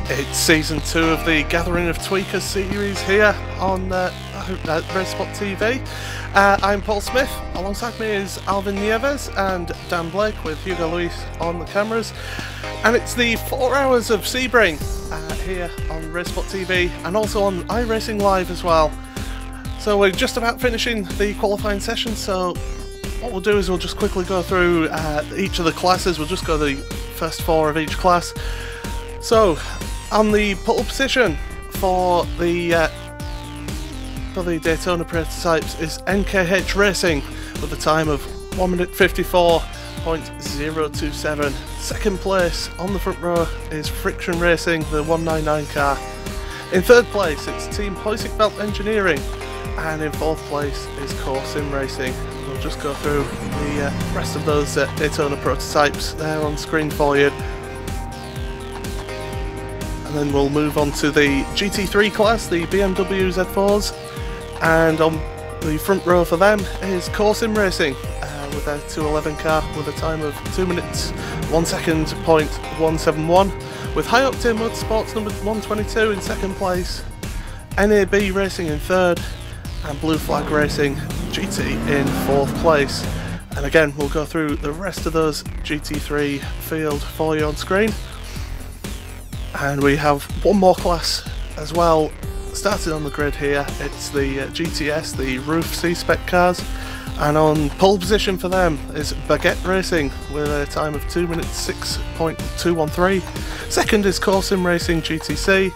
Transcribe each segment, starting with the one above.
It's season 2 of the Gathering of Tweakers series here on RaceSpotTV. I'm Paul Smith. Alongside me is Alvin Nieves and Dan Blake with Hugo Luis on the cameras. And it's the 4 hours of Sebring here on RaceSpotTV and also on iRacingLive as well. So we're just about finishing the qualifying session, so what we'll do is we'll just quickly go through each of the classes. We'll just go the first 4 of each class. So, on the pole position for the Daytona prototypes is NKH Racing with a time of 1 minute 54.027. Second place on the front row is Friction Racing, the 199 car. In third place it's Team Hoisig Belt Engineering, and in fourth place is Sim Racing. We'll just go through the rest of those Daytona prototypes there on screen for you. And then we'll move on to the GT3 class, the BMW Z4s, and on the front row for them is Sim Racing with their 211 car with a time of 2 minutes 1 second .171, with High Octane Motorsports number 122 in second place, NAB Racing in third, and Blue Flag Racing GT in fourth place. And again, we'll go through the rest of those GT3 field for you on screen. And we have one more class as well started on the grid here. It's the GTS, the Roof C-Spec cars, and on pole position for them is Baguette Racing with a time of 2 minutes 6.213. Second is Sim Racing GTC.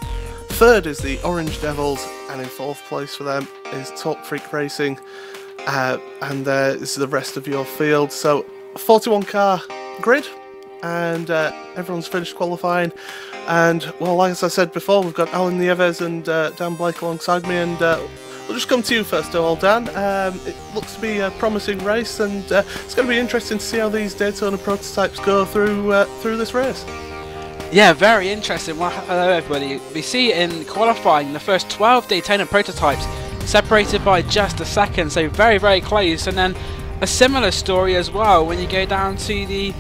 Third is the Orange Devils, and in fourth place for them is Torque Freak Racing. And this is the rest of your field. So 41 car grid, and everyone's finished qualifying. And well, as I said before, we've got Alan Nieves and Dan Blake alongside me, and we'll just come to you first of all, Dan. It looks to be a promising race, and it's going to be interesting to see how these Daytona prototypes go through this race. Yeah, very interesting. Well, hello everybody. We see in qualifying the first 12 Daytona prototypes separated by just a second, so very, very close. And then a similar story as well when you go down to the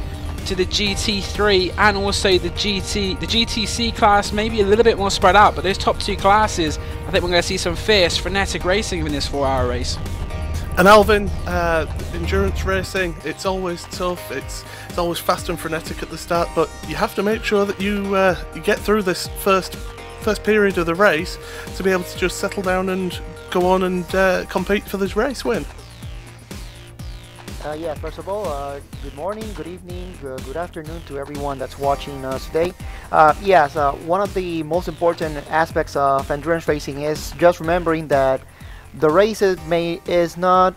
GT3 and also the GTC class, maybe a little bit more spread out, but those top 2 classes, I think we're going to see some fierce, frenetic racing in this 4-hour race. And Alvin, endurance racing, it's always tough, it's always fast and frenetic at the start, but you have to make sure that you get through this first period of the race to be able to just settle down and go on and compete for this race win. Yeah, first of all, good morning, good evening, good afternoon to everyone that's watching us today. Yes, one of the most important aspects of endurance racing is just remembering that the race is not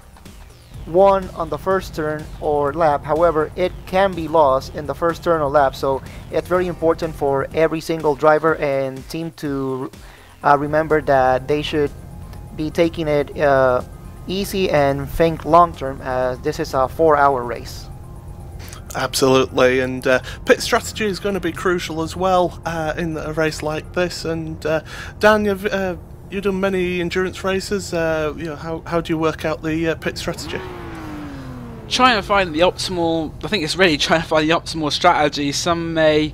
won on the first turn or lap. However, it can be lost in the first turn or lap, so it's very important for every single driver and team to remember that they should be taking it easy and think long term, as this is a 4-hour race. Absolutely, and pit strategy is going to be crucial as well in a race like this. And Dan, you've done many endurance races. How do you work out the pit strategy? Trying to find the optimal, I think it's really trying to find the optimal strategy. Some may,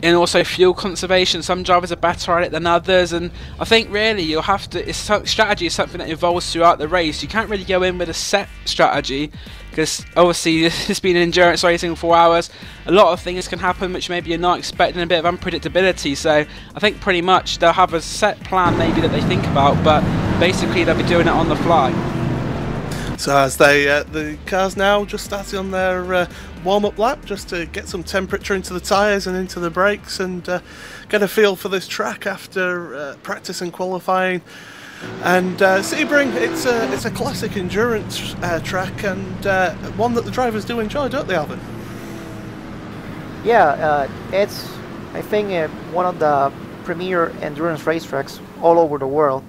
and also fuel conservation, some drivers are better at it than others, and I think really you'll have to, strategy is something that evolves throughout the race. You can't really go in with a set strategy, because obviously it's been endurance racing 4 hours. A lot of things can happen which maybe you're not expecting, a bit of unpredictability, so I think pretty much they'll have a set plan maybe that they think about, but basically they'll be doing it on the fly. So as the cars now just starting on their warm-up lap, just to get some temperature into the tyres and into the brakes, and get a feel for this track after practice and qualifying. And Sebring, it's a classic endurance track, and one that the drivers do enjoy, don't they, Alvin? Yeah, it's, I think, one of the premier endurance racetracks all over the world.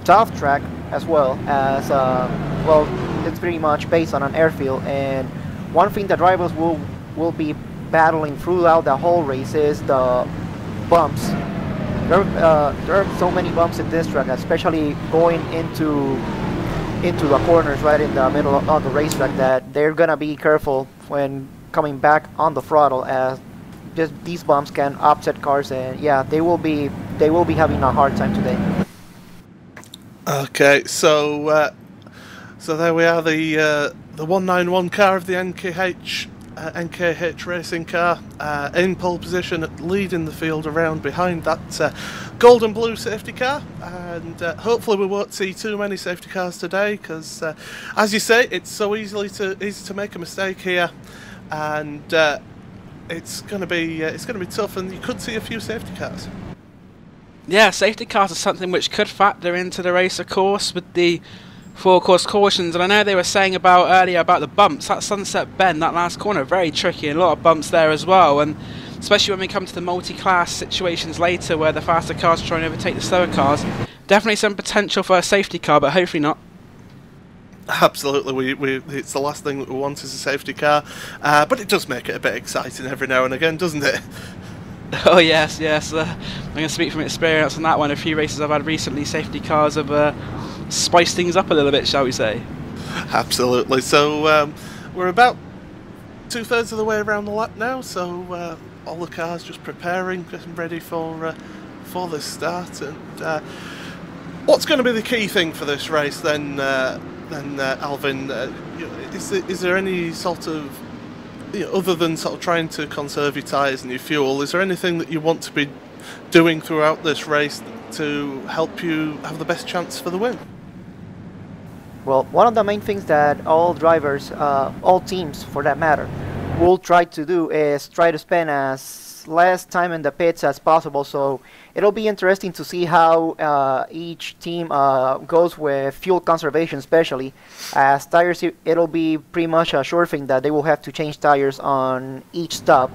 Tough track as well, as well, it's pretty much based on an airfield, and one thing that drivers will be battling throughout the whole race is the bumps. There are so many bumps in this track, especially going into the corners right in the middle of the racetrack, that they're gonna be careful when coming back on the throttle, as just these bumps can upset cars, and yeah, they will be having a hard time today. Okay, so so there we are, the 191 car of the NKH racing car, in pole position, leading the field around behind that gold and blue safety car, and hopefully we won't see too many safety cars today, because as you say, it's so easy to make a mistake here, and it's going to be tough, and you could see a few safety cars. Yeah, safety cars are something which could factor into the race, of course, with the four-course cautions. And I know they were saying earlier about the bumps. That Sunset Bend, that last corner, very tricky, and a lot of bumps there as well. And especially when we come to the multi-class situations later, where the faster cars try and overtake the slower cars, definitely some potential for a safety car, but hopefully not. Absolutely, it's the last thing that we want is a safety car, but it does make it a bit exciting every now and again, doesn't it? Oh yes, yes. I'm going to speak from experience on that one. A few races I've had recently, safety cars have spiced things up a little bit, shall we say. Absolutely. So we're about 2/3 of the way around the lap now, so all the cars just preparing, getting ready for the start. And what's going to be the key thing for this race then Alvin? Is there any sort of, other than sort of trying to conserve your tyres and your fuel, is there anything that you want to be doing throughout this race to help you have the best chance for the win? Well, one of the main things that all drivers, all teams for that matter, will try to do is try to spend as less time in the pits as possible. So it'll be interesting to see how each team goes with fuel conservation, especially as tires. It'll be pretty much a sure thing that they will have to change tires on each stop.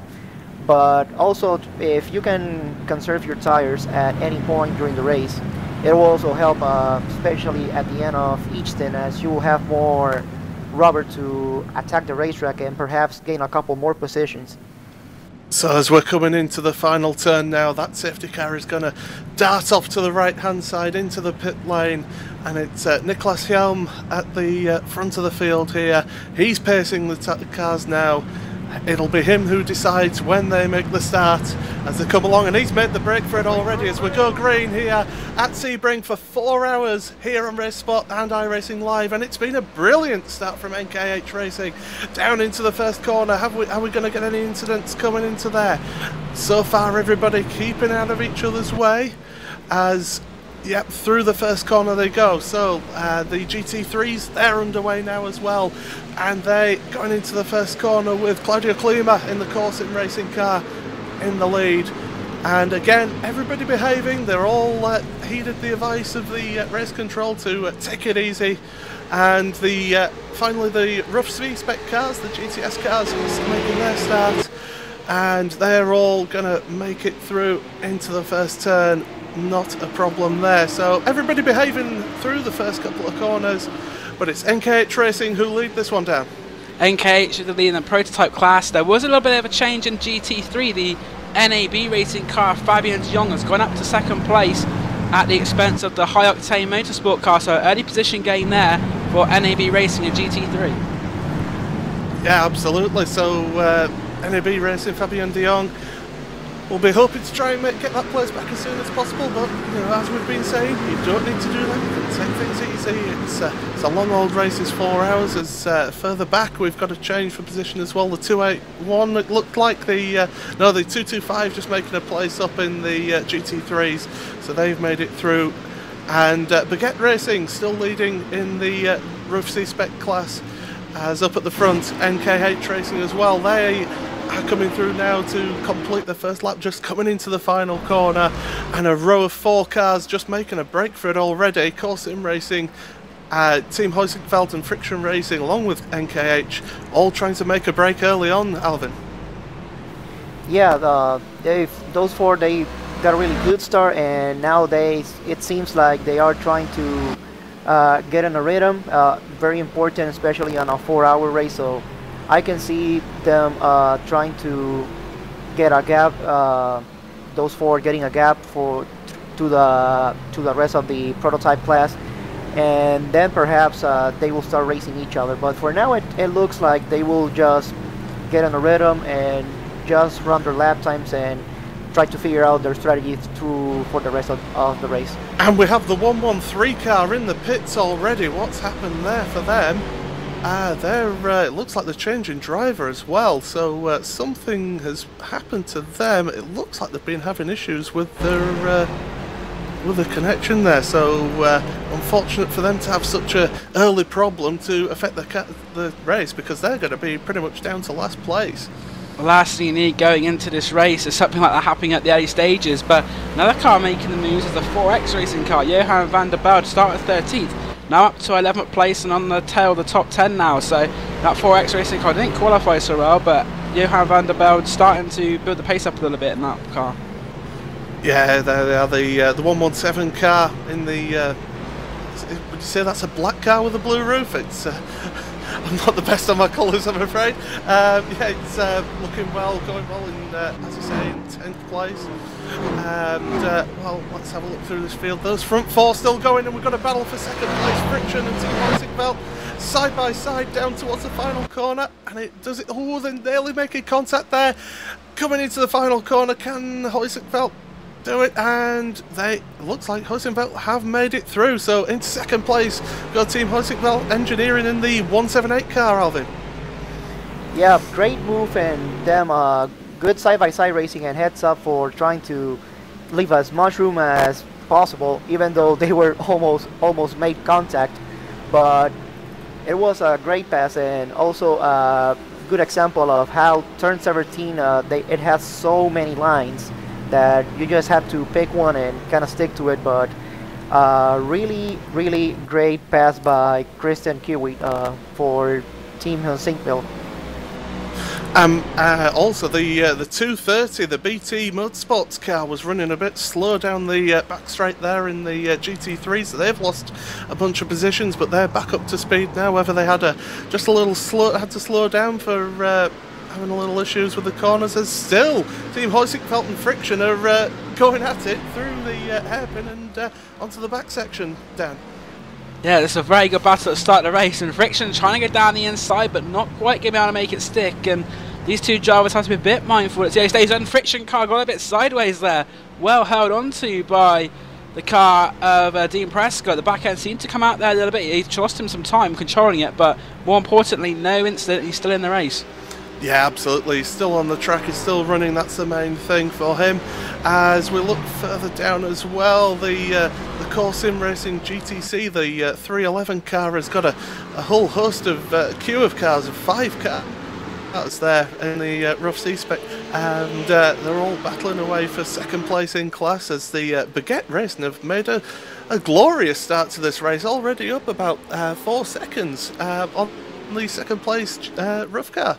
But also, if you can conserve your tires at any point during the race, it will also help, especially at the end of each stint, as you will have more rubber to attack the racetrack and perhaps gain a couple more positions. So as we're coming into the final turn now, that safety car is going to dart off to the right hand side into the pit lane, and it's Niklas Hjelm at the front of the field here. He's pacing the cars now. It'll be him who decides when they make the start as they come along, and he's made the break for it already as we go green here at Sebring for 4 hours here on RaceSpot and iRacingLive, and it's been a brilliant start from NKH Racing down into the first corner. Are we going to get any incidents coming into there? So far everybody keeping out of each other's way as yep, through the first corner they go. So the GT3s, they're underway now as well, and they going into the first corner with Claudio Klima in the Corsim racing car in the lead. And again, everybody behaving. They're all heeded the advice of the race control to take it easy. And finally the rough V-spec cars, the GTS cars, are making their start, and they're all going to make it through into the first turn. Not a problem there. So everybody behaving through the first couple of corners, but it's NKH Racing who lead this one down. NKH is the lead in the prototype class. There was a little bit of a change in GT3. The NAB racing car Fabian de Jong has gone up to second place at the expense of the high octane motorsport car, so early position gain there for NAB Racing and GT3. Yeah, absolutely. So NAB Racing Fabian de Jong we'll be hoping to try and get that place back as soon as possible, but as we've been saying, you don't need to do that. You can take things easy. It's a long old race, it's 4 hours. As further back we've got to change for position as well. The 281, it looked like the 225 just making a place up in the GT3s, so they've made it through. And Baguette Racing still leading in the Roof C-Spec class, as up at the front NKH Racing as well. They are coming through now to complete the first lap, just coming into the final corner, and a row of 4 cars just making a break for it already. Corsim Racing, Team Heusinkveld and Friction Racing along with NKH all trying to make a break early on, Alvin. Yeah, those 4, they got a really good start, and nowadays it seems like they are trying to get in a rhythm. Very important, especially on a 4-hour race, so I can see them trying to get a gap. Those 4 getting a gap to the rest of the prototype class, and then perhaps they will start racing each other. But for now, it looks like they will just get in a rhythm and just run their lap times and try to figure out their strategy for the rest of the race. And we have the 113 car in the pits already. What's happened there for them? It looks like they're changing driver as well, so something has happened to them. It looks like they've been having issues with their connection there, so unfortunate for them to have such an early problem to affect the race, because they're going to be pretty much down to last place. The last thing you need going into this race is something like that happening at the early stages, but another car making the moves is the 4X racing car. Johan van der Belde started 13th, now up to 11th place and on the tail of the top 10 now, so that 4X racing car didn't qualify so well, but Johan van der Belde starting to build the pace up a little bit in that car. Yeah, there they are, the 117 car in the, would you say that's a black car with a blue roof? It's, I'm not the best on my colours, I'm afraid. Yeah, it's looking well, going well in, as you say, in 10th place. And, well, let's have a look through this field. Those front four still going, and we've got a battle for second place. Friction and Team RaceSpotTV side by side down towards the final corner, and it does it. Oh, they're nearly making contact there. Coming into the final corner, can RaceSpotTV do it? And looks like RaceSpotTV have made it through. So in second place, we've got Team RaceSpotTV Engineering in the 178 car, Alvin. Yeah, great move, and them good side-by-side racing, and heads up for trying to leave as much room as possible, even though they were almost made contact. But it was a great pass, and also a good example of how turn 17 it has so many lines that you just have to pick one and kind of stick to it. But really great pass by Christian Kiwi for Team Helsinki. Also the 230, the BT Motorsports car, was running a bit slow down the back straight there in the GT3, so they've lost a bunch of positions, but they're back up to speed now. Whether they had had to slow down for having a little issues with the corners, as still Team RaceSpotTV and Friction are going at it through the hairpin and onto the back section, Dan. Yeah, it's a very good battle at the start of the race, and Friction trying to get down the inside but not quite getting able to make it stick, and these two drivers have to be a bit mindful at the early stages, and Friction car got a bit sideways there, well held onto by the car of Dean Prescott. The back end seemed to come out there a little bit. He lost him some time controlling it, but more importantly, no incident, he's still in the race. Yeah, absolutely. He's still on the track, he's still running, that's the main thing for him. As we look further down as well, the Core Sim Racing GTC, the 311 car, has got a whole host of queue of cars, of 5 cars there in the rough C-Spec, and they're all battling away for second place in class, as the Baguette Racing have made a glorious start to this race, already up about 4 seconds on the second place rough car.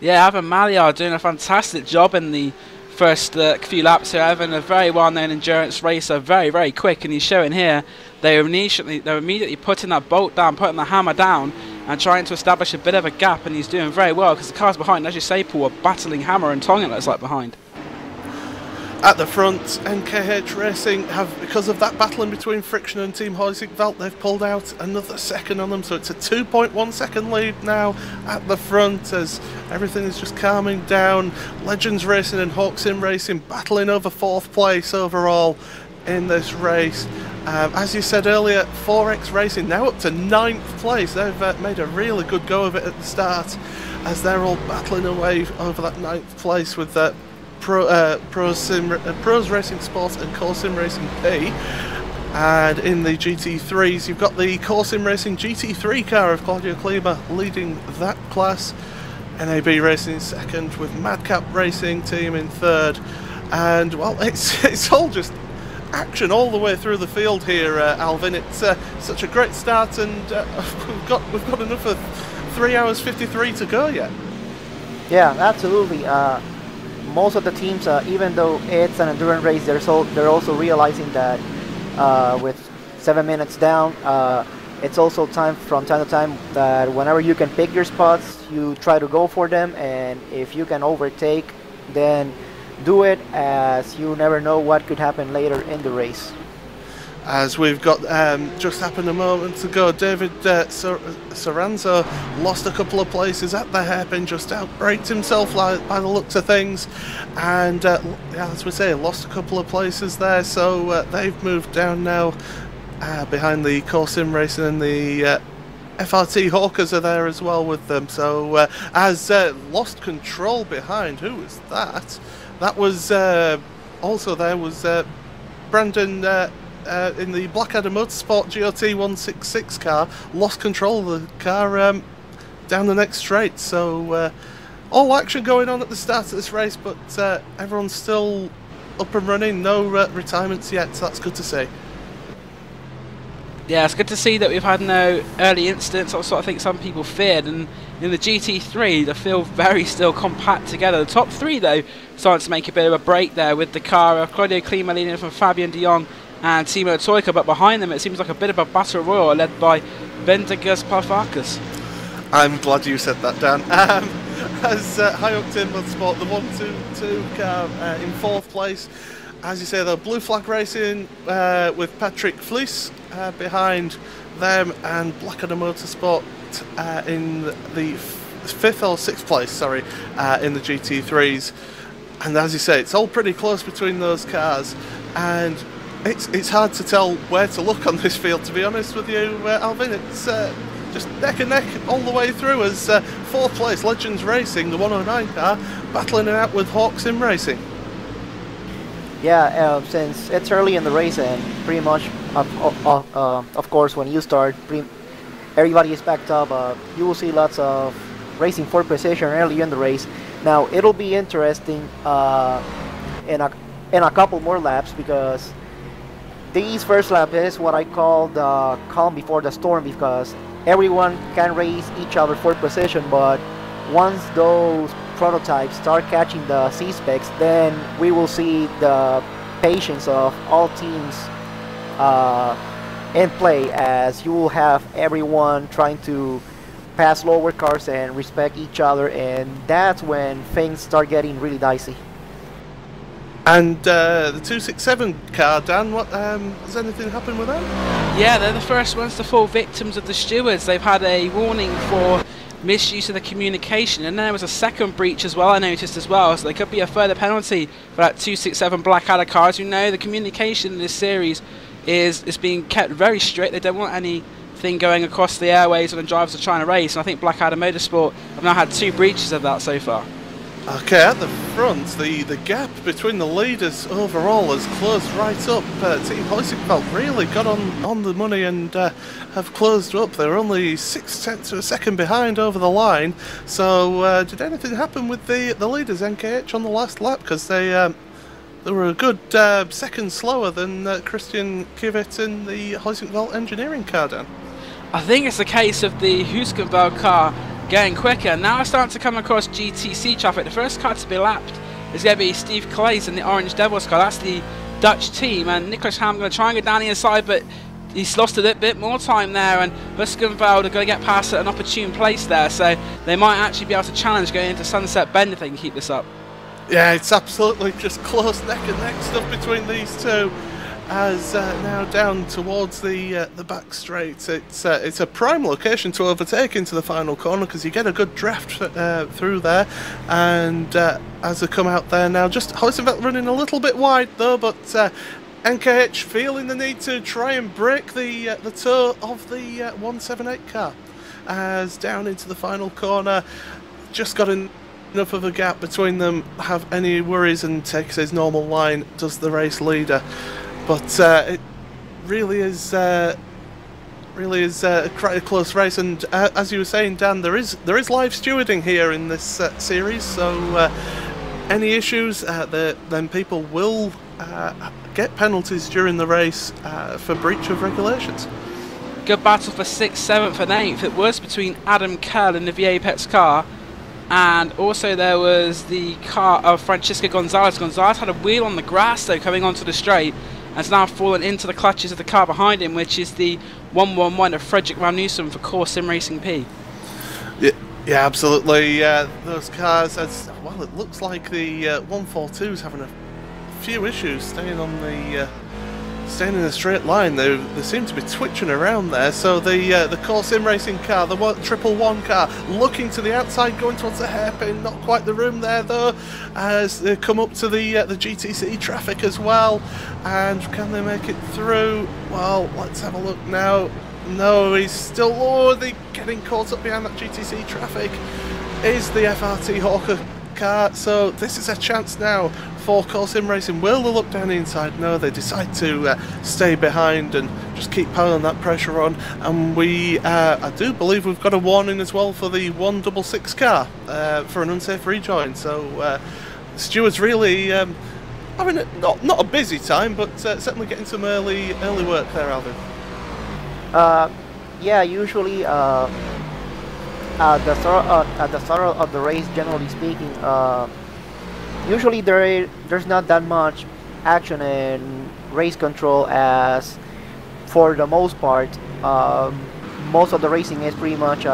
Yeah, Evan Maliar doing a fantastic job in the first few laps here. Evan, a very well-known endurance racer, very quick, and he's showing here they're immediately putting that bolt down, putting the hammer down, and trying to establish a bit of a gap, and he's doing very well because the cars behind, as you say, Paul, are battling hammer and tongue, it looks like, behind. At the front, NKH Racing have, because of that battle in between Friction and Team RaceSpotTV, they've pulled out another second on them, so it's a 2.1 second lead now at the front, as everything is just calming down. Legends Racing and Hawk Sim Racing battling over 4th place overall in this race. As you said earlier, 4X Racing now up to 9th place. They've made a really good go of it at the start, as they're all battling away over that 9th place with Pros Racing Sport and Core Sim Racing P. And in the GT3s, you've got the Core Sim Racing GT3 car of Claudio Klima leading that class. NAB Racing in second, with Madcap Racing Team in third. And, well, it's all just action all the way through the field here, Alvin. It's such a great start, and we've got enough of 3 hours 53 to go yet. Yeah, absolutely. Most of the teams, even though it's an endurance race, they're also realizing that with 7 minutes down, it's also time from time to time that whenever you can pick your spots, you try to go for them, and if you can overtake, then do it, as you never know what could happen later in the race. as we've got just happened a moment ago. David Soranzo lost a couple of places at the hairpin, just outbraked himself by the looks of things, and yeah, as we say, lost a couple of places there, so they've moved down now behind the Core Sim Racing, and the FRT Hawkers are there as well with them. So as lost control behind, who was that? That was also there was Brandon in the Blackadder Motorsport GoT 166 car, lost control of the car down the next straight. So all action going on at the start of this race, but everyone's still up and running, no retirements yet, so that's good to see. Yeah, it's good to see that we've had no early incidents. That's what I think some people feared. And in the GT3, they feel very still compact together. The top three, though, starting to make a bit of a break there with the car. Claudio Klima leading from Fabian de Jong and Timo Toika, but behind them it seems like a bit of a battle royal led by Bendigas Parfakas. I'm glad you said that, Dan. As High Octane Motorsport, the 1-2-2 car in 4th place. As you say, the Blue Flag Racing with Patrick Fleece behind them, and Blackadder Motorsport in the 5th or 6th place, sorry, in the GT3s. And as you say, it's all pretty close between those cars, and it's hard to tell where to look on this field, to be honest with you, Alvin. It's just neck and neck all the way through, as 4th place Legends Racing, the 109 car, battling it out with Hawk Sim Racing. Yeah, since it's early in the race, and pretty much, of course, when you start, everybody is backed up. You will see lots of racing for position early in the race. Now, it'll be interesting in a couple more laps, because these first lap is what I call the calm before the storm, because everyone can race each other for position, but once those prototypes start catching the C-specs, then we will see the patience of all teams in play, as you will have everyone trying to pass lower cars and respect each other, and that's when things start getting really dicey. And the 267 car, Dan, what has anything happened with them? Yeah, they're the first ones to fall victims of the stewards. They've had a warning for misuse of the communication, and there was a second breach as well, I noticed as well, so there could be a further penalty for that 267 Blackadder car. As you know, the communication in this series is being kept very strict. They don't want anything going across the airways when the drivers are trying to race, and I think Blackadder Motorsport have now had 2 breaches of that so far. Okay, at the front, the gap between the leaders overall has closed right up. Team Heusinkveld really got on the money and have closed up. They're only 6/10 of a second behind over the line. So did anything happen with the leaders, NKH, on the last lap? Because they were a good second slower than Christian Kivit in the Heusinkveld engineering car, Dan. I think it's the case of the Heusinkveld car going quicker. Now I start to come across GTC traffic. The first car to be lapped is going to be Steve Claes in the Orange Devils car. That's the Dutch team, and Nicholas Ham going to try and go down the inside, but he's lost a little bit more time there, and Huskenveld are going to get past at an opportune place there, so they might actually be able to challenge going into Sunset Bend if they can keep this up. Yeah, it's absolutely just close neck and neck stuff between these two. As now down towards the back straight, it's a prime location to overtake into the final corner, because you get a good draft through there, and as they come out there now, just Heusinkveld running a little bit wide though, but NKH feeling the need to try and break the toe of the 178 car, as down into the final corner, just got enough of a gap between them, have any worries, and takes his normal line, does the race leader. But it really is quite a close race, and as you were saying, Dan, there is live stewarding here in this series. So any issues, then people will get penalties during the race for breach of regulations. Good battle for 6th, 7th and 8th. It was between Adam Kerr and the V-Apex car, and also there was the car of Francisco Gonzalez. Gonzalez had a wheel on the grass though coming onto the straight, and has now fallen into the clutches of the car behind him, which is the 111 of Frederick Van Newsom for Core Sim Racing P. Yeah, absolutely. Those cars, as well, it looks like the 142 is having a few issues staying on the staying in a straight line. They seem to be twitching around there. So the Core Sim Racing car, the 111 car, looking to the outside, going towards the hairpin. Not quite the room there though, as they come up to the GTC traffic as well. And can they make it through? Well, let's have a look now. No, he's still... Oh, they're getting caught up behind that GTC traffic. Is the FRT Hawker car. So this is a chance now for Core Sim Racing. Will they look down the inside? No, they decide to stay behind and just keep piling that pressure on. And we, I do believe we've got a warning as well for the 166 car for an unsafe rejoin. So stewards really having not a busy time, but certainly getting some early work there, Alvin. Yeah, usually at the start of the race, generally speaking, usually there's not that much action in race control, as for the most part most of the racing is pretty much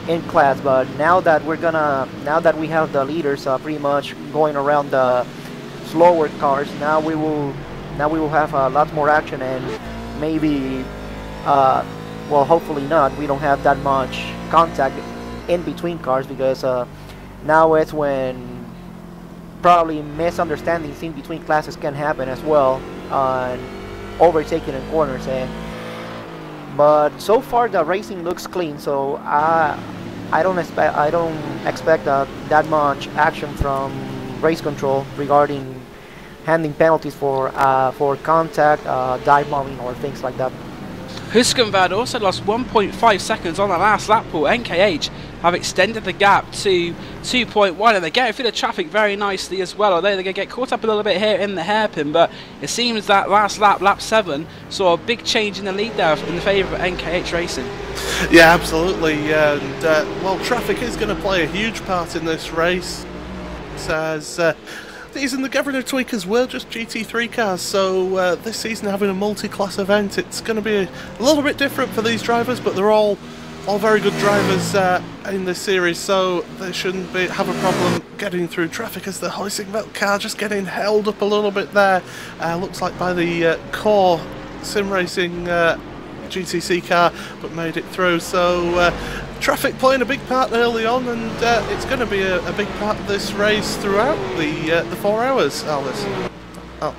in class. But now that we have the leaders pretty much going around the slower cars, now we will have a lot more action, and maybe well, hopefully not, we don't have that much contact in between cars, because now it's when probably misunderstandings in between classes can happen as well, and overtaking in corners. But so far the racing looks clean, so I don't expect that much action from race control regarding handling penalties for contact, dive bombing, or things like that. Huskenvad also lost 1.5 seconds on the last lap pool. NKH have extended the gap to 2.1, and they're getting through the traffic very nicely as well, although they're going to get caught up a little bit here in the hairpin. But it seems that last lap, lap 7, saw a big change in the lead there in the favour of NKH Racing. Yeah, absolutely, and well, traffic is going to play a huge part in this race, as these and the Governor Tweakers were just GT3 cars, so this season having a multi-class event, it's going to be a little bit different for these drivers, but they're all very good drivers in this series, so they shouldn't have a problem getting through traffic, as the Hoisingveld car just getting held up a little bit there. Looks like by the Core Sim Racing GTC car, but made it through. So traffic playing a big part early on, and it's going to be a big part of this race throughout the 4 hours, Alice. Oh.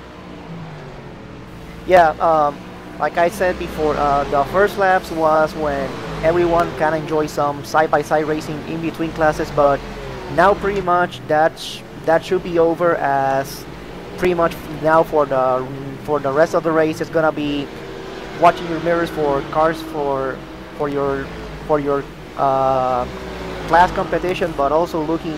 Yeah, like I said before, the first laps was when everyone can enjoy some side-by-side racing in between classes, but now pretty much that should be over, as pretty much now for the rest of the race it's gonna be watching your mirrors for cars for your class competition, but also looking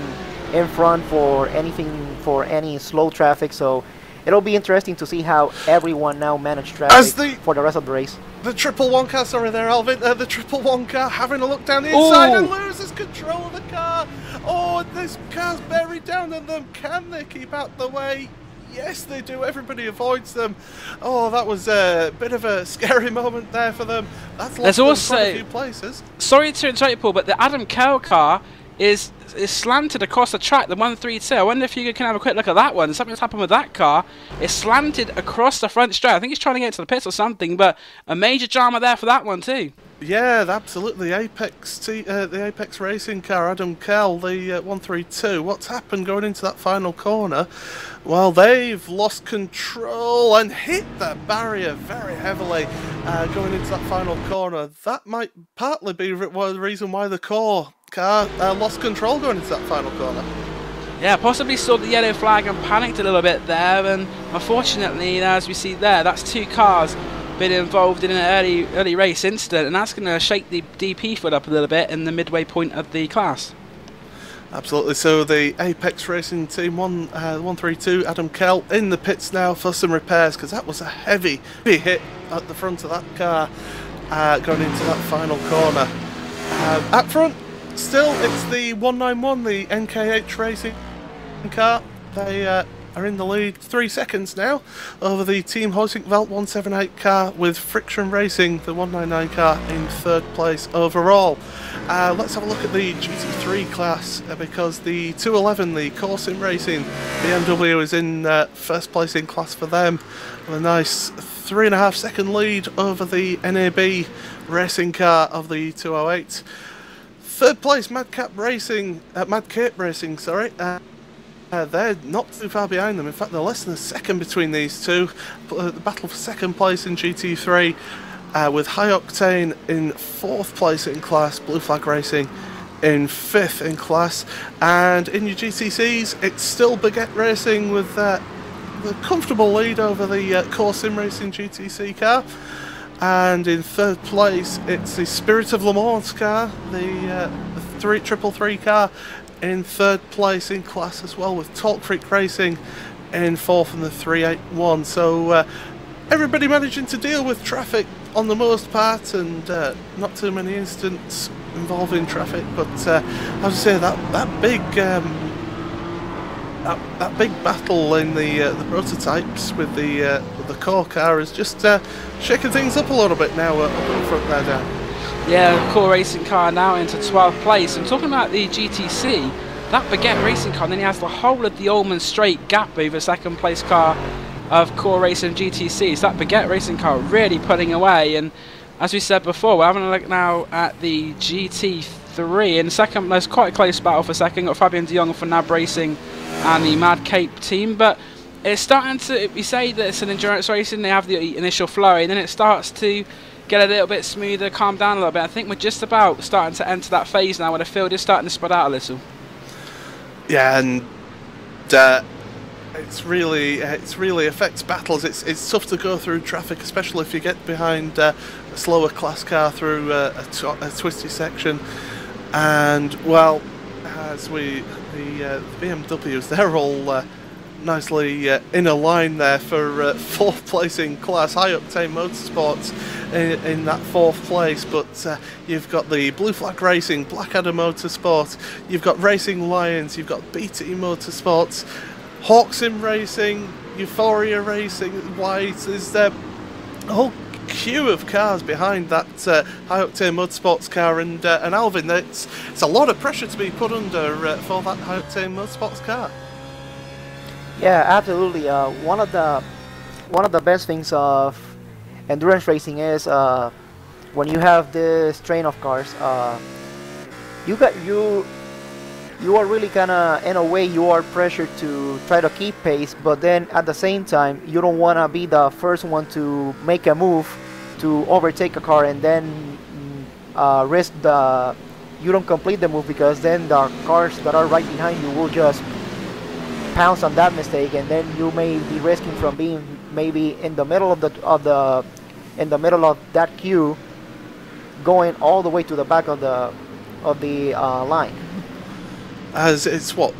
in front for any slow traffic. So it'll be interesting to see how everyone now manage traffic for the rest of the race. The 111 car, sorry there, Alvin. The 111 car having a look down the inside and loses control of the car. Oh, this car's buried down in them. Can they keep out the way? Yes, they do. Everybody avoids them. Oh, that was a bit of a scary moment there for them. That's lost them quite a few places. Sorry to interrupt you, Paul, but the Adam Kell car is slanted across the track, the 132. I wonder if you can have a quick look at that one. Something's happened with that car. It's slanted across the front straight. I think he's trying to get to the pits or something, but a major drama there for that one too. Yeah, absolutely. The Apex Racing car, Adam Kell, the 132. What's happened going into that final corner? Well, they've lost control and hit the barrier very heavily going into that final corner. That might partly be the reason why the Core car lost control going into that final corner. Yeah, possibly saw the yellow flag and panicked a little bit there, and unfortunately, as we see there, that's 2 cars been involved in an early race incident, and that's going to shake the DP foot up a little bit in the midway point of the class. Absolutely. So the Apex Racing Team 132, Adam Kell, in the pits now for some repairs, because that was a heavy hit at the front of that car going into that final corner. Up front, still, it's the 191, the NKH Racing car. They are in the lead 3 seconds now over the Team Hoisingveld 178 car, with Friction Racing, the 199 car, in 3rd place overall. Let's have a look at the GT3 class, because the 211, the Corsim Racing BMW, is in 1st place in class for them, with a nice 3.5 second lead over the NAB racing car of the 208. 3rd place, Madcape Racing, sorry. They're not too far behind them. In fact, they're less than a second between these two. The battle for 2nd place in GT3, with High Octane in 4th place in class, Blue Flag Racing in 5th in class. And in your GTCs, it's still Baguette Racing with the comfortable lead over the Corsim Racing GTC car. And in 3rd place, it's the Spirit of Le Mans car, the 333 car, in 3rd place in class as well, with Talk Freak Racing in 4th and the 381. So everybody managing to deal with traffic on the most part, and not too many incidents involving traffic. But as I say, that big battle in the prototypes with the core car is just shaking things up a little bit now up in front there, Dan. Yeah, core racing car now into 12th place. And talking about the GTC, that Baguette racing car, and then he has the whole of the Ullman Straight gap over 2nd place car of core racing GTC. So that Baguette racing car really putting away. And as we said before, we're having a look now at the GT3. In second, there's quite a close battle for second. Got Fabian de Jong for NAB Racing and the Mad Cape team, but it's starting to, we say that it's an endurance racing, they have the initial flurry, and then it starts to get a little bit smoother, calm down a little bit. I think we're just about starting to enter that phase now where the field is starting to spread out a little. Yeah, and it's really affects battles. It's tough to go through traffic, especially if you get behind a slower class car through a twisty section. And well, as the BMWs, they're all nicely in a line there for 4th place in class. High Octane Motorsports in that 4th place, but you've got the Blue Flag Racing, Blackadder Motorsport, you've got Racing Lions, you've got BT Motorsports, Hawksim Racing, Euphoria Racing, White. There's a whole queue of cars behind that High Octane Motorsports car, and Alvin, it's a lot of pressure to be put under for that High Octane Motorsports car. Yeah, absolutely. One of the best things of endurance racing is when you have this train of cars, you are really kinda, in a way, you are pressured to try to keep pace, but then at the same time you don't want to be the first one to make a move to overtake a car, and then risk you don't complete the move, because then the cars that are right behind you will just pounce on that mistake, and then you may be risking from being maybe in the middle of that queue, going all the way to the back of the line. As it's what?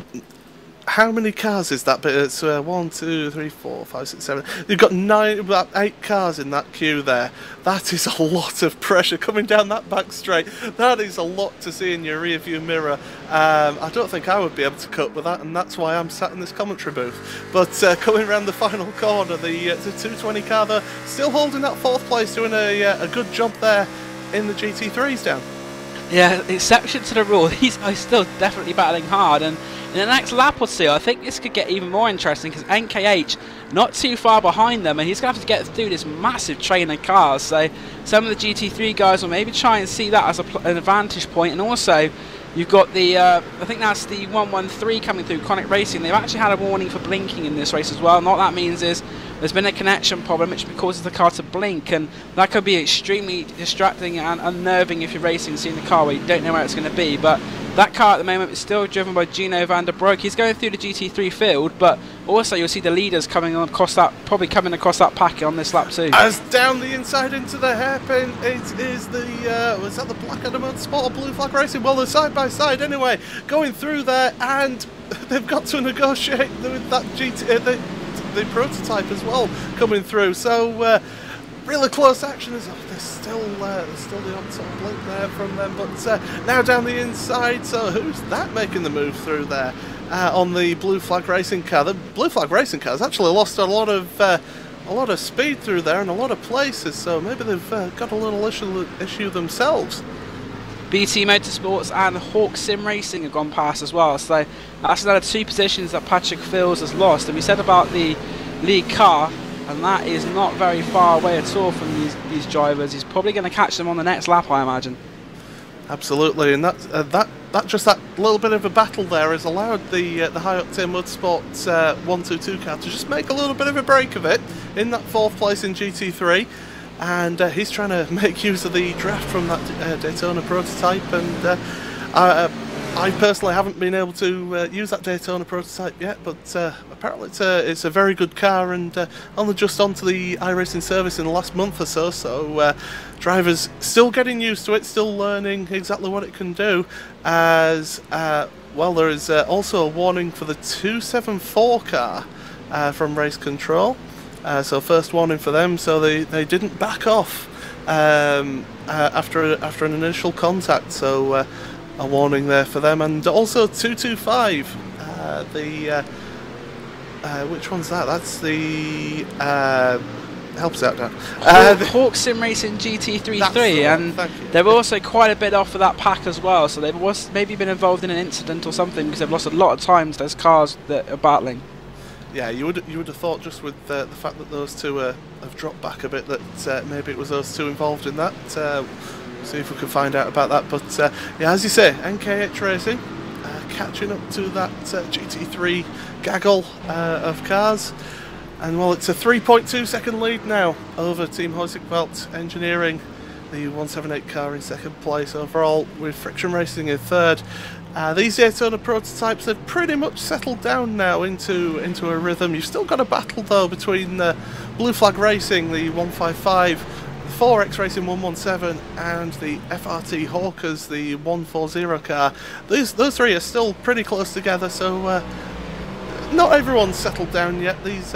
How many cars is that? But it's 1, 2, 3, 4, 5, 6, 7. You've got about 8 cars in that queue there. That is a lot of pressure coming down that back straight. That is a lot to see in your rear view mirror. I don't think I would be able to cope with that, and that's why I'm sat in this commentary booth. But coming around the final corner, the 220 car there, still holding that 4th place, doing a good job there in the GT3s, down. Yeah, exception to the rule. These guys still definitely battling hard, and in the next lap or two, I think this could get even more interesting, because NKH not too far behind them, and he's going to have to get through this massive train of cars. So some of the GT3 guys will maybe try and see that as an advantage point. And also, you've got the, I think that's the 113 coming through, Chronic Racing. They've actually had a warning for blinking in this race as well. And what that means is there's been a connection problem which causes the car to blink, and that could be extremely distracting and unnerving if you're racing and seeing the car where you don't know where it's going to be. But that car at the moment is still driven by Gino van der Broek. He's going through the GT3 field, but also you'll see the leaders coming across that, probably coming across that packet on this lap too. As down the inside into the hairpin, it is the, was that the Blackadder Motorsport or Blue Flag Racing? Well, they're side by side anyway, going through there, and they've got to negotiate with that the prototype as well coming through. So really close action. There's still the odd sort of blink there from them, but now down the inside. So who's that making the move through there? on the Blue Flag Racing car. The Blue Flag Racing car has actually lost a lot of speed through there and a lot of places, so maybe they've got a little issue themselves. BT Motorsports and Hawk Sim Racing have gone past as well, so that's another 2 positions that Patrick Fields has lost. And we said about the lead car, and that is not very far away at all from these drivers. He's probably going to catch them on the next lap, I imagine. Absolutely, and that little bit of a battle there has allowed the High Octane Motorsports 122 car to just make a little bit of a break of it in that 4th place in GT3. And he's trying to make use of the draft from that Daytona prototype, and I personally haven't been able to use that Daytona prototype yet, but apparently it's a very good car, and only just onto the iRacing service in the last month or so, so drivers still getting used to it, still learning exactly what it can do, as well. There is also a warning for the 274 car from Race Control. So first warning for them, so they didn't back off after an initial contact, so a warning there for them. And also 225, which one's that? That's the helps out now. Hawk Sim Racing GT33, and they're also quite a bit off of that pack as well, so they've maybe been involved in an incident or something, because they've lost a lot of time to those cars that are battling. Yeah, you would have thought, just with the fact that those two have dropped back a bit, that maybe it was those two involved in that. See if we can find out about that. But yeah, as you say, NKH Racing catching up to that GT3 gaggle of cars, and well, it's a 3.2 second lead now over Team Huizinga Engineering, the 178 car in 2nd place overall, with Friction Racing in 3rd. These Daytona prototypes have pretty much settled down now into a rhythm. You've still got a battle though between Blue Flag Racing, the 155, the 4X Racing 117, and the FRT Hawkers, the 140 car. Those 3 are still pretty close together, so not everyone's settled down yet. These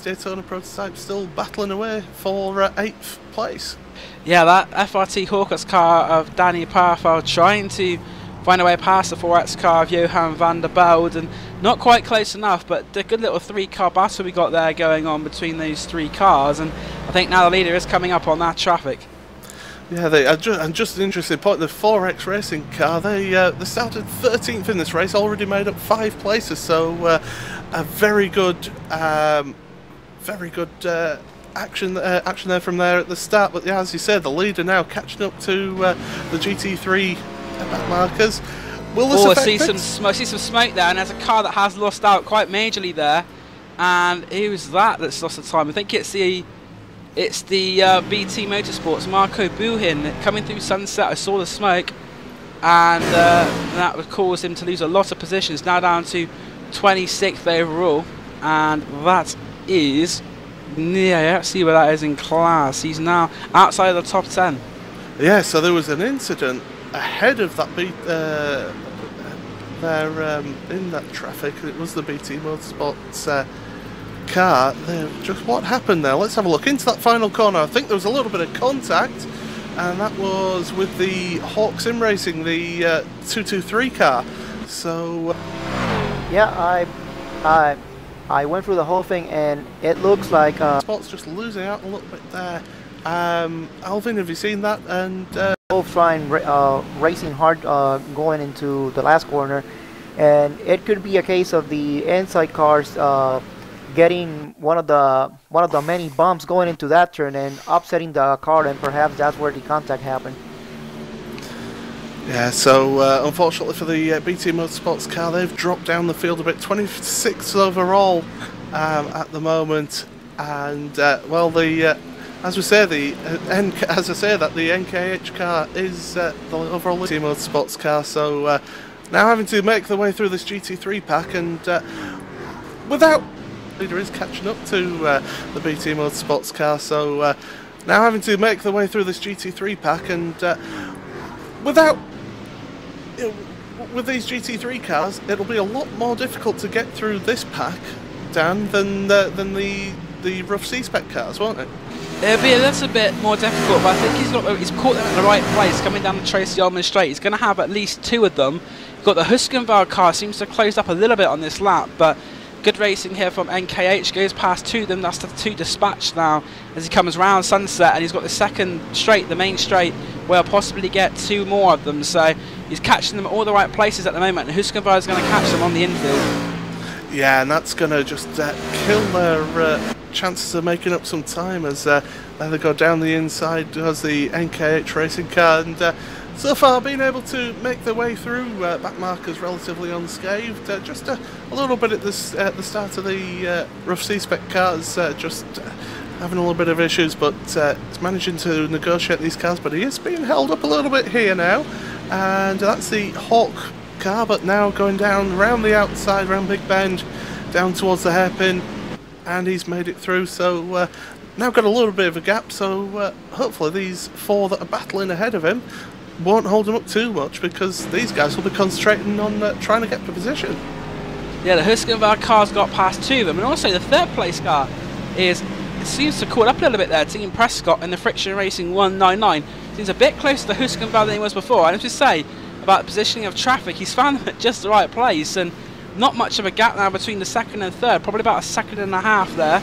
Daytona prototypes still battling away for 8th place. Yeah, that FRT Hawkers car of Danny Parfeld trying to find a way past the 4X car of Johan van der Belde, and not quite close enough, but a good little 3-car battle we got there going on between those 3 cars, and I think now the leader is coming up on that traffic. Yeah, and just an interesting point, the 4X Racing car, they started 13th in this race, already made up 5 places, so a very good action there from there at the start. But yeah, as you said, the leader now catching up to the GT3 back markers. Will this affect I see some smoke there, and there's a car that has lost out quite majorly there. And who's that's lost the time? I think it's the BT Motorsports Marco Buhin coming through Sunset. I saw the smoke, and that would cause him to lose a lot of positions. Now down to 26th overall, and that is let's see where that is in class. He's now outside of the top 10. Yeah, so there was an incident ahead of that in that traffic. It was the BT Motorsports car. Just what happened there? Let's have a look into that final corner. I think there was a little bit of contact, and that was with the Hawk Sim Racing, the 223 car. So yeah, I went through the whole thing, and it looks like Spot's just losing out a little bit there. Alvin, have you seen that? And both trying racing hard going into the last corner, and it could be a case of the inside cars getting one of the many bumps going into that turn and upsetting the car, and perhaps that's where the contact happened. Yeah, so unfortunately for the BT Motorsports car, they've dropped down the field a bit, 26th overall at the moment, and well, as we say, the NKH car is the overall BT Motorsports car. So now having to make their way through this GT3 pack, and without leader is catching up to the BT Motorsports car. So now having to make their way through this GT3 pack, and with these GT3 cars, it'll be a lot more difficult to get through this pack, Dan, than the rough C-Spec cars, won't it? It'll be a little bit more difficult, but I think he's caught them at the right place coming down the Tracy Ullman Straight. He's going to have at least 2 of them. Got the Husqvarna car, seems to have closed up a little bit on this lap, but good racing here from NKH. Goes past 2 of them. That's the 2 dispatch now as he comes round Sunset, and he's got the second straight, the main straight, where he'll possibly get 2 more of them. So he's catching them at all the right places at the moment, and Husqvarna is going to catch them on the infield. Yeah, and that's going to just kill their chances of making up some time as they go down the inside, does the NKH racing car, and so far being able to make their way through back markers relatively unscathed. Just a little bit at the start of the rough C-spec cars, just having a little bit of issues, but it's managing to negotiate these cars, but he is being held up a little bit here now, and that's the Hawk car, but now going down around the outside, around Big Bend, down towards the hairpin, and he's made it through. So now got a little bit of a gap, so hopefully these 4 that are battling ahead of him won't hold him up too much, because these guys will be concentrating on trying to get to position. Yeah, the Husqvarna car's got past 2 of them, and also the 3rd place car it seems to caught up a little bit there. Team Prescott in the Friction Racing 199 seems a bit closer to Husqvarna than he was before. And I have to say about the positioning of traffic, he's found them at just the right place, and not much of a gap now between the 2nd and 3rd, probably about a 1.5 there.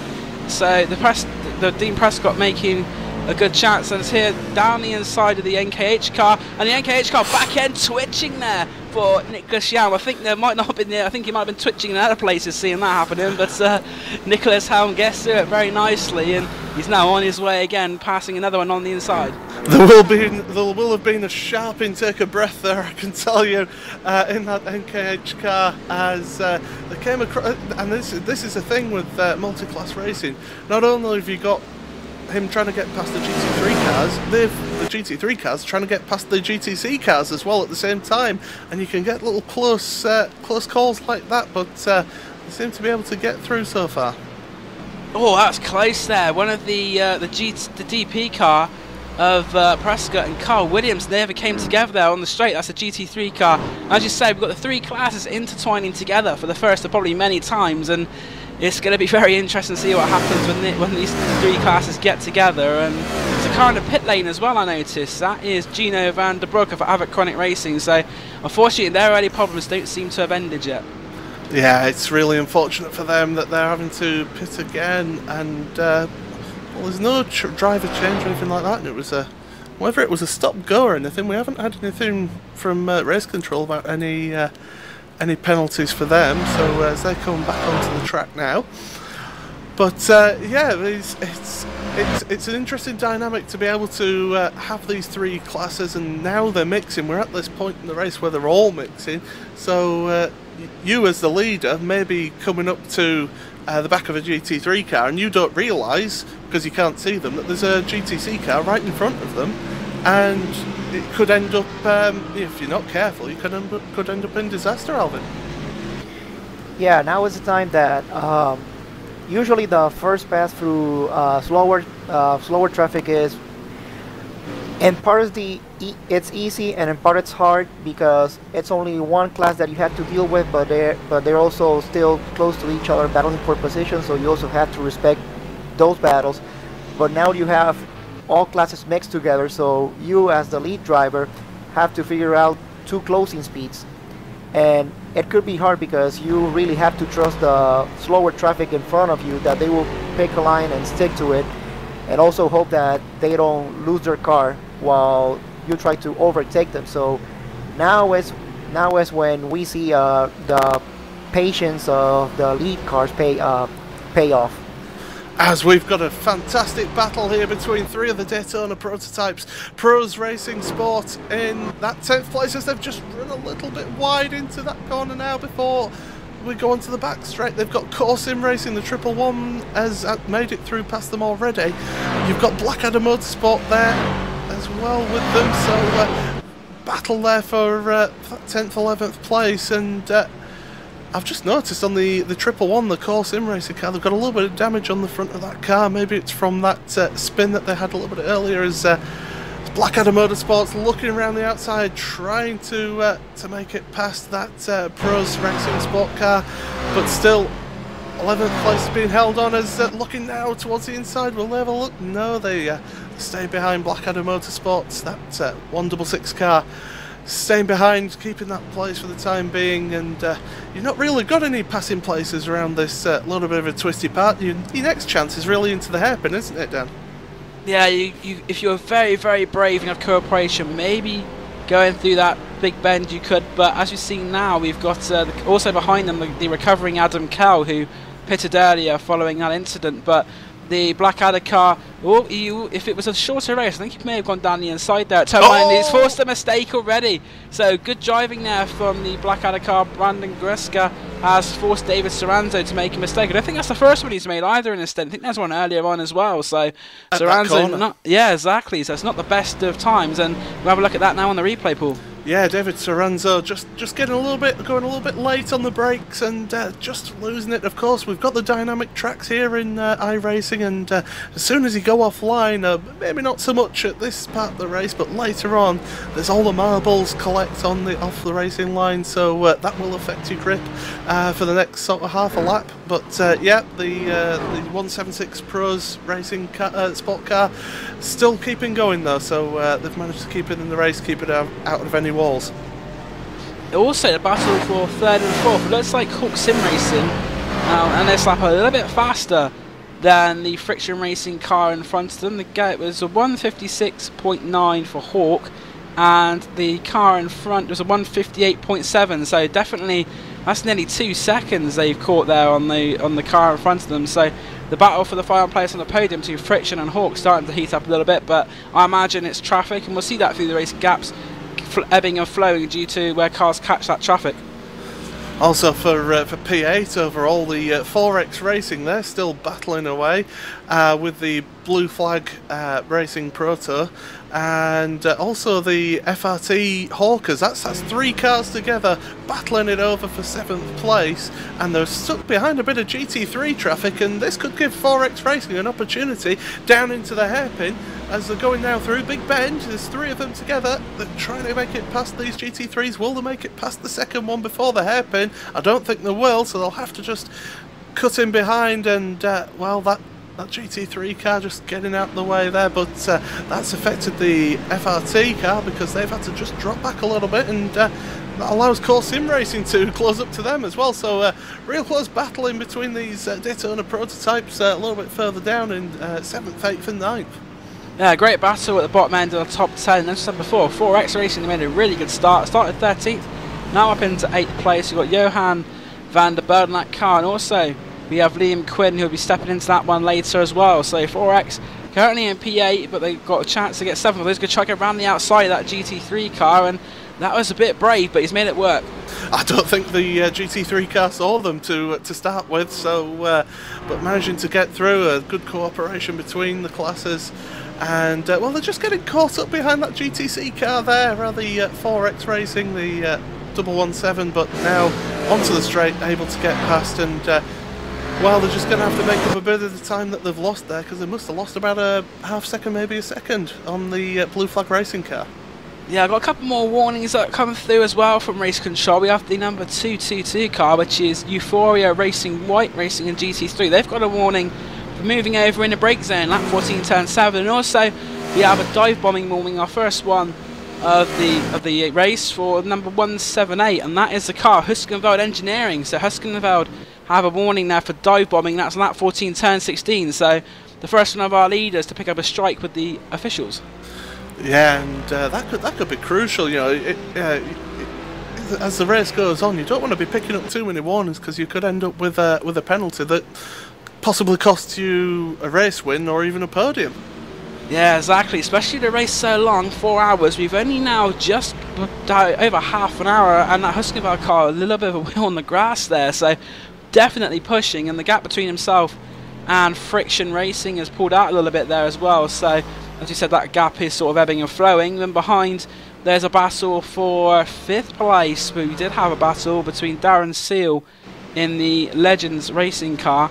So the Dean Prescott making a good chance, and it's here down the inside of the NKH car, and the NKH car back end twitching there for Nicholas Young. I think there might not have been there. I think he might have been twitching in other places seeing that happening, but Nicholas Helm gets to it very nicely, and he's now on his way again, passing another one on the inside. There will have been a sharp intake of breath there, I can tell you, in that NKH car as they came across. And this is the thing with multi-class racing. Not only have you got him trying to get past the GT3 cars, the GT3 cars trying to get past the GTC cars as well at the same time, and you can get little close calls like that, but they seem to be able to get through so far. Oh, that's close there. One of the DP car of Prescott and Carl Williams, they ever came together there on the straight. That's a GT3 car. As you say, we've got the 3 classes intertwining together for the first of probably many times, and it's going to be very interesting to see what happens when these 3 classes get together. And there's a car in the pit lane as well, I noticed. That is Gino van der Broek of Avid Chronic Racing. So unfortunately their early problems don't seem to have ended yet. Yeah, it's really unfortunate for them that they're having to pit again, and well, there's no driver change or anything like that, and it was whether it was a stop-go or anything, we haven't had anything from race control about any penalties for them, so as they come back onto the track now. But yeah, it's an interesting dynamic to be able to have these 3 classes, and now they're mixing. We're at this point in the race where they're all mixing, so you as the leader may be coming up to the back of a GT3 car, and you don't realise, because you can't see them, that there's a GTC car right in front of them, and it could end up, if you're not careful, you could end up in disaster, Alvin. Yeah, now is the time that usually the first pass through slower traffic is, in part it's easy, and in part it's hard, because it's only one class that you have to deal with, but they're also still close to each other, battling for position, so you also have to respect those battles. But now you have all classes mixed together, so you as the lead driver have to figure out 2 closing speeds, and it could be hard because you really have to trust the slower traffic in front of you, that they will pick a line and stick to it, and also hope that they don't lose their car while you try to overtake them. So now is when we see the patience of the lead cars pay off. As we've got a fantastic battle here between 3 of the Daytona prototypes. Pros Racing Sport in that 10th place, as they've just run a little bit wide into that corner now before we go onto the back straight. They've got Corsim Racing, the 111, has made it through past them already. You've got Blackadder Motorsport there as well with them, so battle there for 10th, 11th place, and I've just noticed on the 111, the Corsim Racing car, they've got a little bit of damage on the front of that car. Maybe it's from that spin that they had a little bit earlier, as Blackadder Motorsport's looking around the outside, trying to make it past that Pros Racing Sport car, but still 11th place is being held on as looking now towards the inside. Will they have a look? No, they stay behind Blackadder Motorsports. That 166 car staying behind, keeping that place for the time being. And you've not really got any passing places around this little bit of a twisty part. Your next chance is really into the hairpin, isn't it, Dan? Yeah, if you're very, very brave and have cooperation, maybe going through that big bend you could, but as you've seen now, we've got also behind them the recovering Adam Kell, who pitted earlier following that incident. But the Blackadder car, if it was a shorter race, I think he may have gone down the inside there. He's forced a mistake already. So good driving there from the Blackadder car. Brandon Greska has forced David Soranzo to make a mistake. And I think that's the first one he's made either in this stint. I think there's one earlier on as well. So Soranzo, yeah, exactly. So it's not the best of times. And we'll have a look at that now on the replay, Paul. Yeah, David Soranzo just going a little bit late on the brakes and just losing it. Of course, we've got the dynamic tracks here in iRacing, and as soon as you go offline, maybe not so much at this part of the race, but later on, there's all the marbles collect off the racing line, so that will affect your grip for the next sort of half a lap. But yeah, the 176 Pros racing sport car still keeping going though, so they've managed to keep it in the race, keep it out of any walls. Also, the battle for third and fourth. It looks like Hawk Sim Racing and this lap a little bit faster than the Friction Racing car in front of them. The gate was a 156.9 for Hawk, and the car in front was a 158.7. So definitely, that's nearly 2 seconds they've caught there on the car in front of them. So the battle for the final place on the podium to Friction and Hawk starting to heat up a little bit, but I imagine it's traffic, and we'll see that through the race gaps ebbing and flowing due to where cars catch that traffic. Also for P8 overall, the 4X Racing, they're still battling away with the Blue Flag Racing Proto, and also the FRT Hawkers. That's 3 cars together battling it over for 7th place, and they're stuck behind a bit of GT3 traffic, and this could give 4X Racing an opportunity down into the hairpin as they're going now through Big Bend. There's 3 of them together. They're trying to make it past these GT3s. Will they make it past the second one before the hairpin? I don't think they will, so they'll have to just cut in behind, and well, that GT3 car just getting out of the way there, but that's affected the FRT car because they've had to just drop back a little bit, and that allows Core Sim Racing to close up to them as well. So real close battle in between these Daytona prototypes a little bit further down in 7th, 8th and 9th. Yeah, great battle at the bottom end of the top 10. As I said before, 4X Racing made a really good start. Started 13th, now up into 8th place. You've got Johan van der Bellen in that car, and also we have Liam Quinn, who will be stepping into that one later as well. So 4X currently in P8, but they've got a chance to get 7th. He's going to try to go around the outside of that GT3 car, and that was a bit brave, but he's made it work. I don't think the GT3 car saw them to start with, so but managing to get through, a good cooperation between the classes. And well, they're just getting caught up behind that GTC car there, the 4X Racing, the 117, but now onto the straight, able to get past, and well, they're just going to have to make up a bit of the time that they've lost there, because they must have lost about a half second, maybe a second, on the Blue Flag Racing car. Yeah, I've got a couple more warnings that come through as well from Race Control. We have the number 222 car, which is Euphoria Racing White Racing in GT3. They've got a warning for moving over in the brake zone, lap 14, turn 7. And also, we have a dive bombing warning, our first one of the race, for number 178, and that is the car Huskenveld Engineering. So Huskenveld have a warning there for dive bombing. That's lap 14, turn 16. So the first one of our leaders to pick up a strike with the officials. Yeah, and that could be crucial. You know, as the race goes on, you don't want to be picking up too many warnings, because you could end up with a penalty that possibly costs you a race win or even a podium. Yeah, exactly. Especially the race so long, 4 hours. We've only now just over half an hour, and that Huskenveld car a little bit of a wheel on the grass there. So definitely pushing, and the gap between himself and Friction Racing has pulled out a little bit there as well. So as you said, that gap is sort of ebbing and flowing. Then behind, there's a battle for 5th place. We did have a battle between Darren Seal in the Legends Racing car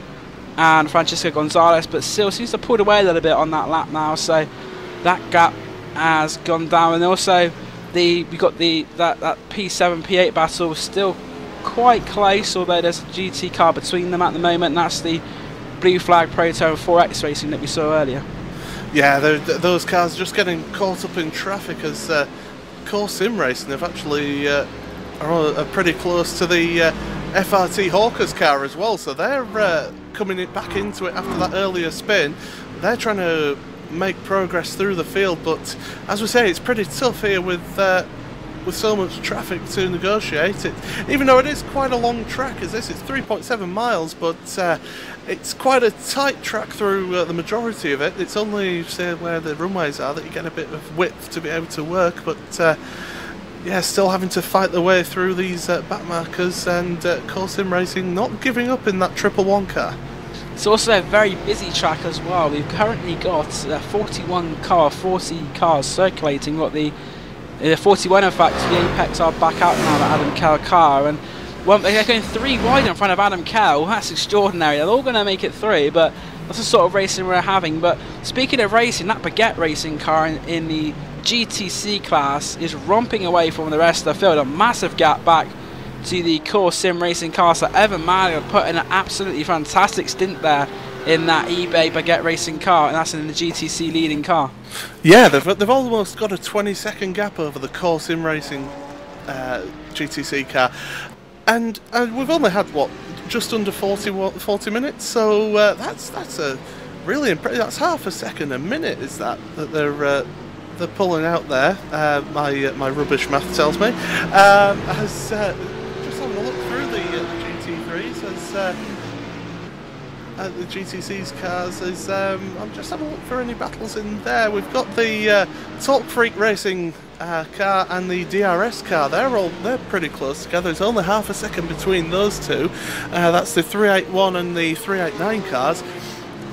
and Francisco Gonzalez, but Seal seems to have pulled away a little bit on that lap now, so that gap has gone down. And also we got that P7 P8 battle still quite close, although there's a GT car between them at the moment, and that's the Blue Flag Proto 4X Racing that we saw earlier. Yeah, those cars just getting caught up in traffic as Core Sim Racing have actually are pretty close to the FRT Hawkers car as well, so they're coming back into it after that earlier spin. They're trying to make progress through the field, but as we say, it's pretty tough here with so much traffic to negotiate it. Even though it is quite a long track as this, it's 3.7 miles, but it's quite a tight track through the majority of it. It's only, say, where the runways are that you get a bit of width to be able to work, but yeah, still having to fight their way through these back markers, and Core Sim Racing not giving up in that 111 car. It's also a very busy track as well. We've currently got 40 cars circulating. We've got the 41, in fact, the Apex are back out now, the Adam Kell car, and they're going 3 wide in front of Adam Kell. That's extraordinary. They're all going to make it 3, but that's the sort of racing we're having. But speaking of racing, that Baguette racing car in the GTC class is romping away from the rest of the field. A massive gap back to the Core Sim Racing car. So Evan Malia put in an absolutely fantastic stint there in that eBay Baguette racing car, and that's in the GTC leading car. Yeah, they've almost got a 20-second gap over the Core Sim Racing GTC car, and we've only had what, just under 40 minutes. So that's a really impressive. That's half a second a minute. Is that they're pulling out there? My rubbish math tells me. Just having a look through the GT3s as the GTC's cars, I'm just having a look for any battles in there. We've got the Talk Freak Racing car and the DRS car. They're pretty close together. There's only half a second between those two. That's the 381 and the 389 cars.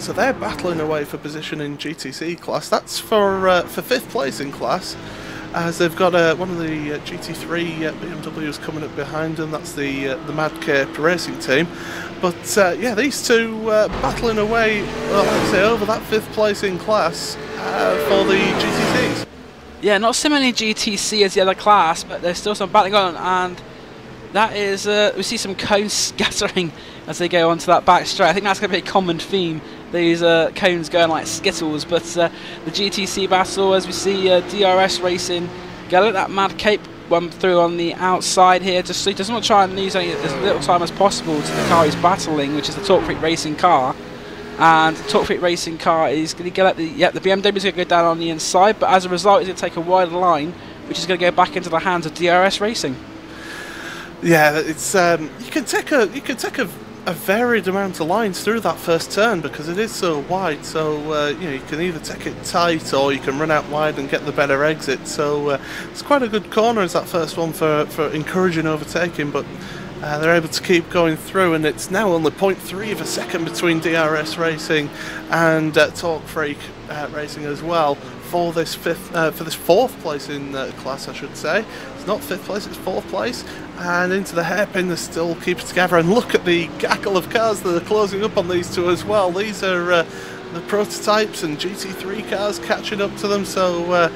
So they're battling away for position in GTC class. That's for 5th place in class, as they've got one of the GT3 BMWs coming up behind them. That's the Mad Cape Racing team. But yeah, these two battling away, well, like I say, over that 5th place in class for the GTCs. Yeah, not so many GTC as the other class, but there's still some battling on, and that is, we see some cones scattering as they go onto that back straight. I think that's going to be a common theme, these cones going like Skittles. But the GTC battle, as we see DRS Racing go at that Mad Cape one through on the outside here, just so he doesn't want to try and lose as little time as possible to the car he's battling, which is the Talk Freak Racing car. And the Talk Freak Racing car is going to go at the BMW is going to go down on the inside, but as a result he's going to take a wider line, which is going to go back into the hands of DRS Racing. Yeah, it's you can take a varied amount of lines through that first turn because it is so wide. So you know, you can either take it tight or you can run out wide and get the better exit. So it's quite a good corner as that first one for encouraging overtaking, but they're able to keep going through, and it's now only 0.3 of a second between DRS Racing and Talk Freak Racing as well for this 4th place in class, I should say. It's not 5th place, it's 4th place, and into the hairpin they still keep it together. And look at the gaggle of cars that are closing up on these two as well. These are the prototypes and GT3 cars catching up to them, so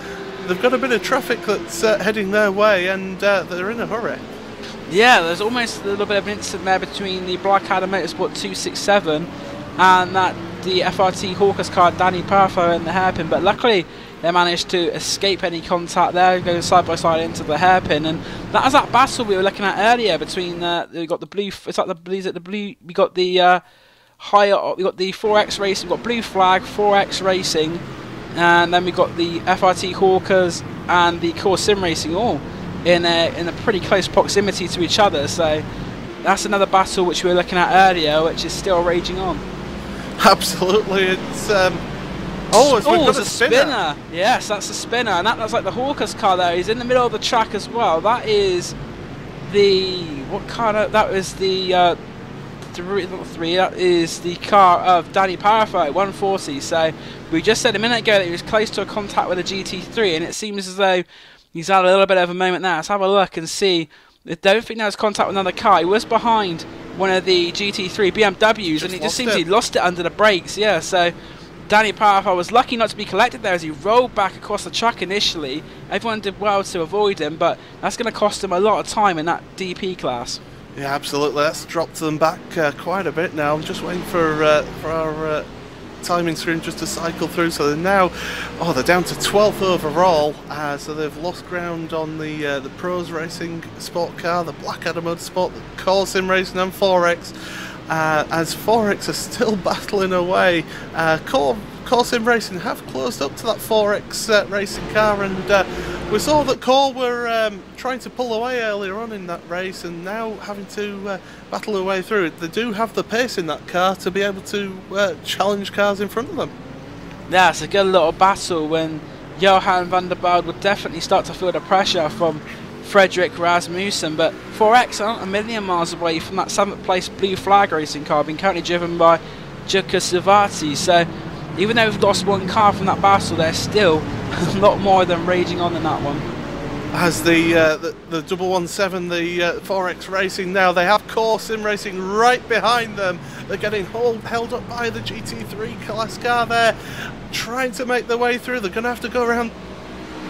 they've got a bit of traffic that's heading their way, and they're in a hurry. Yeah, there's almost a little bit of an incident there between the Blackadder Motorsport 267 and the FRT Hawkers car, Danny Parfo, in the hairpin, but luckily they managed to escape any contact there, going side by side into the hairpin. And that was that battle we were looking at earlier between we got the blue, it's like the blue, is it the blue, we got the we got the 4X Racing, we got Blue Flag, 4X Racing, and then we got the FRT Hawkers and the Core Sim Racing all in a pretty close proximity to each other. So that's another battle which we were looking at earlier, which is still raging on. Absolutely, it's we've got a spinner. Yes, that's a spinner, and that's like the Hawkers car there. He's in the middle of the track as well. That is the what car? That was the three. That is the car of Danny Parafo, 140. So we just said a minute ago that he was close to a contact with a GT3, and it seems as though he's had a little bit of a moment there. Let's have a look and see. I don't think there was contact with another car. He was behind one of the GT3 BMWs, and it just seems he lost it under the brakes. Yeah, so Danny Parafo was lucky not to be collected there as he rolled back across the track initially. Everyone did well to avoid him, but that's going to cost him a lot of time in that DP class. Yeah, absolutely. That's dropped them back quite a bit now. I'm just waiting for our timing screen just to cycle through. So they're now, they're down to 12th overall. So they've lost ground on the Pros Racing Sport Car, the Blackadder Motorsport, the Core Sim Racing, and 4X. As 4X are still battling away, Core Sim Racing have closed up to that 4X racing car, and we saw that Core were trying to pull away earlier on in that race, and now having to battle their way through it. They do have the pace in that car to be able to challenge cars in front of them. Yeah, it's a good little battle when Johan van der Belde would definitely start to feel the pressure from Fredrik Rasmussen, but 4X aren't a million miles away from that 7th place blue flag racing car being currently driven by Jukka Savati. So even though we've lost one car from that battle, there's still a lot more than raging on in that one. As the 117, the 4X Racing now, they have Core Sim Racing right behind them. They're getting held up by the GT3 class car there, trying to make their way through. They're going to have to go around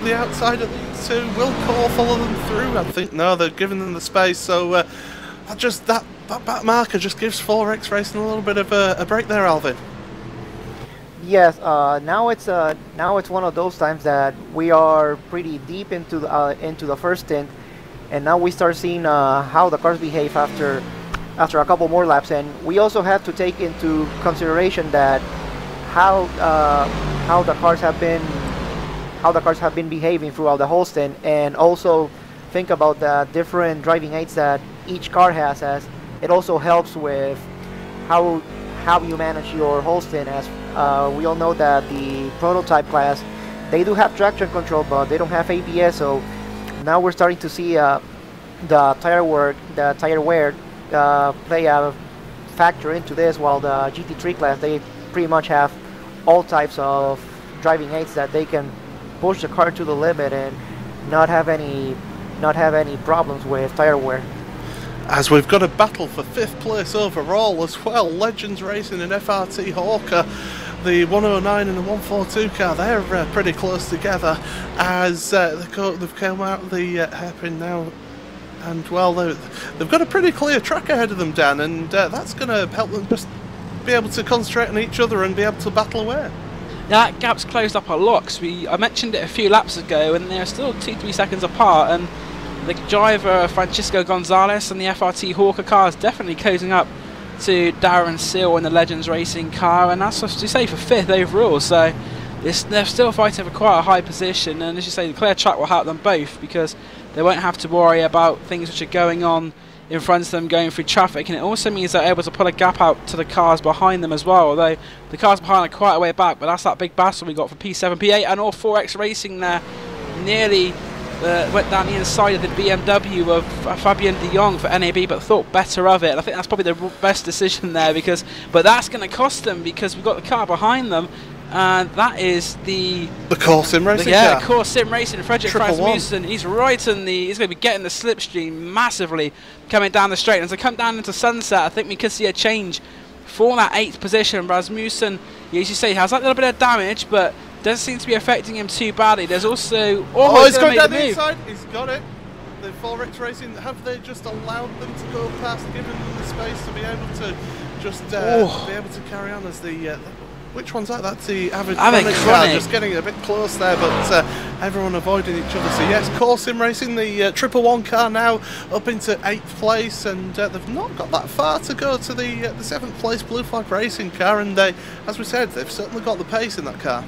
the outside of these two. Will Core follow them through? I think no, they're giving them the space. So that back marker just gives 4X Racing a little bit of a break there, Alvin. Yes, now it's one of those times that we are pretty deep into the first stint, and now we start seeing how the cars behave after a couple more laps, and we also have to take into consideration that how the cars have been behaving throughout the whole stint, and also think about the different driving aids that each car has, as it also helps with how you manage your whole stint. As we all know that the prototype class, they do have traction control, but they don't have ABS. So now we're starting to see the tire wear play a factor into this, while the GT3 class, they pretty much have all types of driving aids that they can push the car to the limit and not have any problems with tire wear. As we've got a battle for 5th place overall as well. Legends Racing and FRT Hawker, the 109 and the 142 car, they're pretty close together as they've come out of the hairpin now, and well, they've got a pretty clear track ahead of them, Dan, and that's going to help them just be able to concentrate on each other and be able to battle away. That gap's closed up a lot, because I mentioned it a few laps ago, and they're still 2-3 seconds apart, and the driver Francisco Gonzalez and the FRT Hawker car is definitely closing up to Darren Seal in the Legends Racing car, and that's what to say for 5th overall. So they're still fighting for quite a high position, and as you say, the clear track will help them both, because they won't have to worry about things which are going on in front of them going through traffic, and it also means they're able to pull a gap out to the cars behind them as well, although the cars behind are quite a way back. But that's that big battle we got for P7, P8 and all 4X Racing there. Nearly went down the inside of the BMW of Fabian de Jong for NAB, but thought better of it. I think that's probably the best decision there, but that's going to cost them, because we've got the car behind them, and that is the Core Sim Racing car. car. Core Sim Racing. Fredrik Rasmussen, he's right in he's going to be getting the slipstream massively coming down the straight. And as they come down into Sunset, I think we could see a change for that 8th position. Rasmussen, as you say, has that little bit of damage, but doesn't seem to be affecting him too badly. There's also he's going down the inside. He's got it. The 4X Racing, have they just allowed them to go past, given them the space to be able to just be able to carry on as the which one's that? That's the Avid car, just getting a bit close there, but everyone avoiding each other. So yes, Core Sim Racing, the 111 car now up into 8th place, and they've not got that far to go to the 7th place Blue Flag Racing car, and as we said, they've certainly got the pace in that car.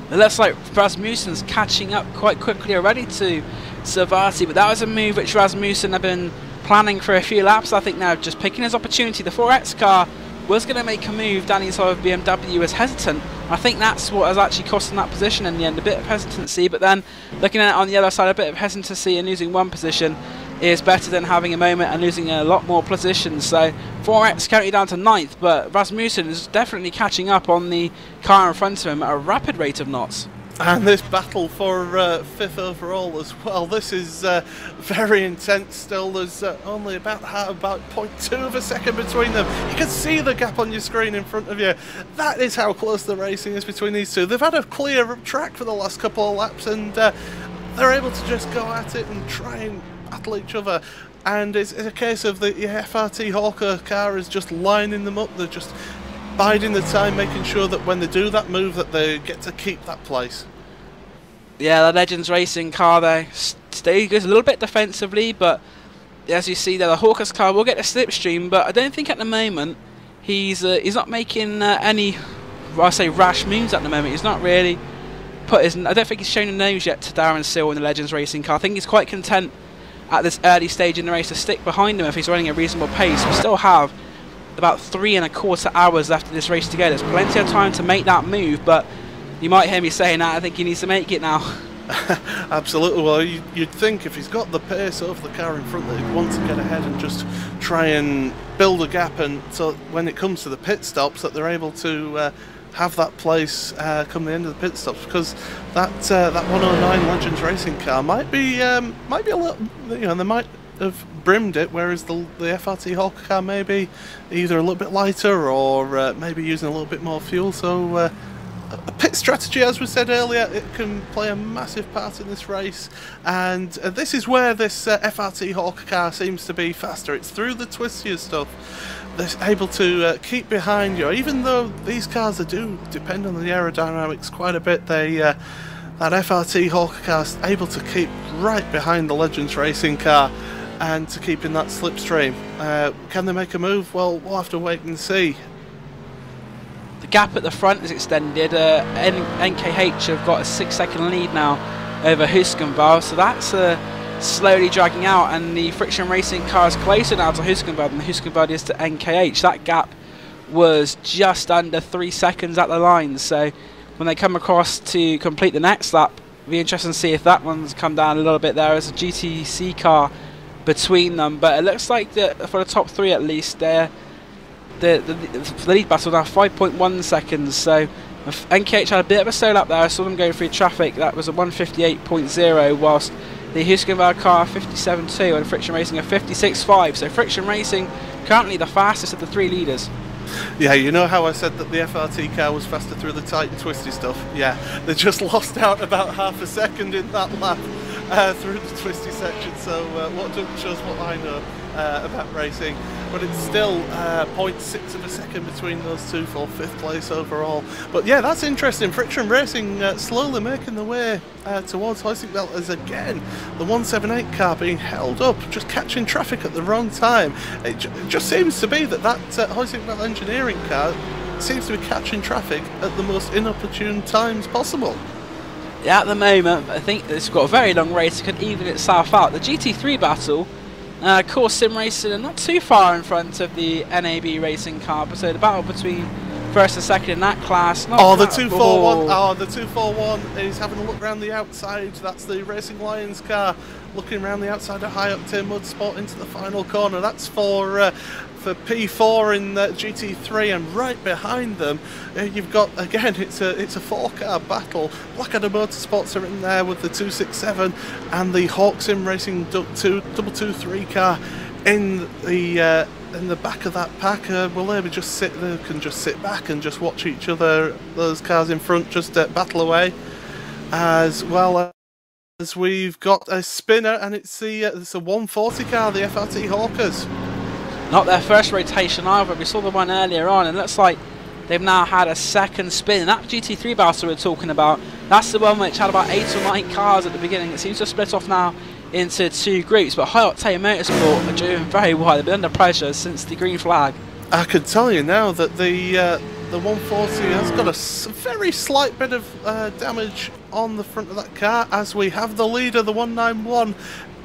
It looks like Rasmussen's catching up quite quickly already to Savati, but that was a move which Rasmussen had been planning for a few laps. I think now just picking his opportunity. The 4X car was going to make a move down inside of BMW, was hesitant. I think that's what has actually cost him that position in the end, a bit of hesitancy, but then looking at it on the other side, a bit of hesitancy and losing one position is better than having a moment and losing a lot more positions. So 4X currently down to 9th, but Rasmussen is definitely catching up on the car in front of him at a rapid rate of knots. And this battle for 5th overall as well, this is very intense still. There's only about 0.2 of a second between them. You can see the gap on your screen in front of you. That is how close the racing is between these two. They've had a clear track for the last couple of laps, and they're able to just go at it and try and battle each other. and it's a case of the FRT Hawker car is just lining them up. They're just biding the time, making sure that when they do that move that they get to keep that place. Yeah, the Legends Racing car there goes a little bit defensively, but as you see there, the Hawker's car will get a slipstream, but I don't think at the moment he's not making any, I say, rash moves at the moment. He's not really I don't think he's shown a nose yet to Darren Seal in the Legends Racing car. I think he's quite content at this early stage in the race to stick behind him if he's running a reasonable pace. We still have about 3¼ hours left of this race to go. There's plenty of time to make that move, but you might hear me saying that. I think he needs to make it now. Absolutely. Well, you'd think if he's got the pace over the car in front that he'd want to get ahead and just try and build a gap, and so when it comes to the pit stops that they're able to have that place come the end of the pit stops, because that 109 Legends Racing car might be a little, you know, they might have brimmed it, whereas the FRT Hawker car may be either a little bit lighter or maybe using a little bit more fuel. So a pit strategy, as we said earlier, it can play a massive part in this race, and this is where this FRT Hawker car seems to be faster. It's through the twistier stuff. They're able to keep behind you, even though these cars do depend on the aerodynamics quite a bit. That FRT Hawker car is able to keep right behind the Legends Racing car and to keep in that slipstream. Can they make a move? Well, we'll have to wait and see. The gap at the front is extended. NKH have got a 6-second lead now over Huskenveld, so that's slowly dragging out, and the Friction Racing car is closer now to Huskenveld than Huskenveld is to NKH. That gap was just under 3 seconds at the line, so when they come across to complete the next lap, it'll be interesting to see if that one's come down a little bit. There is a GTC car between them, but it looks like for the top three at least, the lead battle now 5.1 seconds, so NKH had a bit of a slow lap there. I saw them going through traffic. That was a 1:58.0, whilst the Huskenveld car 57.2 and Friction Racing a 56.5. So Friction Racing currently the fastest of the three leaders. Yeah, you know how I said that the FRT car was faster through the tight and twisty stuff? Yeah, they just lost out about ½ a second in that lap through the twisty section, so what shows what I know about racing. But it's still 0.6 of a second between those two for 5th place overall. But yeah, that's interesting. Friction Racing slowly making the way towards Heusinkveld, as again the 178 car being held up, just catching traffic at the wrong time. It just seems to be that Heusinkveld engineering car seems to be catching traffic at the most inopportune times possible. Yeah, at the moment, I think it's got a very long race. It could even itself out. The GT3 battle, Core Sim Racing are not too far in front of the NAB Racing car, but so the battle between first and second in that class. The 241. Oh, the 241 is having a look around the outside. That's the Racing Lions car looking around the outside of High Octane Mud Spot into the final corner. That's for P4 in GT3, and right behind them you've got, again, it's a 4-car battle. Blackadder Motorsports are in there with the 267 and the Hawk Sim Racing 223 car in the back of that pack. Will they can just sit back and just watch each other, those cars in front, just battle away, as well as we've got a spinner, and it's a 140 car, the FRT Hawkers. Not their first rotation either. We saw the one earlier on, and it looks like they've now had a second spin. And that GT3 battle we're talking about, that's the one which had about 8 or 9 cars at the beginning. It seems to split off now into 2 groups, but High Octane Motorsport are doing very well. They've been under pressure since the green flag. I could tell you now that the 140 has got a very slight bit of damage on the front of that car, as we have the leader, the 191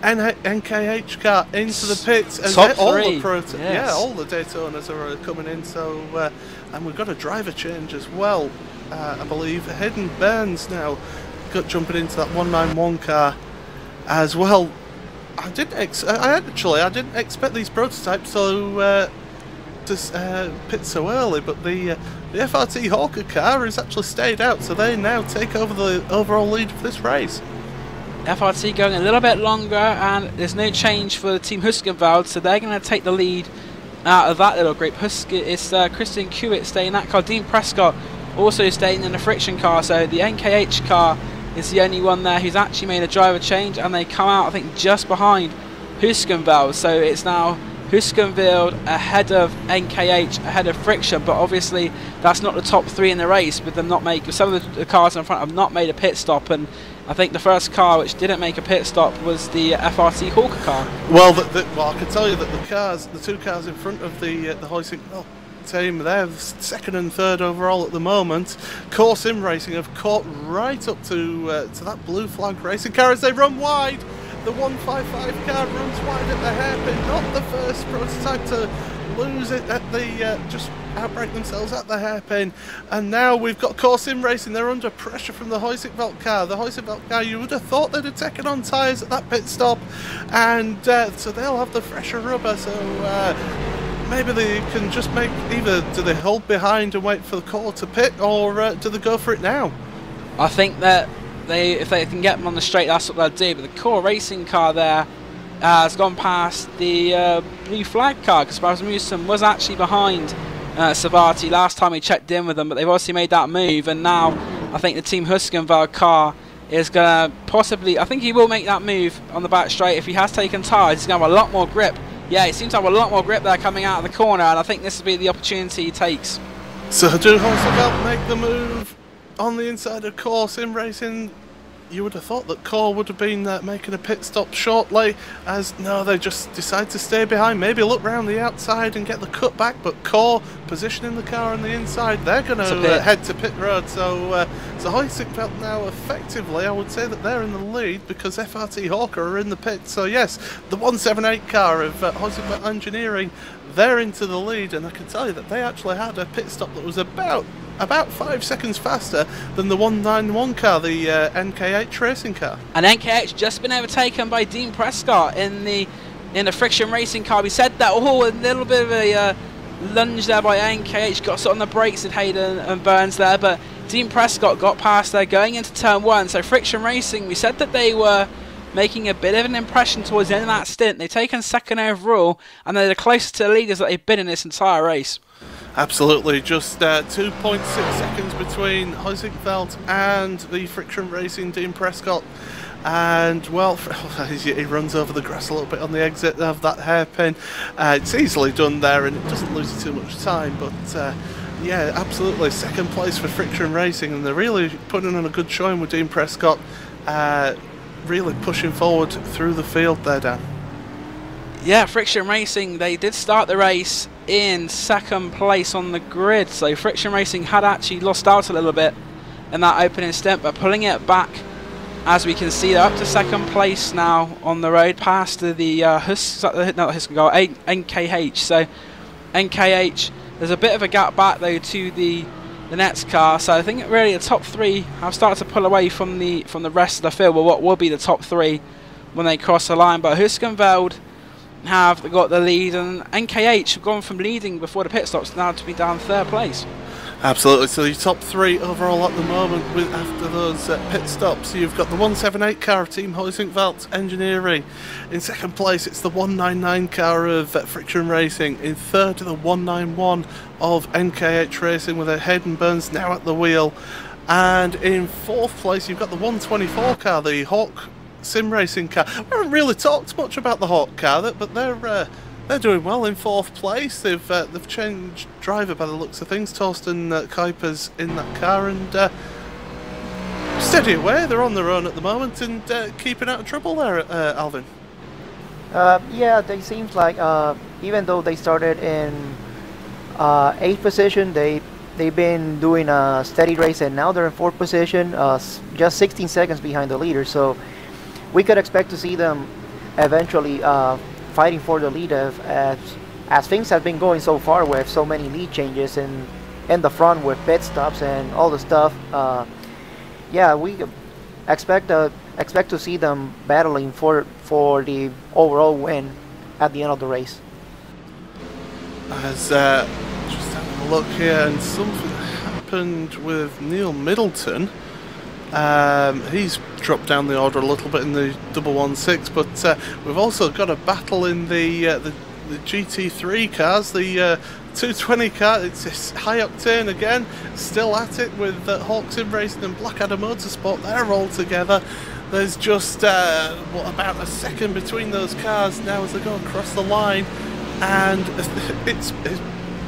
NKH car, into the pits. And all the Daytonas are coming in. So and we've got a driver change as well. I believe Hayden Burns now jumping into that 191 car as well. I didn't expect these prototypes to pit so early, but the FRT Hawker car has actually stayed out, so they now take over the overall lead for this race. FRT going a little bit longer, and there's no change for the team Huskenveld, so they're going to take the lead out of that little group. It's Christian Kuit staying in that car. Dean Prescott also staying in the Friction car, so the NKH car is the only one there who's actually made a driver change, and they come out, I think, just behind Huskenveld. So it's now Huskenveld ahead of NKH, ahead of Friction, but obviously that's not the top 3 in the race, with them not making, some of the cars in front have not made a pit stop, and I think the first car which didn't make a pit stop was the FRT Hawker car. Well, well, I can tell you that the 2 cars in front of the Heusing team, they're 2nd and 3rd overall at the moment. Core Sim Racing have caught right up to that blue flag racing car as they run wide. The 155 car runs wide at the hairpin, not the first prototype to lose it at the, just outbrake themselves at the hairpin. And now we've got Core Sim Racing, they're under pressure from the Heusing car. The Heusing car, you would have thought they'd have taken on tyres at that pit stop, and so they'll have the fresher rubber, so maybe they can just make, either do they hold behind and wait for the core to pit, or do they go for it now? I think that if they can get them on the straight, that's what they'll do. But the Core Racing car there has gone past the blue flag car, because Rasmussen was actually behind Savati last time we checked in with them, but they've obviously made that move, and now I think the Team Huskenveld car is going to possibly, I think he will make that move on the back straight. If he has taken tyres, he's going to have a lot more grip. Yeah, he seems to have a lot more grip there coming out of the corner, and I think this will be the opportunity he takes. So do Huskenveld make the move on the inside of Core Sim Racing? You would have thought that Core would have been making a pit stop shortly, as no, they just decide to stay behind, maybe look round the outside and get the cut back, but Core positioning the car on the inside, they're going to head to pit road. So Heusingfeld now effectively, I would say that they're in the lead, because FRT Hawker are in the pit. So yes, the 178 car of Heusingfeld Engineering, they're into the lead, and I can tell you that they actually had a pit stop that was about 5 seconds faster than the 191 car, the NKH racing car. And NKH just been overtaken by Dean Prescott in the Friction Racing car. We said that, oh, a little bit of a lunge there by NKH, got on the brakes at Hayden and Burns there, but Dean Prescott got past there going into turn 1. So Friction Racing, we said that they were making a bit of an impression towards the end of that stint. They've taken 2nd overall, and they're the closest to the leaders that they've been in this entire race. Absolutely, just 2.6 seconds between Heusingfeld and the Friction Racing Dean Prescott. And well, he runs over the grass a little bit on the exit of that hairpin. It's easily done there, and it doesn't lose you too much time, but yeah, absolutely, 2nd place for Friction Racing, and they're really putting on a good showing with Dean Prescott, really pushing forward through the field there, Dan. Yeah, Friction Racing, they did start the race in 2nd place on the grid, so Friction Racing had actually lost out a little bit in that opening stint, but pulling it back, as we can see, they're up to 2nd place now on the road, past the NKH. So NKH, there's a bit of a gap back though to the next car, so I think really the top 3 have started to pull away from the rest of the field, well, what will be the top 3 when they cross the line. But Huskenveld have got the lead, and NKH have gone from leading before the pit stops now to be down 3rd place. Absolutely, so your top 3 overall at the moment after those pit stops. You've got the 178 car of Team Heusingfeld Engineering. In 2nd place, it's the 199 car of Friction Racing. In 3rd, the 191 of NKH Racing, with Hayden Burns now at the wheel. And in 4th place, you've got the 124 car, the Hawk Sim Racing car. We haven't really talked much about the Hawk car, but they're doing well in 4th place. They've changed driver by the looks of things. Torsten Kuiper's in that car, and steady away. They're on their own at the moment and keeping out of trouble there, Alvin. Yeah, they seems like even though they started in 8th position, they've been doing a steady race, and now they're in 4th position, just 16 seconds behind the leader. So we could expect to see them eventually fighting for the lead as things have been going so far, with so many lead changes in the front with pit stops and all the stuff. Yeah, we expect to see them battling for the overall win at the end of the race. As just having a look here, and something happened with Neil Middleton. He's dropped down the order a little bit in the 116, but we've also got a battle in the GT3 cars, the 220 car. It's high octane again, still at it with Hawk Sim Racing and Blackadder Motorsport. They're all together. There's just what, about a second between those cars now as they go across the line, and it's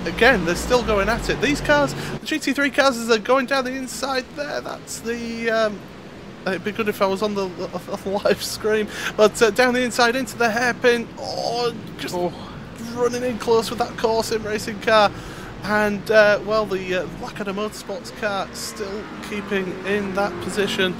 again, they're still going at it. These cars, the GT3 cars, as they're going down the inside there, that's the it'd be good if I was on the live screen, but down the inside into the hairpin, just running in close with that core sim racing car. And, well, the Blackadder Motorsports car still keeping in that position.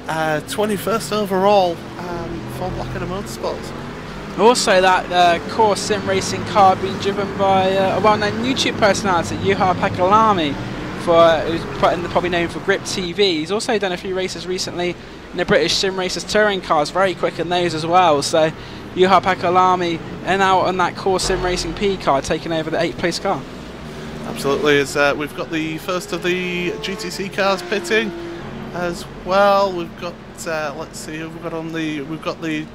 21st overall for Blackadder Motorsports. Also, that core sim racing car being driven by a well-known YouTube personality, Juha Pekalami, who's probably known for Grip TV. He's also done a few races recently in the British Sim Racers touring cars, very quick in those as well. So, Juha Pekalami and out on that core sim racing P car, taking over the 8th place car. Absolutely, as we've got the first of the GTC cars pitting as well. We've got, let's see who we've got on the, we've got the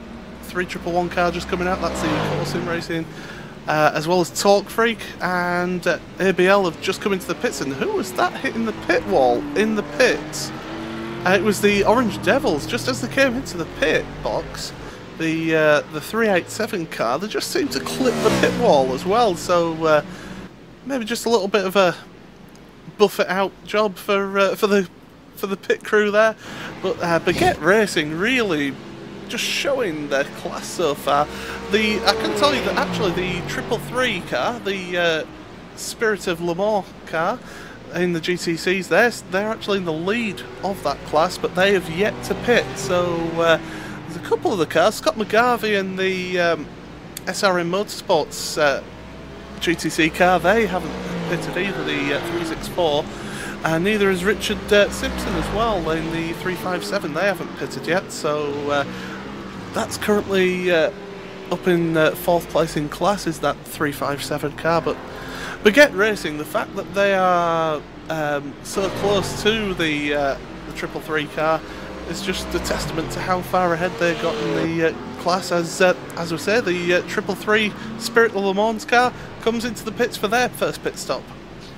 3111 car just coming out, that's the core sim racing, as well as Torque Freak and ABL have just come into the pits. And who was that hitting the pit wall in the pits? It was the Orange Devils, just as they came into the pit box. The 387 car, they just seemed to clip the pit wall as well, so maybe just a little bit of a buff it out job for the pit crew there. But GoT Racing really just showing their class so far. I can tell you that actually the 333 car, the Spirit of Le Mans car in the GTCs, they're actually in the lead of that class, but they have yet to pit. So there's a couple of the cars, Scott McGarvey and the SRM Motorsports GTC car, they haven't pitted either, the 364, and neither has Richard Simpson as well in the 357, they haven't pitted yet. So that's currently up in 4th place in class, is that 357 car. But GoT Racing, the fact that they are so close to the 333 car is just a testament to how far ahead they got in the class. As we say, the 333 Spirit of Le Mans car comes into the pits for their first pit stop.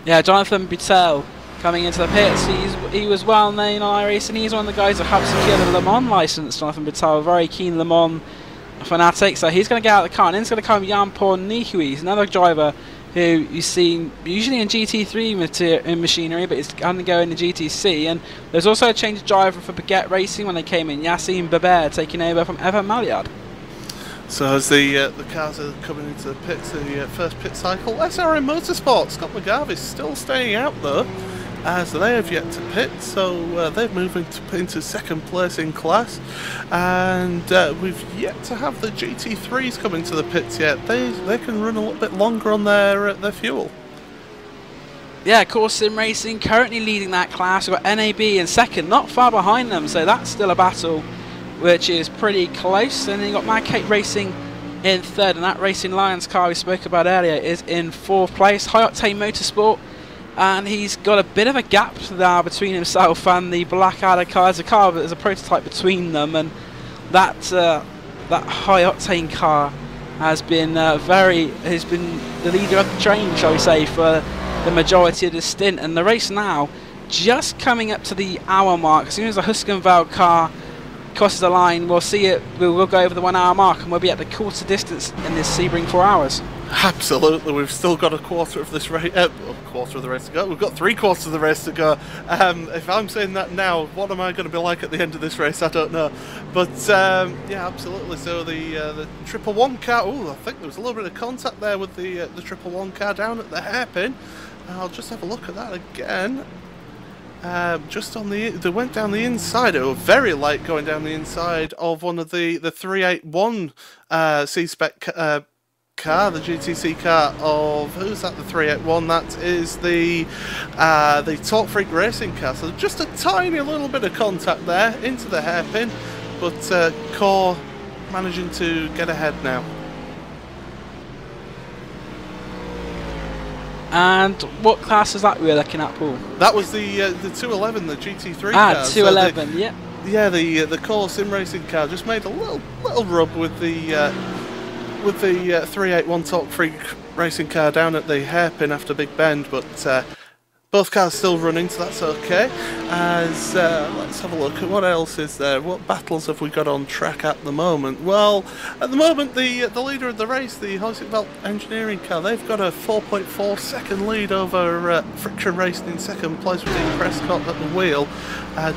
Yeah, Jonathan Buttel coming into the pits. He was well known on iRacing. He's one of the guys that helped secure the Le Mans license. Jonathan Buttel, a very keen Le Mans fanatic. So he's going to get out of the car, and then it's going to come Jan-Paul Nihui. He's another driver who you've seen usually in GT3 machinery, but it's undergoing the GTC. And there's also a change of driver for GoT Racing when they came in. Yassine Baber taking over from Evan Maillard. So as the cars are coming into the pits, the first pit cycle, SRM Motorsports, Scott McGarvey still staying out though, so they have yet to pit, so they've moved into 2nd place in class, and we've yet to have the GT3s come into the pits yet. They can run a little bit longer on their fuel. Yeah, Core Sim Racing currently leading that class. We've got NAB in 2nd, not far behind them, so that's still a battle which is pretty close. And then you've got Mad Cape Racing in 3rd, and that Racing Lions car we spoke about earlier is in 4th place. High Octane Motorsport, and he's got a bit of a gap there between himself and the Blackadder car. There's a prototype between them, and that High Octane car has been the leader of the train, shall we say, for the majority of the stint. And the race now just coming up to the hour mark. As soon as the Huskenveld car crosses the line, we'll see it. We'll go over the 1 hour mark, and we'll be at the quarter distance in this Sebring 4 hours. Absolutely, we've still got a quarter of this race. Quarter of the race to go. We've got 3/4 of the race to go. If I'm saying that now, what am I going to be like at the end of this race? I don't know. But yeah, absolutely. So the 111 car. Oh, I think there was a little bit of contact there with the 111 car down at the hairpin. I'll just have a look at that again. Just on they went down the inside. It was very light going down the inside of one of the 381 C-Spec car, the GTC car of, who's that? The 381. That is the Torque Freak racing car. So just a tiny little bit of contact there into the hairpin, but Core managing to get ahead now. And what class is that we were looking at, Paul? That was the 211, the GT3 car. 211, so yeah. Yeah, the Core Sim Racing car just made a little rub with the 381 Torque Freak racing car down at the hairpin after Big Bend, but Both cars still running, so that's okay. As let's have a look at what else is there. What battles have we got on track at the moment? Well, at the moment, the leader of the race, the RaceSpot engineering car, they've got a 4.4 second lead over Friction Racing in second place with Dean Prescott at the wheel.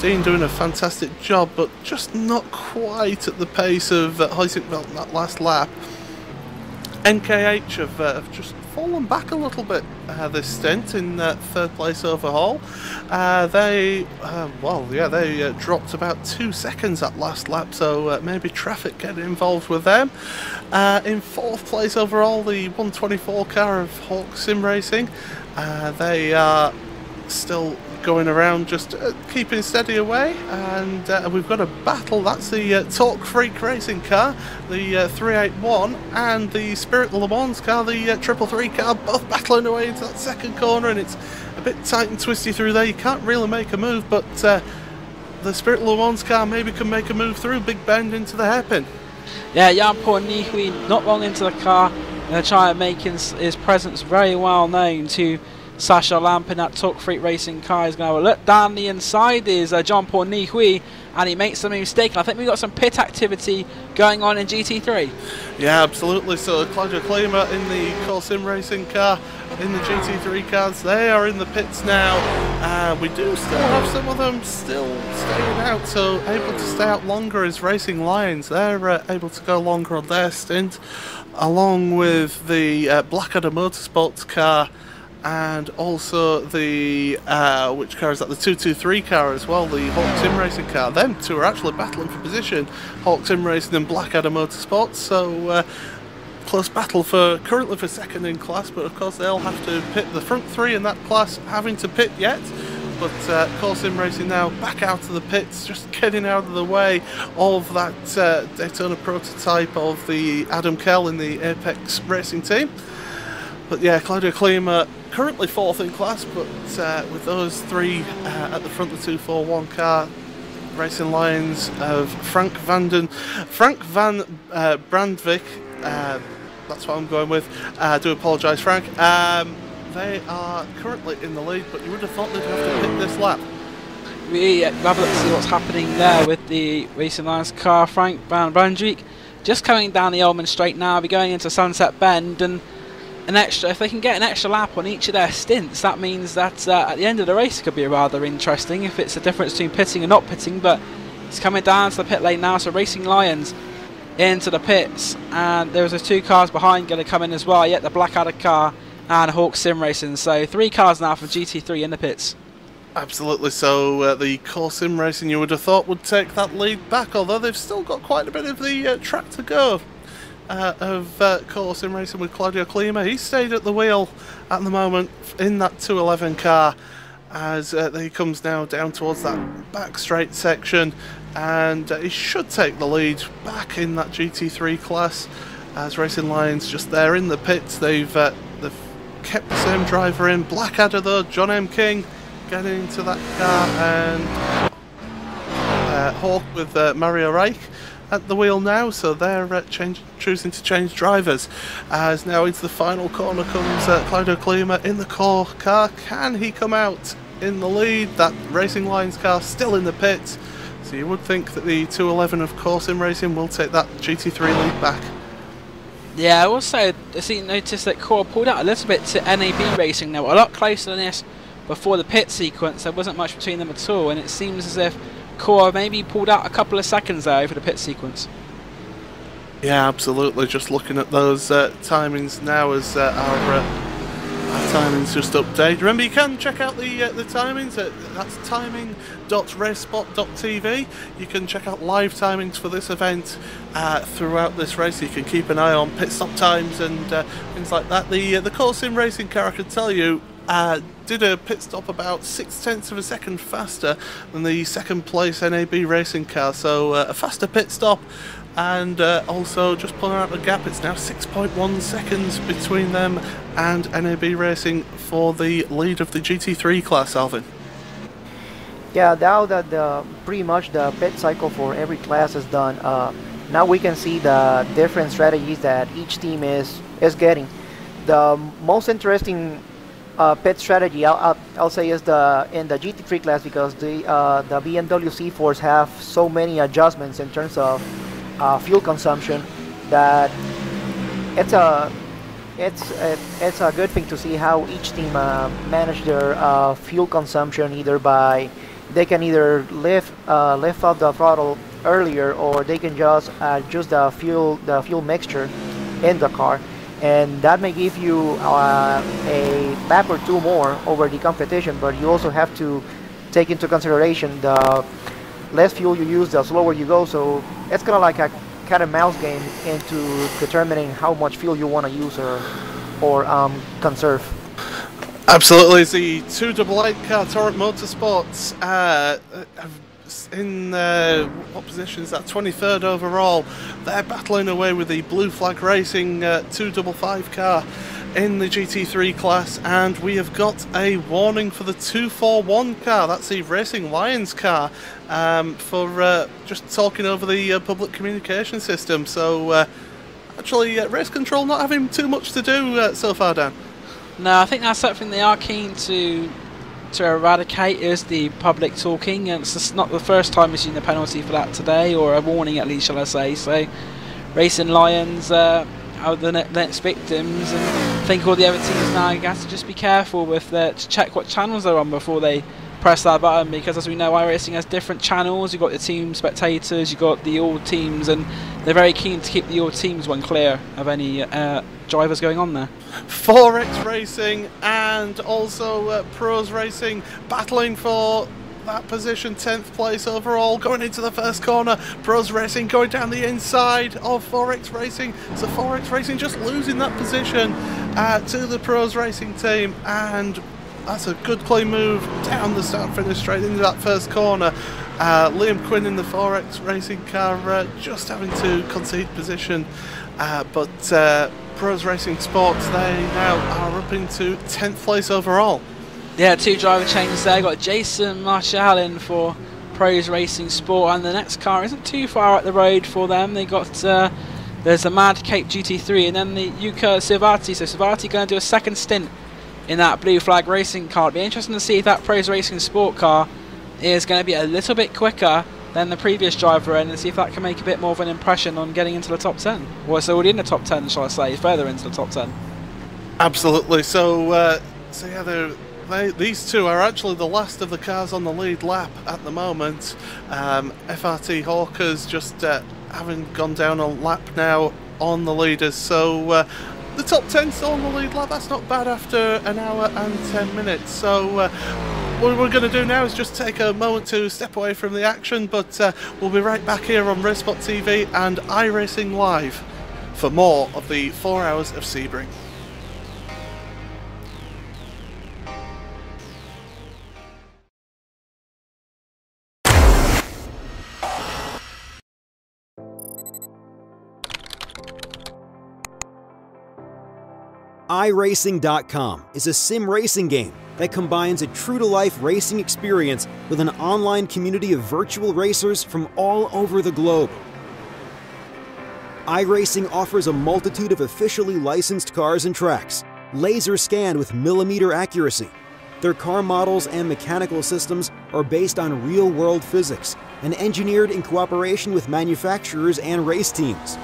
Dean doing a fantastic job, but just not quite at the pace of RaceSpot in that last lap. NKH have just fallen back a little bit this stint in third place overall. They dropped about 2 seconds that last lap, so maybe traffic getting involved with them. In fourth place overall, the 124 car of Hawk Sim Racing. They are still going around just keeping steady away, and we've got a battle. That's the Torque Freak Racing car, the 381, and the Spirit Le Mans car, the 333 car, both battling away into that second corner, and it's a bit tight and twisty through there. You can't really make a move, but the Spirit Le Mans car maybe can make a move through Big Bend into the hairpin. Yeah, Jan-Paul Nihui not long into the car, going to try and make his presence very well known to Sasha Lamp in that Torque Freak Racing car. Is going to look down the inside is Jean-Paul Nihui, and he makes some mistake. I think we've got some pit activity going on in GT3. Yeah, absolutely. So Claudio Klima in the Core Sim Racing car, in the GT3 cars, they are in the pits now. We do still have some of them still staying out, so able to stay out longer is Racing Lions. They're able to go longer on their stint, along with the Blackadder Motorsports car, and also the, which car is that? The 223 car as well, the Hawk Sim Racing car. Them two are actually battling for position, Hawk Sim Racing and Blackadder Motorsports, so close battle currently for second in class, but of course they'll have to pit. The front three in that class having to pit yet, but Core Sim Racing now back out of the pits, just getting out of the way of that Daytona prototype of the Adam Kell in the Apex Racing team. But yeah, Claudio Klima currently fourth in class, but with those three at the front, the 241 car, Racing Lions of Frank van Brandvik, that's what I'm going with. I do apologise, Frank. They are currently in the lead, but you would have thought they'd have to hit this lap. We have a look to see what's happening there with the Racing Lions car. Frank van Brandvik just coming down the Ullman Straight now. We're going into Sunset Bend, and if they can get an extra lap on each of their stints, that means that at the end of the race it could be rather interesting if it's a difference between pitting and not pitting. But it's coming down to the pit lane now, so Racing Lions into the pits, and there's those two cars behind going to come in as well, yet the Blackadder car and Hawk Sim Racing, so three cars now from GT3 in the pits. Absolutely. So the Core Sim Racing, you would have thought, would take that lead back, although they've still got quite a bit of the track to go. Of Core Sim Racing with Claudio Klima. He stayed at the wheel at the moment in that 211 car, as he comes now down towards that back straight section, and he should take the lead back in that GT3 class, as Racing Lions just there in the pits. They've kept the same driver in. Blackadder though, John M. King getting into that car, and Hawk with Mario Reich at the wheel now, so they're choosing to change drivers. As now into the final corner comes Claudio Klima in the core car. Can he come out in the lead? That Racing Lions car still in the pits, so you would think that the 211 of Core Sim Racing will take that GT3 lead back. Yeah, I also noticed that Core pulled out a little bit to NAB Racing. They were a lot closer than this before the pit sequence. There wasn't much between them at all, and it seems as if Core maybe pulled out a couple of seconds there over the pit sequence. Yeah, absolutely. Just looking at those timings now as our timings just update. Remember, you can check out the timings. That's timing.RaceSpot.TV. You can check out live timings for this event throughout this race. You can keep an eye on pit stop times and things like that. The Core Sim Racing car, I can tell you, did a pit stop about 0.6 of a second faster than the second place NAB Racing car, so a faster pit stop, and also just pulling out the gap, it's now 6.1 seconds between them and NAB Racing for the lead of the GT3 class, Alvin. Yeah, now that pretty much the pit cycle for every class is done, now we can see the different strategies that each team is getting. The most interesting pit strategy, I'll say, is in the GT3 class, because the BMW C4s have so many adjustments in terms of fuel consumption that it's a good thing to see how each team manage their fuel consumption, either by they can either lift up the throttle earlier, or they can just adjust the fuel mixture in the car, and that may give you a lap or two more over the competition. But you also have to take into consideration the less fuel you use, the slower you go. So it's kind of like a cat and mouse game into determining how much fuel you want to use or conserve. Absolutely. The 288 car, Torrent Motorsports, in what position is that? 23rd overall. They're battling away with the Blue Flag Racing 255 car in the GT3 class, and we have got a warning for the 241 car. That's the Racing Lions car, for just talking over the public communication system. So actually, race control not having too much to do so far, Dan. No, I think that's something they are keen to eradicate, is the public talking, and it's just not the first time we've seen a penalty for that today, or a warning at least, shall I say. So Racing Lions are the next victims, and I think all the other teams now have to just be careful with to check what channels they're on before they press that button, because as we know, iRacing has different channels. You've got the team spectators, you've got the all teams, and they're very keen to keep the all teams one clear of any drivers going on there. 4X Racing and also Pros Racing battling for that position, 10th place overall, going into the first corner. Pros Racing going down the inside of 4X Racing, so 4X Racing just losing that position to the Pros Racing team, and that's a good clean move down the start finish straight into that first corner. Liam Quinn in the 4X Racing car just having to concede position, but Pros Racing Sports, they now are up into 10th place overall. Yeah, two driver changes there. Got Jason Marshall in for Pros Racing Sport, and the next car isn't too far up the road for them. They got there's a Mad Cape GT3 and then the Yuka Savati. So Savati going to do a second stint in that Blue Flag Racing car. It'll be interesting to see if that Pros Racing Sport car is going to be a little bit quicker than the previous driver in, and see if that can make a bit more of an impression on getting into the top 10. Well, it's already in the top 10, shall I say, further into the top 10. Absolutely. So yeah, these two are actually the last of the cars on the lead lap at the moment. FRT Hawkers just having gone down a lap now on the leaders. So the top 10 still on the lead lap. That's not bad after an hour and 10 minutes. So what we're going to do now is just take a moment to step away from the action, but we'll be right back here on RaceSpotTV and iRacingLive for more of the 4 hours of Sebring. iRacing.com is a sim racing game that combines a true-to-life racing experience with an online community of virtual racers from all over the globe. iRacing offers a multitude of officially licensed cars and tracks, laser scanned with millimeter accuracy. Their car models and mechanical systems are based on real-world physics and engineered in cooperation with manufacturers and race teams.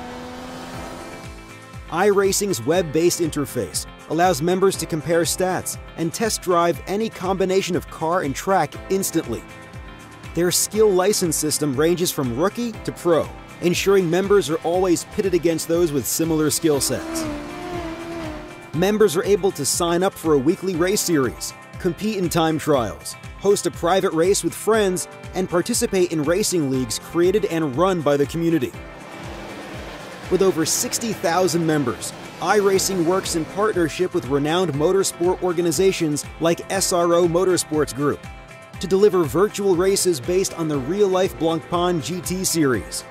iRacing's web-based interface allows members to compare stats and test drive any combination of car and track instantly. Their skill license system ranges from rookie to pro, ensuring members are always pitted against those with similar skill sets. Members are able to sign up for a weekly race series, compete in time trials, host a private race with friends, and participate in racing leagues created and run by the community. With over 60,000 members, iRacing works in partnership with renowned motorsport organizations like SRO Motorsports Group to deliver virtual races based on the real-life Blancpain GT series.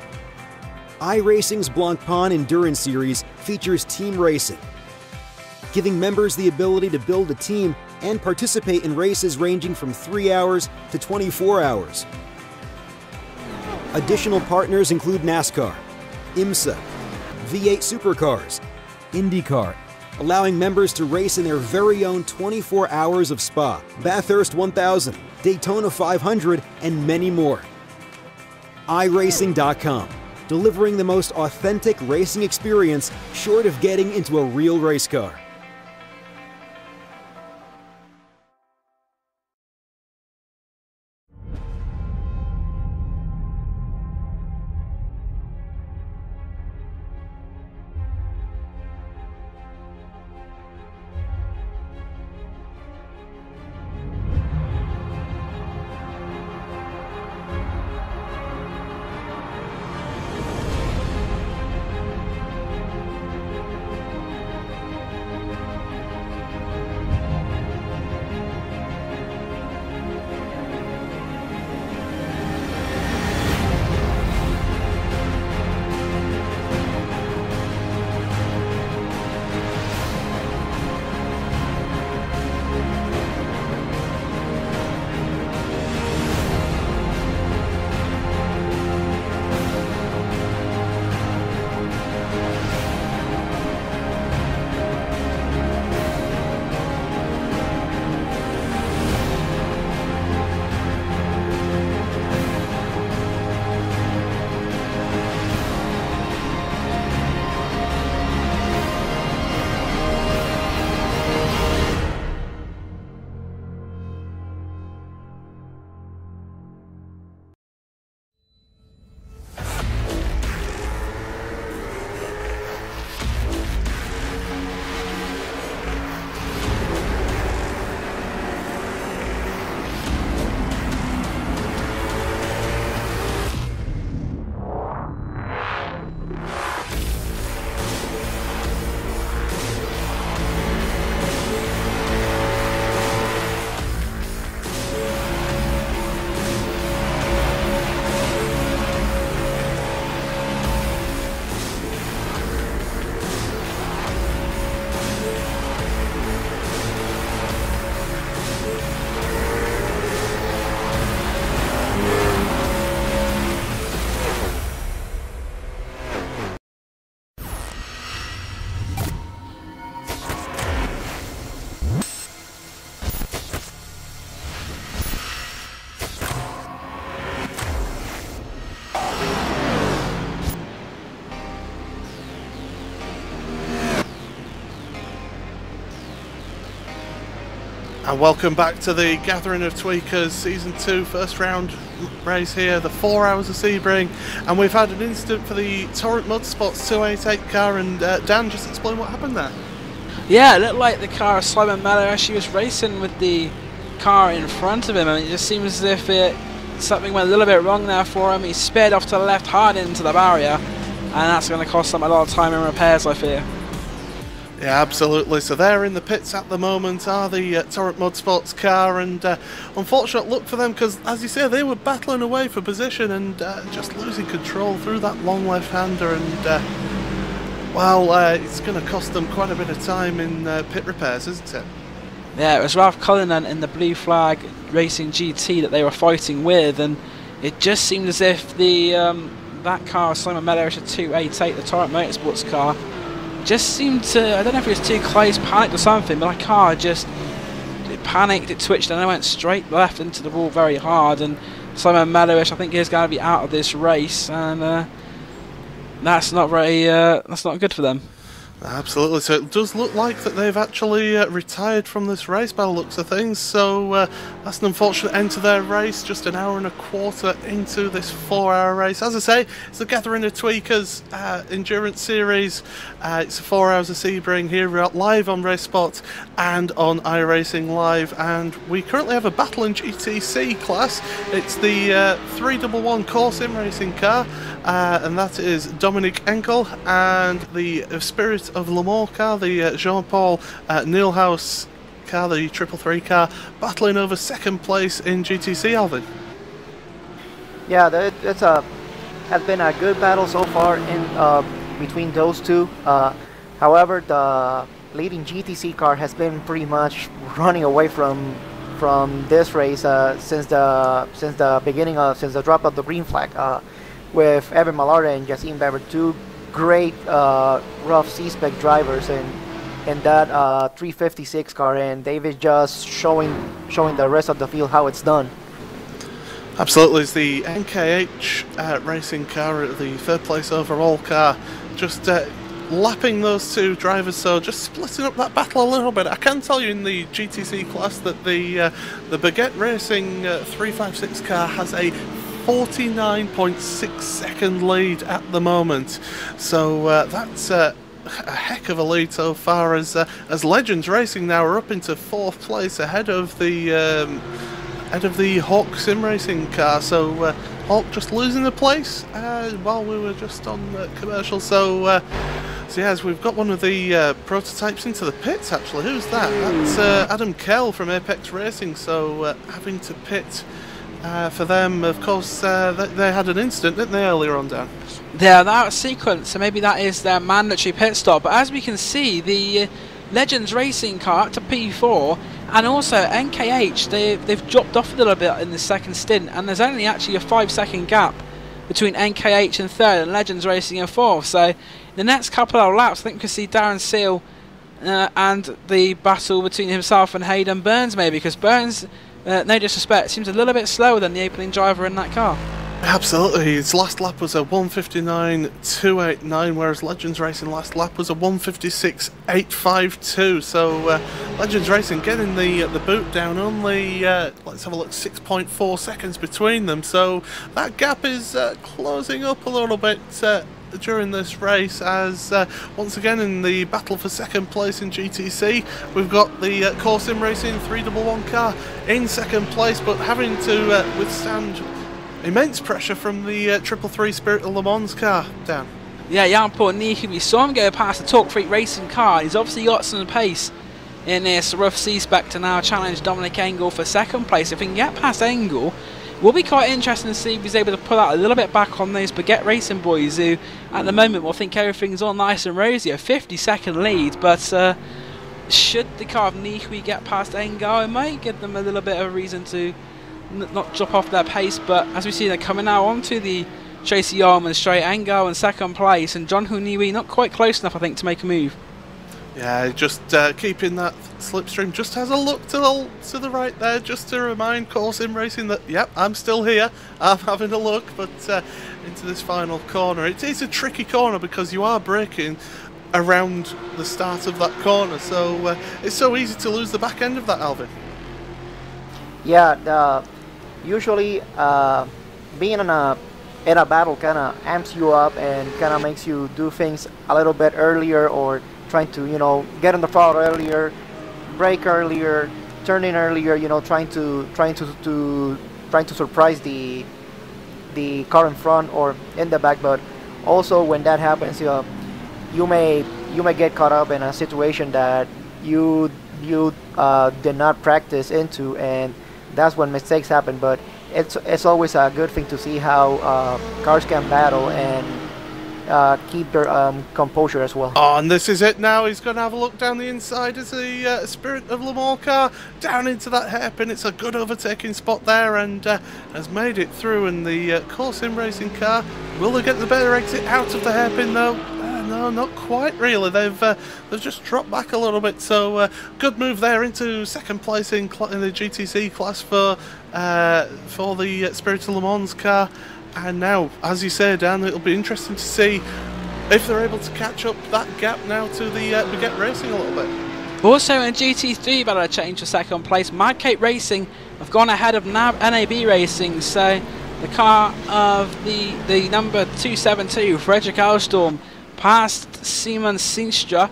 iRacing's Blancpain Endurance Series features team racing, giving members the ability to build a team and participate in races ranging from 3 hours to 24 hours. Additional partners include NASCAR, IMSA, V8 Supercars, IndyCar, allowing members to race in their very own 24 hours of Spa, Bathurst 1000, Daytona 500, and many more. iRacing.com, delivering the most authentic racing experience short of getting into a real race car. And welcome back to the Gathering of Tweakers Season 2 first round race here, the 4 hours of Sebring, and we've had an incident for the Torrent Motorsports 288 car, and Dan, just explain what happened there. Yeah, it looked like the car of Simon Mallow actually was racing with the car in front of him. I mean, it just seems as if something went a little bit wrong there for him. He sped off to the left hard into the barrier, and that's going to cost him a lot of time in repairs, I fear. Yeah, absolutely. So they're in the pits at the moment, are the Torrent Motorsports car, and unfortunate luck for them, because as you say, they were battling away for position and just losing control through that long left-hander, and well, it's going to cost them quite a bit of time in pit repairs, isn't it? Yeah, it was Ralph Cullinan in the Blue Flag Racing GT that they were fighting with, and it just seemed as if the that car, Simon Mellerish, a 288, the Torrent Motorsports car, just seemed to, I don't know if it was too close, panicked or something, but that car just, it panicked, it twitched, and it went straight left into the wall very hard, and Simon Mellerish, I think he's going to be out of this race, and that's not very, that's not good for them. Absolutely, so it does look like that they've actually retired from this race by the looks of things, so that's an unfortunate end to their race, just an hour and a quarter into this 4-hour race. As I say, it's the Gathering of Tweakers Endurance Series. It's 4 hours of Sebring here live on RaceSpot and on iRacingLive, and we currently have a battle in GTC class. It's the 311 Core Sim Racing car, and that is Dominic Enkel, and the Spirit of Le Mans car, the Jean-Paul Neilhouse car, the 333 car, battling over second place in GTC, Alvin. Yeah, that's has been a good battle so far in between those two. However, the leading GTC car has been pretty much running away from this race since the beginning of since the drop of the green flag, with Evan Mallarda and Yacine Bever, two great rough C-spec drivers, and that 356 car, and David just showing the rest of the field how it's done. Absolutely, it's the NKH racing car, the third place overall car, just lapping those two drivers, so just splitting up that battle a little bit. I can tell you in the GTC class that the Baguette Racing 356 car has a 49.6 second lead at the moment, so that's a heck of a lead so far, as Legends Racing now are up into 4th place ahead of the Hawk Sim Racing car. So Hawk just losing the place while we were just on commercial. So yes, we've got one of the prototypes into the pits actually. Who's that? That's Adam Kell from Apex Racing. So having to pit for them, of course, they had an incident, didn't they, earlier on, Dan? Yeah, that was sequence, so maybe that is their mandatory pit stop. But as we can see, the Legends Racing car up to P4, and also NKH, they've dropped off a little bit in the second stint, and there's only actually a 5-second gap between NKH in 3rd and Legends Racing in 4th. So in the next couple of laps, I think we could see Darren Seal and the battle between himself and Hayden Burns, maybe, because Burns, no disrespect, seems a little bit slower than the opening driver in that car. Absolutely, his last lap was a 1:59.289, whereas Legends Racing last lap was a 1:56.852. So Legends Racing getting the boot down, only let's have a look, 6.4 seconds between them. So that gap is closing up a little bit during this race, as once again in the battle for second place in GTC, we've got the Core Sim Racing 311 car in second place, but having to withstand immense pressure from the 333 Spirit of Le Mans car. Dan. Yeah, Jan Portniki, we saw him go past the Talk Freak Racing car. He's obviously got some pace in this rough C-Spec to now challenge Dominic Engel for second place. If he can get past Engel, it will be quite interesting to see if he's able to pull out a little bit back on those Baguette Racing boys, who at the moment will think everything's all nice and rosy. A 50-second lead, but should the car of Nihui get past Engel, it might give them a little bit of a reason to not drop off their pace. But as we see, they're coming now onto the Tracy Yarman straight. Engel in second place, and John Huniwi not quite close enough, I think, to make a move. Yeah, just keeping that slipstream. Just has a look to the right there, just to remind Core Sim Racing that, yep, I'm still here. I'm having a look, but into this final corner. It is a tricky corner because you are braking around the start of that corner, so it's so easy to lose the back end of that, Alvin. Yeah, usually being in a battle kind of amps you up and kind of makes you do things a little bit earlier, or trying to, you know, get on the throttle earlier, brake earlier, turn in earlier, you know, trying to surprise the car in front or in the back. But also when that happens, you may get caught up in a situation that you did not practice into, and that's when mistakes happen. But it's always a good thing to see how cars can battle and keep their composure as well. Oh, and this is it now. He's going to have a look down the inside as the Spirit of Le Mans car down into that hairpin. It's a good overtaking spot there, and has made it through. And the Core Sim Racing car, will they get the better exit out of the hairpin though? No, not quite really. They've just dropped back a little bit. So good move there into second place in the GTC class for the Spirit of Le Mans car. And now, as you say, Dan, it'll be interesting to see if they're able to catch up that gap now to the Baguette Racing a little bit. Also in GT3, better change to second place. Mad Cape Racing have gone ahead of NAB Racing. So the car of the number 272, Frederick Alstorm, past Simon Sinstra,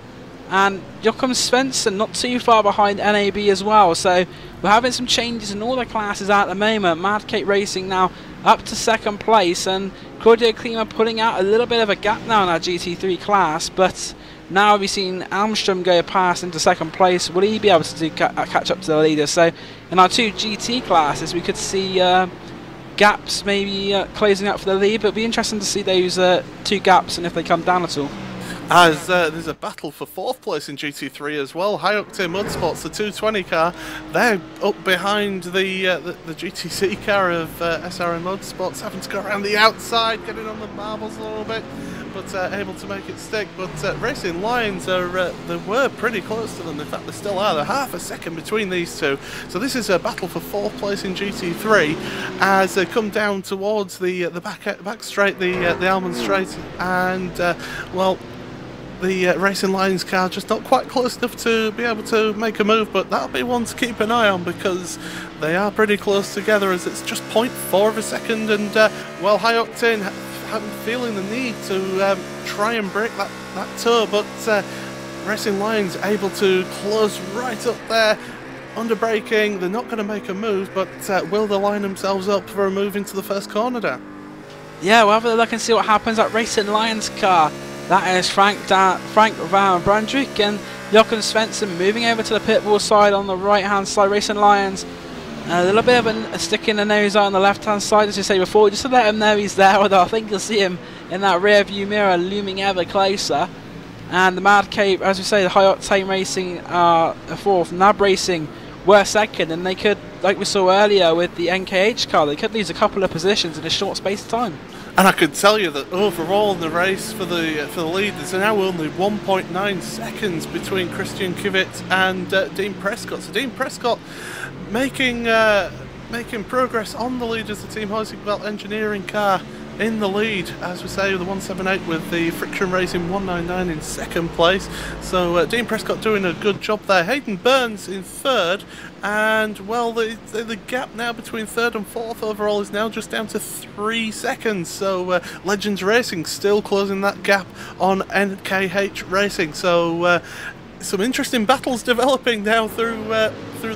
and Joachim Svensson not too far behind NAB as well. So we're having some changes in all the classes at the moment. Mad Cape Racing now up to second place, and Claudio Klima putting out a little bit of a gap now in our GT3 class. But now we've seen Almstrom go past into second place. Will he be able to catch up to the leader? So in our two GT classes, we could see gaps maybe closing up for the lead, but it'll be interesting to see those two gaps and if they come down at all. As there's a battle for fourth place in GT3 as well. High Octane Motorsports, the 220 car, they're up behind the GTC car of SRM Motorsports, having to go around the outside, getting on the marbles a little bit. but able to make it stick. But Racing Lions are they were pretty close to them. In fact, they still are. They're half a second between these two. So this is a battle for 4th place in GT3 as they come down towards the back straight, the Almond Straight, and well, the Racing Lions car just not quite close enough to be able to make a move, but that'll be one to keep an eye on because they are pretty close together, as it's just 0.4 of a second, and well, High Octane feeling the need to try and break that toe, but Racing Lions able to close right up there. Under braking, they're not going to make a move, but will they line themselves up for a move into the first corner there? Yeah, we'll have a look and see what happens at Racing Lions car. That is Frank Van Brandrick and Jochen Svensson moving over to the pit wall side on the right hand side. Racing Lions, a little bit of a stick in the nose on the left hand side, as you say before, just to let him know he's there, although I think you'll see him in that rear view mirror looming ever closer. And the Mad Cape, as we say, the High Octane Racing are 4th, NAB Racing were 2nd, and they could, like we saw earlier with the NKH car, they could lose a couple of positions in a short space of time. And I can tell you that overall in the race for the lead, there's now only 1.9 seconds between Christian Kvyat and Dean Prescott. So Dean Prescott making progress on the lead as the Team Huizinga engineering car in the lead, as we say, with the 178 with the Friction Racing 199 in 2nd place. So Dean Prescott doing a good job there. Hayden Burns in 3rd, and well, the gap now between 3rd and 4th overall is now just down to 3 seconds. So Legends Racing still closing that gap on NKH Racing. So some interesting battles developing now through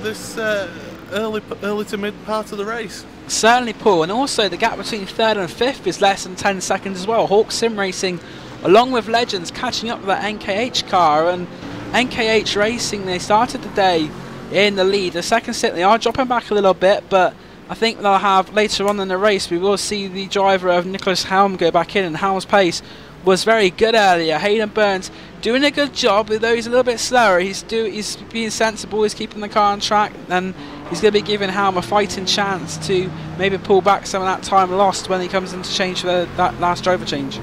this early to mid part of the race. Certainly, Paul, and also the gap between 3rd and 5th is less than 10 seconds as well. Hawk Sim Racing, along with Legends, catching up with that NKH car, and NKH Racing, they started the day in the lead. The second stint, they are dropping back a little bit, but I think they'll have, later on in the race, we will see the driver of Nicholas Helm go back in, and Helm's pace was very good earlier. Hayden Burns doing a good job, although he's a little bit slower. He's being sensible, he's keeping the car on track, and he's going to be giving Helm a fighting chance to maybe pull back some of that time lost when he comes in to change for that last driver change.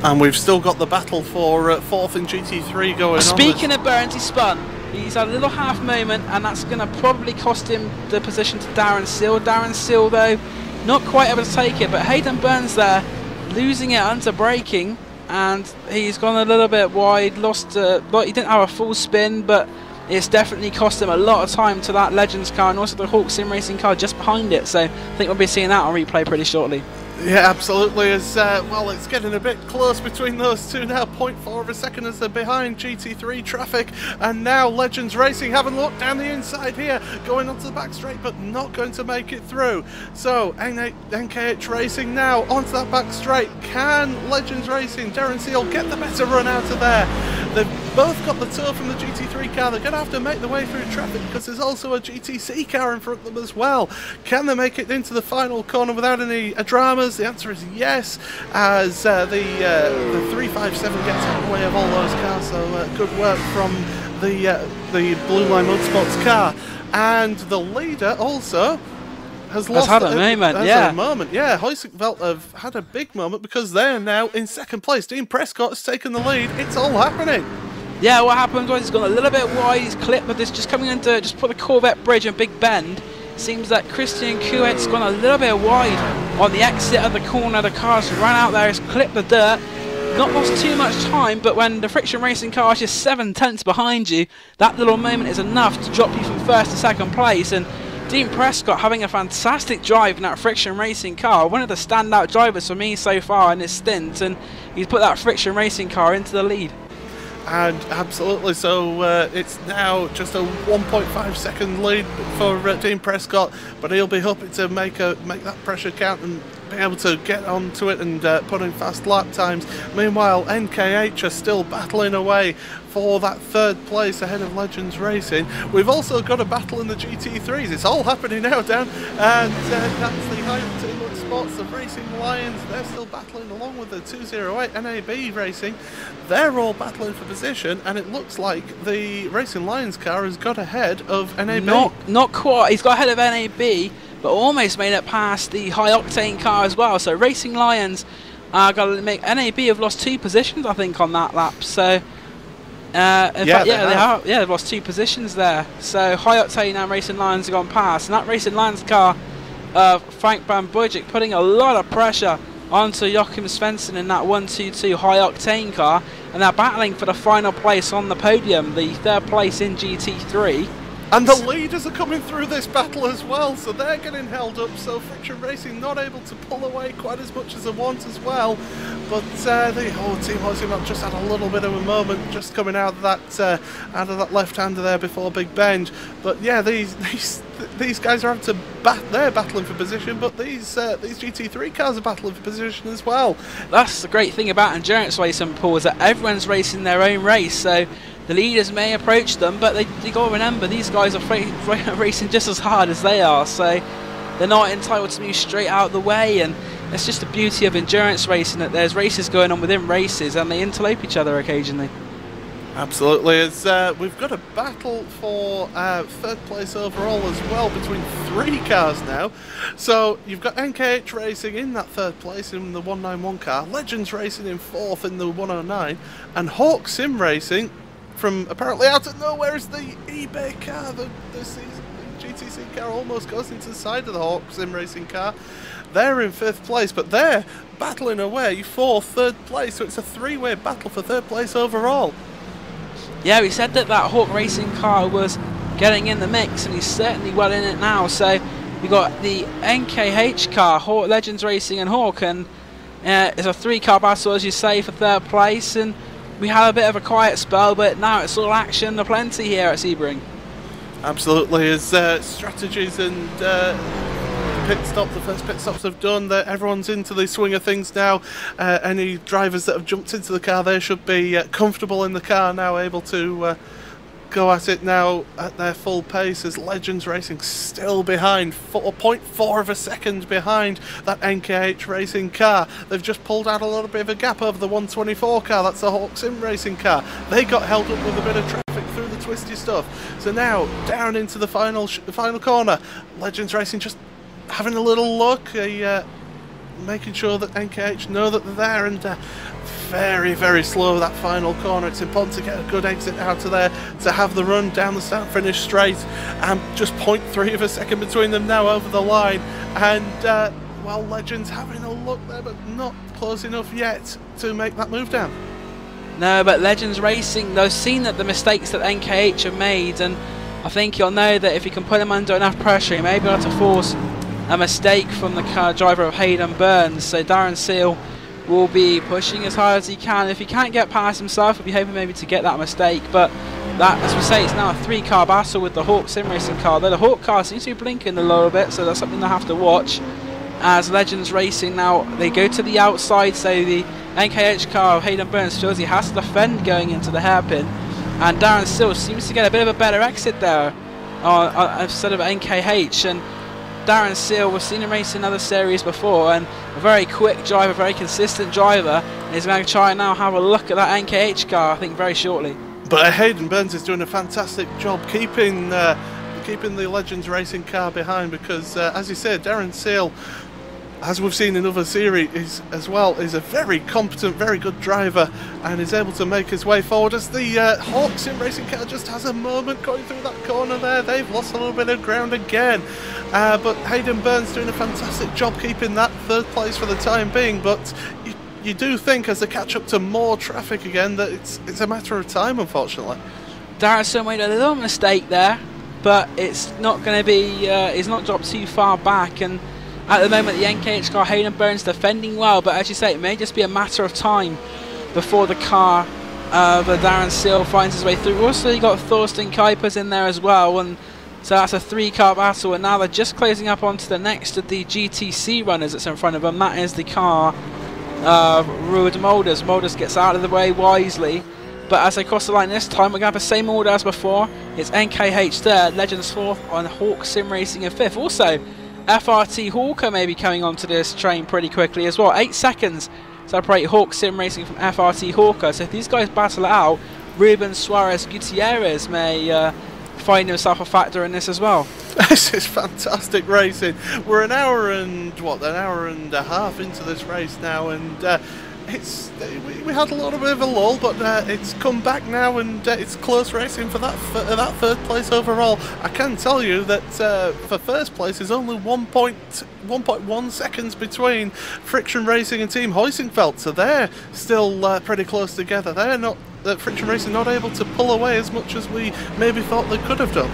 And we've still got the battle for 4th in GT3 going on. Speaking of Burns, he spun. He's had a little half moment, and that's going to probably cost him the position to Darren Seal. Darren Seal, though, not quite able to take it, but Hayden Burns there, losing it under braking, and he's gone a little bit wide, lost, he didn't have a full spin, but it's definitely cost him a lot of time to that Legends car and also the Hawk Sim Racing car just behind it. So I think we'll be seeing that on replay pretty shortly. Yeah, absolutely. As well, it's getting a bit close between those two now. 0.4 of a second as they're behind GT3 traffic, and now Legends Racing having a look down the inside here, going onto the back straight, but not going to make it through. So NKH Racing now onto that back straight. Can Legends Racing, Darren Seal, get the better run out of there? They've both got the tow from the GT3 car. They're going to have to make their way through traffic because there's also a GTC car in front of them as well. Can they make it into the final corner without any dramas? The answer is yes, as the 357 gets out of the way of all those cars. So good work from the Blue Line Motorsports car, and the leader also has had a moment. Yeah, Huizinga have had a big moment because they're now in 2nd place. Dean Prescott has taken the lead. It's all happening. Yeah, what happened was he's gone a little bit wide. He's clipped with this, just coming into just put the Corvette bridge and Big Bend. Seems that Christian Kvyat's gone a little bit wide on the exit of the corner. The car's run out there, he's clipped the dirt. Not lost too much time, but when the Friction Racing car is just 7 tenths behind you, that little moment is enough to drop you from 1st to 2nd place. And Dean Prescott having a fantastic drive in that Friction Racing car, one of the standout drivers for me so far in this stint, and he's put that Friction Racing car into the lead. And absolutely, so it's now just a 1.5 second lead for Dean Prescott, but he'll be hoping to make that pressure count and be able to get onto it and put in fast lap times. Meanwhile, NKH are still battling away for that 3rd place ahead of Legends Racing. We've also got a battle in the GT3s. It's all happening now, Dan, and that's the High Octane Motorsports, the Racing Lions. They're still battling along with the 208 NAB Racing. They're all battling for position, and it looks like the Racing Lions car has got ahead of NAB. Not quite. He's got ahead of NAB, but almost made it past the High Octane car as well. So Racing Lions Got to make NAB have lost 2 positions, I think, on that lap. So, in fact, they've lost 2 positions there. So, High Octane and Racing Lions have gone past. And that Racing Lions car, Frank Van Bujic, putting a lot of pressure onto Joachim Svensson in that 122 High Octane car. And they're battling for the final place on the podium, the 3rd place in GT3. And the leaders are coming through this battle as well, so they're getting held up, so Friction Racing not able to pull away quite as much as they want as well. But the whole team Hoisingmap just had a little bit of a moment just coming out of that left-hander there before Big Bend. But yeah, these guys are having to they're battling for position, but these GT3 cars are battling for position as well. That's the great thing about endurance racing, Paul, is that everyone's racing their own race. So the leaders may approach them, but they got to remember these guys are racing just as hard as they are, so they're not entitled to move straight out of the way. And it's just the beauty of endurance racing, that there's races going on within races and they interlope each other occasionally. Absolutely. We've got a battle for 3rd place overall as well between 3 cars now. So you've got NKH Racing in that 3rd place in the 191 car, Legends Racing in 4th in the 109, and Hawk Sim Racing from apparently out of nowhere is the eBay car. The GTC car almost goes into the side of the Hawk Sim Racing car. They're in 5th place, but they're battling away for 3rd place, so it's a 3-way battle for 3rd place overall. Yeah, we said that Hawk Racing car was getting in the mix, and he's certainly well in it now. So we got the NKH car, Hawk Legends Racing and Hawk, and it's a 3-car battle, as you say, for 3rd place. And we had a bit of a quiet spell, but now it's all action aplenty here at Sebring. Absolutely, as strategies and the first pit stops have done, that everyone's into the swing of things now. Any drivers that have jumped into the car, they should be comfortable in the car now, able to go at it now at their full pace, as Legends Racing still behind, 0.4 of a second behind that NKH Racing car. They've just pulled out a little bit of a gap over the 124 car, that's the Hawk Sim Racing car. They got held up with a bit of traffic through the twisty stuff. So now, down into the final corner, Legends Racing just having a little look, making sure that NKH know that they're there, and very, very slow that final corner. It's important to get a good exit out of there to have the run down the start finish straight, and just 0.3 of a second between them now over the line. And well, Legends having a look there, but not close enough yet to make that move down. No, but Legends Racing, they've seen that the mistakes that NKH have made, and I think you'll know that if you can put him under enough pressure, he may be able to force a mistake from the car driver of Hayden Burns. So Darren Seal will be pushing as hard as he can. If he can't get past himself, he'll be hoping maybe to get that mistake. But that, as we say, it's now a 3-car battle with the Hawk Sim Racing car. Though the Hawk car seems to be blinking a little bit, so that's something they have to watch. As Legends Racing now, they go to the outside, so the NKH car of Hayden Burns feels he has to defend going into the hairpin. And Darren Seal seems to get a bit of a better exit there instead of NKH. And Darren Seal, we've seen him race in other series before, and a very quick driver, very consistent driver, and he's going to try and now have a look at that NKH car, I think, very shortly. But Hayden Burns is doing a fantastic job keeping the Legends Racing car behind, because as you said, Darren Seal, as we've seen in other series as well, is a very competent, very good driver, and is able to make his way forward. As the Hawk Sim Racing car just has a moment going through that corner there, they've lost a little bit of ground again. But Hayden Burns doing a fantastic job keeping that 3rd place for the time being. But you do think, as they catch up to more traffic again, that it's a matter of time, unfortunately. Darren Seal made a little mistake there, but it's not going to be, he's not dropped too far back. And at the moment, the NKH car, Hayden Burns, defending well, but as you say, it may just be a matter of time before the car of Darren Seal finds his way through. Also, you got Thorsten Kuipers in there as well, and so that's a 3-car battle, and now they're just closing up onto the next of the GTC runners that's in front of them. That is the car of Ruud Molders. Molders gets out of the way wisely, but as they cross the line this time, we're going to have the same order as before. It's NKH 3rd, Legends 4th, and Hawk Sim Racing in 5th. Also, FRT Hawker may be coming onto this train pretty quickly as well. 8 seconds separate Hawk Sim Racing from FRT Hawker. So if these guys battle it out, Ruben Suarez Gutierrez may find himself a factor in this as well. This is fantastic racing. We're an hour and a half into this race now, and we had a little bit of a lull, but it's come back now, and it's close racing for that third place overall. I can tell you that for first place is only 1.1 seconds between Friction Racing and Team Heusingfeld, so they're still pretty close together. They're not Friction Racing not able to pull away as much as we maybe thought they could have done.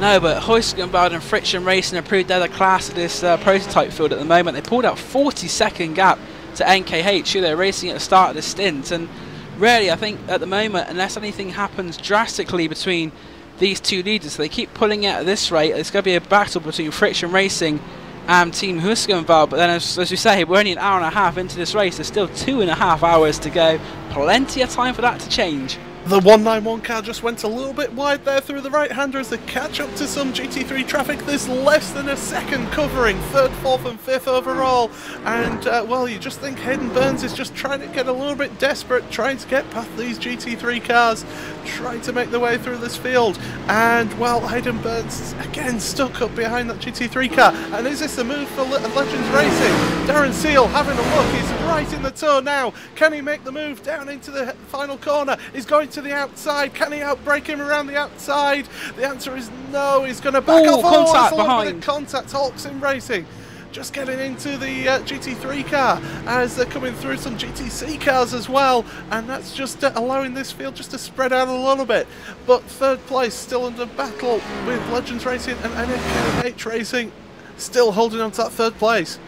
No, but Heusingfeld and Friction Racing have proved they're the class of this prototype field at the moment. They pulled out 40-second gap to NKH, who they're racing at the start of the stint, and really I think at the moment, unless anything happens drastically between these two leaders, so they keep pulling out at this rate, it's going to be a battle between Friction Racing and Team Heusingfeld. But then as we say, we're only an hour and a half into this race, there's still 2.5 hours to go, plenty of time for that to change. The 191 car just went a little bit wide there through the right-hander as they catch up to some GT3 traffic. There's less than a second covering, 3rd, 4th and 5th overall. And, well, you just think Hayden Burns is just trying to get a little bit desperate, trying to get past these GT3 cars, trying to make their way through this field. And, well, Hayden Burns, again, stuck up behind that GT3 car. And is this a move for Legends Racing? Darren Seal having a look, he's right in the toe now. Can he make the move down into the final corner? He's going to the outside. Can he outbrake him around the outside? The answer is no. He's going to back off. Contact behind. Contact. Hawksim Racing just getting into the GT3 car as they're coming through some GTC cars as well, and that's just allowing this field just to spread out a little bit. But third place still under battle with Legends Racing and NKH Racing still holding on to that third place.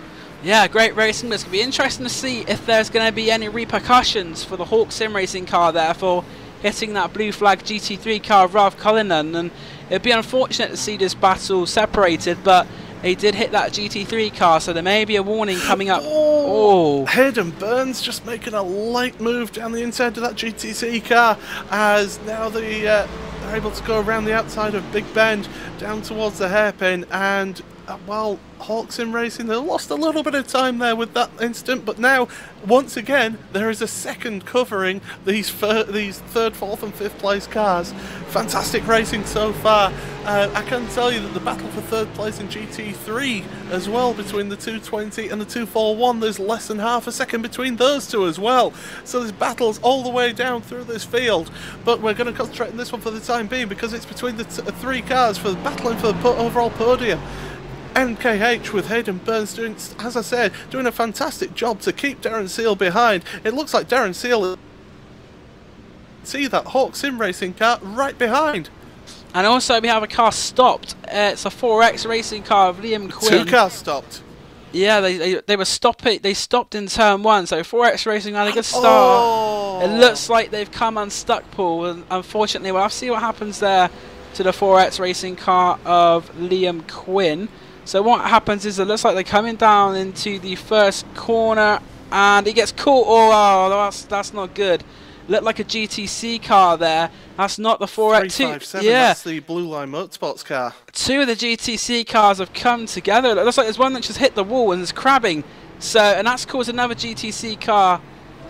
Yeah, great racing, but it's going to be interesting to see if there's going to be any repercussions for the Hawksim Racing car there for hitting that blue flag GT3 car of Ralph Cullinan. And it'd be unfortunate to see this battle separated, but he did hit that GT3 car, so there may be a warning coming up. Oh, Hayden Burns just making a light move down the inside of that GTC car as now they're able to go around the outside of Big Bend down towards the hairpin, and well, Hawksim Racing, they lost a little bit of time there with that instant, but now once again there is a second covering these third, 4th and 5th place cars. Fantastic racing so far. I can tell you that the battle for third place in GT3 as well, between the 220 and the 241, there's less than half a second between those two as well. So there's battles all the way down through this field, but we're going to concentrate on this one for the time being because it's between the three cars for battling for the overall podium. NKH with Hayden Burns doing, as I said, doing a fantastic job to keep Darren Seal behind. It looks like Darren Seal see that Hawksim Racing car right behind. And also we have a car stopped. It's a 4X Racing car of Liam Quinn. 2 cars stopped. Yeah, they were stopping. They stopped in turn 1. So 4X Racing had a good start. Oh. It looks like they've come unstuck, Paul. And unfortunately, we'll have to see what happens there to the 4X Racing car of Liam Quinn. So what happens is it looks like they're coming down into the first corner, and he gets caught. Oh, that's not good. Looked like a GTC car there. That's not the 4X. Yeah, that's the Blue Line Motorsports car. 2 of the GTC cars have come together. It looks like there's one that just hit the wall and is crabbing. So, and that's caused another GTC car.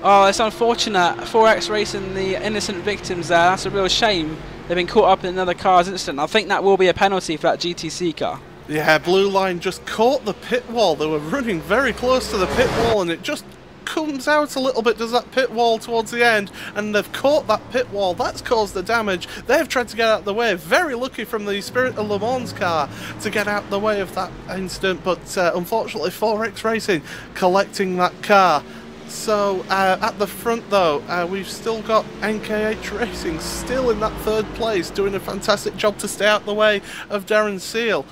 Oh, it's unfortunate. 4X Racing, the innocent victims there. That's a real shame. They've been caught up in another car's incident. I think that will be a penalty for that GTC car. Yeah, Blue Line just caught the pit wall. They were running very close to the pit wall, and it just comes out a little bit, does that pit wall towards the end, and they've caught that pit wall. That's caused the damage. They've tried to get out of the way. Very lucky from the Spirit of Le Mans car to get out of the way of that incident, but unfortunately 4X Racing collecting that car. So at the front though, we've still got NKH Racing still in that third place, doing a fantastic job to stay out the way of Darren Seal.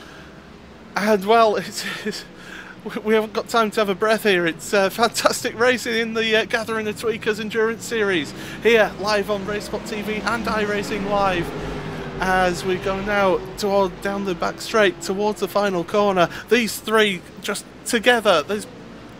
And well, we haven't got time to have a breath here. It's fantastic racing in the Gathering of Tweakers Endurance Series here live on RaceSpotTV and iRacingLive as we go now down the back straight towards the final corner. These three just together, there's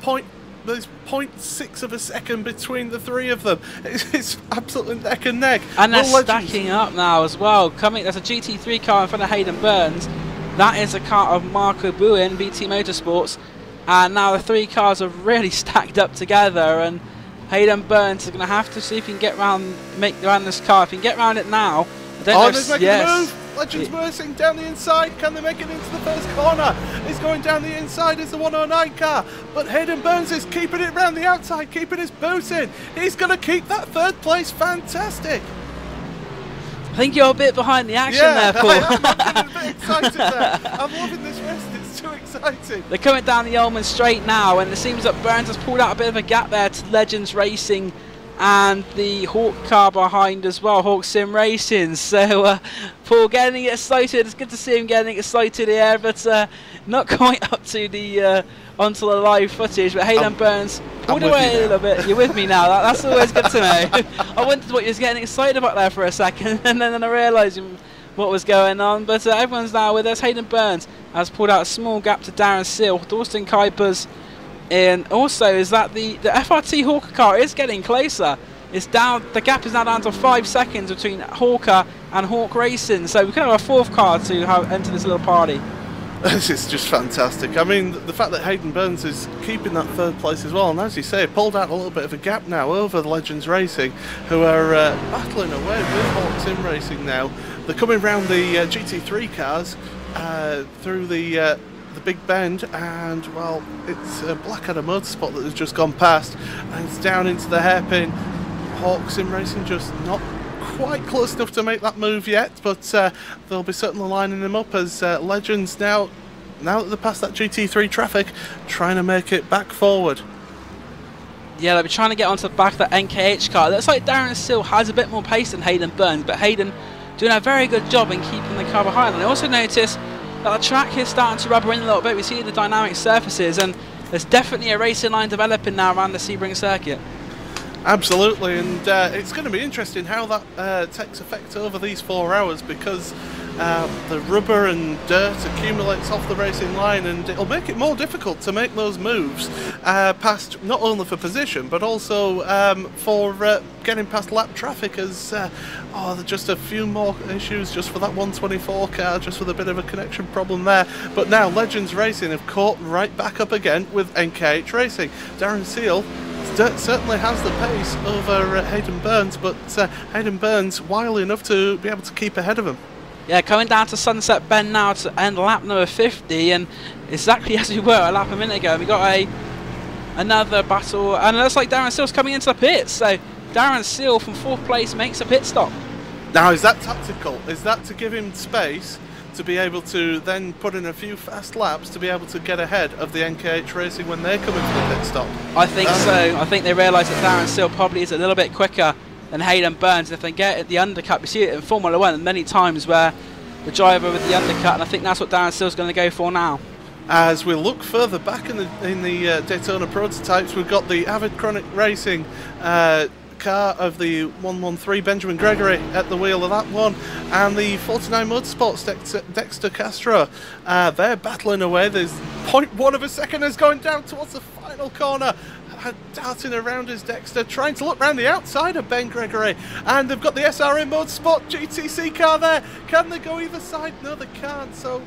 0.6 of a second between the three of them. It's absolutely neck and neck. And they're stacking up now as well. There's a GT3 car in front of Hayden Burns. That is a car of Marco Buin, BT Motorsports, and now the 3 cars are really stacked up together, and Hayden Burns is going to have to see if he can get around this car. If he can get around it now, I don't know. He's making the move. Legends Racing down the inside. Can they make it into the first corner? He's going down the inside is the 109 car. But Hayden Burns is keeping it round the outside, keeping his boot in. He's going to keep that third place. Fantastic. I think you're a bit behind the action there, Paul. I'm getting a bit excited there. I'm loving this race. It's too exciting. They're coming down the Ullman Straight now, and it seems that Burns has pulled out a bit of a gap there to Legends Racing and the Hawk car behind as well, Hawk Sim Racing. So Paul getting excited. It's good to see him getting excited here, but not quite up to the onto the live footage. But Hayden Burns pulled away a little bit. You're with me now. That's always good to know. I wondered what you was getting excited about there for a second, and then I realised what was going on. But everyone's now with us. Hayden Burns has pulled out a small gap to Darren Seal. Thorsten Kuipers. And also is that the FRT Hawker car is getting closer. It's down. The gap is now down to 5 seconds between Hawker and Hawk Racing. So we could have a fourth car to enter this little party. This is just fantastic. I mean, the fact that Hayden Burns is keeping that third place as well, and as you say, pulled out a little bit of a gap now over the Legends Racing, who are battling away with Hawk Sim Racing now. They're coming round the GT3 cars through the big bend, and well, it's Blackadder Motorsport that has just gone past, and it's down into the hairpin. Hawk Sim Racing just not quite close enough to make that move yet, but they'll be certainly lining them up as Legends now that they're past that GT3 traffic, trying to make it back forward. Yeah, they'll be trying to get onto the back of that NKH car. It looks like Darren Seal has a bit more pace than Hayden Burns, but Hayden doing a very good job in keeping the car behind. And I also noticed that the track is starting to rubber in a little bit. We see the dynamic surfaces, and there's definitely a racing line developing now around the Sebring circuit. Absolutely, and it's going to be interesting how that takes effect over these 4 hours, because the rubber and dirt accumulates off the racing line, and it'll make it more difficult to make those moves past, not only for position but also for getting past lap traffic, as there's just a few more issues just for that 124 car, just with a bit of a connection problem there. But now Legends Racing have caught right back up again with NKH Racing. Darren Seal certainly has the pace over Hayden Burns, but Hayden Burns wily enough to be able to keep ahead of him. Yeah, coming down to Sunset Bend now to end lap number 50, and exactly as we were a lap a minute ago, we got another battle, and it looks like Darren Seal's coming into the pits. So Darren Seal from 4th place makes a pit stop. Now, is that tactical? Is that to give him space to be able to then put in a few fast laps to be able to get ahead of the NKH Racing when they're coming for the pit stop? I think so. I think they realise that Darren Seal probably is a little bit quicker than Hayden Burns. If they get at the undercut, we see it in Formula 1 many times where the driver with the undercut, and I think that's what Darren Seal's going to go for now. As we look further back in the Daytona prototypes, we've got the Avid Chronic Racing car of the 113 Benjamin Gregory at the wheel of that one, and the 49 Motorsports Dexter Castro. They're battling away. There's 0.1 of a second is going down towards the final corner. Darting around is Dexter, trying to look round the outside of Ben Gregory, and they've got the SRM Motorsport GTC car there. Can they go either side? No, they can't, so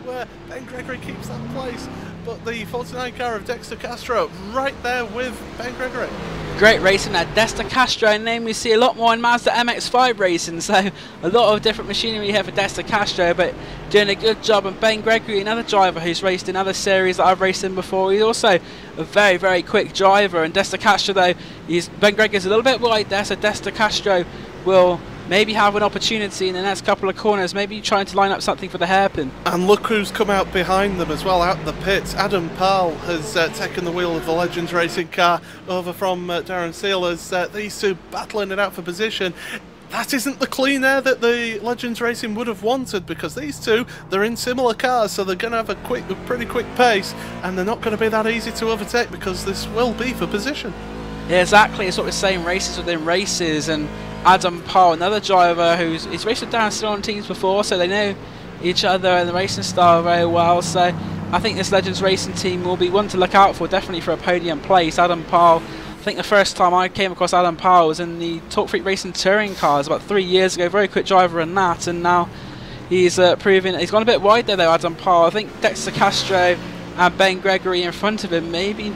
Ben Gregory keeps that place, but the 49 car of Dexter Castro right there with Ben Gregory. Great racing at Dexter Castro, and then we see a lot more in Mazda MX-5 racing, so a lot of different machinery here for Dexter Castro, but doing a good job. And Ben Gregory, another driver who's raced in other series that I've raced in before, he's also a very, very quick driver. And Dexter Castro, though, Ben Gregory's a little bit wide there, so Dexter Castro will maybe have an opportunity in the next couple of corners, maybe trying to line up something for the hairpin. And look who's come out behind them as well, out the pits. Adam Powell has taken the wheel of the Legends Racing car over from Darren Seal, as these two battling it out for position. That isn't the clean air that the Legends Racing would have wanted, because these two, they're in similar cars, so they're going to have a pretty quick pace, and they're not going to be that easy to overtake, because this will be for position. Yeah, exactly. It's sort of the same races within races, and Adam Powell, another driver he's raced with Darren Seal on teams before, so they know each other and the racing style very well. So I think this Legends Racing team will be one to look out for, definitely for a podium place. Adam Powell, I think the first time I came across Adam Powell was in the Talk Freak Racing touring cars about 3 years ago. Very quick driver in that, and now he's proving he's gone a bit wide there though, Adam Powell. I think Dexter Castro and Ben Gregory in front of him, maybe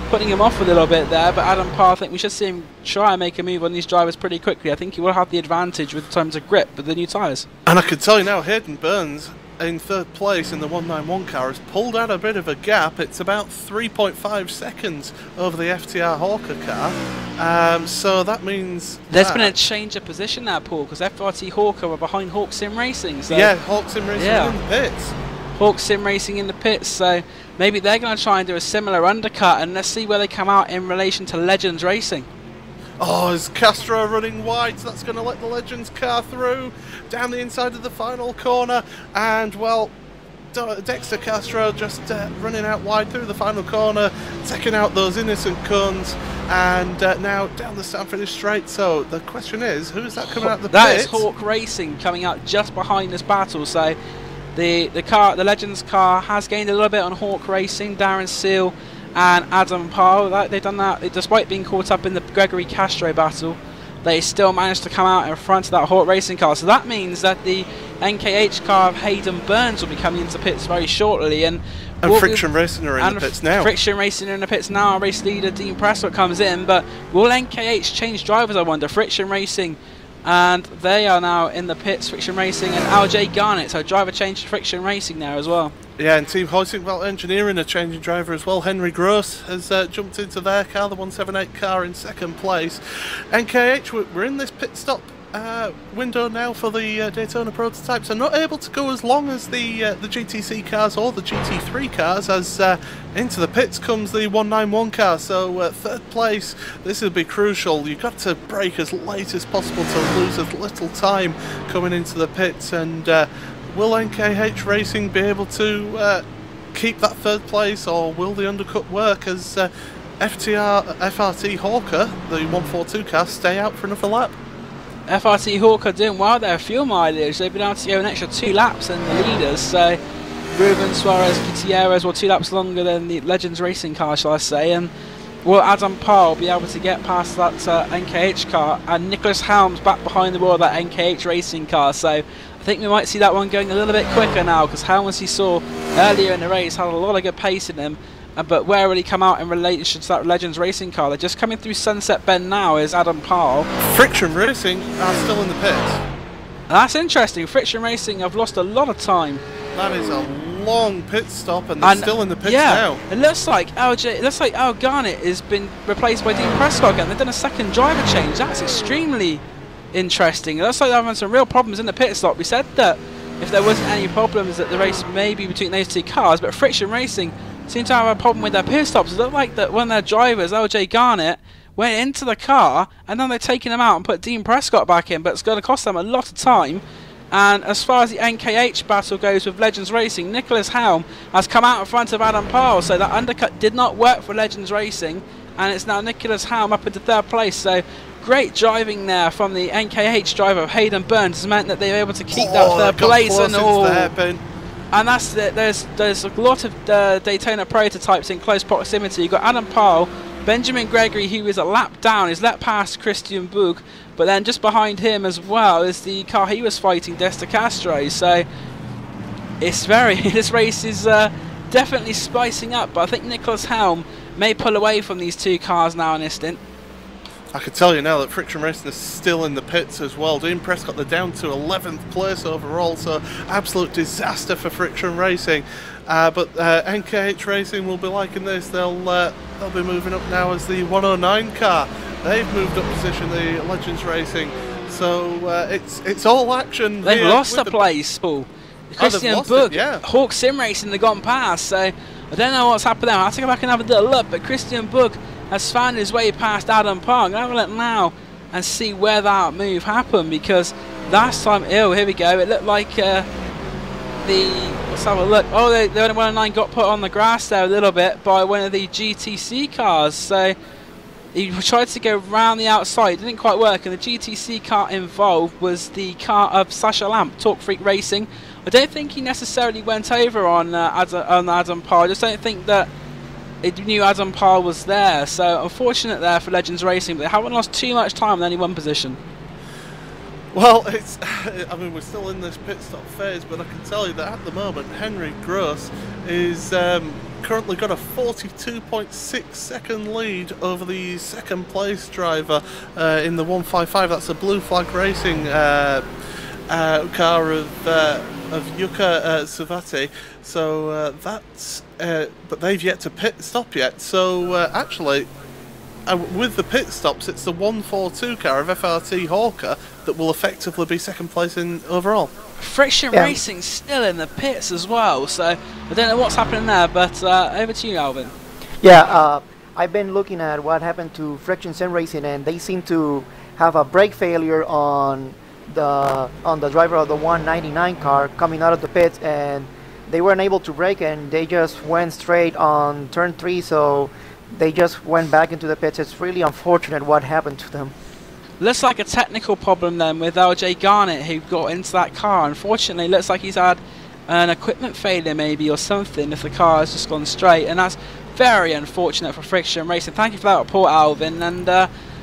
putting him off a little bit there, but Adam Parr, I think we should see him try and make a move on these drivers pretty quickly. I think he will have the advantage with terms of grip with the new tyres. And I can tell you now, Hayden Burns in third place in the 191 car has pulled out a bit of a gap. It's about 3.5 seconds over the FTR Hawker car. So that means there's been a change of position now, Paul, because FRT Hawker were behind Hawk Sim Racing. So yeah, Hawk Sim Racing in the pits. Hawk Sim Racing in the pits, so maybe they're going to try and do a similar undercut, and let's see where they come out in relation to Legends Racing. Oh, is Castro running wide? So that's going to let the Legends car through down the inside of the final corner. And, well, Dexter Castro just running out wide through the final corner, taking out those innocent cones. And now down the start finish straight. So the question is, who is that coming out the pits? That is Hawk Racing coming out just behind this battle. So the Legends car has gained a little bit on Hawk Racing. Darren Seal and Adam Parr, they've done that despite being caught up in the Gregory Castro battle. They still managed to come out in front of that Hawk Racing car. So that means that the NKH car of Hayden Burns will be coming into pits very shortly. And Friction Racing are in the pits now. Friction Racing are in the pits now. Our race leader Dean Prescott comes in. But will NKH change drivers, I wonder? Friction Racing, and they are now in the pits, Friction Racing and LJ Garnett. So driver change to Friction Racing now as well. Yeah, and Team Hoisingveld Engineering are changing driver as well. Henry Gross has jumped into their car, the 178 car, in second place. NKH, we're in this pit stop window now for the Daytona prototypes. Are not able to go as long as the GTC cars or the GT3 cars, as into the pits comes the 191 car. So third place, this will be crucial. You've got to brake as late as possible to lose as little time coming into the pits. And will NKH Racing be able to keep that third place, or will the undercut work as FRT Hawker, the 142 car, stay out for another lap? FRT Hawker doing well there, fuel mileage. They've been able to go an extra 2 laps than the leaders. So Ruben Suarez Gutierrez were 2 laps longer than the Legends Racing car, shall I say. And will Adam Parr be able to get past that NKH car? And Nicholas Helms back behind the wheel of that NKH Racing car. So I think we might see that one going a little bit quicker now, because Helms, he saw earlier in the race, had a lot of good pace in him. But where will he come out in relation to that Legends Racing car? They're just coming through Sunset Bend now is Adam Parr. Friction Racing are still in the pits. That's interesting. Friction Racing have lost a lot of time. That is a long pit stop, and they're still in the pits now. It looks like Al Garnett has been replaced by Dean Prescott again. They've done a second driver change. That's extremely interesting. It looks like they're having some real problems in the pit stop. We said that if there wasn't any problems that the race may be between those 2 cars, but Friction Racing seem to have a problem with their pit stops. It looked like that one of their drivers, LJ Garnett, went into the car, and then they're taking him out and put Dean Prescott back in, but it's going to cost them a lot of time. And as far as the NKH battle goes with Legends Racing, Nicholas Helm has come out in front of Adam Parr, so that undercut did not work for Legends Racing, and it's now Nicholas Helm up into third place. So great driving there from the NKH driver Hayden Burns has meant that they were able to keep that third place. And that's it. There's a lot of Daytona prototypes in close proximity. You've got Adam Parr, Benjamin Gregory, who is a lap down, is let past Christian Bug, but then just behind him as well is the car he was fighting, Dexter Castro. So it's this race is definitely spicing up, but I think Nicholas Helm may pull away from these 2 cars now in this stint. I can tell you now that Friction Racing is still in the pits as well. Dean Prescott, they're down to 11th place overall, so absolute disaster for Friction Racing. But NKH Racing will be liking this. They'll be moving up now as the 109 car. They've moved up position, the Legends Racing. So it's all action. They've lost the place, Paul. Christian Bug, Hawk Sim Racing, they've gone past. So I don't know what's happened there. I'll have to go back and have a little look. But Christian Bug has found his way past Adam Parr. I'm going to have a look now and see where that move happened, because last time, here we go, it looked like let's have a look. Oh, the 109 got put on the grass there a little bit by one of the GTC cars. So he tried to go round the outside, it didn't quite work, and the GTC car involved was the car of Sasha Lamp, Talk Freak Racing. I don't think he necessarily went over on Adam Parr. I just don't think that it knew Adam Parr was there. So unfortunate there for Legends Racing, but they haven't lost too much time in any one position. Well, I mean, we're still in this pit stop phase, but I can tell you that at the moment Henry Gross is currently got a 42.6 second lead over the second place driver in the 155. That's a Blue Flag Racing car of Yuka Savati. So that's but they've yet to pit stop yet. So actually, with the pit stops, it's the 142 car of FRT Hawker that will effectively be second place in overall. Friction Racing still in the pits as well, so I don't know what's happening there, but over to you, Alvin. Yeah, I've been looking at what happened to Friction Sim Racing, and they seem to have a brake failure on the driver of the 199 car coming out of the pits, and they weren't able to brake, and they just went straight on turn 3, so they just went back into the pits. It's really unfortunate what happened to them. Looks like a technical problem then with LJ Garnett, who got into that car. Unfortunately, looks like he's had an equipment failure maybe or something if the car has just gone straight, and that's very unfortunate for Friction Racing. Thank you for that report, Alvin, and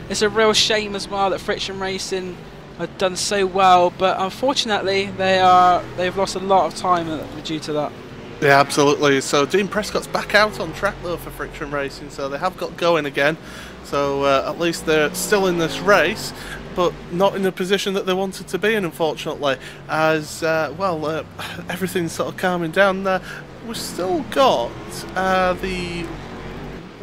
it's a real shame as well that Friction Racing have done so well, but unfortunately they've lost a lot of time due to that. Yeah, absolutely. So Dean Prescott's back out on track though for Friction Racing, so they have got going again. So at least they're still in this race, but not in the position that they wanted to be in, unfortunately. As everything's sort of calming down. We've still got the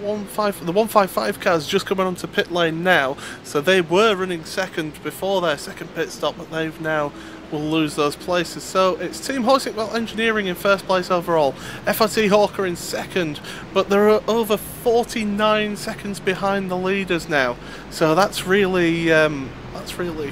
155 cars just coming onto pit lane now. So they were running second before their second pit stop, but they've now will lose those places. So it's Team Hoisickwell Engineering in first place overall, FRT Hawker in second, but they're over 49 seconds behind the leaders now. So that's really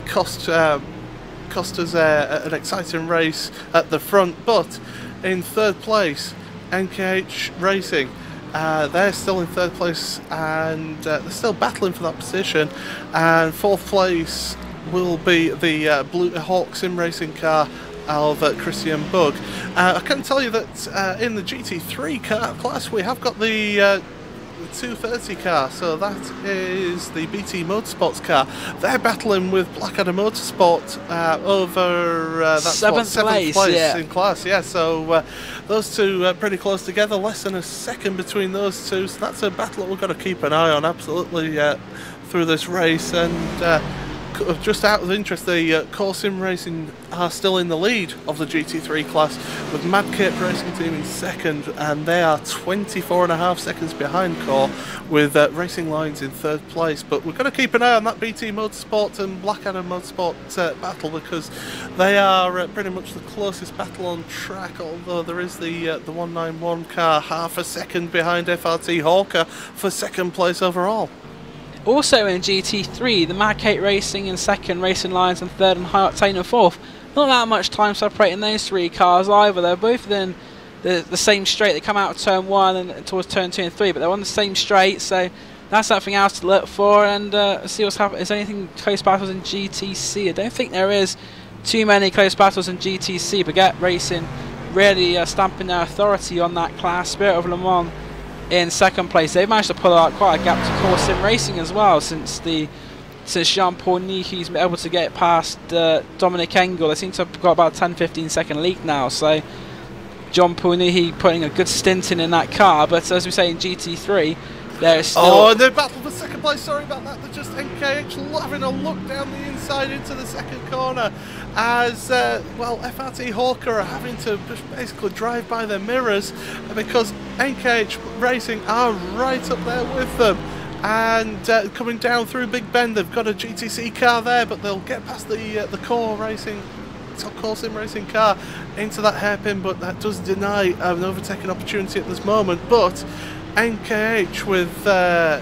cost us an exciting race at the front. But in third place, NKH Racing. They're still in third place, and they're still battling for that position. And fourth place will be the Blue Hawk Sim Racing car of Christian Bug. I can tell you that in the GT3 car class we have got the 230 car, so that is the BT Motorsports car. They're battling with Blackadder Motorsport over seventh place in class. Yeah, so those two are pretty close together, less than a second between those two. So that's a battle that we've got to keep an eye on absolutely through this race. And just out of interest, the Core Sim Racing are still in the lead of the GT3 class, with Mad Cape Racing Team in second, and they are 24.5 seconds behind Core, with Racing Lines in third place. But we've got to keep an eye on that BT Motorsport and Blackadder Motorsport battle, because they are pretty much the closest battle on track, although there is the 191 car half a second behind FRT Hawker for second place overall. Also in GT3, the Mad Cape Racing in second, Racing Lions in third, and High Octane in fourth. Not that much time separating those three cars either. They're both in the same straight. They come out of turn 1 and towards turn 2 and 3, but they're on the same straight, so that's something else to look for. And see what's happening. Is there anything close battles in GTC? I don't think there is too many close battles in GTC, but GoT Racing really stamping their authority on that class. Spirit of Le Mans in second place. They've managed to pull out quite a gap to Core Sim Racing as well since Jean-Paul Niki's been able to get past Dominic Engel. They seem to have got about a 10-15 second lead now, so Jean-Paul Niki putting a good stint in that car. But as we say in GT3, there's still... Oh, and they battled for second place. Sorry about that. They're just NKH having a look down the inside into the second corner, as FRT Hawker are having to just basically drive by their mirrors, because NKH Racing are right up there with them. And coming down through Big Bend, they've got a GTC car there, but they'll get past the Core Sim Racing car into that hairpin, but that does deny an overtaking opportunity at this moment. But NKH with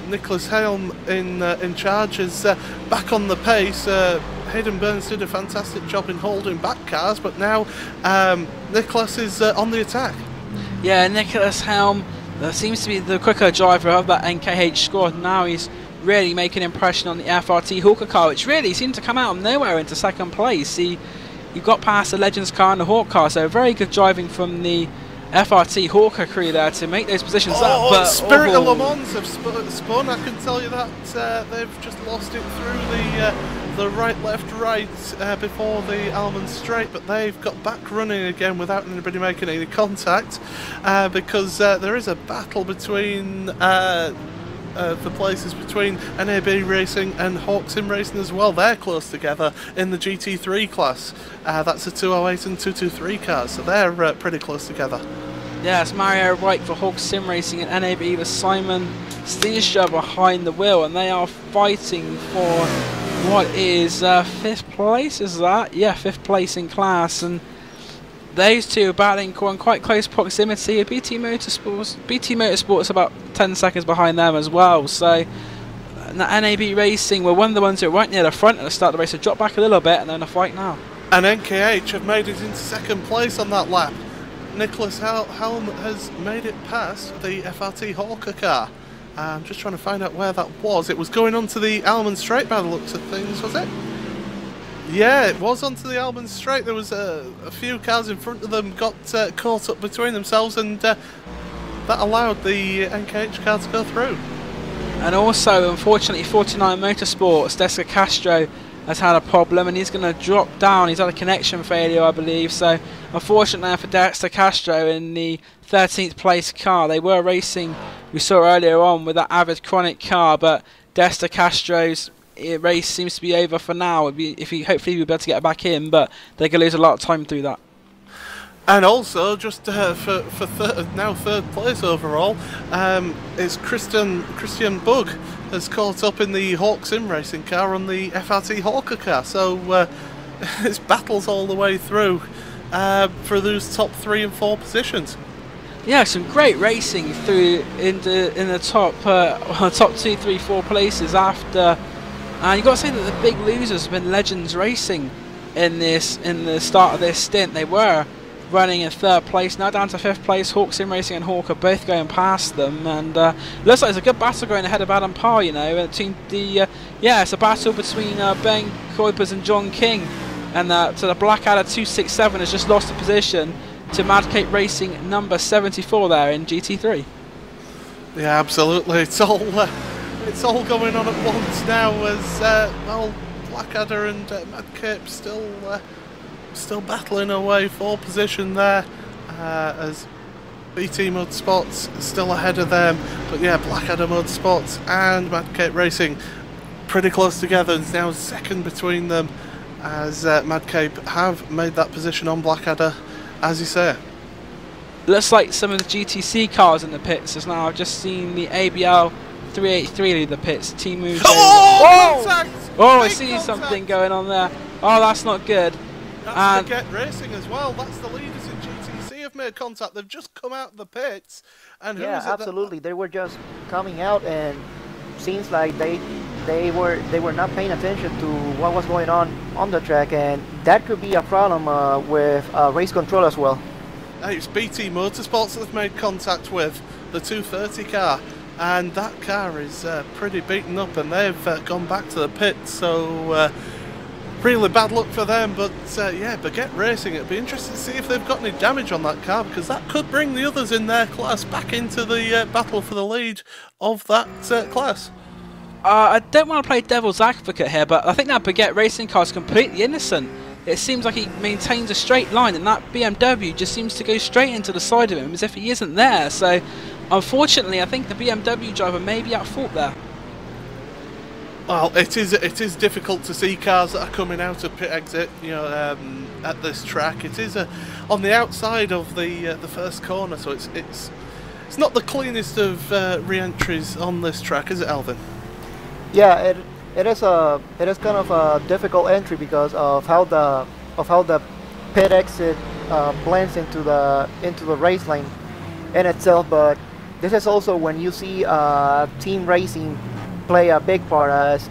Nicholas Helm in charge is back on the pace. Hayden Burns did a fantastic job in holding back cars, but now Nicholas is on the attack. Yeah, Nicholas Helm seems to be the quicker driver of that NKH squad. Now he's really making an impression on the FRT Hawker car, which really seemed to come out of nowhere into second place. He got past the Legends car and the Hawk car, so very good driving from the FRT Hawker crew there to make those positions up. But Spirit of Le Mans have spun. I can tell you that they've just lost it through the right, left, right before the Almond Straight, but they've got back running again without anybody making any contact because there is a battle between for places between NAB Racing and Hawk Sim Racing as well. They're close together in the GT3 class. That's a 208 and 223 cars, so they're pretty close together. Yeah, it's Mario White for Hawk Sim Racing and NAB with Simon Stinisha behind the wheel, and they are fighting for what is 5th place, is that? Yeah, 5th place in class, and those two are battling in quite close proximity. BT Motorsport's about 10 seconds behind them as well, so NAB Racing were one of the ones who were right near the front at the start of the race, so dropped back a little bit and they're in a fight now. And NKH have made it into 2nd place on that lap. Nicholas Helm has made it past the FRT Hawker car. I'm just trying to find out where that was. It was going onto the Almond Straight by the looks of things, was it? Yeah, it was onto the Almond Straight. There was a few cars in front of them got caught up between themselves, and that allowed the NKH car to go through. And also, unfortunately, 49 Motorsports, Desca Castro has had a problem and he's going to drop down. He's had a connection failure, I believe, so unfortunately for Desca Castro in the 13th place car. They were racing, we saw earlier on, with that Avid Chronic car, but Desca Castro's race seems to be over for now. Hopefully he'll be able to get back in, but they're going to lose a lot of time through that. And also, just for now 3rd place overall, is Christian Bug has caught up in the Hawk Sim Racing car on the FRT Hawker car. So it's battles all the way through for those top 3 and 4 positions. Yeah, some great racing through in the top 2, 3, 4 places after. And you've got to say that the big losers have been Legends Racing in the start of this stint. They were running in 3rd place, now down to 5th place. Hawk Sim Racing and Hawk are both going past them, and looks like there's a good battle going ahead of Adam Parr, you know, between it's a battle between Ben Kuipers and John King, and so the Blackadder 267 has just lost a position to Mad Cape Racing number 74 there in GT3. Yeah, absolutely. It's all going on at once now as Blackadder and Mad Cape still battling away for position there as BT Motorsports still ahead of them, but yeah, Blackadder Motorsports and Mad Cape Racing pretty close together. It's now 2nd between them as Mad Cape have made that position on Blackadder, as you say. Looks like some of the GTC cars in the pits as now. I've just seen the ABL 383 lead the pits. Team moves. I see contact. Something going on there. Oh, that's not good. That's GoT Racing as well. That's the leaders in GTC have made contact. They've just come out of the pits, and yeah, absolutely. They were just coming out, and seems like they were not paying attention to what was going on the track, and that could be a problem with race control as well. It's BT Motorsports that they've made contact with the 230 car, and that car is pretty beaten up, and they've gone back to the pits. So. Really bad luck for them, but yeah, GoT Racing, it'd be interesting to see if they've got any damage on that car, because that could bring the others in their class back into the battle for the lead of that class. I don't want to play devil's advocate here, but I think that GoT Racing car is completely innocent. It seems like he maintains a straight line, and that BMW just seems to go straight into the side of him as if he isn't there. So, unfortunately, I think the BMW driver may be at fault there. Well, it is difficult to see cars that are coming out of pit exit, you know, at this track. It is on the outside of the first corner, so it's not the cleanest of re-entries on this track, is it, Alvin? Yeah, it is kind of a difficult entry because of how the pit exit blends into the race lane in itself. But this is also when you see team racing play a big part, as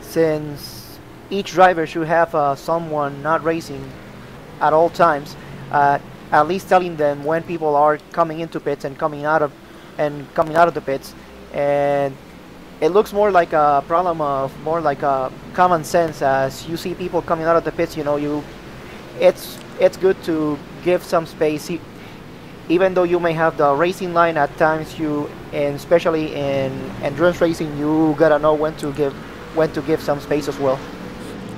since each driver should have someone not racing at all times, at least telling them when people are coming into pits and coming out of the pits. And it looks more like a problem of more like a common sense. As you see people coming out of the pits, you know, it's good to give some space. even though you may have the racing line at times, and especially in endurance racing, you gotta know when to give some space as well.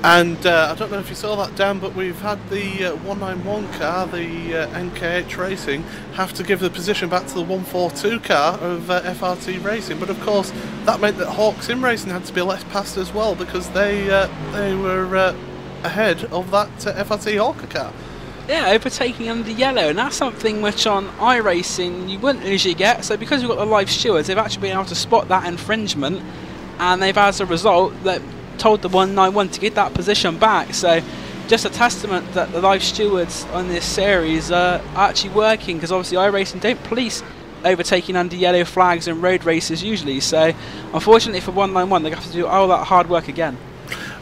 And I don't know if you saw that, Dan, but we've had the 191 car, the NKH Racing, have to give the position back to the 142 car of FRT Racing. But of course, that meant that Hawk Sim Racing had to be let past as well, because they were ahead of that FRT Hawker car. Yeah, overtaking under yellow, and that's something which on iRacing you wouldn't usually get. So because we've got the live stewards, they've actually been able to spot that infringement, and they've, as a result, that told the 191 to get that position back. So just a testament that the live stewards on this series are actually working, because obviously iRacing don't police overtaking under yellow flags in road races usually. So unfortunately for 191, they have to do all that hard work again.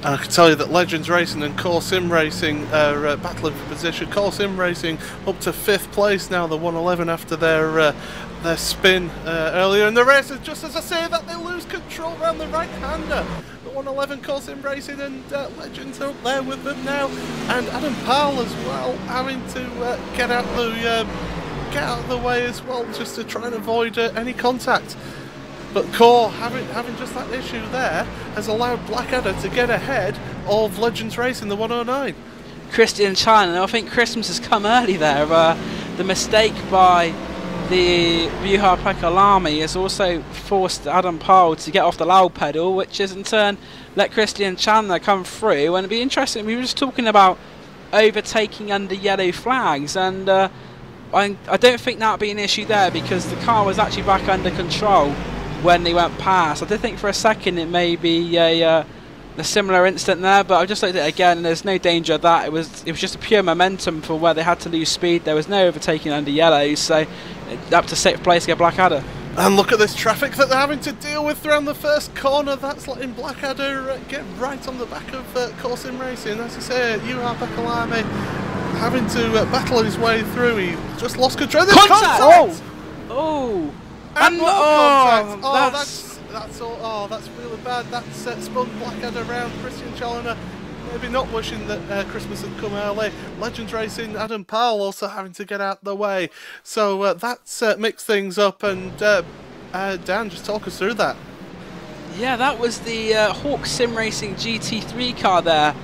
I can tell you that Legends Racing and Core Sim Racing are battling for position. Core Sim Racing up to 5th place now, the 111, after their spin earlier in the race. And just as I say that, they lose control around the right-hander. The 111 Core Sim Racing and Legends are up there with them now, and Adam Powell as well, having to get out of the way as well, just to try and avoid any contact. But Core, having just that issue there, has allowed Blackadder to get ahead of Legends Racing, the 109. Christian China, I think Christmas has come early there. The mistake by the Juha Pekalami has also forced Adam Powell to get off the loud pedal, which has in turn let Christian Chandler come through. And it'd be interesting, we were just talking about overtaking under yellow flags, and I don't think that would be an issue there, because the car was actually back under control when they went past. I did think for a second it may be a similar incident there, but I just looked at it again and there's no danger of that. It was just a pure momentum for where they had to lose speed. There was no overtaking under yellow, so up to 6th place to get Blackadder. And look at this traffic that they're having to deal with around the first corner. That's letting Blackadder get right on the back of Core Sim Racing. As you say, Juha Pekalami having to battle his way through. He just lost control. Contact! Oh! And more contact. Oh, that's really bad. That's spun Blackadder around. Christian Challoner maybe not wishing that Christmas had come early. Legends Racing, Adam Powell also having to get out the way. So that's mixed things up. And Dan, just talk us through that. Yeah, that was the Hawk Sim Racing GT3 car there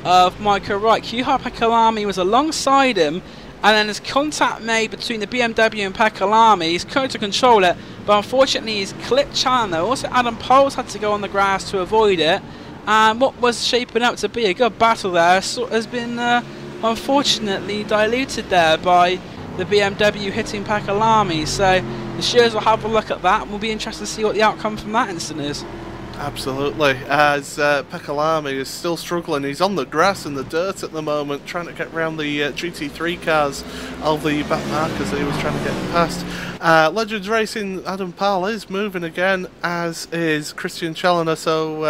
of Micah Wright. Juha Pekalami was alongside him, and then there's contact made between the BMW and Pekalami. He's trying to control it, but unfortunately he's clipped Chandler. Also Adam Powell's had to go on the grass to avoid it, and what was shaping up to be a good battle there has been unfortunately diluted there by the BMW hitting Pekalami. So the stewards will have a look at that, and we'll be interested to see what the outcome from that incident is. Absolutely, as Pekalami is still struggling. He's on the grass and the dirt at the moment, trying to get around the GT3 cars of the back markers that he was trying to get past. Legends Racing, Adam Powell is moving again, as is Christian Challoner, so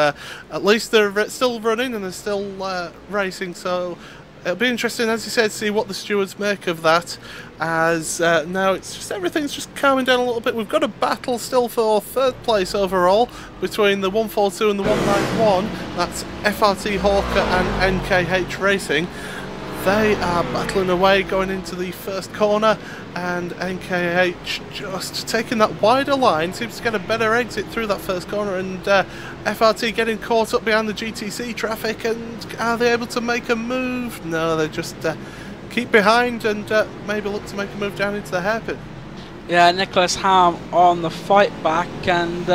at least they're still running and they're still racing, so it'll be interesting, as you said, to see what the stewards make of that, as now it's just everything's just calming down a little bit. We've got a battle still for 3rd place overall between the 142 and the 191. That's FRT Hawker and NKH Racing. They are battling away going into the first corner, and NKH just taking that wider line, seems to get a better exit through that first corner, and FRT getting caught up behind the GTC traffic. And are they able to make a move? No, they just keep behind and maybe look to make a move down into the hairpin. Yeah, Nicholas Ham on the fight back, and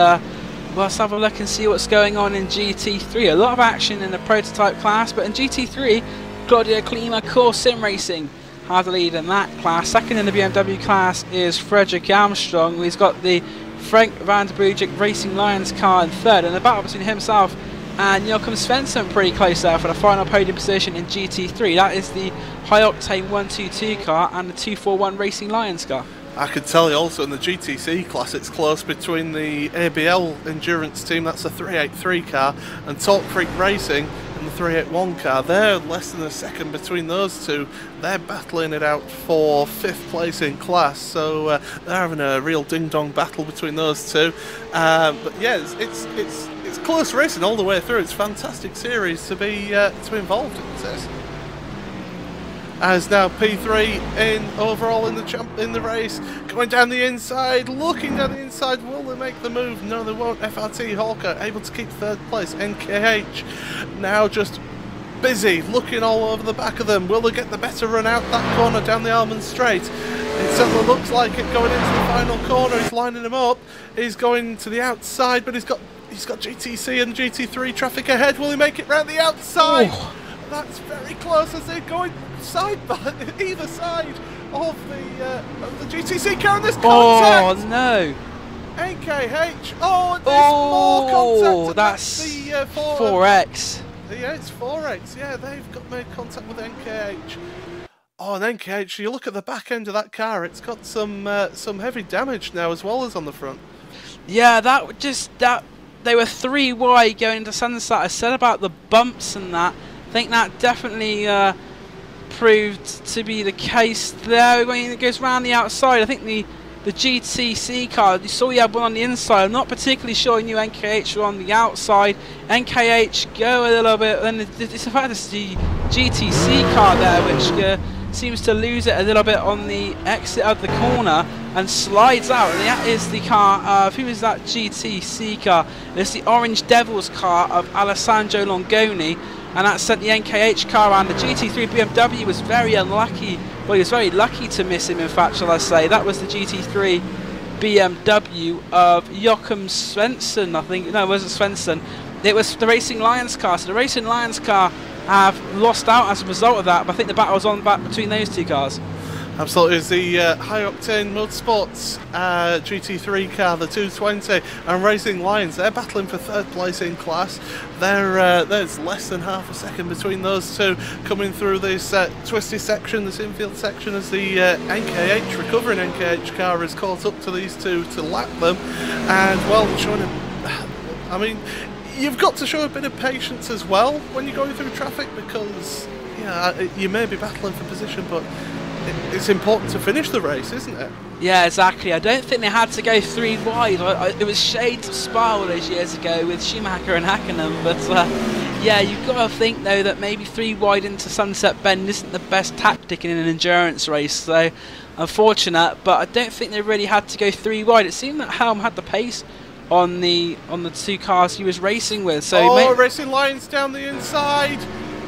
let's have a look and see what's going on in GT3. A lot of action in the prototype class, but in GT3, Claudio Klima Core Sim Racing had the lead in that class. 2nd in the BMW class is Frederick Armstrong. He's got the Frank van der Bregik Racing Lions car in 3rd, and the battle between himself and Joachim Svensson pretty close there for the final podium position in GT3. That is the high octane 122 car and the 241 Racing Lions car. I could tell you also in the GTC class it's close between the ABL endurance team, that's the 383 car, and Talk Freak Racing and the 381 car. They're less than a second between those two. They're battling it out for 5th place in class, so they're having a real ding-dong battle between those two. But yeah, it's close racing all the way through. It's a fantastic series to be involved in this. as now P3 in overall in the race, going down the inside, looking down the inside. Will they make the move? No, they won't. FRT Hawker able to keep third place. NKH now just busy looking all over the back of them. Will they get the better run out that corner down the Almond Straight? It certainly looks like it going into the final corner. He's lining him up. He's going to the outside, but he's got GTC and GT3 traffic ahead. Will he make it round the outside? Oh. That's very close as they're going side by either side of the GTC car in this contact. Oh no! NKH. Oh, there's more contact. That's the 4X. Yeah, it's 4X. Yeah, they've made contact with NKH. Oh, and NKH, you look at the back end of that car, it's got some heavy damage now as well as on the front. Yeah, they were 3 wide going into Sunset. I said about the bumps and that. I think that definitely proved to be the case there. When it goes round the outside, I think the GTC car, you saw you had one on the inside. I'm not particularly sure you knew NKH were on the outside. NKH go a little bit, and it's the fact it's the GTC car there which seems to lose it a little bit on the exit of the corner and slides out. And that is the car who is that GTC car? It's the Orange Devils car of Alessandro Longoni, and that sent the NKH car around. The GT3 BMW was very unlucky. Well, he was very lucky to miss him, in fact, shall I say. That was the GT3 BMW of Joachim Svensson, I think. No, it wasn't Svensson. It was the Racing Lions car. So the Racing Lions car have lost out as a result of that, but I think the battle was on back between those two cars. Absolutely. It's the High Octane Motorsports GT3 car, the 220, and Racing Lions. They're battling for third place in class. There's less than half a second between those two coming through this twisty section, this infield section, as the recovering NKH car has caught up to these two to lap them. And, well, showing I mean, you've got to show a bit of patience as well when you're going through traffic, because you may be battling for position, but it's important to finish the race, isn't it? Yeah, exactly. I don't think they had to go 3 wide. It was shades of Spa all those years ago with Schumacher and Hakkinen, but yeah, you've got to think though that maybe 3 wide into Sunset Bend isn't the best tactic in an endurance race, so unfortunate, but I don't think they really had to go 3 wide. It seemed that Helm had the pace on the 2 cars he was racing with. So Racing Lions down the inside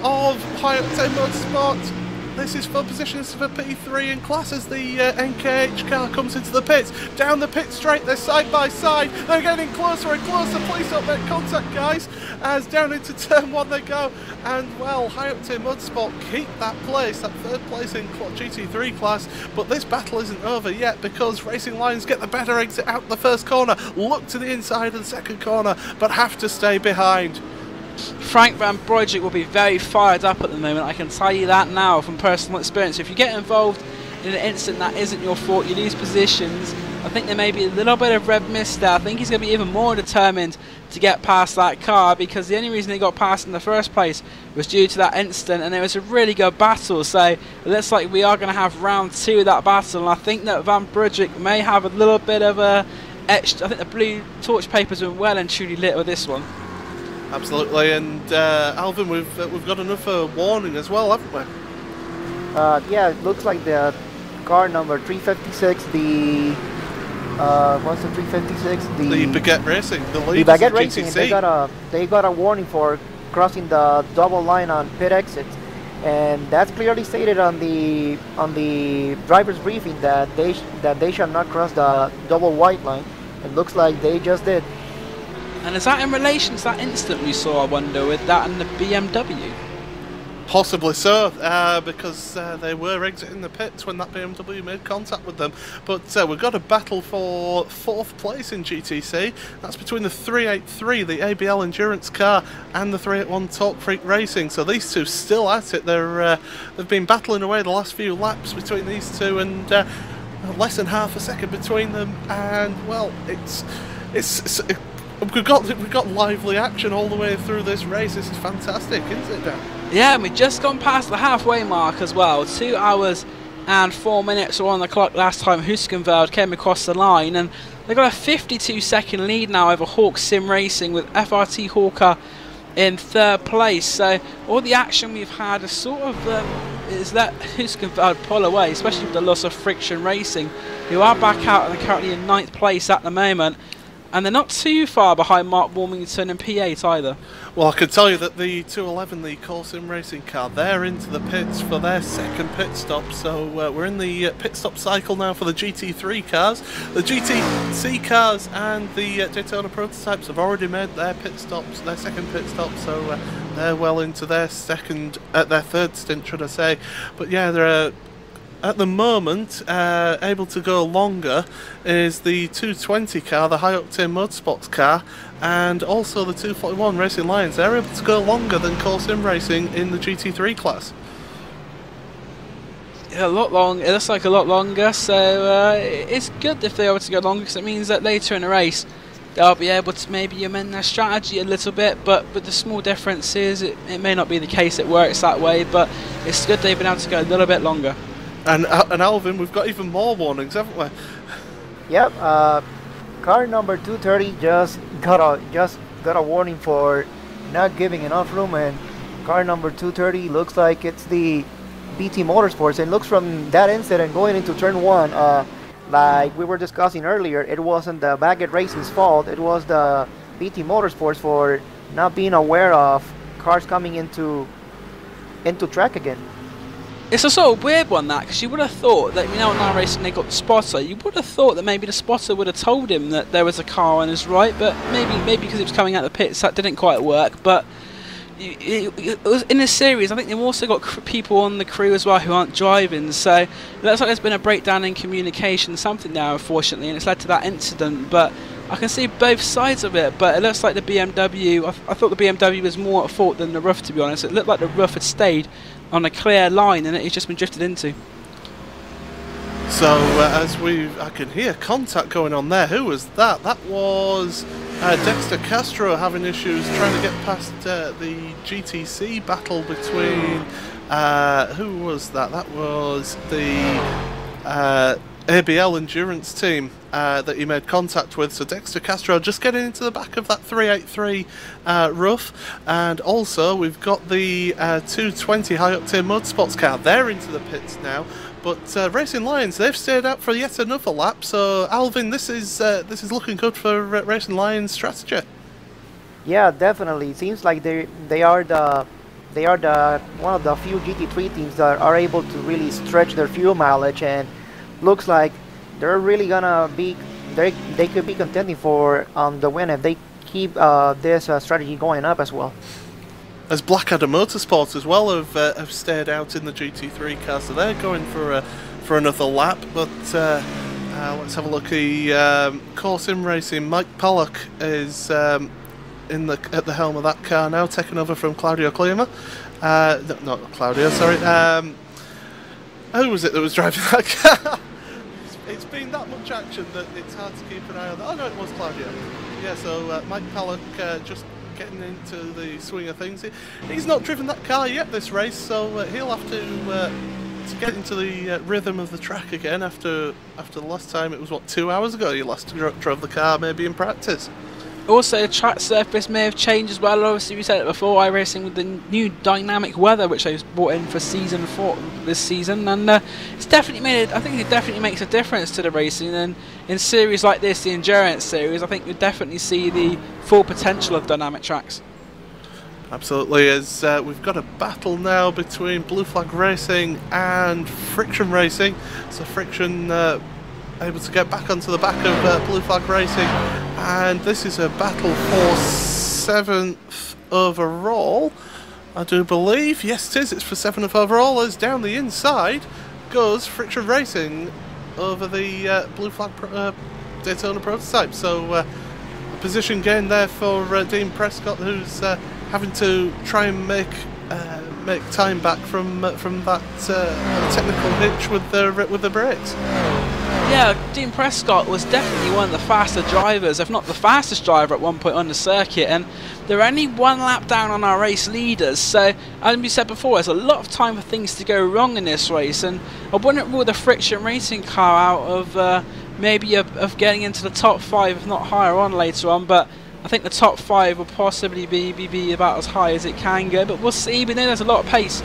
of High Octane Motorsport. This is for positions for P3 in class as the NKH car comes into the pits. Down the pit straight, they're side by side. They're getting closer and closer. Please don't make contact, guys. As down into turn 1 they go. And, well, High Octane Motorsport keep that place, that third place in GT3 class. But this battle isn't over yet, because Racing Lions get the better exit out the first corner. Look to the inside of the second corner, but have to stay behind. Frank Van Broijik will be very fired up at the moment, I can tell you that now from personal experience. If you get involved in an incident that isn't your fault, you lose positions, I think there may be a little bit of red mist there. I think he's going to be even more determined to get past that car, because the only reason he got past in the first place was due to that incident, and it was a really good battle. So it looks like we are going to have round 2 of that battle, and I think that Van Broijik may have a little bit of a etched. I think the blue torch papers were well and truly lit with this one. Absolutely, and Alvin, we've got another warning as well, haven't we? Yeah, it looks like the car number 356, what's the 356? The Baguette Racing, the Baguette Racing. They got a warning for crossing the double line on pit exit, and that's clearly stated on the driver's briefing that they shall not cross the double white line. It looks like they just did. And is that in relation to that incident we saw, I wonder, with that and the BMW? Possibly so, because they were exiting the pits when that BMW made contact with them. But we've got a battle for 4th place in GTC. That's between the 383, the ABL Endurance car, and the 381 Talk Freak Racing. So these two still at it. They've been battling away the last few laps between these two, and less than half a second between them. And, well, we've got lively action all the way through this race. This is fantastic, isn't it, Dan? Yeah, and we've just gone past the halfway mark as well. 2 hours and 4 minutes were on the clock last time Huskenveld came across the line, and they've got a 52-second lead now over Hawk Sim Racing, with FRT Hawker in 3rd place. So all the action we've had is sort of is let Huskenberg pull away, especially with the loss of Friction Racing, who are back out and are currently in 9th place at the moment. And they're not too far behind Mark Warmington and P8 either. Well, I can tell you that the 211, the Corsim racing car, they're into the pits for their second pit stop. So we're in the pit stop cycle now for the GT3 cars. The GTC cars and the Daytona prototypes have already made their pit stops, their second pit stop. So they're well into their third stint, should I say? But yeah, they're at the moment able to go longer is the 220 car, the high octane motorsports car, and also the 241 Racing Lions. They're able to go longer than Corsim Racing in the GT3 class. Yeah, a lot long. It looks like a lot longer, so it's good if they're able to go longer, because it means that later in the race they'll be able to maybe amend their strategy a little bit. But with the small differences, it may not be the case it works that way, but it's good they've been able to go a little bit longer. And Alvin, we've got even more warnings, haven't we? Yep. Car number 230 just got a warning for not giving enough room, and car number 230 looks like it's the BT Motorsports. And looks from that incident going into turn 1, like we were discussing earlier, it wasn't the Baggett Racing's fault. It was the BT Motorsports for not being aware of cars coming into track again. It's a sort of weird one, that, because you would have thought that, on iRacing they got the spotter. You would have thought that maybe the spotter would have told him that there was a car on his right, but maybe because it was coming out of the pits that didn't quite work. But it was in this series. I think they've also got people on the crew as well who aren't driving, so it looks like there's been a breakdown in communication, something now, unfortunately, and it's led to that incident. But I can see both sides of it, but it looks like the BMW, I thought the BMW was more at fault than the roof, to be honest. It looked like the roof had stayed on a clear line and it's just been drifted into. So I can hear contact going on there. Who was that? That was Dexter Castro having issues trying to get past the GTC battle between who was that? That was the ABL endurance team that he made contact with. So Dexter Castro just getting into the back of that 383 rough, and also we've got the 220 high octane motorsports car. They're into the pits now, but Racing Lions, they've stayed out for yet another lap. So Alvin, this is looking good for Racing Lions' strategy. Yeah, definitely. It seems like they are the one of the few GT3 teams that are able to really stretch their fuel mileage, and looks like they're really gonna be they could be contending for the win if they keep this strategy going up as well. As Blackadder Motorsports as well have stayed out in the GT3 car, so they're going for another lap. But let's have a look. The Corsim Racing, Mike Pollock is at the helm of that car now, taking over from Claudio Clima. No, not Claudio, sorry. Who was it that was driving that car? It's been that much action that it's hard to keep an eye on that. Oh no, it was Claudio. Yeah, so Mike Pollock just getting into the swing of things. He's not driven that car yet this race, so he'll have to get into the rhythm of the track again after the last time. It was, what, 2 hours ago you last drove the car, maybe in practice. Also, the track surface may have changed as well. Obviously, we said it before, iRacing with the new dynamic weather, which they've brought in for season 4 this season, and it's definitely made. I think it definitely makes a difference to the racing. And in series like this, the endurance series, I think you'll definitely see the full potential of dynamic tracks. Absolutely, as we've got a battle now between Blue Flag Racing and Friction Racing. So Friction able to get back onto the back of Blue Flag Racing, and this is a battle for 7th overall, I do believe. Yes, it is. It's for 7th overall, as down the inside goes Friction Racing over the Blue Flag Daytona prototype. So a position gain there for Dean Prescott, who's having to try and make time back from that technical hitch with the brakes. Yeah, Dean Prescott was definitely one of the faster drivers, if not the fastest driver at one point on the circuit, and they're only one lap down on our race leaders. So, as we said before, there's a lot of time for things to go wrong in this race, and I wouldn't rule the Friction Racing car out of maybe of getting into the top 5, if not higher on later on. But I think the top 5 will possibly be about as high as it can go, but we'll see. We know there's a lot of pace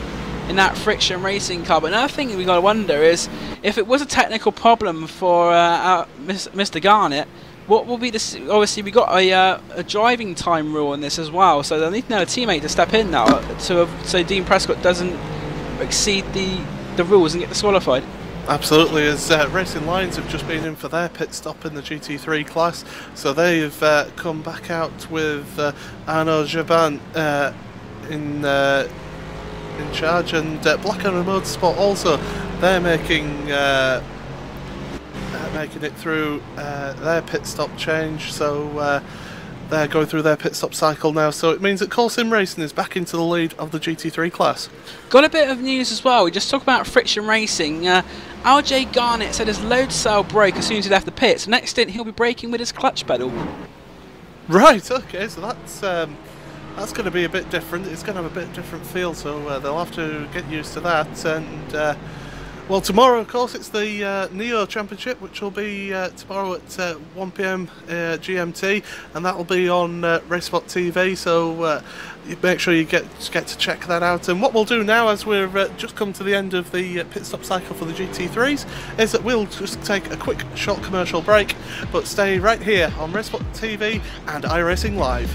in that friction racing car. But another thing we got to wonder is if it was a technical problem for Mr. Garnett, what will be the? Obviously, we got a driving time rule in this as well, so they'll need to know a teammate to step in now so Dean Prescott doesn't exceed the rules and get disqualified. Absolutely, as Racing Lions have just been in for their pit stop in the GT3 class, so they've come back out with Arnaud Jabin in charge, and Black Arrow Motorsport also, they're making it through their pit stop change, so they're going through their pit stop cycle now, so it means that Core Sim Racing is back into the lead of the GT3 class. Got a bit of news as well. We just talked about friction racing. RJ Garnett said his load cell broke as soon as he left the pits. Next stint, he'll be braking with his clutch pedal. Right, okay, so that's going to be a bit different. It's going to have a bit different feel, so they'll have to get used to that. And well, tomorrow, of course, it's the Neo Championship, which will be tomorrow at 1 PM GMT, and that will be on RaceSpotTV, so you make sure you get to check that out. And what we'll do now, as we've just come to the end of the pit stop cycle for the GT3s, is that we'll just take a quick short commercial break, but stay right here on RaceSpotTV and iRacingLive.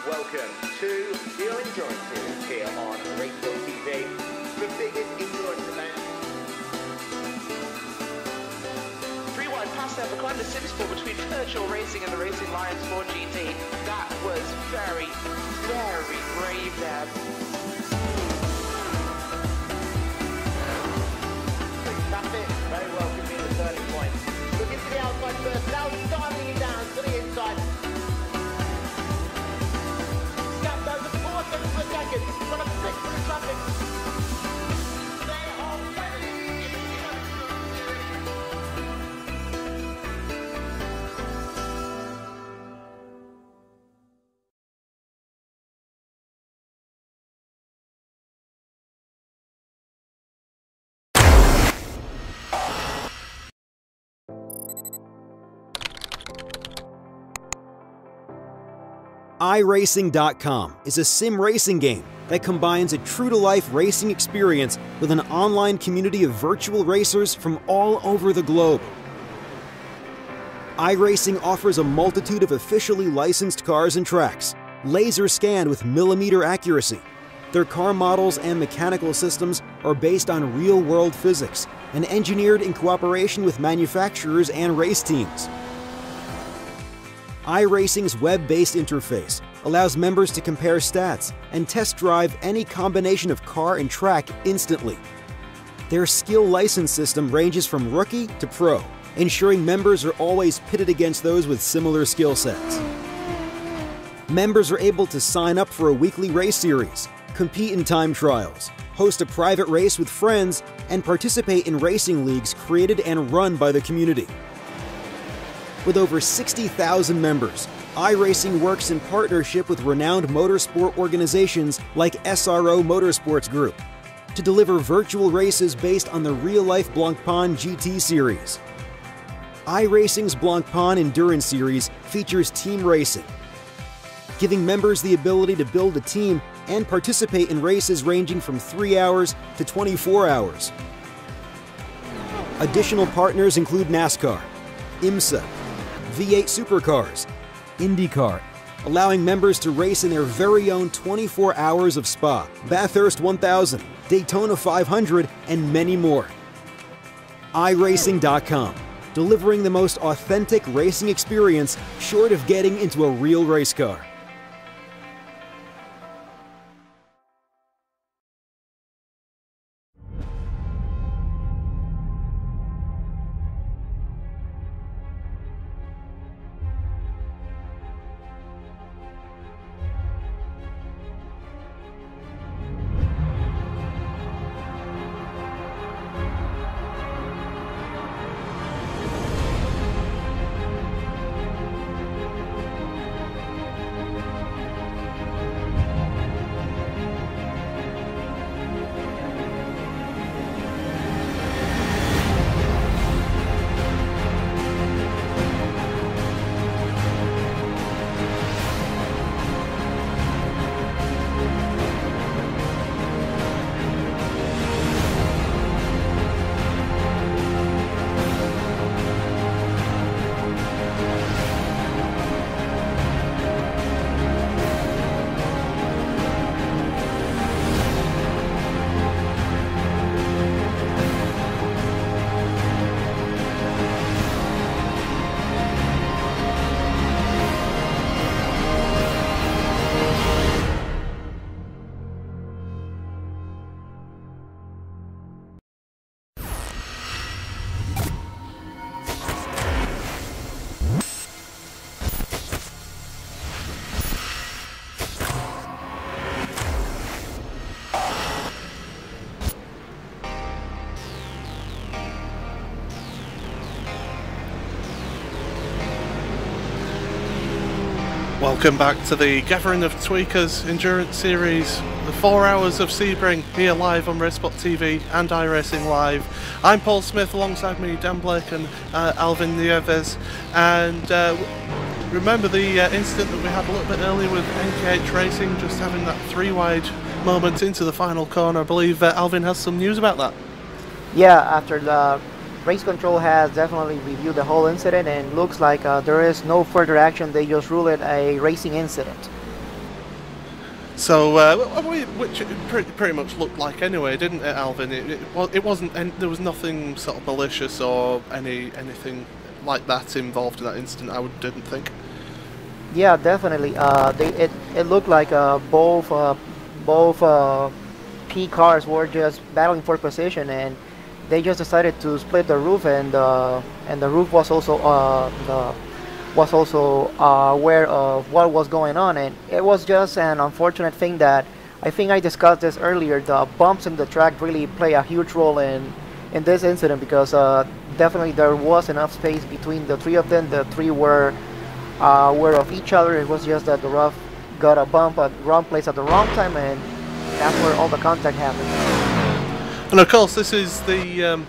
Welcome to the Endurance Series here on RaceSpotTV, the biggest endurance event. Rewind past there, behind the Simsport between Virtual Racing and the Racing Lions 4 GT. That was very, very brave there. That's it, very well could be the turning point. Looking to the outside first, now starting it down to the inside. Per second, got a 6 in traffic. They are ready. iRacing.com is a sim racing game that combines a true-to-life racing experience with an online community of virtual racers from all over the globe. iRacing offers a multitude of officially licensed cars and tracks, laser scanned with millimeter accuracy. Their car models and mechanical systems are based on real-world physics and engineered in cooperation with manufacturers and race teams. iRacing's web-based interface allows members to compare stats and test drive any combination of car and track instantly. Their skill license system ranges from rookie to pro, ensuring members are always pitted against those with similar skill sets. Members are able to sign up for a weekly race series, compete in time trials, host a private race with friends, and participate in racing leagues created and run by the community. With over 60,000 members, iRacing works in partnership with renowned motorsport organizations like SRO Motorsports Group to deliver virtual races based on the real-life Blancpain GT series. iRacing's Blancpain Endurance Series features team racing, giving members the ability to build a team and participate in races ranging from 3 hours to 24 hours. Additional partners include NASCAR, IMSA, V8 Supercars, IndyCar, allowing members to race in their very own 24 hours of Spa, Bathurst 1000, Daytona 500, and many more. iRacing.com, delivering the most authentic racing experience short of getting into a real race car. Welcome back to the Gathering of Tweakers Endurance Series, the 4 hours of Sebring, here live on RaceSpotTV and iRacingLive. I'm Paul Smith, alongside me Dan Blake and Alvin Nieves, and remember the incident that we had a little bit earlier with NKH Racing, just having that 3-wide moment into the final corner. I believe Alvin has some news about that. Yeah, after the race control has definitely reviewed the whole incident, and looks like there is no further action. They just ruled it a racing incident. So, which it pretty much looked like anyway, didn't it, Alvin? It wasn't. There was nothing sort of malicious or anything like that involved in that incident. Didn't think. Yeah, definitely. It looked like both P cars were just battling for position, and they just decided to split the roof, and the roof was also aware of what was going on, and it was just an unfortunate thing that I think I discussed this earlier. The bumps in the track really play a huge role in this incident, because definitely there was enough space between the three of them. The three were aware of each other. It was just that the roof got a bump at the wrong place at the wrong time, and that's where all the contact happened. And of course, this is the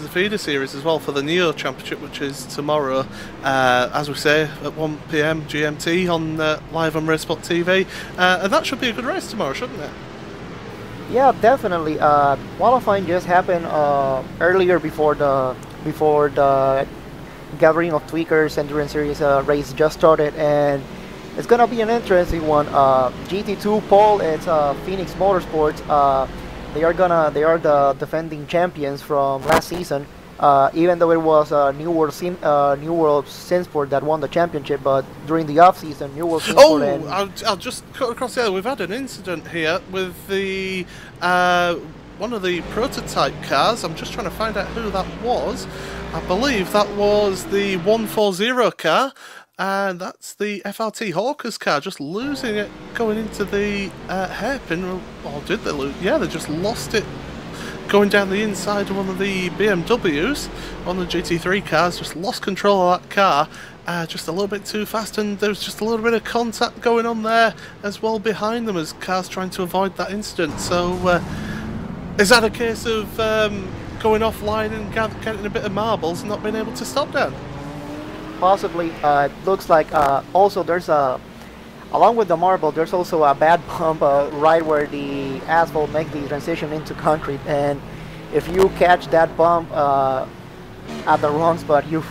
feeder series as well for the Neo Championship, which is tomorrow, as we say, at 1 PM GMT on live on RaceSpotTV, and that should be a good race tomorrow, shouldn't it? Yeah, definitely. Qualifying just happened earlier before the Gathering of Tweakers Endurance Series race just started, and it's gonna be an interesting one. GT2 pole, it's Phoenix Motorsports. They are the defending champions from last season. Even though it was New World Sinsport that won the championship, but during the off season, New World Sinsport. Oh, I'll just cut across there. We've had an incident here with the one of the prototype cars. I'm just trying to find out who that was. I believe that was the 140 car. And that's the FRT Hawkers car, just losing it going into the hairpin. Or did they lose? Yeah, they just lost it going down the inside of one of the BMWs. One of the GT3 cars just lost control of that car, just a little bit too fast, and there was just a little bit of contact going on there as well behind them as cars trying to avoid that incident. So, is that a case of going offline and getting a bit of marbles and not being able to stop down? Possibly. It looks like also there's along with the marble, there's also a bad bump right where the asphalt makes the transition into concrete, and if you catch that bump at the wrong spot, you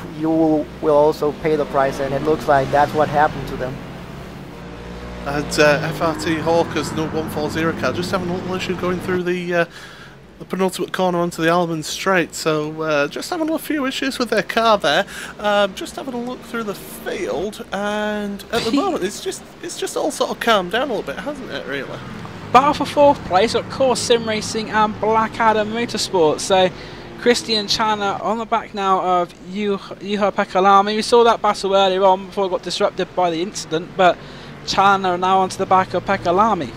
will also pay the price, and it looks like that's what happened to them. And FRT Hawkers, no 140 car, just having a little issue going through the penultimate corner onto the Almond Straight, so just having a few issues with their car there. Just having a look through the field, and at the moment it's just all sort of calmed down a little bit, hasn't it, really? Battle for 4th place, of course, Sim Racing and Blackadder Motorsports. So Christian Chandler on the back now of Juha Pekalami. We saw that battle earlier on before it got disrupted by the incident, but Chandler now onto the back of Pekalami.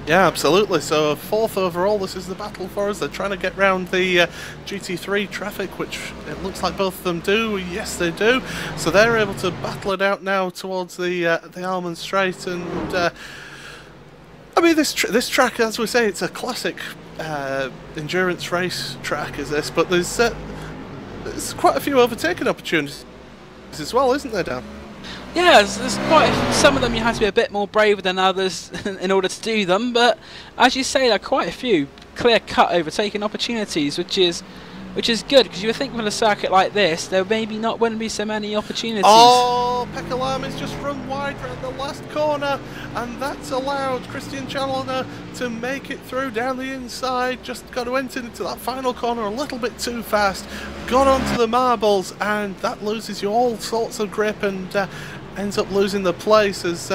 Yeah, absolutely. So 4th overall, this is the battle for us. They're trying to get round the GT3 traffic, which it looks like both of them do. Yes, they do. So they're able to battle it out now towards the Almond Straight. And I mean, this track, as we say, it's a classic endurance race track, is this? But there's quite a few overtaking opportunities as well, isn't there, Dan? Yeah, there's quite some of them you have to be a bit more brave than others in order to do them, but as you say, there are quite a few clear-cut overtaking opportunities, which is good, because you would think with a circuit like this, there wouldn't be so many opportunities. Oh, Pekalami's just run wide around the last corner, and that's allowed Christian Chandler to make it through down the inside. Just got to enter into that final corner a little bit too fast, got onto the marbles, and that loses you all sorts of grip and ends up losing the place as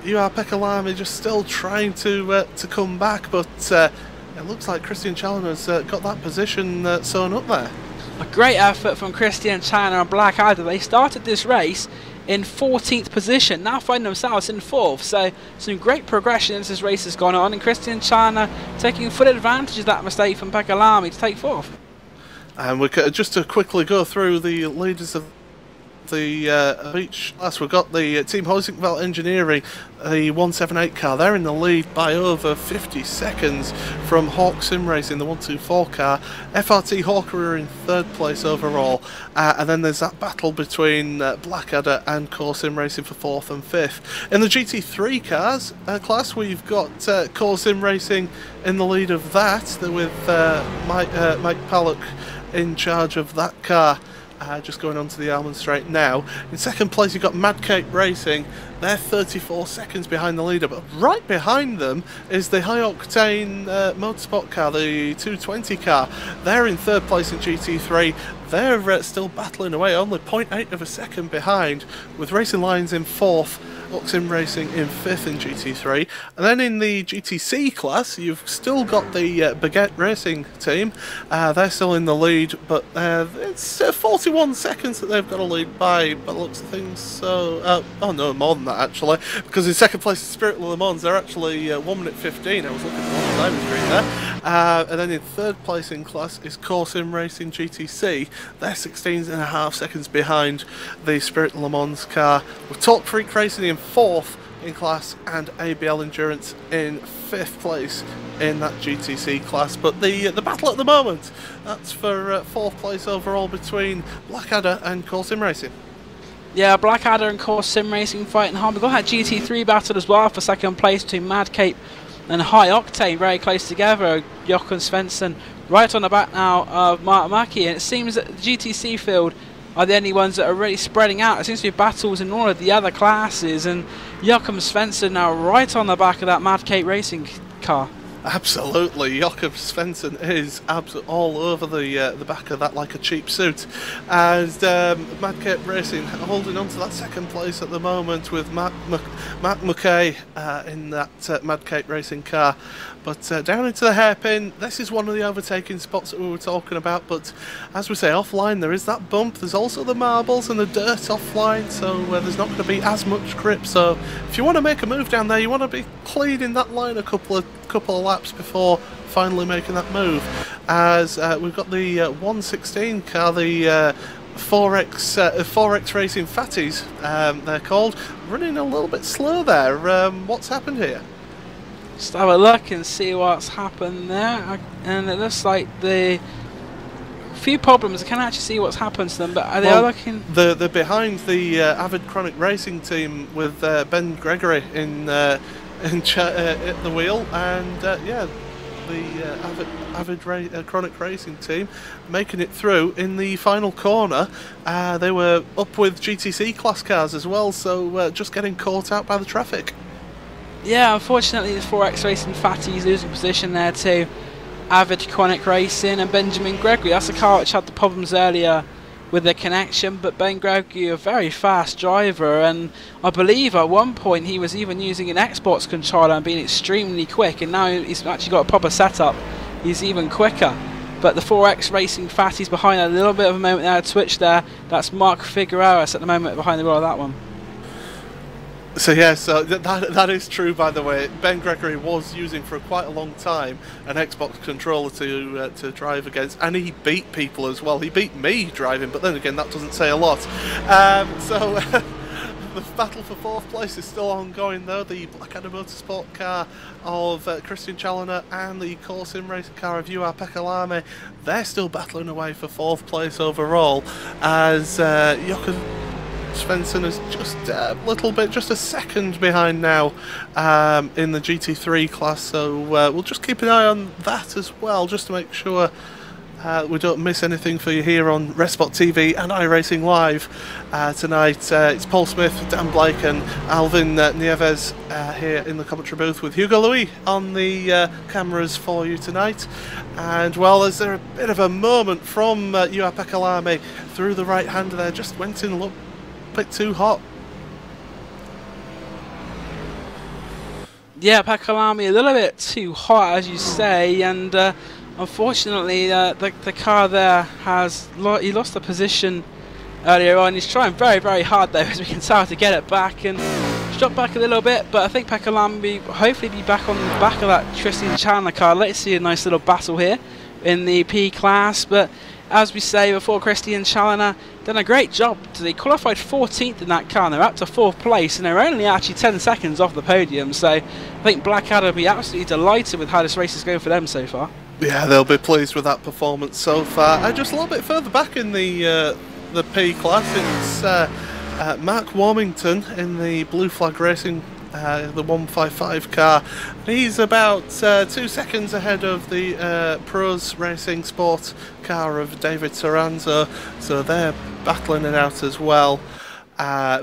Juha Pekalami just still trying to come back, but it looks like Christian Chandler's got that position sewn up there. A great effort from Christian Chandler and Blackadder. They started this race in 14th position, now find themselves in 4th, so some great progression as this race has gone on, and Christian Chandler taking full advantage of that mistake from Pekalami to take 4th. And we just to quickly go through the leaders of of each class, we've got the Team Hoisingveld Engineering, the 178 car. They're in the lead by over 50 seconds from Hawk Sim Racing, the 124 car. FRT Hawker are in 3rd place overall, and then there's that battle between Blackadder and Core Sim Racing for 4th and 5th. In the GT3 cars class, we've got Core Sim Racing in the lead of that, with Mike Pallock in charge of that car. Just going on to the Almond Straight now. In 2nd place you've got Mad Cape Racing. They're 34 seconds behind the leader, but right behind them is the high octane motorsport car, the 220 car. They're in 3rd place in GT3. They're still battling away, only 0.8 of a second behind, with Racing Lions in 4th, Oxim Racing in 5th in GT3. And then in the GTC class, you've still got the Baguette Racing team. They're still in the lead, but it's 41 seconds that they've got a lead by the looks of things. So, oh no, more than that actually, because in 2nd place is Spirit Le Mans. They're actually 1 minute 15. I was looking at the wrong time screen there. And then in 3rd place in class is Core Sim Racing GTC. They're 16.5 seconds behind the Spirit Le Mans car, with Talk Freak Racing in 4th in class and ABL Endurance in 5th place in that GTC class. But the battle at the moment, that's for 4th place overall between Blackadder and Core Sim Racing. Yeah, Blackadder and Core Sim Racing fighting hard. We've got that GT3 battle as well for 2nd place between Mad Cape and High Octane, very close together. Jochen Svensson right on the back now of Mark Mackie, and it seems that the GTC field are the only ones that are really spreading out. It seems to be battles in all of the other classes, and Jochen Svensson now right on the back of that Mad Cape Racing car. Absolutely, Jochen Svensson is all over the back of that like a cheap suit, and Mad Cape Racing holding on to that 2nd place at the moment with Matt McKay in that Mad Cape Racing car. But down into the hairpin, this is one of the overtaking spots that we were talking about, but as we say, offline there is that bump. There's also the marbles and the dirt offline, so there's not going to be as much grip. So if you want to make a move down there, you want to be cleaning that line a couple of laps before finally making that move. As we've got the 116 car, the 4X Racing Fatties, they're called, running a little bit slow there. What's happened here? Just have a look and see what's happened there, and it looks like the few problems. I can't actually see what's happened to them, but they are looking. They're behind the Avid Chronic Racing team with Ben Gregory in at the wheel, and yeah, the Avid Chronic Racing team making it through in the final corner. They were up with GTC class cars as well, so just getting caught out by the traffic. Yeah, unfortunately the 4X Racing Fatties losing position there to Avid Chronic Racing and Benjamin Gregory. That's a car which had the problems earlier with the connection, but Ben Gregory, a very fast driver, and I believe at one point he was even using an Xbox controller and being extremely quick, and now he's actually got a proper setup. He's even quicker. But the 4X Racing Fatties behind a little bit of a moment there, a switch there. That's Mark Figueroas at the moment behind the wheel of that one. So yeah, so that is true, by the way. Ben Gregory was using for quite a long time an Xbox controller to drive against, and he beat people as well. He beat me driving, but then again, that doesn't say a lot. So the battle for 4th place is still ongoing, though. The Blackadder Motorsport car of Christian Challoner and the Core Sim Racing car of UR Pekalame, they're still battling away for 4th place overall, as Jochen Svensson is just a little bit, just a second behind now in the GT3 class, so we'll just keep an eye on that as well, just to make sure we don't miss anything for you here on RaceSpotTV and iRacingLive. Tonight it's Paul Smith, Dan Blake and Alvin Nieves here in the commentary booth, with Hugo Louis on the cameras for you tonight. And well, is there a bit of a moment from UR Pekalame through the right hander there, just went in a little bit too hot. Yeah, Pekalame a little bit too hot, as you say, and unfortunately the car there has he lost the position earlier on. He's trying very, very hard though, as we can tell, to get it back, and he's dropped back a little bit, but I think Pekalame will hopefully be back on the back of that Tristan Chandler car. Let's see a nice little battle here in the P class, but as we say before, Christian Challoner done a great job. They qualified 14th in that car, and they're up to 4th place, and they're only actually 10 seconds off the podium. So I think Blackadder will be absolutely delighted with how this race is going for them so far. Yeah, they'll be pleased with that performance so far. Just a little bit further back in the P class, it's Mark Warmington in the Blue Flag Racing, the 155 car. He's about 2 seconds ahead of the Pros Racing Sport car of David Soranzo, so they're battling it out as well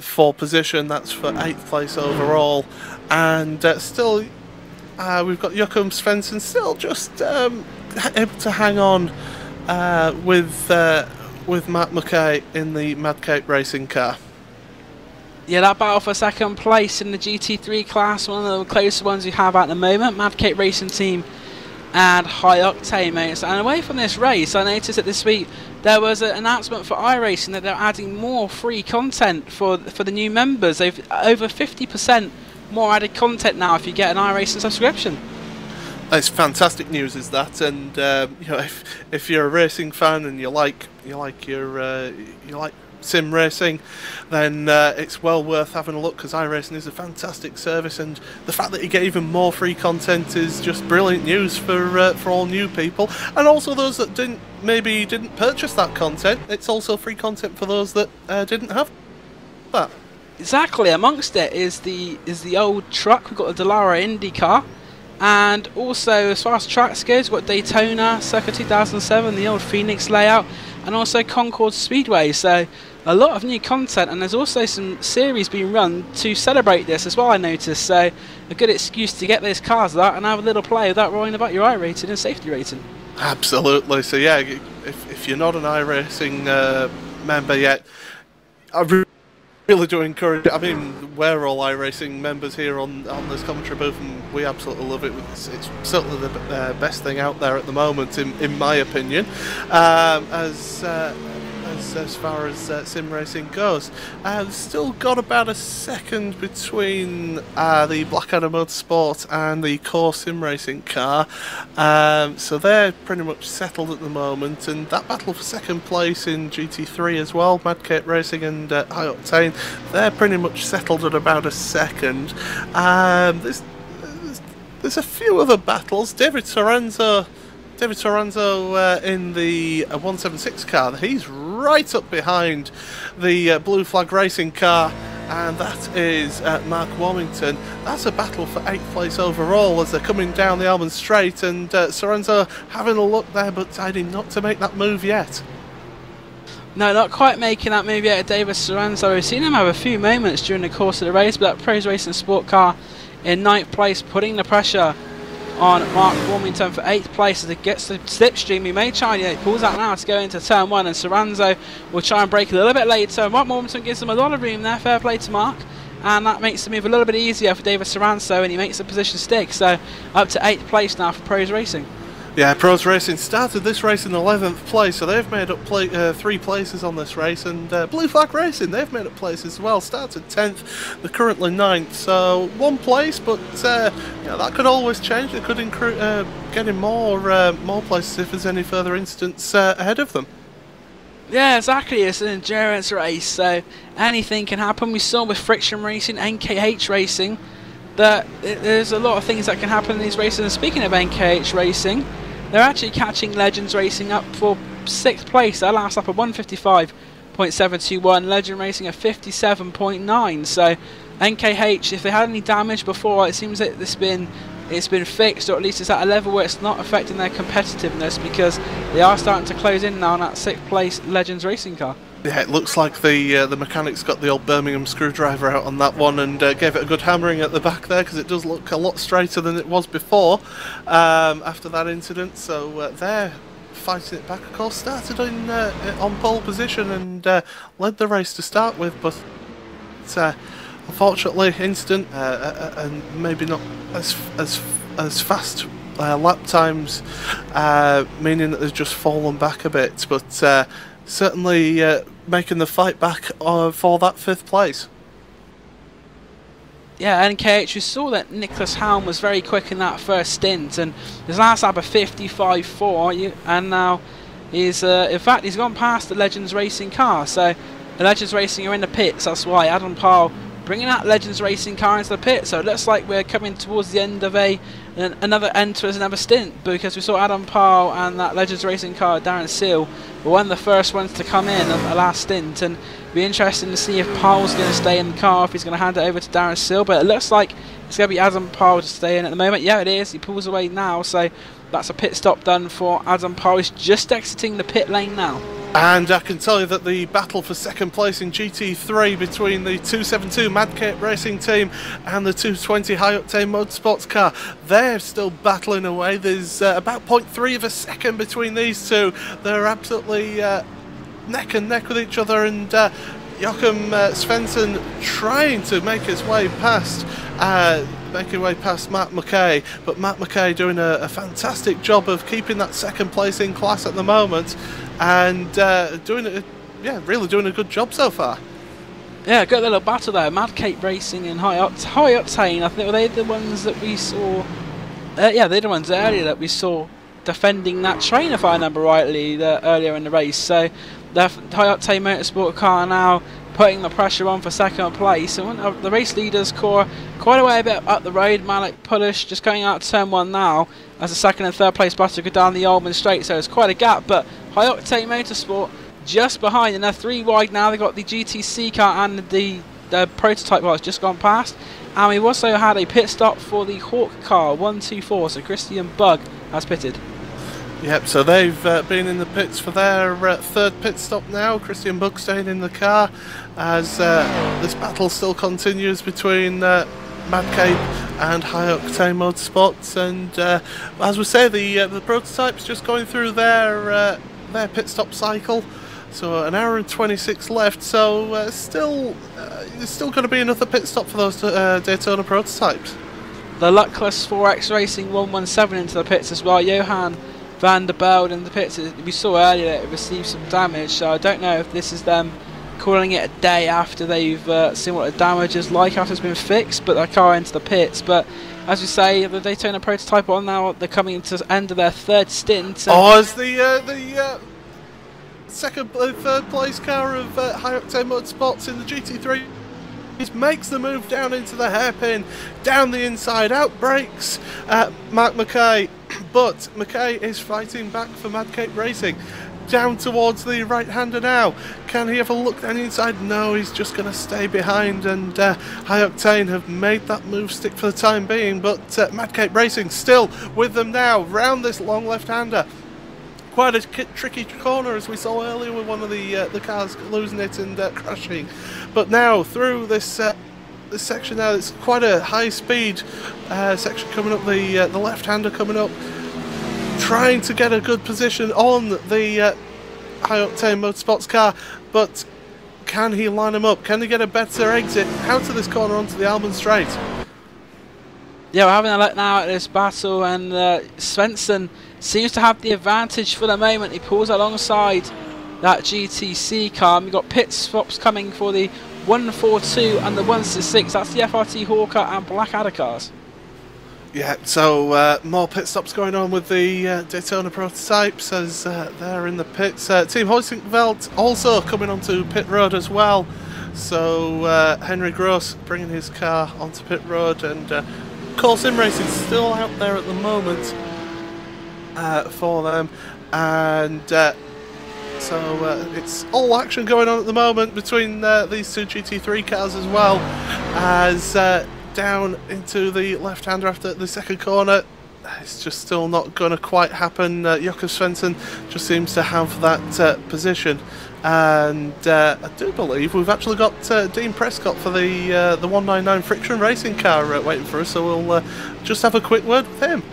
for position. That's for 8th place overall, and still we've got Joachim Svensson still just able to hang on with Matt McKay in the Mad Cape Racing car. Yeah, that battle for 2nd place in the GT3 class, one of the closest ones we have at the moment. Mad Cape Racing Team and High Octane mates. And away from this race, I noticed that this week there was an announcement for iRacing that they're adding more free content for the new members. They've over 50% more added content now if you get an iRacing subscription. It's fantastic news, is that? And you know, if you're a racing fan and you like sim racing, then it's well worth having a look, because iRacing is a fantastic service, and the fact that you get even more free content is just brilliant news for all new people, and also those that didn't purchase that content. It's also free content for those that didn't have that. Exactly. Amongst it is the old truck. We've got the Dallara Indy car, and also as far as tracks goes, we've got Daytona circa 2007, the old Phoenix layout, and also Concord Speedway. So a lot of new content, and there's also some series being run to celebrate this as well, I noticed. So a good excuse to get those cars out and have a little play without worrying about your iRating and safety rating. Absolutely. So yeah, if you're not an iRacing member yet, I really do encourage it. I mean, we're all iRacing members here on this commentary booth, and we absolutely love it. It's certainly the best thing out there at the moment, in my opinion, as far as sim racing goes. Still got about a second between the Blackadder Motorsport and the Core Sim Racing car, so they're pretty much settled at the moment, and that battle for 2nd place in GT3 as well, Mad Cape Racing and High Octane, they're pretty much settled at about a second. There's a few other battles. David Soranzo in the 176 car, he's right up behind the Blue Flag Racing car, and that is Mark Warmington. That's a battle for 8th place overall as they're coming down the Almond Straight, and Soranzo having a look there, but deciding not to make that move yet. No, not quite making that move yet, David Soranzo. We've seen him have a few moments during the course of the race, but that Pros Racing Sport car in 9th place, putting the pressure on Mark Warmington for 8th place as it gets the slipstream. He may try, he pulls out now to go into turn 1, and Soranzo will try and brake a little bit later. Mark Warmington gives him a lot of room there, fair play to Mark, and that makes the move a little bit easier for David Soranzo, and he makes the position stick. So up to 8th place now for Pros Racing. Yeah, Pros Racing started this race in 11th place, so they've made up 3 places on this race, and Blue Flag Racing, they've made up places as well, started 10th, they're currently 9th, so 1 place, but yeah, that could always change. They could get in more places if there's any further incidents ahead of them. Yeah, exactly, it's an endurance race, so anything can happen. We saw with Friction Racing, NKH Racing, that there's a lot of things that can happen in these races, and speaking of NKH Racing, they're actually catching Legends Racing up for 6th place. Their last up at 155.721, Legend Racing at 57.9. So NKH, if they had any damage before, it seems that it's been fixed, or at least it's at a level where it's not affecting their competitiveness, because they are starting to close in now on that 6th place Legends Racing car. Yeah, it looks like the mechanics got the old Birmingham screwdriver out on that one and gave it a good hammering at the back there, because it does look a lot straighter than it was before after that incident. So they're fighting it back. Of course, started on pole position and led the race to start with, but unfortunately, incident and maybe not as fast lap times, meaning that they've just fallen back a bit, but certainly making the fight back for that 5th place. Yeah, NKH, we saw that Nicholas Halm was very quick in that first stint, and his last lap of 55.4, and now He's in fact he's gone past the Legends Racing car. So the Legends Racing are in the pits. That's why Adam Powell bringing that Legends Racing car into the pit. So it looks like we're coming towards the end of another stint, because we saw Adam Powell and that Legends Racing car, Darren Seal, were one of the first ones to come in at the last stint, and it'll be interesting to see if Powell's going to stay in the car, if he's going to hand it over to Darren Seal. But it looks like it's going to be Adam Powell to stay in at the moment. Yeah, it is. He pulls away now, so that's a pit stop done for Adam Powell. He's just exiting the pit lane now. And I can tell you that the battle for second place in GT3 between the 272 Mad Cape Racing team and the 220 High Octane Motorsports car, they're still battling away. There's about 0.3 of a second between these two. They're absolutely neck and neck with each other, and Joachim Svensson trying to make his way past Matt McKay, but Matt McKay doing a fantastic job of keeping that second place in class at the moment, and really doing a good job so far. Yeah, good little battle there. Mad Cape Racing and High Octane. I think were they the ones that we saw. Yeah, they're the ones earlier that we saw defending that train, if I remember rightly, earlier in the race. So the High Octane Motorsport car now putting the pressure on for second place, and the race leaders core quite a way a bit up the road. Malik Pulish just going out to turn 1 now as the second and third place battle go down the Oldman Straight, so it's quite a gap. But High Octane Motorsport just behind, and they're 3 wide now. They've got the GTC car and the prototype car has just gone past, and we've also had a pit stop for the Hawk car 124, so Christian Bugg has pitted. Yep, so they've been in the pits for their third pit stop now. Christian Bugg staying in the car as this battle still continues between Mad Cape and High Octane Motorsports. And as we say, the prototype's just going through their pit stop cycle. So an hour and 26 left. So there's still going to be another pit stop for those Daytona prototypes. The luckless 4X Racing 117 into the pits as well. Johan Van der Belde in the pits. We saw earlier that it received some damage, so I don't know if this is them calling it a day after they've seen what the damage is like after it's been fixed, but their car into the pits. But as we say, the Daytona prototype on now, they're coming to the end of their third stint. As the third place car of High Octane Motorsports in the GT3 makes the move down into the hairpin, down the inside, out brakes Mark McKay, but McKay is fighting back for Mad Cape Racing, down towards the right-hander now. Can he have a look down the inside? No, he's just going to stay behind, and High Octane have made that move stick for the time being, but Mad Cape Racing still with them now, round this long left-hander. Quite a tricky corner, as we saw earlier with one of the cars losing it and crashing. But now through this this section now, it's quite a high-speed section coming up. The left-hander coming up, trying to get a good position on the High Octane Motorsports car. But can he line them up? Can he get a better exit out of this corner onto the Almond Straight? Yeah, we're having a look now at this battle, and Svensson seems to have the advantage for the moment. He pulls alongside that GTC car, and we've got pit stops coming for the 142 and the 166. That's the FRT Hawker and Blackadder cars. Yeah, so more pit stops going on with the Daytona prototypes as they're in the pits. Team Hoisingveld also coming onto pit road as well. So Henry Gross bringing his car onto pit road, and Core Sim Racing still out there at the moment for them, and so it's all action going on at the moment between these two GT3 cars, as well as down into the left-hander after the second corner. It's just still not going to quite happen. Joachim Svensson just seems to have that position, and I do believe we've actually got Dean Prescott for the 199 Friction Racing car waiting for us, so we'll just have a quick word with him.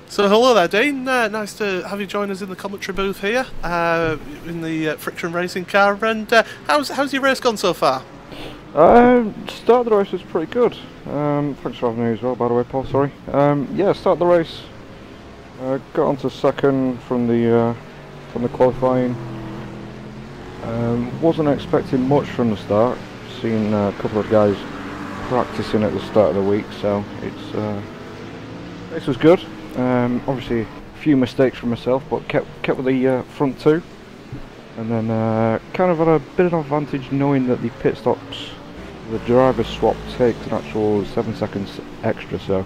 So hello there, Dean. Nice to have you join us in the commentary booth here in the Friction Racing car. And how's your race gone so far? Start of the race was pretty good. Thanks for having me as well, by the way, Paul. Sorry. Yeah, start of the race. Got onto second from the qualifying. Wasn't expecting much from the start. Seen a couple of guys practicing at the start of the week, so it's race was good. Obviously few mistakes from myself, but kept with the front two, and then kind of had a bit of an advantage knowing that the pit stops, the driver swap takes an actual 7 seconds extra, so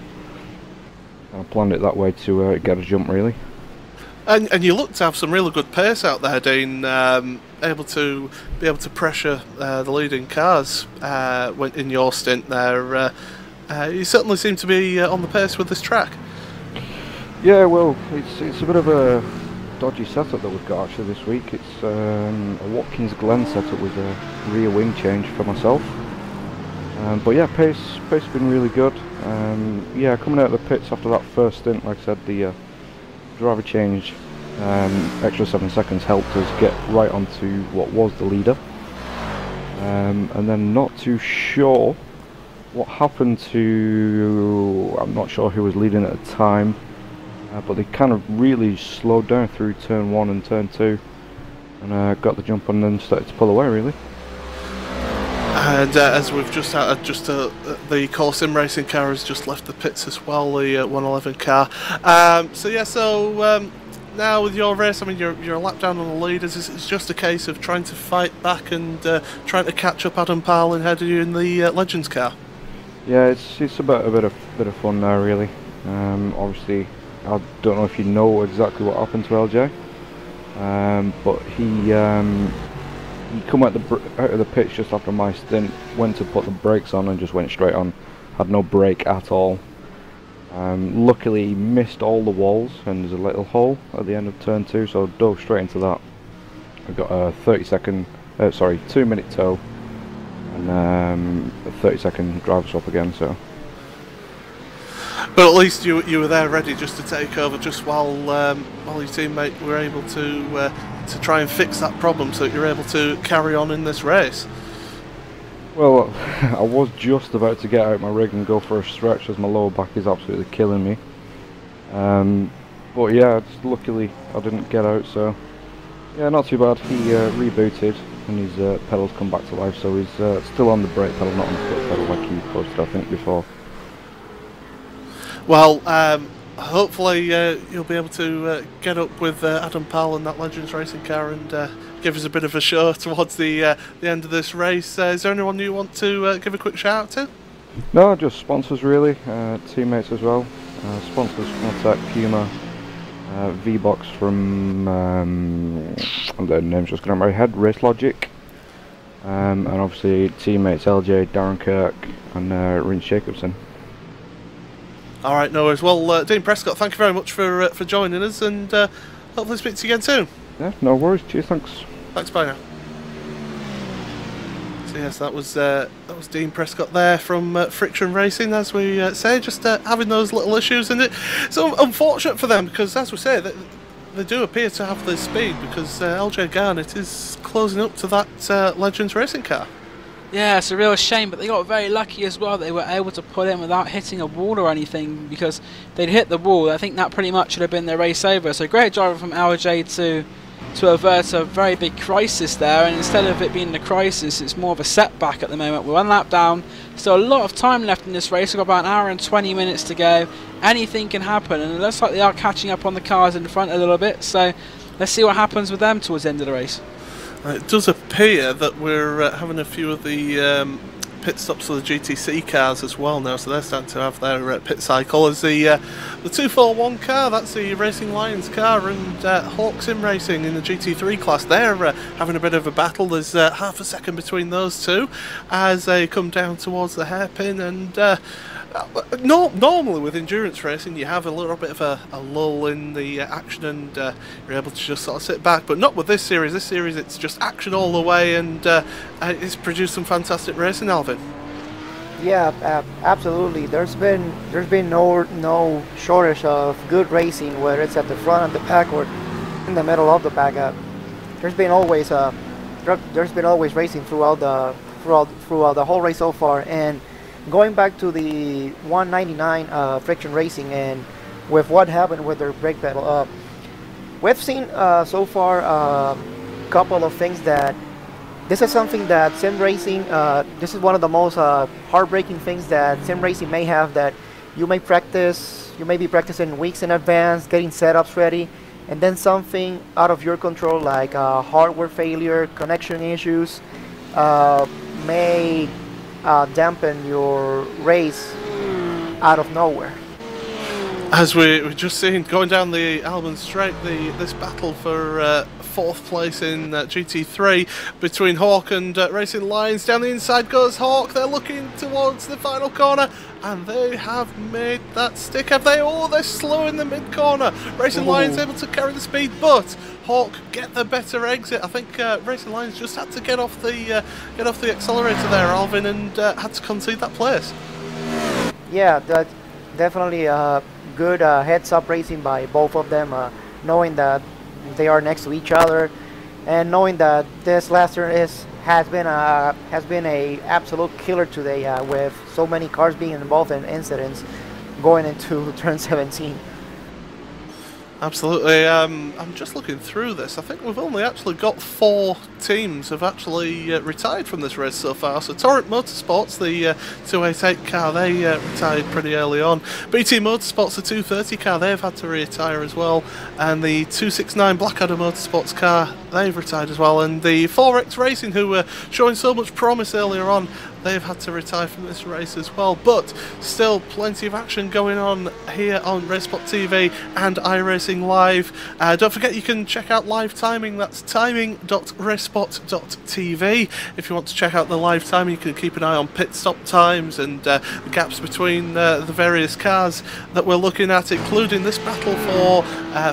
I planned it that way to get a jump really. And you look to have some really good pace out there, Dean. Able to pressure the leading cars in your stint there. You certainly seem to be on the pace with this track. Yeah, well, it's a bit of a dodgy setup that we've got actually this week. It's a Watkins Glen setup with a rear wing change for myself. But yeah, pace has been really good. Yeah, coming out of the pits after that first stint, like I said, the driver change, extra 7 seconds helped us get right onto what was the leader. And then not too sure what happened to, I'm not sure who was leading at the time, but they kind of really slowed down through turn 1 and turn 2 and got the jump and then started to pull away really. And as we've just had, the Core Sim Racing car has just left the pits as well, the 111 car. Now with your race, I mean, you're a lap down on the leaders. It's just a case of trying to fight back and trying to catch up Adam Parlin ahead of you in the Legends car. Yeah, it's about a bit of fun now, really. Obviously, I don't know if you know exactly what happened to LJ, but he come out of the pitch just after my stint, went to put the brakes on and just went straight on. Had no brake at all. Luckily, he missed all the walls and there's a little hole at the end of turn 2, so I dove straight into that. I got a 2-minute tow and a 30-second driver swap again. So. But at least you were there ready just to take over just while your teammate were able to try and fix that problem, so that you're able to carry on in this race. Well, I was just about to get out my rig and go for a stretch as my lower back is absolutely killing me. But yeah, just luckily I didn't get out, so yeah, not too bad. He rebooted and his pedals come back to life, so he's still on the brake pedal, not on the foot pedal like he posted I think before. Well, hopefully you'll be able to get up with Adam Powell in that Legends Racing car and give us a bit of a show towards the end of this race. Is there anyone you want to give a quick shout out to? No, just sponsors really, teammates as well. Sponsors, Contact, Puma, V-Box from, the name's just going to my head, Race Logic, and obviously teammates LJ, Darren Kirk and Rins Jacobson. Alright, no worries. Well, Dean Prescott, thank you very much for joining us, and hopefully speak to you again soon. Yeah, no worries. Cheers, thanks. Thanks, bye now. So yes, that was Dean Prescott there from Friction Racing, as we say, just having those little issues, and it's unfortunate for them because, as we say, they do appear to have the speed because LJ Garnett is closing up to that Legends Racing car. Yeah, it's a real shame, but they got very lucky as well. They were able to pull in without hitting a wall or anything, because they'd hit the wall. I think that pretty much should have been their race over. So great driver from LJ to avert a very big crisis there, and instead of it being a crisis, it's more of a setback at the moment. We're 1 lap down, still a lot of time left in this race. We've got about an hour and 20 minutes to go. Anything can happen, and it looks like they are catching up on the cars in front a little bit, so let's see what happens with them towards the end of the race. It does appear that we're having a few of the pit stops for the GTC cars as well now, so they're starting to have their pit cycle. As the 241 car, that's the Racing Lions car, and Hawk Sim Racing in the GT3 class, they're having a bit of a battle. There's half a second between those two as they come down towards the hairpin, and normally with endurance racing you have a little bit of a lull in the action, and you're able to just sort of sit back, but not with this series. This series it's just action all the way, and it's produced some fantastic racing, Alvin. Yeah, absolutely. There's been no shortage of good racing, whether it's at the front of the pack or in the middle of the pack. There's been always racing throughout the whole race so far. And going back to the 199 Friction Racing, and with what happened with their brake pedal, we've seen so far a couple of things that this is something that sim racing, this is one of the most heartbreaking things that sim racing may have, that you may practice You may be practicing weeks in advance, getting setups ready, and then something out of your control like hardware failure, connection issues, may dampen your race out of nowhere. As we've just seen, going down the Alban Straight, this battle for 4th place in GT3 between Hawk and Racing Lions. Down the inside goes Hawk. They're looking towards the final corner, and they have made that stick. Have they? Oh, they're slow in the mid corner. Racing Lions able to carry the speed, but Hawk get the better exit. I think Racing Lions just had to get off the accelerator there, Alvin, and had to concede that place. Yeah, that definitely good heads-up racing by both of them, knowing that they are next to each other, and knowing that this last turn has been a absolute killer today, with so many cars being involved in incidents going into turn 17. Absolutely. I'm just looking through this. I think we've only actually got 4 teams have actually retired from this race so far. So Torrent Motorsports, the 288 car, they retired pretty early on. BT Motorsports, the 230 car, they've had to retire as well. And the 269 Blackadder Motorsports car, they've retired as well. And the 4X Racing, who were showing so much promise earlier on, they've had to retire from this race as well. But still plenty of action going on here on RaceSpotTV and iRacingLive. Don't forget you can check out live timing. That's timing.racespot.tv. If you want to check out the live timing, you can keep an eye on pit stop times and the gaps between the various cars that we're looking at, including this battle for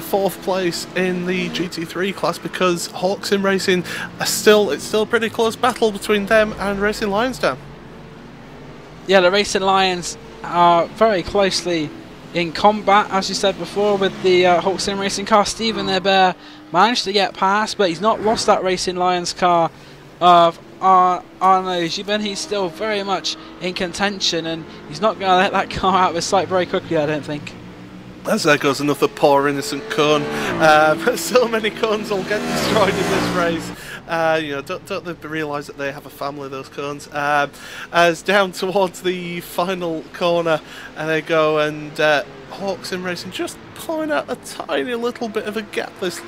4th place in the GT3 class, because Hawk Sim Racing it's still a pretty close battle between them and Racing Lions down. Yeah, the Racing Lions are very closely in combat, as you said before, with the Hawk Sim Racing car. Stephen Hebert managed to get past, but he's not lost that Racing Lions car of Arnaud Gibin. He's still very much in contention, and he's not going to let that car out of his sight very quickly, I don't think. As there goes another poor innocent cone. But so many cones will get destroyed in this race. You know, don't they realise that they have a family, those cones? As down towards the final corner, and they go, and Hawk Sim Racing just pulling out a tiny little bit of a gap this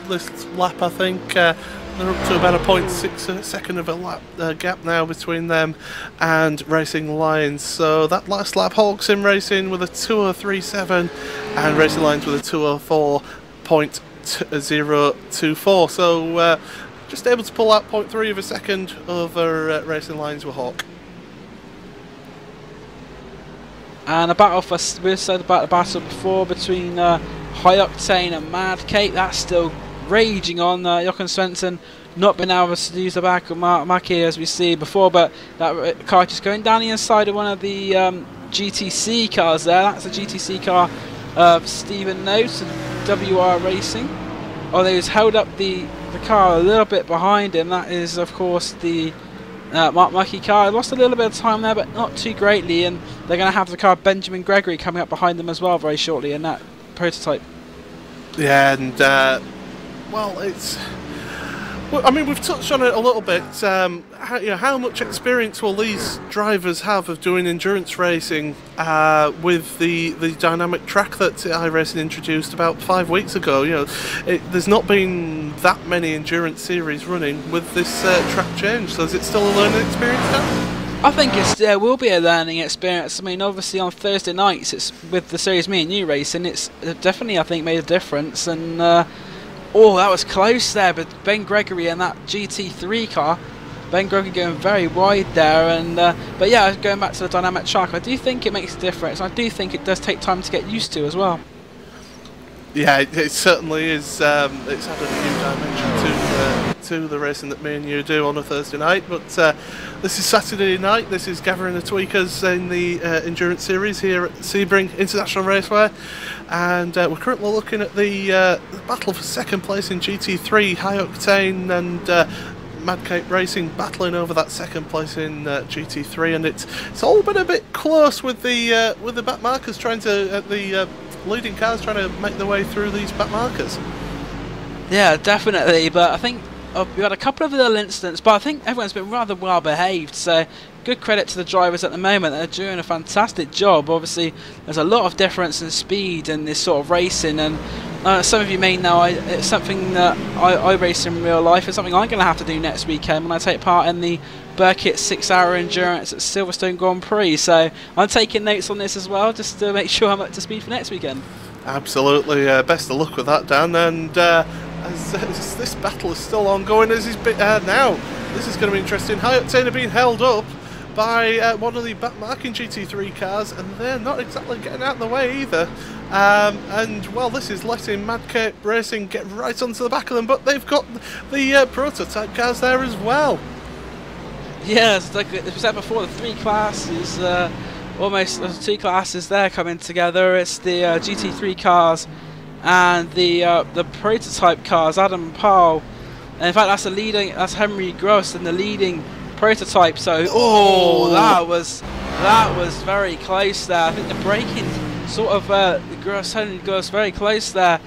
lap, I think. They're up to about a 0.6 second of a lap gap now between them and Racing Lions. So that last lap, Hawk Sim Racing with a 2:03.7 and Racing Lions with a 2:04.024. So just able to pull out 0.3 of a second over Racing Lions with Hawk. And a battle for, we said about the battle before between High Octane and Mad Cape. That's still raging on. Jochen Svensson not been able to use the back of Maki as we see before, but that car just going down the inside of one of the GTC cars there. That's a GTC car of Stephen Notes and WR Racing. Although he's held up the car a little bit behind him. That is, of course, the Mark Mucky car. Lost a little bit of time there, but not too greatly, and they're going to have the car Benjamin Gregory coming up behind them as well very shortly in that prototype. Yeah, and well, it's... Well, I mean, we've touched on it a little bit. How much experience will these drivers have of doing endurance racing with the dynamic track that iRacing introduced about 5 weeks ago? You know, there's not been that many endurance series running with this track change. So is it still a learning experience now? I think there will be a learning experience. I mean, obviously on Thursday nights, it's with the series me and you racing. It's definitely, I think, made a difference. And oh, that was close there, but Ben Gregory and that GT3 car, Ben Gregory going very wide there, and but yeah, going back to the dynamic track, I do think it makes a difference. I do think it does take time to get used to as well. Yeah, it certainly is. It's added a new dimension to the racing that me and you do on a Thursday night. But this is Saturday night. This is gathering the tweakers in the endurance series here at Sebring International Raceway, and we're currently looking at the battle for second place in GT3. High Octane and Mad Cape Racing battling over that second place in GT3, and it's all been a bit close with the back markers trying to the leading cars trying to make their way through these back markers. Yeah, definitely, but I think we've had a couple of little incidents, but I think everyone's been rather well behaved. So good credit to the drivers at the moment. They're doing a fantastic job. Obviously, there's a lot of difference in speed in this sort of racing, and some of you may know it's something that I race in real life. It's something I'm going to have to do next weekend when I take part in the Burkitt 6-hour endurance at Silverstone Grand Prix. So I'm taking notes on this as well, just to make sure I'm up to speed for next weekend. Absolutely, best of luck with that, Dan. And as this battle is still ongoing, as is now, this is going to be interesting. High Octane are being held up by one of the backmarking GT3 cars, and they're not exactly getting out of the way either. And well, this is letting Mad Cape Racing get right onto the back of them, but they've got the prototype cars there as well. Yes, like we said before, the three classes, almost there's two classes there coming together. It's the GT3 cars and the prototype cars, Adam and Paul. And in fact, that's Henry Gross in the leading prototype. So that was very close there. I think the braking sort of Henry Gross very close there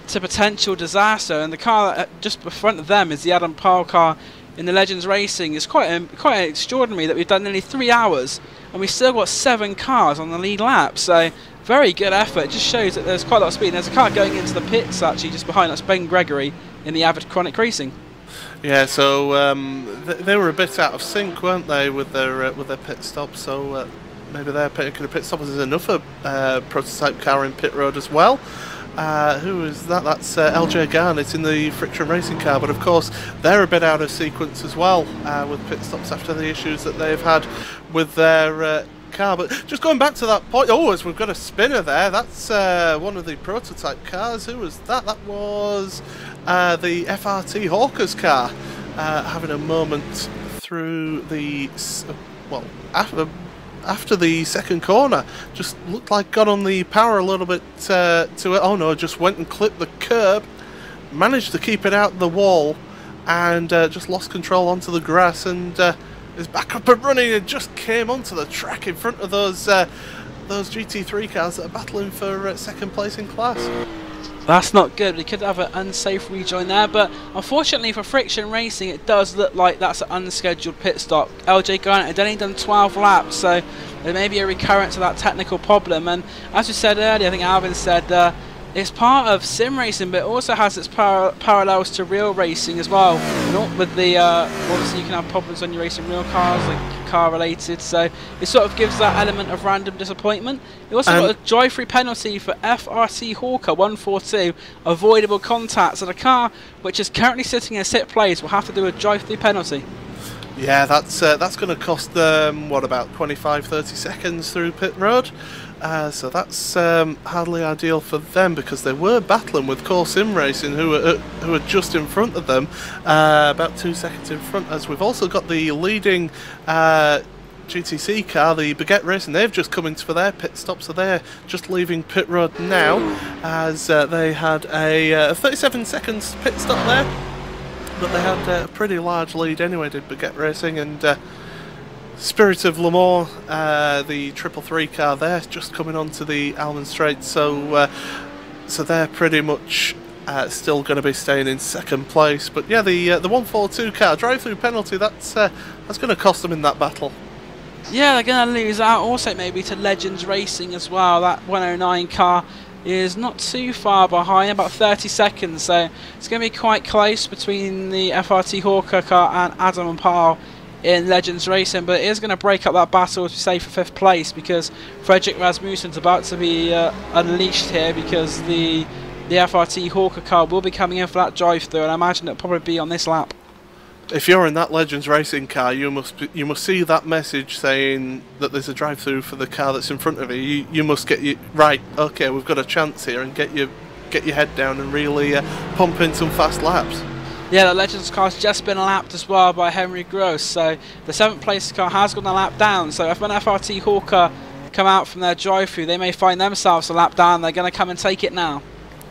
to potential disaster. And the car just in front of them is the Adam Paul car in the Legends Racing. It's quite extraordinary that we've done nearly 3 hours and we still got 7 cars on the lead lap. So very good effort. It just shows that there's quite a lot of speed. And there's a car going into the pits actually just behind us, Ben Gregory in the Avid Chronic Racing. Yeah, so they were a bit out of sync, weren't they, with their pit stop? So maybe their particular pit stop is enough a prototype car in pit road as well. Who is that? That's LJ Garnett in the Friction Racing car, but of course they're a bit out of sequence as well with pit stops after the issues that they've had with their car. But just going back to that point, as we've got a spinner there, that's one of the prototype cars. Who was that? That was the FRT Hawker's car having a moment through the after the second corner. Just looked like got on the power a little bit to it. Oh no, just went and clipped the curb, managed to keep it out the wall, and just lost control onto the grass, and is back up and running, and just came onto the track in front of those GT3 cars that are battling for second place in class. That's not good. We could have an unsafe rejoin there, but unfortunately for Friction Racing, it does look like that's an unscheduled pit stop. LJ Garnett had only done 12 laps, so there may be a recurrence of that technical problem. And as we said earlier, I think Alvin said it's part of sim racing, but it also has its parallels to real racing as well. Not with the obviously you can have problems when you're racing real cars, like car related, so it sort of gives that element of random disappointment. You also got a drive-through penalty for FRT Hawker 142, avoidable contact, so the car which is currently sitting in 6th place will have to do a drive-through penalty. Yeah, that's going to cost them what, about 25-30 seconds through pit road. So that's hardly ideal for them, because they were battling with Core Sim Racing, who are just in front of them, about 2 seconds in front. As we've also got the leading GTC car, the Baguette Racing. They've just come in for their pit stop, so they're just leaving pit road now, as they had a 37 seconds pit stop there, but they had a pretty large lead anyway, did Baguette Racing. And Spirit of Le Mans, the 333 car, they're just coming onto the Almond Straight, so they're pretty much still going to be staying in second place. But yeah, the 142 car drive-through penalty, that's going to cost them in that battle. Yeah, they're going to lose out also maybe to Legends Racing as well. That 109 car is not too far behind, about 30 seconds, so it's going to be quite close between the FRT Hawker car and Adam and Paul in Legends Racing, but it is going to break up that battle, as we say, for 5th place, because Fredrik Rasmussen's about to be unleashed here, because the FRT Hawker car will be coming in for that drive-through, and I imagine it'll probably be on this lap. If you're in that Legends Racing car, you must see that message saying that there's a drive-through for the car that's in front of you. You must get right. Okay, we've got a chance here, and get your head down and really pump in some fast laps. Yeah, the Legends car's just been lapped as well by Henry Gross, so the 7th place car has gone a lap down. So if an FRT Hawker come out from their drive-through, they may find themselves a lap down. They're going to come and take it now.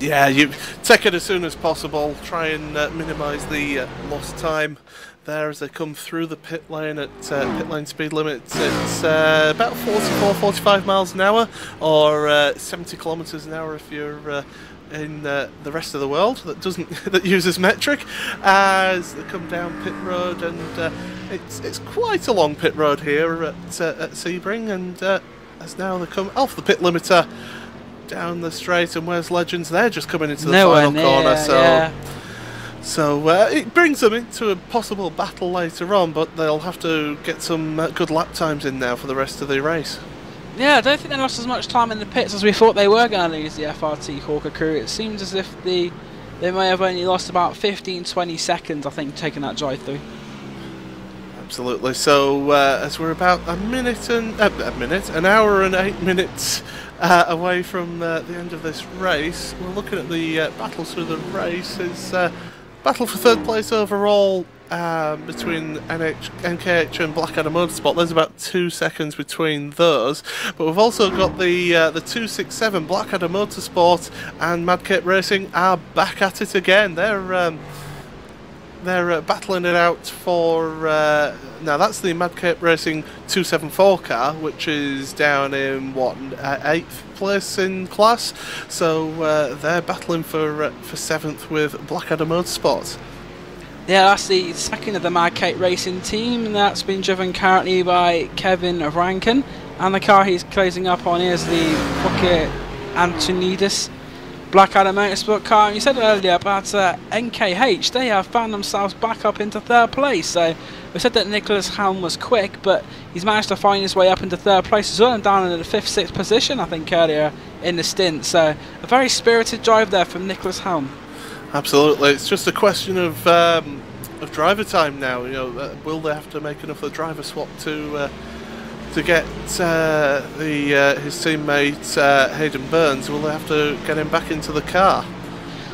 Yeah, you take it as soon as possible. Try and minimise the lost time there as they come through the pit lane at pit lane speed limit. It's about 44-45 miles an hour, or 70 kilometres an hour if you're in the rest of the world that doesn't that uses metric, as they come down pit road, and it's quite a long pit road here at Sebring, and as now they come off the pit limiter down the straight, and where's Legends? They're just coming into the final corner, so it brings them into a possible battle later on, but they'll have to get some good lap times in now for the rest of the race. Yeah, I don't think they lost as much time in the pits as we thought they were going to lose the FRT Hawker crew. It seems as if they may have only lost about 15-20 seconds, I think, taking that drive through. Absolutely. So as we're about an hour and 8 minutes away from the end of this race, we're looking at the battles through the race. It's battle for third place overall between NKH and Blackadder Motorsport. There's about 2 seconds between those, but we've also got the 267 Blackadder Motorsport and Mad Cape Racing are back at it again. They're battling it out for now. That's the Mad Cape Racing 274 car, which is down in what 8th place in class. So they're battling for 7th with Blackadder Motorsport. Yeah, that's the second of the Mad Cape Racing team, and that's been driven currently by Kevin Rankin. And the car he's closing up on is the Fokker Antonidis Blackadder Motorsport car. And you said earlier about NKH, they have found themselves back up into third place. So we said that Nicholas Helm was quick, but he's managed to find his way up into third place as well, and down in the 5th, 6th position, I think, earlier in the stint. So a very spirited drive there from Nicholas Helm. Absolutely, it's just a question of driver time now. You know, will they have to make another driver swap to get his teammate Hayden Burns? Will they have to get him back into the car?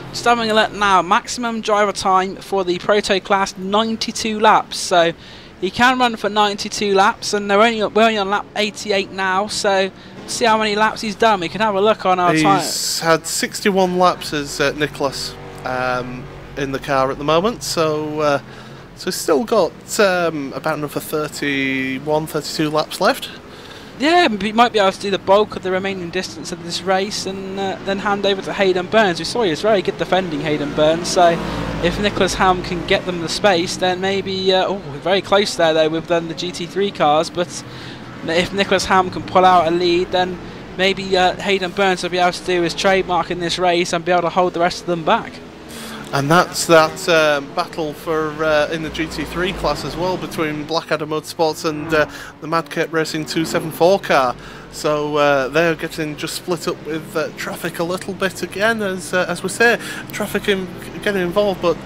Just having a look now, maximum driver time for the Proto class 92 laps. So he can run for 92 laps, and we're only on lap 88 now. So see how many laps he's done. We can have a look on our time. He's had 61 laps as Nicholas in the car at the moment, so he's still got about another 31, 32 laps left. Yeah, he might be able to do the bulk of the remaining distance of this race, and then hand over to Hayden Burns. We saw he was very good defending, Hayden Burns, so if Nicholas Helm can get them the space, then maybe very close there though with the GT3 cars, but if Nicholas Helm can pull out a lead, then maybe Hayden Burns will be able to do his trademark in this race and be able to hold the rest of them back. And that's that battle for in the GT3 class as well, between Blackadder Motorsports and the Mad Cape Racing 274 car. So they're getting just split up with traffic a little bit again, as we say, traffic getting involved. But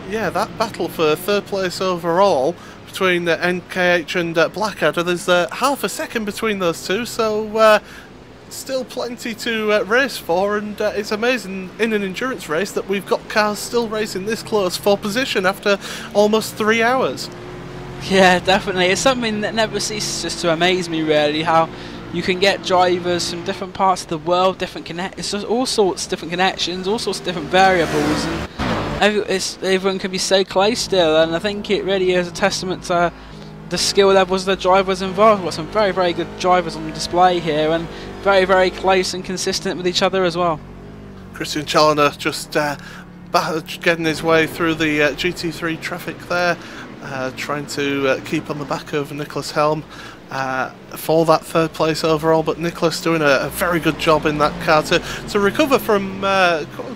yeah, that battle for third place overall between NKH and Blackadder, there's half a second between those two, so still plenty to race for, and it's amazing in an endurance race that we've got cars still racing this close for position after almost 3 hours. Yeah, definitely. It's something that never ceases to amaze me, really, how you can get drivers from different parts of the world, it's just all sorts of different connections, all sorts of different variables, and everyone can be so close still, and I think it really is a testament to the skill levels of the drivers involved. We've got some very, very good drivers on display here, and very, very close and consistent with each other as well. Christian Challoner just getting his way through the GT3 traffic there, trying to keep on the back of Nicholas Helm for that third place overall, but Nicholas doing a very good job in that car to recover from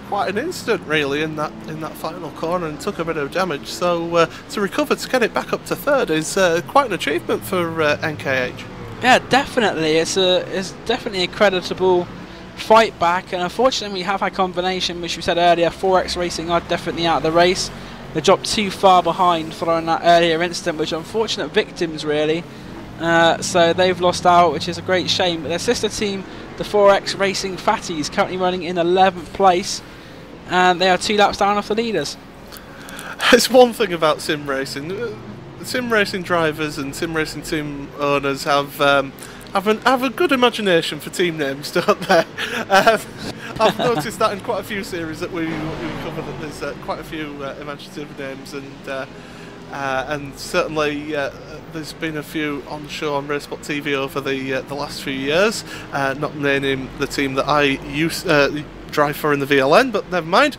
quite an incident really in that final corner, and took a bit of damage, so to recover to get it back up to third is quite an achievement for NKH. Yeah, definitely. It's definitely a creditable fight back, and unfortunately we have had combination, which we said earlier, 4X Racing are definitely out of the race. They dropped too far behind following that earlier incident, which are unfortunate victims really. So they've lost out, which is a great shame. But their sister team, the 4X Racing Fatties, currently running in 11th place, and they are 2 laps down off the leaders. It's one thing about sim racing. Sim racing drivers and sim racing team owners have a good imagination for team names, don't they? I've noticed that in quite a few series that we cover, that there's quite a few imaginative names, and certainly there's been a few on the show on RaceSpotTV over the last few years. Not naming the team that I drive for in the VLN, but never mind.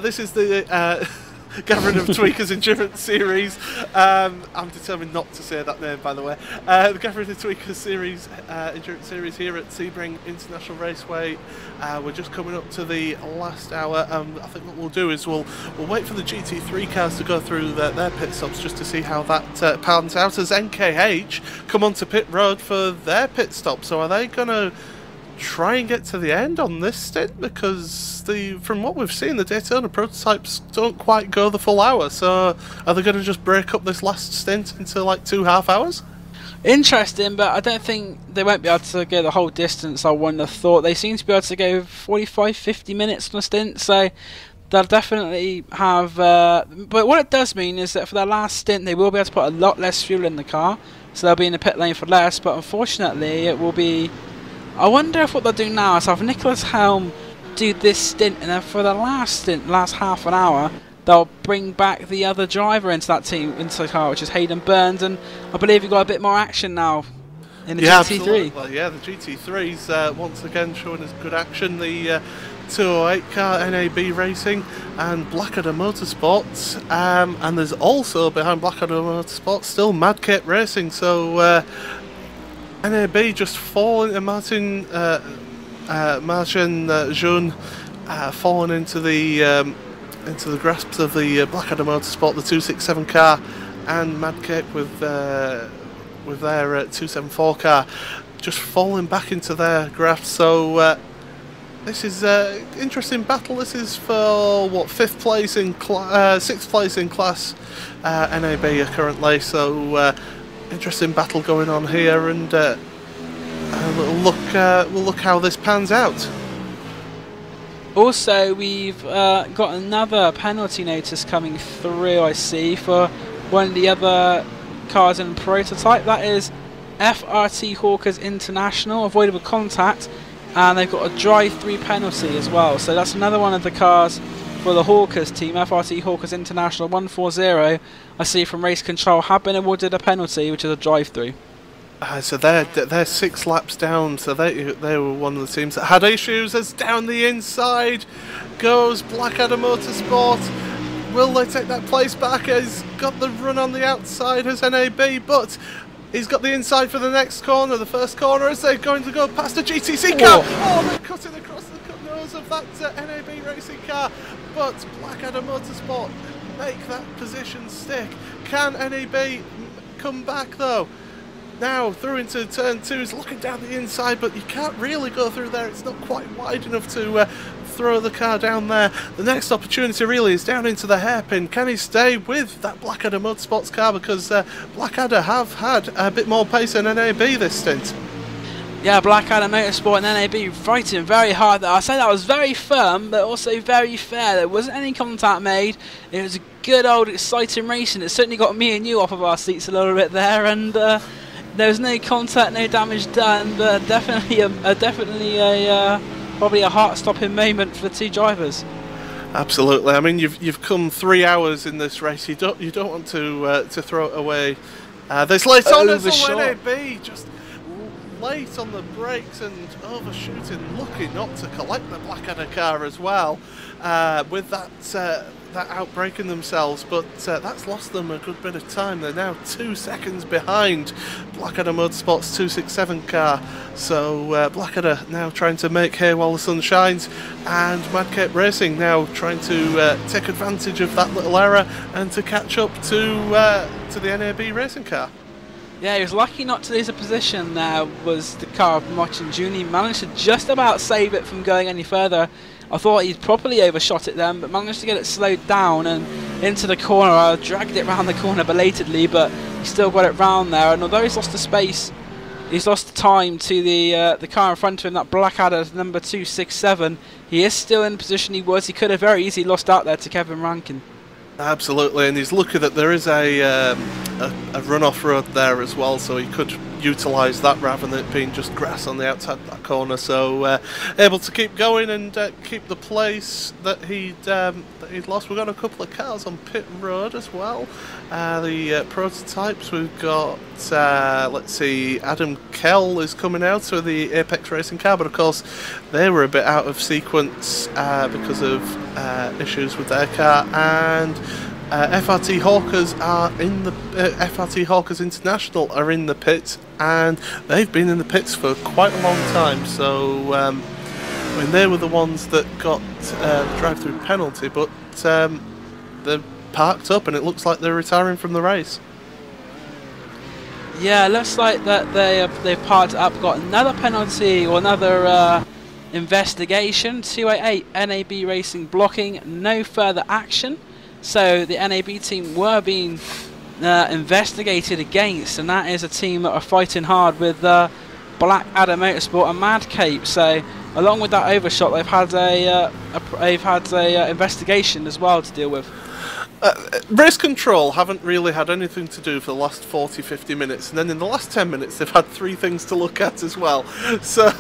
This is the Gathering of Tweakers Endurance Series. I'm determined not to say that name, by the way. The Gathering of Tweakers Series, Endurance Series here at Sebring International Raceway. We're just coming up to the last hour. I think what we'll do is we'll wait for the GT3 cars to go through their pit stops just to see how that pans out as NKH come onto pit road for their pit stop. So are they going to try and get to the end on this stint, because from what we've seen, the Daytona prototypes don't quite go the full hour, so are they going to just break up this last stint into like 2.5 hours? Interesting, but I don't think they won't be able to go the whole distance. I wouldn't have thought. They seem to be able to go 45-50 minutes on a stint, so they'll definitely have but what it does mean is that for their last stint they will be able to put a lot less fuel in the car, so they'll be in the pit lane for less, but unfortunately it will be... I wonder if what they'll do now is have Nicholas Helm do this stint, and then for the last stint, last half an hour, they'll bring back the other driver into that team, into the car, which is Hayden Burns, and I believe you've got a bit more action now in the GT3. Absolutely. Well, yeah, the GT3's once again showing us good action. The 208 car, NAB Racing and Blackadder Motorsports, and there's also behind Blackadder Motorsports still Mad Cape Racing, so NAB just falling, Martin Jeune falling into the grasps of the Blackadder Motorsport, the 267 car, and Mad Cape with their 274 car just falling back into their grasp. So this is an interesting battle. This is for what, 6th place in class NAB currently. So interesting battle going on here, and we'll look how this pans out. Also, we've got another penalty notice coming through, I see, for one of the other cars in the prototype. That is FRT Hawkers International, avoidable contact, and they've got a drive-through penalty as well. So that's another one of the cars for the Hawkers team, FRT Hawkers International 140, I see from Race Control, have been awarded a penalty, which is a drive-through. So they're 6 laps down, so they were one of the teams that had issues. As down the inside goes Blackadder Motorsport. Will they take that place back? He's got the run on the outside as NAB, but he's got the inside for the next corner, the first corner, as they're going to go past the GTC car. Oh, they're cutting across the nose of that NAB racing car, but Blackadder Motorsport make that position stick. Can NAB come back though? Now through into turn 2, he's looking down the inside, but you can't really go through there. It's not quite wide enough to throw the car down there. The next opportunity really is down into the hairpin. Can he stay with that Blackadder Motorsports car, because Blackadder have had a bit more pace than NAB this stint? Yeah, Blackadder Motorsport and NAB fighting very hard there. I say that was very firm, but also very fair. There wasn't any contact made. It was a good old exciting racing. It certainly got me and you off of our seats a little bit there, and there was no contact, no damage done, but definitely probably a heart-stopping moment for the two drivers. Absolutely. I mean, you've come 3 hours in this race. You don't want to throw it away. This late on as well. NAB just late on the brakes and overshooting, lucky not to collect the Blackadder car as well, with that outbraking themselves, but that's lost them a good bit of time. They're now 2 seconds behind Blackadder Motorsport's 267 car, so Blackadder now trying to make hay while the sun shines, and Mad Cape Racing now trying to take advantage of that little error and to catch up to the NAB racing car. Yeah, he was lucky not to lose a position. There was the car of Martin June. He managed to just about save it from going any further. I thought he'd properly overshot it then, but managed to get it slowed down and into the corner. I dragged it round the corner belatedly, but he still got it round there. And although he's lost the space, he's lost the time to the car in front of him, that Blackadder number 267. He is still in the position he was. He could have very easily lost out there to Kevin Rankin. Absolutely, and he's lucky that there is a runoff road there as well, so you utilise that rather than it being just grass on the outside of that corner. So able to keep going and keep the place that he'd lost. We've got a couple of cars on pit road as well. The prototypes, we've got let's see, Adam Kell is coming out with the Apex Racing car, but of course they were a bit out of sequence because of issues with their car, and FRT Hawkers are in the FRT Hawkers International are in the pits, and they've been in the pits for quite a long time. So I mean, they were the ones that got the drive-through penalty, but they're parked up, and it looks like they're retiring from the race. Yeah, looks like that they parked up, got another penalty or another investigation. 288 NAB Racing blocking, no further action. So the NAB team were being investigated against, and that is a team that are fighting hard with Black Adder Motorsport and Mad Cape. So along with that overshot, they've had a investigation as well to deal with. Race control haven't really had anything to do for the last 40-50 minutes, and then in the last 10 minutes they've had 3 things to look at as well. So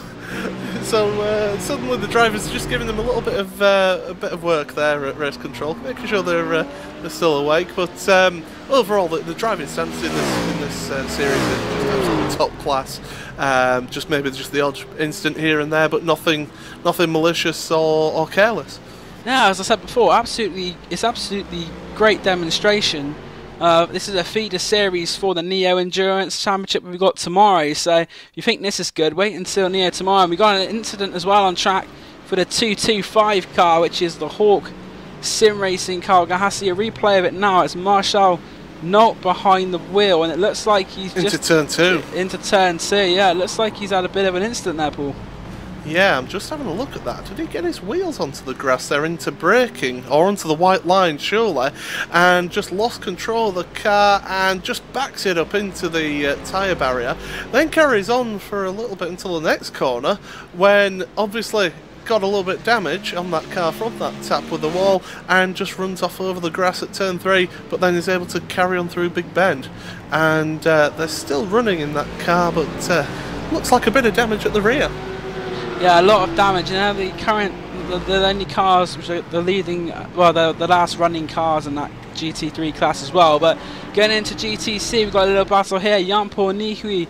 suddenly the drivers are just giving them a little bit of work there at race control, making sure they're still awake. But overall, the driving stance in this series is just absolutely top class. Just maybe just the odd incident here and there, but nothing malicious or careless. Now, as I said before, it's absolutely great demonstration. This is a feeder series for the Neo Endurance Championship we've got tomorrow, so if you think this is good, wait until Neo tomorrow. We got an incident as well on track for the 225 car, which is the Hawk sim racing car. We're going to see a replay of it now. It's Marshall not behind the wheel, and it looks like he's into turn 2. Into turn 2, yeah, it looks like he's had a bit of an incident there, Paul. Yeah, I'm just having a look at that. Did he get his wheels onto the grass there, into braking, or onto the white line, surely, and just lost control of the car and just backs it up into the tyre barrier, then carries on for a little bit until the next corner, when obviously got a little bit of damage on that car from that tap with the wall, and just runs off over the grass at turn 3, but then is able to carry on through Big Bend. And they're still running in that car, but looks like a bit of damage at the rear. Yeah, a lot of damage. You know, the only cars which are the leading, well, the last running cars in that GT3 class as well. But going into GTC, we've got a little battle here. Jan-Paul Nihui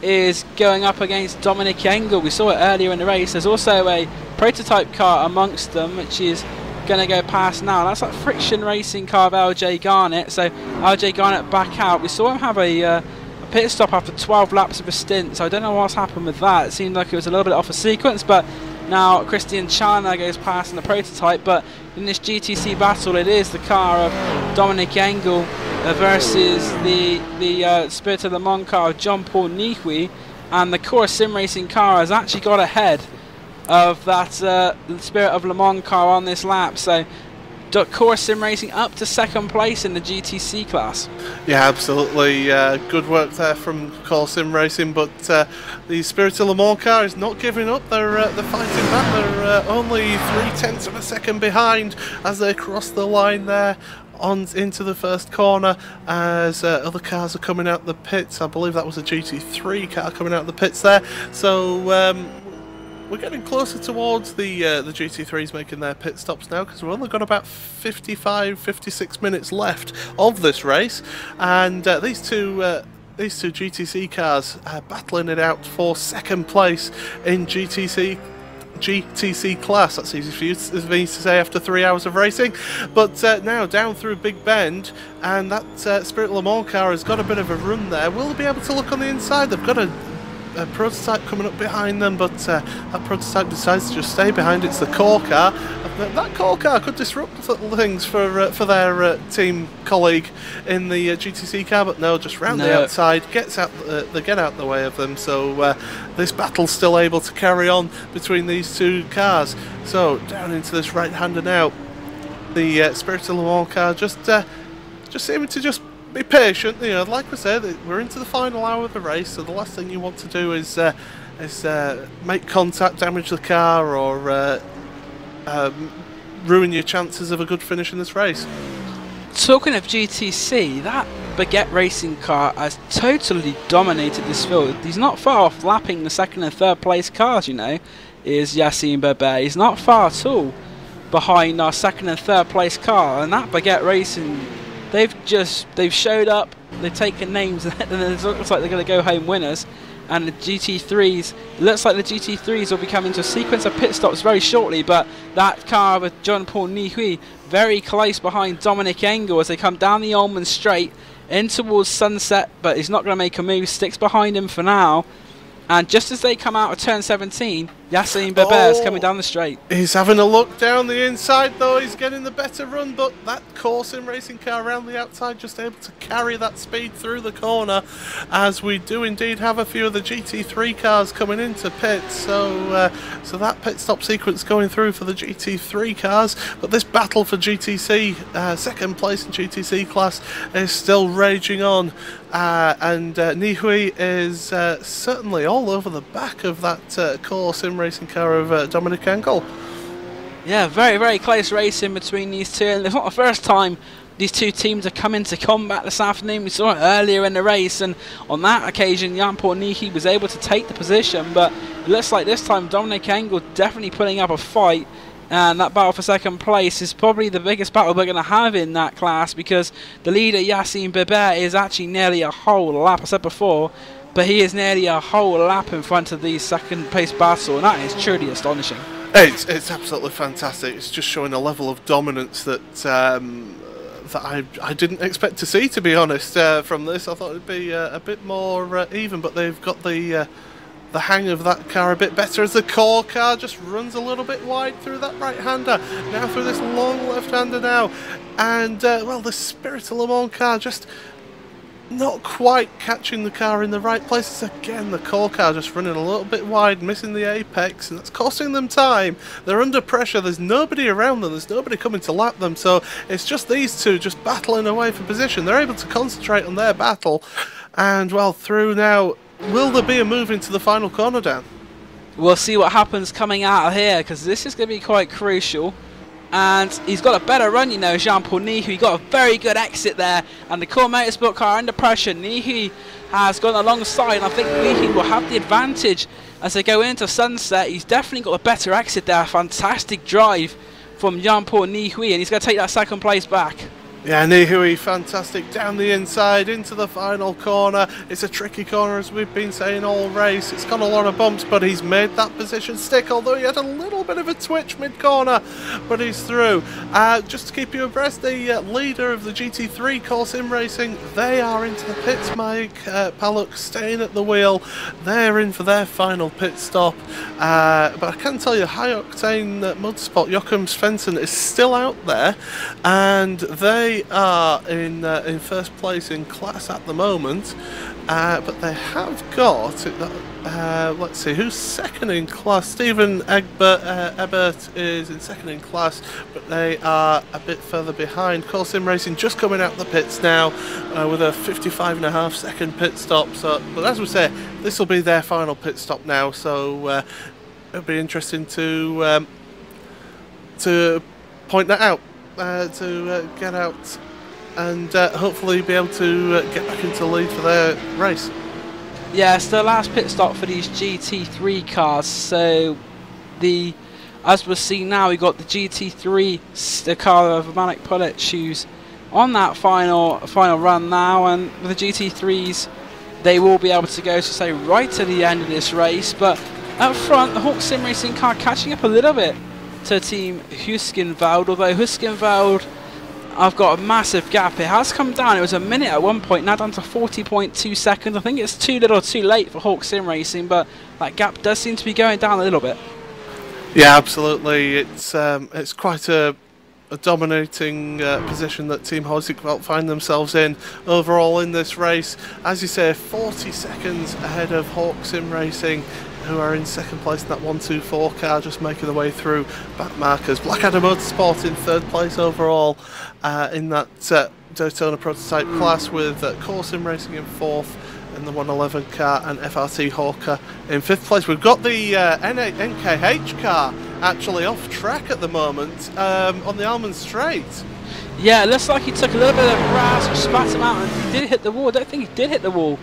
is going up against Dominic Engel. We saw it earlier in the race. There's also a prototype car amongst them, which is going to go past now. That's that friction racing car of LJ Garnett. So LJ Garnett back out. We saw him have a pit stop after 12 laps of a stint, so I don't know what's happened with that. It seemed like it was a little bit off a sequence, but now Christian Chana goes past in the prototype. But in this GTC battle, it is the car of Dominic Engel versus the Spirit of Le Mans car of Jan-Paul Nihui, and the Core Sim Racing car has actually got ahead of that Spirit of Le Mans car on this lap. So Core Sim Racing up to 2nd place in the GTC class. Yeah, absolutely. Good work there from Core Sim Racing, but the Spirit of Le Mans car is not giving up. They're fighting back. They're only 0.3 of a second behind as they cross the line there into the first corner, as other cars are coming out the pits. I believe that was a GT3 car coming out the pits there. So we're getting closer towards the GT3s making their pit stops now, because we've only got about 55-56 minutes left of this race, and these two GTC cars are battling it out for 2nd place in GTC class. That's easy for me to say after 3 hours of racing. But now down through Big Bend, and that Spirit Le Mans car has got a bit of a run there. Will they be able to look on the inside? They've got a prototype coming up behind them, but that prototype decides to just stay behind. It's the core car. That core car could disrupt things for their team colleague in the GTC car, but no, just round the outside, gets out they get out the way of them. So this battle's still able to carry on between these two cars. So down into this right-hander now, the Spirit of Le Mans car just seeming to just be patient. You know, like we said, we're into the final hour of the race, so the last thing you want to do is make contact, damage the car, or ruin your chances of a good finish in this race. Talking of GTC, that Baguette racing car has totally dominated this field. He's not far off lapping the second and third place cars, you know, is Yacine Berbet. He's not far at all behind our second and third place car, and that Baguette Racing, they've showed up, they've taken names, and it looks like they're going to go home winners. And the GT3s, it looks like the GT3s will be coming to a sequence of pit stops very shortly, but that car with Jean-Paul Nihui very close behind Dominic Engel as they come down the Ullman Straight in towards Sunset, but he's not going to make a move, sticks behind him for now. And just as they come out of turn 17, Yacine Berbet is coming down the straight. He's having a look down the inside though, he's getting the better run, but that Corsim racing car around the outside just able to carry that speed through the corner, as we do indeed have a few of the GT3 cars coming into pits, so that pit stop sequence going through for the GT3 cars, but this battle for GTC, second place in GTC class, is still raging on. And Nihui is certainly all over the back of that core sim racing car of Dominic Engel. Yeah, very, very close racing between these two, and it's not the first time these two teams have come into combat this afternoon. We saw it earlier in the race, and on that occasion Jean-Paul Nihui was able to take the position, but it looks like this time Dominic Engel definitely putting up a fight. And that battle for second place is probably the biggest battle we're going to have in that class, because the leader Yacine Berbet is actually nearly a whole lap, I said before, but he is nearly a whole lap in front of the second place battle, and that is truly astonishing. It's absolutely fantastic. It's just showing a level of dominance that that I didn't expect to see, to be honest, from this. I thought it would be a bit more even, but they've got the hang of that car a bit better, as the core car just runs a little bit wide through that right-hander, now through this long left-hander now, and well, the Spirit of Le Mans car just not quite catching the car in the right places. Again, the core car just running a little bit wide, missing the apex, and that's costing them time. They're under pressure, there's nobody around them, there's nobody coming to lap them, so it's just these two just battling away for position. They're able to concentrate on their battle, and well, through now. Will there be a move into the final corner, Dan? We'll see what happens coming out of here, because this is going to be quite crucial. And he's got a better run, you know, Jean-Paul Nihui. He got a very good exit there, and the core motorsport car under pressure. Nihui has gone alongside, and I think Nihui will have the advantage as they go into Sunset. He's definitely got a better exit there. Fantastic drive from Jean-Paul Nihui, and he's going to take that second place back. Yeah, Nihui, fantastic, down the inside into the final corner. It's a tricky corner, as we've been saying all race. It's got a lot of bumps, but he's made that position stick, although he had a little bit of a twitch mid-corner, but he's through. Just to keep you abreast, the leader of the GT3 Core Sim Racing, they are into the pits. Mike Paluk staying at the wheel. They're in for their final pit stop. But I can tell you, High Octane Motorsport, Joachim Svensson is still out there, and they are in first place in class at the moment, but they have got let's see who's second in class. Stephen Ebert is in second in class, but they are a bit further behind. Core Sim Racing just coming out the pits now with a 55.5 second pit stop. So, but as we say, this will be their final pit stop now, so it'll be interesting to point that out. To get out and hopefully be able to get back into the lead for their race. Yeah, it's the last pit stop for these GT3 cars. So as we're seeing now, we got the GT3, the car of Manik Pulic, who's on that final run now, and with the GT3s, they will be able to go, so say, right to the end of this race. But up front, the Hawk Sim Racing car catching up a little bit to Team Huskenveld, although Huskenveld, I've got a massive gap. It has come down. It was a minute at one point, now down to 40.2 seconds. I think it's too little too late for Hawk Sim Racing, but that gap does seem to be going down a little bit. Yeah, absolutely. It's quite a dominating position that Team Huskenveld find themselves in overall in this race. As you say, 40 seconds ahead of Hawk Sim Racing, who are in second place in that 1-2-4 car, just making their way through back markers. Blackadder Motorsport in third place overall in that Daytona prototype class, with Core Sim Racing in fourth in the 111 car, and FRT Hawker in fifth place. We've got the NKH car actually off track at the moment on the Almond Straight. Yeah, it looks like he took a little bit of grass and spat him out, and he did hit the wall. I don't think he did hit the wall.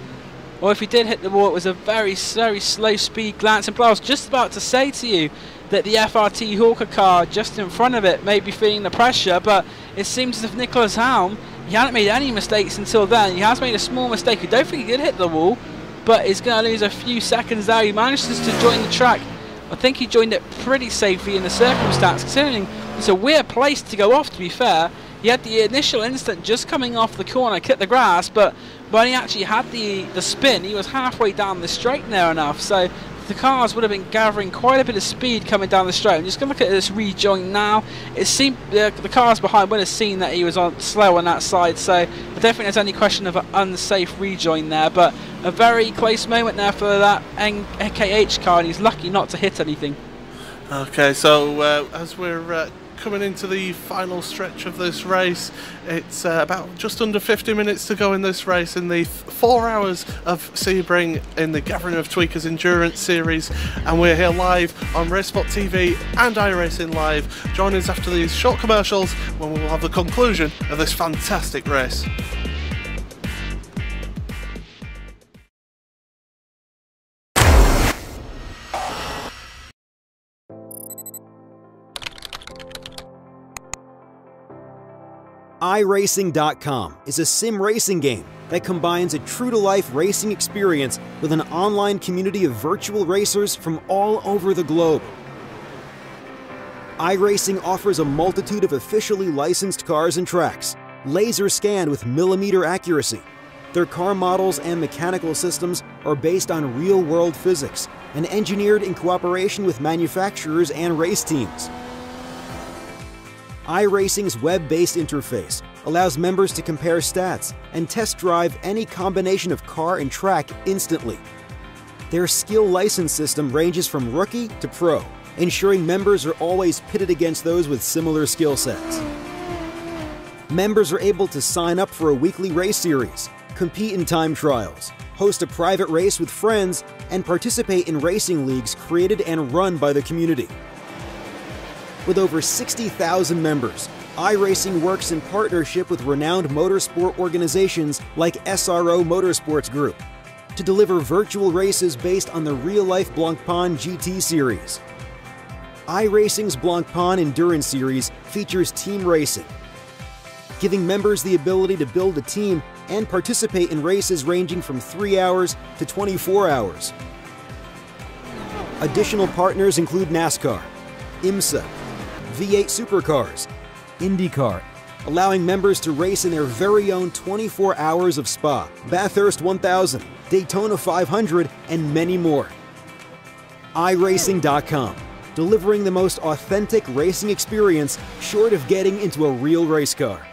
Or if he did hit the wall, it was a very, very slow speed glance. And I was just about to say to you that the FRT Hawker car just in front of it may be feeling the pressure, but it seems as if Nicholas Halm, he hadn't made any mistakes until then. He has made a small mistake. I don't think he did hit the wall, but he's going to lose a few seconds there. He manages to join the track. I think he joined it pretty safely in the circumstance, considering it's a weird place to go off, to be fair. He had the initial instant just coming off the corner, hit the grass, but when he actually had the spin, he was halfway down the straight near enough. So the cars would have been gathering quite a bit of speed coming down the straight. I'm just going to look at this rejoin now. It seemed the cars behind would have seen that he was slow on that side, so I don't think there's any question of an unsafe rejoin there. But a very close moment there for that NKH car, and he's lucky not to hit anything. Okay, so as we're coming into the final stretch of this race, it's about just under 50 minutes to go in this race in the 4 hours of Sebring in the Gathering of Tweakers Endurance Series, and we're here live on RaceSpotTV and iRacingLive. Join us after these short commercials when we will have the conclusion of this fantastic race. iRacing.com is a sim racing game that combines a true-to-life racing experience with an online community of virtual racers from all over the globe. iRacing offers a multitude of officially licensed cars and tracks, laser scanned with millimeter accuracy. Their car models and mechanical systems are based on real-world physics and engineered in cooperation with manufacturers and race teams. iRacing's web-based interface allows members to compare stats and test drive any combination of car and track instantly. Their skill license system ranges from rookie to pro, ensuring members are always pitted against those with similar skill sets. Members are able to sign up for a weekly race series, compete in time trials, host a private race with friends, and participate in racing leagues created and run by the community. With over 60,000 members, iRacing works in partnership with renowned motorsport organizations like SRO Motorsports Group to deliver virtual races based on the real-life Blancpain GT series. iRacing's Blancpain Endurance Series features team racing, giving members the ability to build a team and participate in races ranging from 3 hours to 24 hours. Additional partners include NASCAR, IMSA, V8 Supercars, IndyCar, allowing members to race in their very own 24 hours of Spa, Bathurst 1000, Daytona 500, and many more. iRacing.com, delivering the most authentic racing experience short of getting into a real race car.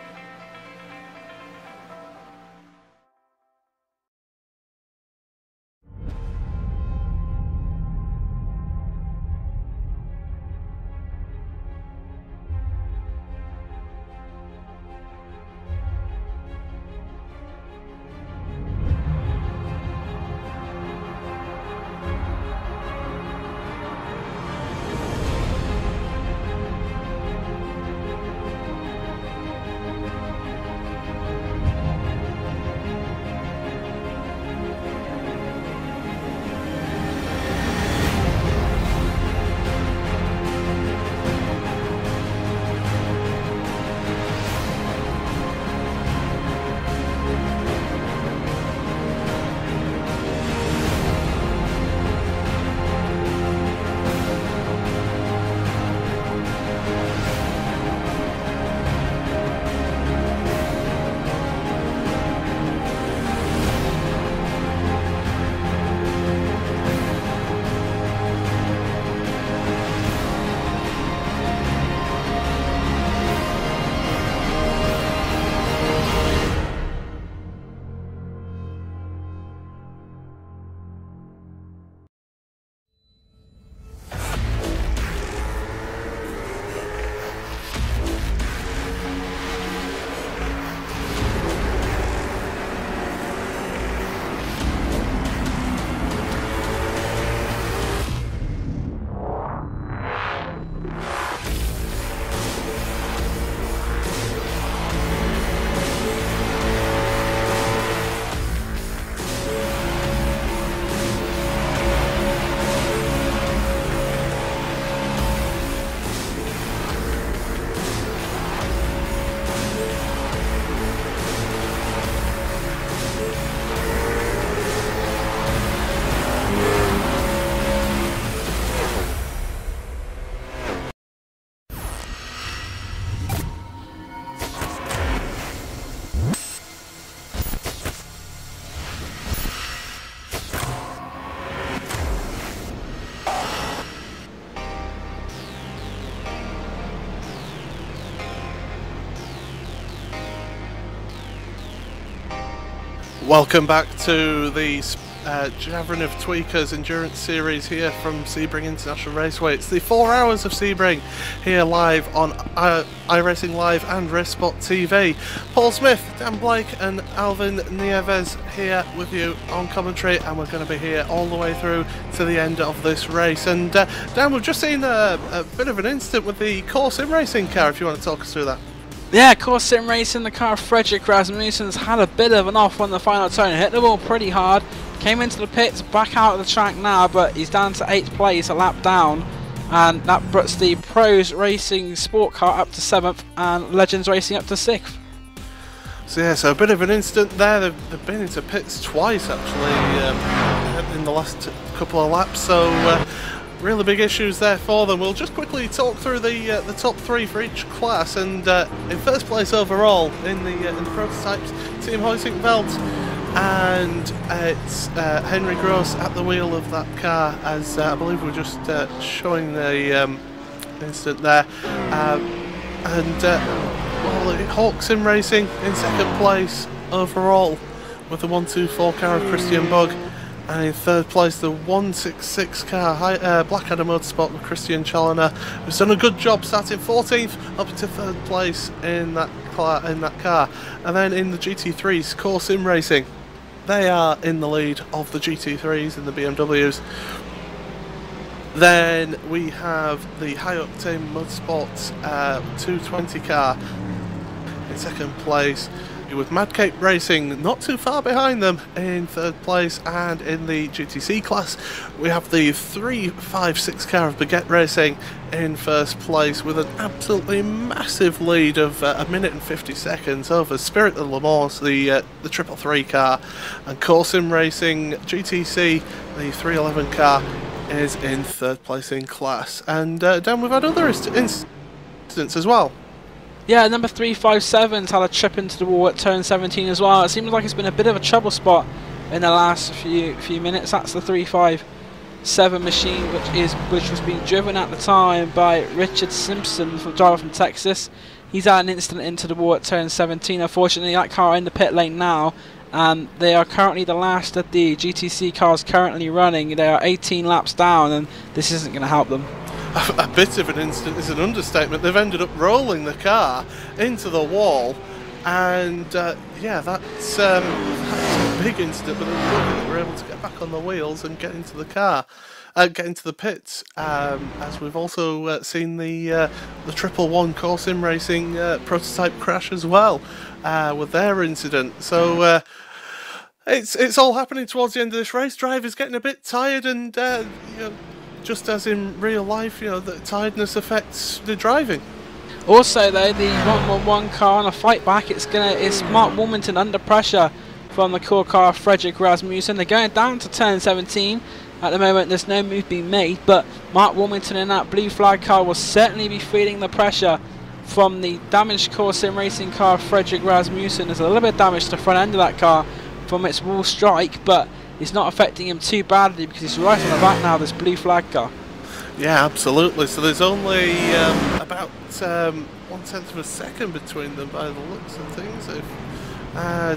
Welcome back to the Javelin of Tweakers Endurance Series here from Sebring International Raceway. It's the 4 hours of Sebring here live on iRacingLive and RaceSpotTV. Paul Smith, Dan Blake and Alvin Nieves here with you on commentary, and we're going to be here all the way through to the end of this race. And Dan, we've just seen a bit of an incident with the core sim racing car, if you want to talk us through that. Yeah, of course, sim racing, the car of Fredrik Rasmussen's had a bit of an off on the final turn. Hit the wall pretty hard, came into the pits, back out of the track now, but he's down to 8th place, a lap down. And that puts the Pros Racing Sport Car up to 7th and Legends Racing up to 6th. So yeah, so a bit of an incident there. They've been into pits twice actually in the last couple of laps, so really big issues there for them. We'll just quickly talk through the top 3 for each class, and in first place overall in the prototypes, Team Hoisingveld, and it's Henry Gross at the wheel of that car, as I believe we're just showing the incident there, well, Hawk Sim Racing in second place overall with the 124 car of Christian Bugg. And in third place, the 166 car, Blackadder Motorsport with Christian Challoner, who's done a good job starting 14th up to third place in that car. And then in the GT3s, Core Sim Racing, they are in the lead of the GT3s and the BMWs. Then we have the High Octane Motorsports 220 car in second place, with Mad Cape Racing not too far behind them in third place. And in the GTC class we have the 356 car of Baguette Racing in first place with an absolutely massive lead of 1 minute and 50 seconds over Spirit of Le Mans, the 333 car. And Core Sim Racing GTC, the 311 car, is in third place in class. And Dan, we've had other incidents as well. Yeah, number 357's had a trip into the wall at turn 17 as well. It seems like it's been a bit of a trouble spot in the last few minutes. That's the 357 machine, which was being driven at the time by Richard Simpson, driver from Texas. He's had an incident into the wall at turn 17. Unfortunately, that car in the pit lane now, and they are currently the last of the GTC cars currently running. They are 18 laps down, and this isn't going to help them. A bit of an incident is an understatement. They've ended up rolling the car into the wall, and yeah, that's a big incident, but they were able to get back on the wheels and get into the car, get into the pits, as we've also seen the 111 Core Sim Racing prototype crash as well with their incident. So it's all happening towards the end of this race. Drivers getting a bit tired, and you know, just as in real life, you know, the tiredness affects the driving. Also, though, the 111 car on a fight back, it's Mark Wilmington under pressure from the core car of Fredrik Rasmussen. They're going down to turn 17. At the moment, there's no move being made, but Mark Wilmington in that blue flag car will certainly be feeling the pressure from the damaged Core Sim Racing car of Fredrik Rasmussen. There's a little bit of damage to the front end of that car from its wall strike, but it's not affecting him too badly because he's right on the back now, this blue flag car. Yeah, absolutely. So there's only about 1/10 of a second between them by the looks of things.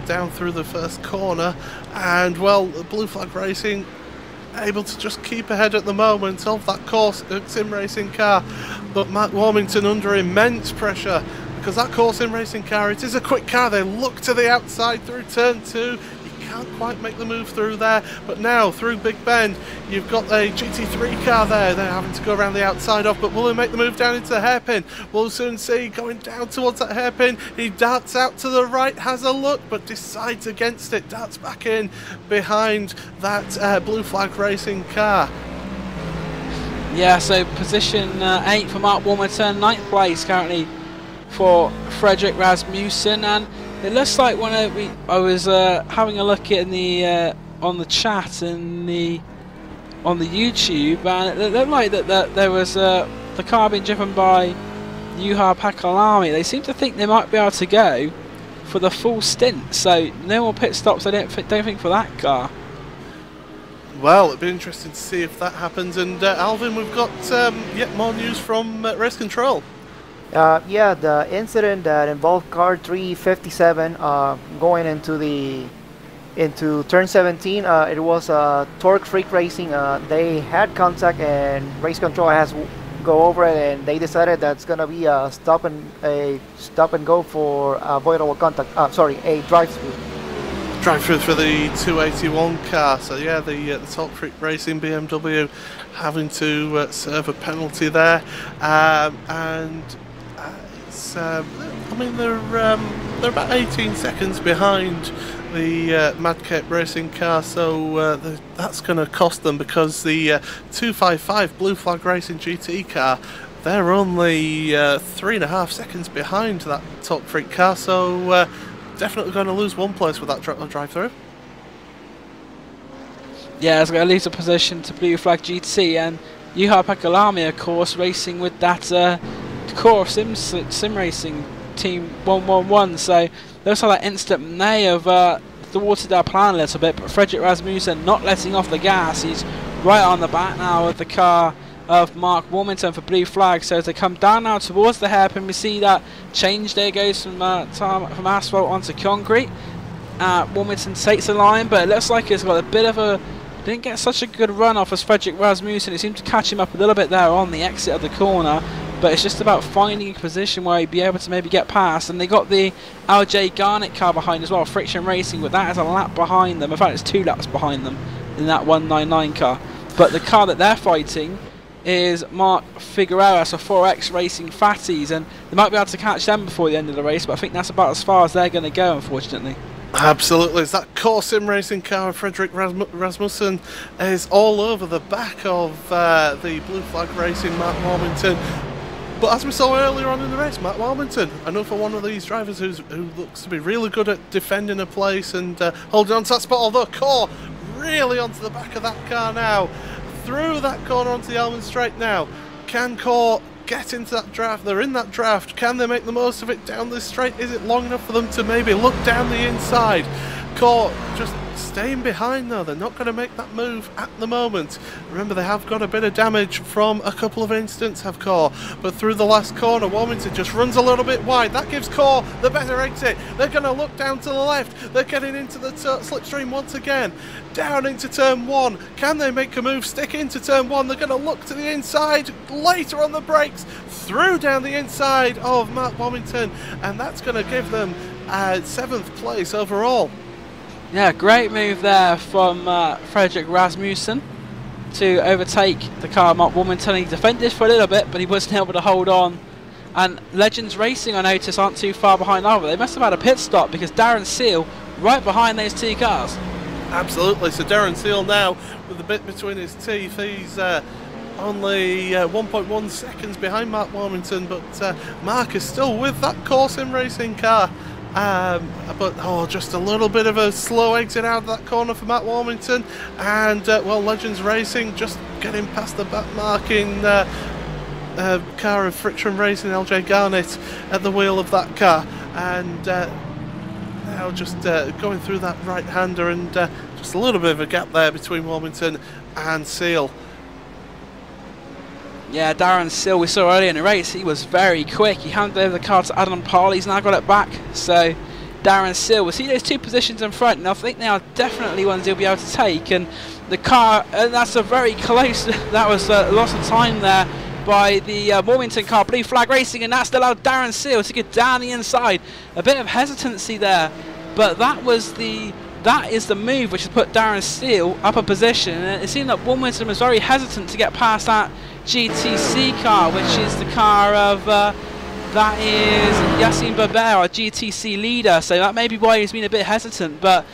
Down through the first corner, and well, Blue Flag Racing able to just keep ahead at the moment of that course sim racing car, but Matt Warmington under immense pressure because that Core Sim Racing car, it is a quick car. They look to the outside through turn 2. Can't quite make the move through there, but now through Big Bend you've got a GT3 car there. They're having to go around the outside off, but will he make the move down into the hairpin? We'll soon see. Going down towards that hairpin, he darts out to the right, has a look, but decides against it, darts back in behind that Blue Flag Racing car. Yeah, so position 8 for Mark Wilmington, 9th place currently for Fredrik Rasmussen. And it looks like when I was having a look at on the chat on the YouTube, and it looked like that there was the car being driven by Juha Pakalami. They seem to think they might be able to go for the full stint, so no more pit stops. I don't think for that car. Well, it'd be interesting to see if that happens. And Alvin, we've got yet more news from Race Control. Yeah, the incident that involved car 357 going into into turn 17. It was Torque Freak Racing. They had contact, and race control has go over it, and they decided that's gonna be a stop and go for avoidable contact. Sorry, a drive-through. Drive-through for the 281 car. So yeah, the Torque Freak Racing BMW having to serve a penalty there, and it's I mean they're about 18 seconds behind the Madcape Racing car, so that's going to cost them, because the 255 Blue Flag Racing GT car, they're only 3.5 seconds behind that Torque Freak car, so definitely going to lose one place with that drive-through. Yeah, it's going to lose a position to Blue Flag GT, and Juha Pekalami, of course, racing with that core sim racing team 111. So looks like that instant may have thwarted our plan a little bit, but Fredrik Rasmussen not letting off the gas. He's right on the back now of the car of Mark Warmington for Blue Flag. So as they come down now towards the hairpin, we see that change there goes from asphalt onto concrete. Warmington takes the line, but it looks like it's got a bit of a... didn't get such a good run off as Fredrik Rasmussen. It seemed to catch him up a little bit there on the exit of the corner, but it's just about finding a position where he'd be able to maybe get past. And they got the LJ Garnett car behind as well, Friction Racing, with that as a lap behind them. In fact, it's 2 laps behind them in that 199 car. But the car that they're fighting is Mark Figueroa, so 4X Racing Fatties, and they might be able to catch them before the end of the race, but I think that's about as far as they're going to go, unfortunately. Absolutely, it's that core sim racing car of Fredrik Rasmussen is all over the back of the Blue Flag Racing Matt Warmington. But as we saw earlier on in the race, Matt Warmington, another one of these drivers who looks to be really good at defending a place and holding on to that spot, although Core really onto the back of that car now, through that corner onto the Elman Straight now. Can Core get into that draft? They're in that draft. Can they make the most of it down this straight? Is it long enough for them to maybe look down the inside? Core just staying behind though. They're not going to make that move at the moment. Remember, they have got a bit of damage from a couple of incidents, have Core. But through the last corner, Warmington just runs a little bit wide. That gives Core the better exit. They're going to look down to the left. They're getting into the slipstream once again. Down into turn 1. Can they make a move? Stick into turn 1. They're going to look to the inside. Later on the brakes. Through down the inside of Matt Warmington. And that's going to give them 7th place overall. Yeah, great move there from Fredrik Rasmussen to overtake the car of Mark Warmington. He defended for a little bit, but he wasn't able to hold on. And Legends Racing, I notice, aren't too far behind either. They must have had a pit stop, because Darren Seal right behind those 2 cars. Absolutely, so Darren Seal now with a bit between his teeth. He's only 1.1 seconds behind Mark Warmington, but Mark is still with that core sim racing car. But just a little bit of a slow exit out of that corner for Matt Warmington, and well, Legends Racing just getting past the back marking car of Friction Racing, LJ Garnett at the wheel of that car, and now just going through that right-hander, and just a little bit of a gap there between Warmington and Seal. Yeah, Darren Seal, we saw earlier in the race, he was very quick. He handed over the car to Adam Parley, he's now got it back. So Darren Seal, we see those 2 positions in front, and I think they are definitely ones he'll be able to take. And the car, and that's a very close, that was a loss of time there by the Warmington car, Blue Flag Racing, and that's allowed Darren Seal to get down the inside. A bit of hesitancy there, but that is the move which has put Darren Seal up a position. And it seemed that Warmington was very hesitant to get past that GTC car, which is the car of that is Yassine Baber, our GTC leader, so that may be why he's been a bit hesitant. But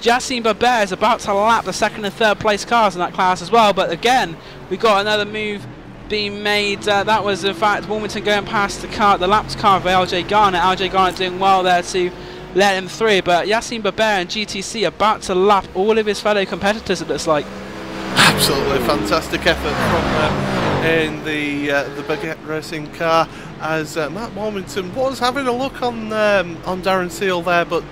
Yassine Baber is about to lap the 2nd and 3rd place cars in that class as well. But again, we got another move being made. That was in fact Warmington going past the lapped car of LJ Garnett. LJ Garnett doing well there to let him through, but Yassine Baber and GTC about to lap all of his fellow competitors, it looks like. Absolutely fantastic effort from in the Baguette Racing car, as Matt Warmington was having a look on Darren Seal there, but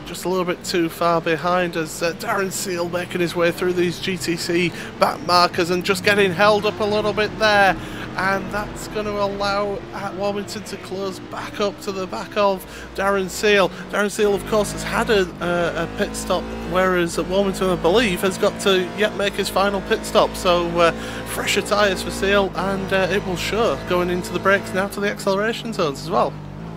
just a little bit too far behind, as Darren Seal making his way through these GTC back markers and just getting held up a little bit there. and that's going to allow Warmington to close back up to the back of Darren Seal. Darren Seal, of course, has had a pit stop, whereas Warmington, I believe, has got to yet make his final pit stop. So fresher tyres for Seal, and it will show going into the brakes now to the acceleration zones as well.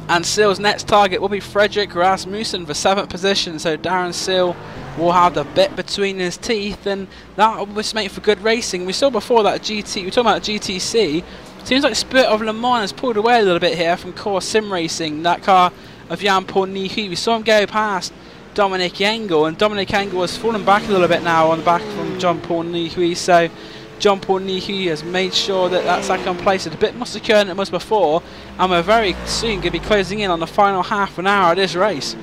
And Seal's next target will be Frederick Rasmussen for 7th position, so Darren Seal will have the bit between his teeth, and that will make for good racing. We saw before that GT, we were talking about GTC, seems like Spirit of Le Mans has pulled away a little bit here from Core Sim Racing, that car of Jan-Paul Nihui. We saw him go past Dominic Engel, and Dominic Engel has fallen back a little bit now on the back from John-Paul Nihui, so John-Paul Nihui has made sure that that second place is a bit more secure than it was before, and we're very soon going to be closing in on the final half an hour of this race.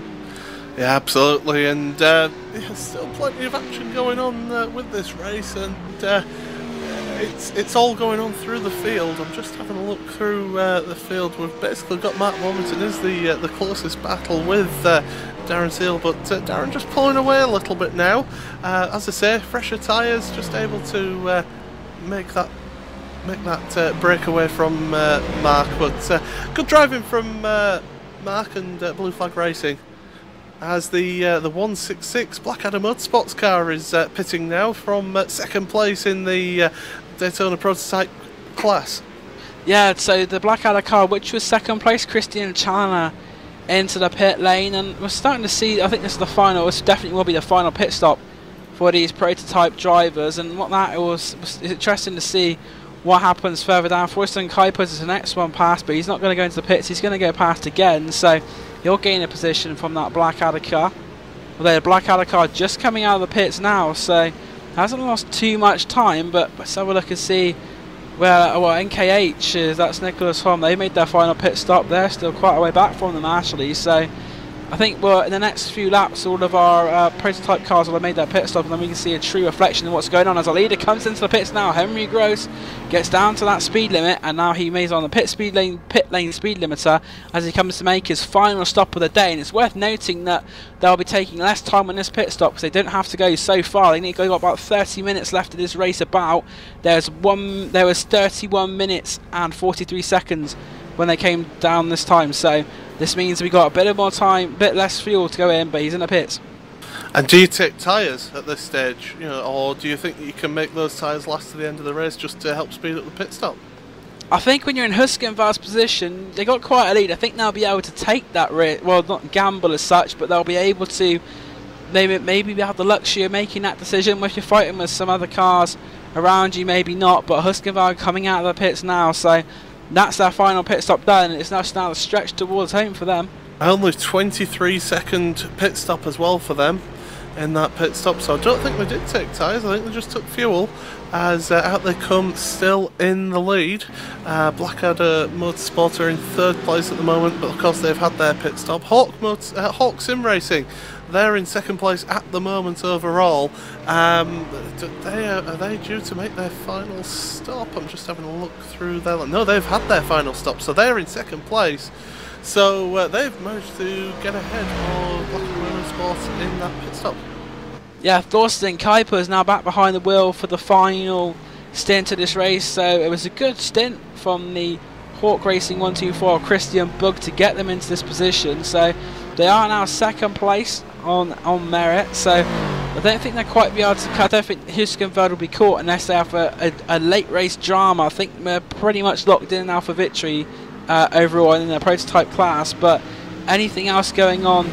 Yeah, absolutely, and there's still plenty of action going on with this race, and it's all going on through the field. I'm just having a look through the field. We've basically got Matt Warmington as the closest battle with Darren Seal, but Darren just pulling away a little bit now. As I say, fresher tyres, just able to make that breakaway from Mark, but good driving from Mark and Blue Flag Racing, as the 166 Blackadder Motorsports car is pitting now from second place in the Daytona prototype class. Yeah, so the Blackadder car, which was second place, Christian Challoner into the pit lane, and we're starting to see, I think this is the final, this definitely will be the final pit stop for these prototype drivers, and what that was interesting to see what happens further down. Forrest Kuipers is the next one past, but he's not going to go into the pits, he's going to go past again, so he'll gain a position from that Blackadder car. Although the Blackadder car just coming out of the pits now, so hasn't lost too much time, but let's have a look and see where, well, NKH is, that's Nicholas Holm, they made their final pit stop, they're still quite a way back from them actually, so I think in the next few laps all of our prototype cars will have made their pit stop, and then we can see a true reflection of what's going on as our leader comes into the pits now. Henry Gross gets down to that speed limit, and now he moves on the pit lane speed limiter as he comes to make his final stop of the day. And it's worth noting that they'll be taking less time on this pit stop because they don't have to go so far. They need to go about 30 minutes left of this race. There was 31 minutes and 43 seconds when they came down this time, so this means we got a bit more time, a bit less fuel to go in, but he's in the pits. And do you take tyres at this stage, or do you think you can make those tyres last to the end of the race just to help speed up the pit stop? I think when you're in Husqvarna's position, they got quite a lead. I think they'll be able to take that risk, well, not gamble as such, but they'll be able to maybe have the luxury of making that decision. If you're fighting with some other cars around you, maybe not, but Husqvarna coming out of the pits now, so that's their final pit stop done, and it's now a stretch towards home for them. Only 23-second pit stop as well for them in that pit stop, so I don't think they did take tyres, I think they just took fuel, as out they come still in the lead. Blackadder Motorsport are in third place at the moment, but of course they've had their pit stop. Hawk Sim Racing, they're in second place at the moment overall. Are they due to make their final stop? I'm just having a look through their... No, they've had their final stop, so they're in second place. So they've managed to get ahead of Blackadder Motorsport in that pit stop. Yeah, Thorsten Kuiper is now back behind the wheel for the final stint of this race, so it was a good stint from the Hawk Racing 124 Christian Bug to get them into this position. So they are now second place on merit, so I don't think they'll quite be able to cut. I don't think Husqvarna will be caught unless they have a late race drama. I think we're pretty much locked in now for victory overall in the prototype class, but anything else going on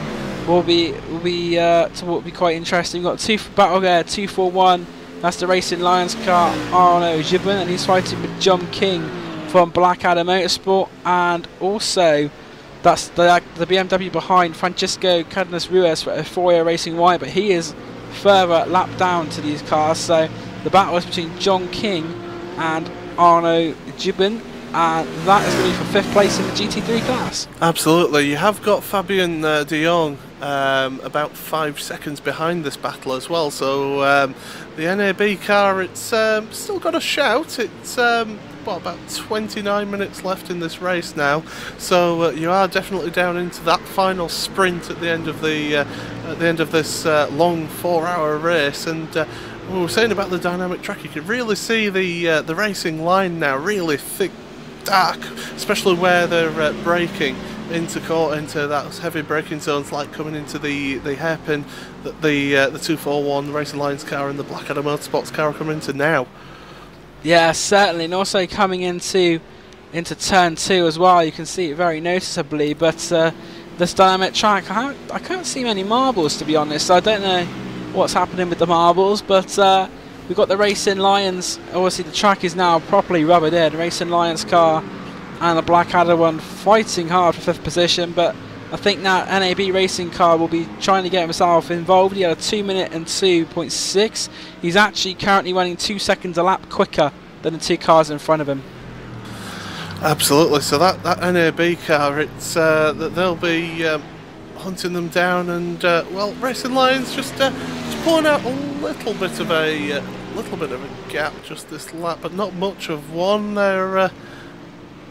will be quite interesting. We've got battle there, 241. That's the Racing Lions car, Arno Gibbon, and he's fighting with John King from Blackadder Motorsport, and also that's the BMW behind Francisco Cadenas Ruiz for Euphoria Racing White, but he is further lap down to these cars. So the battle is between John King and Arno Gibbon, and that is going to be for 5th place in the GT3 class. Absolutely, you have got Fabian de Jong about 5 seconds behind this battle as well, so the NAB car, it's still got a shout. It's about 29 minutes left in this race now, so you are definitely down into that final sprint at the end of this long 4-hour race, and we were saying about the dynamic track, you can really see the racing line now, really thick, dark, especially where they're braking into that heavy braking zones, like coming into the hairpin that the 241 Racing Lions car and the Blackadder Motorsports car are coming into now. Yeah, certainly, and also coming into turn 2 as well, you can see it very noticeably. But this dynamic track, I can't see many marbles, to be honest. I don't know what's happening with the marbles, but we've got the Racing Lions. Obviously the track is now properly rubbered in. Racing Lions car and the Blackadder one fighting hard for 5th position, but I think now NAB Racing car will be trying to get himself involved. He had a 2 minute and 2.6. He's actually currently running 2 seconds a lap quicker than the 2 cars in front of him. Absolutely. So that NAB car, it's that they'll be hunting them down, and well, Racing Lions just pulling out a little bit of a gap just this lap, but not much of one. They're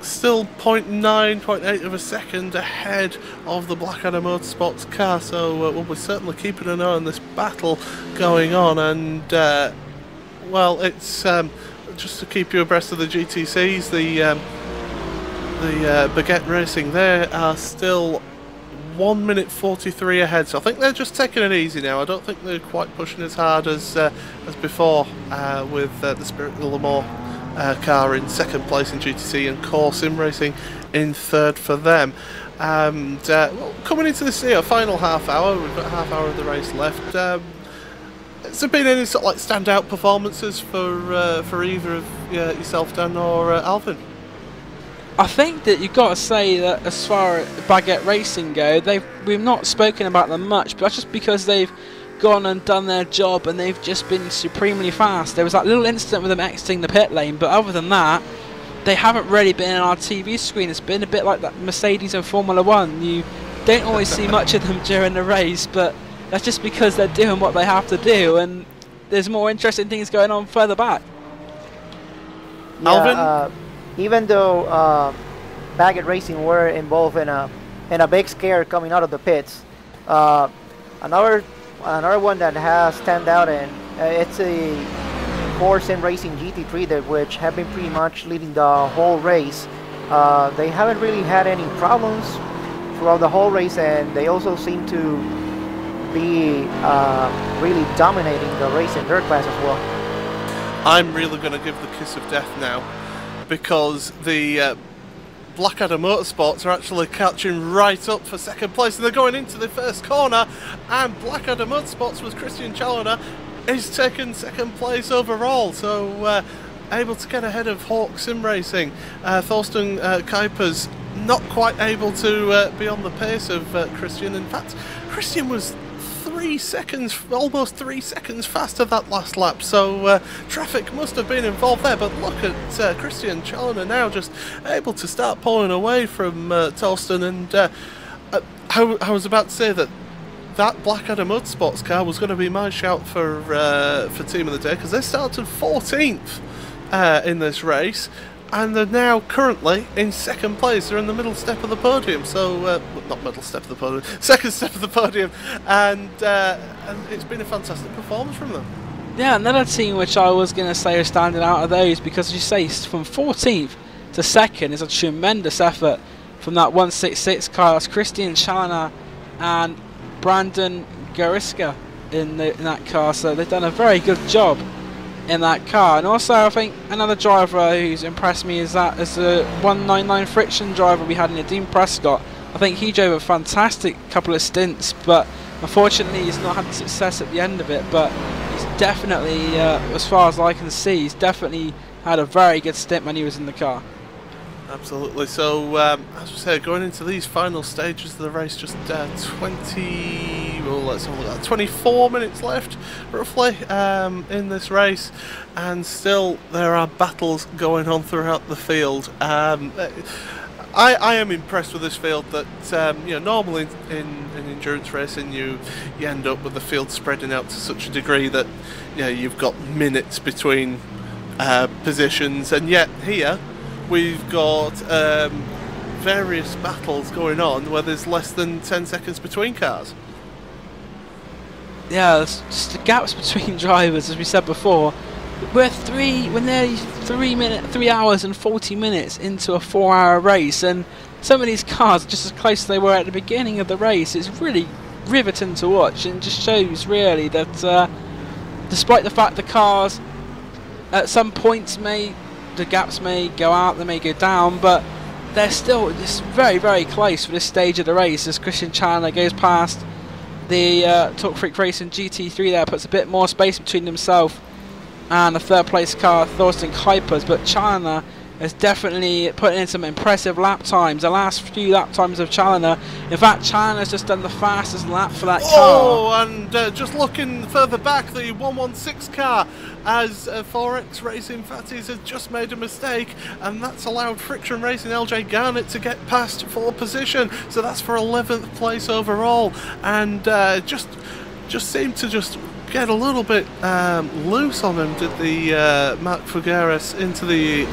still 0.9, 0.8 of a second ahead of the Blackadder Motorsports car, so we'll be certainly keeping an eye on this battle going on. And well, it's just to keep you abreast of the GTCs, the Baguette Racing, they are still 1 minute 43 ahead, so I think they're just taking it easy now. I don't think they're quite pushing as hard as before with the Spirit of Le Mans car in 2nd place in GTC, and Core Sim Racing in 3rd for them. And well, coming into this final half hour, we've got a half hour of the race left. Has there been any sort of like standout performances for either of yourself, Dan, or Alvin? I think that you've got to say that as far as Baguette Racing go, we've not spoken about them much, but that's just because they've gone and done their job and they've just been supremely fast. There was that little incident with them exiting the pit lane, but other than that, they haven't really been on our TV screen. It's been a bit like that Mercedes and Formula 1. You don't always see much of them during the race, but that's just because they're doing what they have to do, and there's more interesting things going on further back. Yeah, Alvin? Even though Baguette Racing were involved in a big scare coming out of the pits, another one that has stand out, and it's a Core Sim Racing GT3 which have been pretty much leading the whole race. They haven't really had any problems throughout the whole race, and they also seem to be really dominating the race in their class as well. I'm really going to give the kiss of death now, because the Blackadder Motorsports are actually catching right up for 2nd place, and they're going into the 1st corner, and Blackadder Motorsports with Christian Challoner is taking 2nd place overall, so able to get ahead of Hawk Sim Racing. Thorsten Kuipers not quite able to be on the pace of Christian. In fact, Christian was 3 seconds, almost 3 seconds faster that last lap, so traffic must have been involved there. But look at Christian Challoner now just able to start pulling away from Thorsten, and I was about to say that Blackadder Motorsports car was going to be my shout for Team of the Day, because they started 14th in this race, and they're now currently in 2nd place. They're in the middle step of the podium, so not middle step of the podium, 2nd step of the podium, and it's been a fantastic performance from them. Yeah, another team which I was going to say is standing out of those, because as you say, from 14th to 2nd is a tremendous effort from that 166 car. That's Christian Challoner and Brandon Gariska in that car, so they've done a very good job in that car. And also, I think another driver who's impressed me is the 199 friction driver we had in Dean Prescott. I think he drove a fantastic couple of stints, but unfortunately he's not had the success at the end of it. But he's definitely, as far as I can see, he's definitely had a very good stint when he was in the car. Absolutely. So, as we said, going into these final stages of the race, just 24 minutes left, roughly, in this race, and still there are battles going on throughout the field. I am impressed with this field. That normally in endurance racing, you end up with the field spreading out to such a degree that you've got minutes between positions, and yet here we've got various battles going on where there's less than 10 seconds between cars. yeah, just the gaps between drivers, as we said before. We're nearly 3 hours and 40 minutes into a 4-hour race, and some of these cars are just as close as they were at the beginning of the race. It's really riveting to watch, and just shows really that despite the fact the cars at some points the gaps may go out, they may go down, but they're still just very, very close for this stage of the race as Christian Chandler goes past the Talk Freak Racing GT3 there, puts a bit more space between himself and the third place car, Thorsten Kuipers, but Chandler is definitely putting in some impressive lap times. The last few lap times of Chandler, in fact Chandler's just done the fastest lap for that car. Oh, and just looking further back, the 116 car, as 4X Racing Fatties has just made a mistake, and that's allowed Friction Racing LJ Garnett to get past 4th position, so that's for 11th place overall, and just seemed to just get a little bit loose on him, did the Mark Figueres into the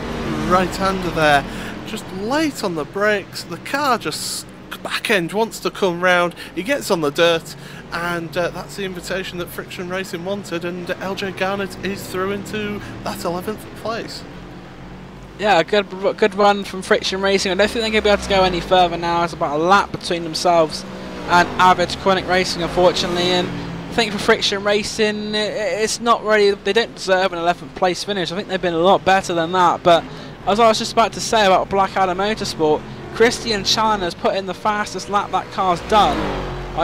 right-hander there, just late on the brakes. The car just back end wants to come round, he gets on the dirt, and that's the invitation that Friction Racing wanted, and LJ Garnett is through into that 11th place. Yeah, a good run from Friction Racing. I don't think they're going to be able to go any further now. It's about a lap between themselves and Average Chronic Racing, unfortunately, and I think for Friction Racing, it's not really, they don't deserve an 11th place finish. I think they've been a lot better than that, but as I was just about to say about Blackadder Motorsport, Christian Chandler's put in the fastest lap that car's done.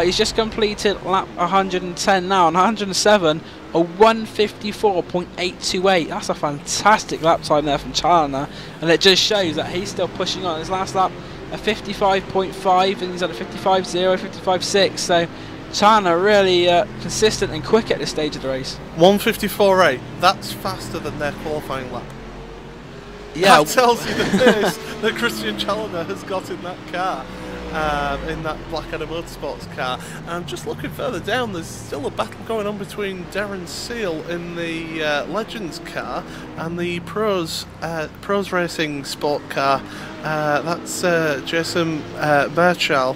He's just completed lap 110 now, and 107, a 154.828. That's a fantastic lap time there from Chandler, and it just shows that he's still pushing on. His last lap, a 55.5, and he's at a 55.0, 55.6, so Chandler really consistent and quick at this stage of the race. 154.8, that's faster than their qualifying lap. Yeah, that tells you the pace that Christian Chandler has got in that car, in that Blackadder Motorsports car. And just looking further down, there's still a battle going on between Darren Seal in the Legends car and the Pros Racing Sport car. That's Jason Marchal.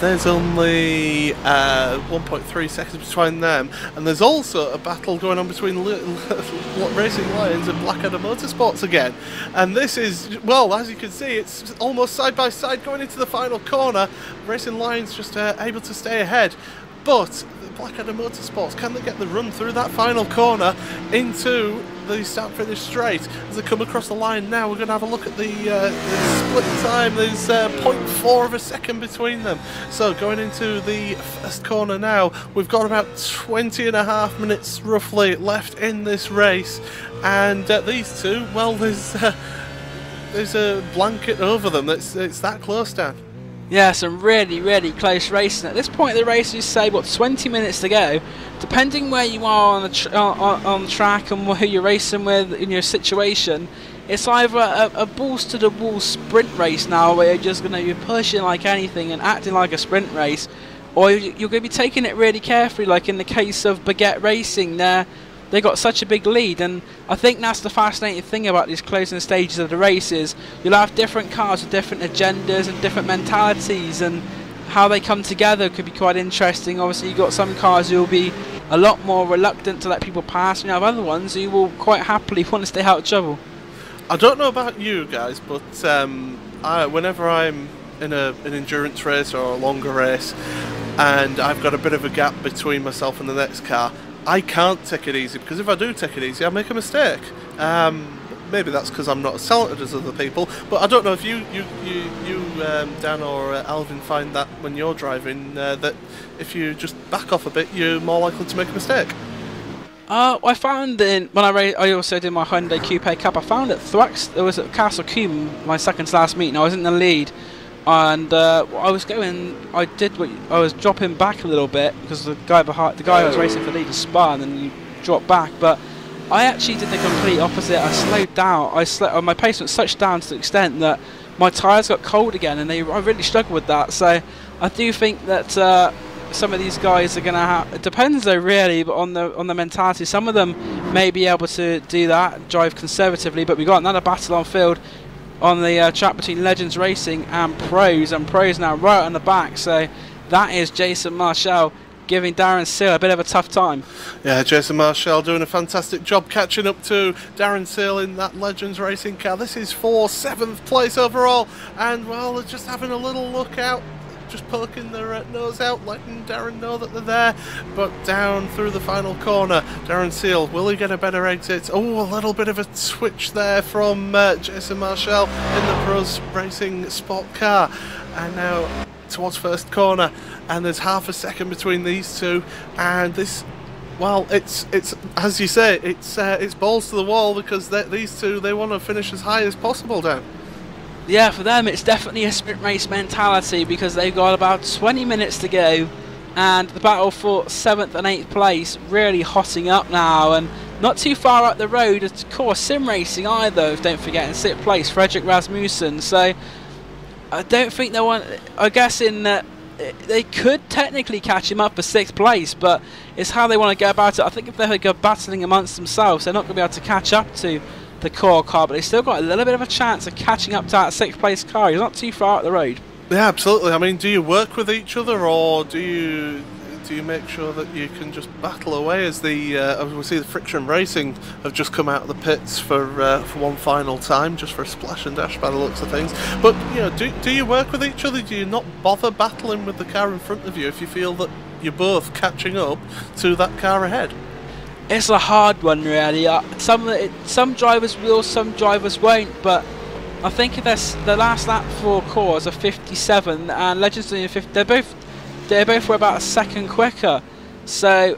There's only 1.3 seconds between them, and there's also a battle going on between Racing Lions and Blackadder Motorsports again. And this is, well, as you can see, it's almost side by side going into the final corner. Racing Lions just able to stay ahead, but Blackadder Motorsports, can they get the run through that final corner into the start-finish straight? As they come across the line now, we're going to have a look at the split time. There's 0.4 of a second between them. So going into the first corner now, we've got about 20.5 minutes roughly left in this race, and these two, well, there's a blanket over them. It's that close, Dan. Yeah, some really, really close racing. At this point in the race, you say, what, 20 minutes to go. Depending where you are on the track and who you're racing with in your situation, it's either a balls-to-the-wall sprint race now, where you're just going to be pushing like anything and acting like a sprint race, or you're going to be taking it really carefully, like in the case of Baguette Racing. They got such a big lead, and I think that's the fascinating thing about these closing stages of the races. You'll have different cars with different agendas and different mentalities, and how they come together could be quite interesting. Obviously, you've got some cars who will be a lot more reluctant to let people pass, and you have other ones who will quite happily want to stay out of trouble. I don't know about you guys, but whenever I'm in an endurance race or a longer race, and I've got a bit of a gap between myself and the next car, I can't take it easy, because if I do take it easy, I make a mistake. Maybe that's because I'm not as talented as other people, but I don't know if you Dan or Alvin, find that when you're driving, that if you just back off a bit, you're more likely to make a mistake. I found when I also did my Hyundai Coupe Cup, I found at Thruxton, it was at Castle Combe, my second to last meeting. I was in the lead, and I was dropping back a little bit because the guy I was racing for lead was spun, and you drop back. But I actually did the complete opposite. I slowed down. My pace went such down to the extent that my tyres got cold again, and I really struggled with that. So I do think that some of these guys are going to have, it depends though really, but on the mentality. Some of them may be able to do that, drive conservatively, but we got another battle on field on the track between Legends Racing and Pros now right on the back. So that is Jason Marshall giving Darren Seal a bit of a tough time. Yeah, Jason Marshall doing a fantastic job catching up to Darren Seal in that Legends Racing car. This is for 7th place overall, and well, they're just having a little look out, just poking their nose out, letting Darren know that they're there. But down through the final corner, Darren Seal, will he get a better exit? Oh, a little bit of a switch there from Jason Marshall in the Pros Racing Sport car, and now towards first corner, and there's half a second between these two, and this, well, it's as you say, it's balls to the wall, because these two, they want to finish as high as possible, Dan. Yeah, for them it's definitely a sprint race mentality, because they've got about 20 minutes to go, and the battle for 7th and 8th place really hotting up now, and not too far up the road, of course, sim racing either, don't forget, in 6th place, Fredrik Rasmussen. So I don't think they want, I guess in they could technically catch him up for 6th place, but it's how they want to go about it. I think if they go battling amongst themselves, they're not going to be able to catch up to the core car, but they still got a little bit of a chance of catching up to that 6th place car. He's not too far up the road. Yeah, absolutely. I mean, do you work with each other, or do you make sure that you can just battle away? As we see the Friction Racing have just come out of the pits for one final time, just for a splash and dash by the looks of things. But you know, do you work with each other? Do you not bother battling with the car in front of you if you feel that you're both catching up to that car ahead? It's a hard one, really. Some drivers will, some drivers won't, but I think if the last lap for core is a 57 and Legends doing a 50, they both were about a second quicker. So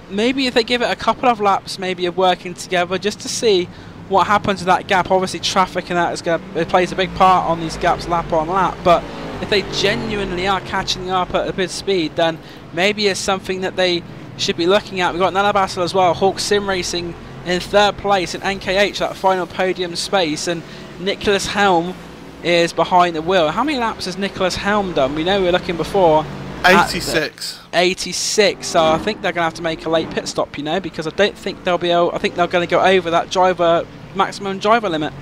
maybe if they give it a couple of laps, maybe of working together, just to see what happens with that gap. Obviously traffic and that it plays a big part on these gaps lap on lap, but if they genuinely are catching up at a bit of speed, then maybe it's something that they should be looking at. We've got another battle as well, Hawk Sim Racing in 3rd place in NKH, that final podium space, and Nicholas Helm is behind the wheel. How many laps has Nicholas Helm done? We know we were looking before 86. 86, so I think they're going to have to make a late pit stop, you know, because I don't think they'll be able, I think they're going to go over that maximum driver limit.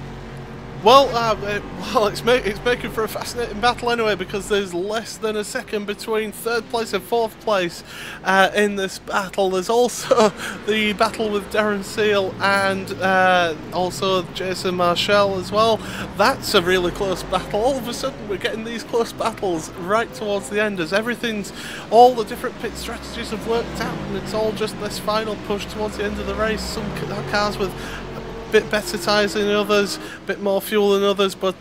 Well, it's making for a fascinating battle anyway, because there's less than a second between 3rd place and 4th place in this battle. There's also the battle with Darren Seal and also Jason Marshall as well. That's a really close battle. All of a sudden we're getting these close battles right towards the end, as all the different pit strategies have worked out, and it's all just this final push towards the end of the race. Some cars with bit better tyres than others, bit more fuel than others, but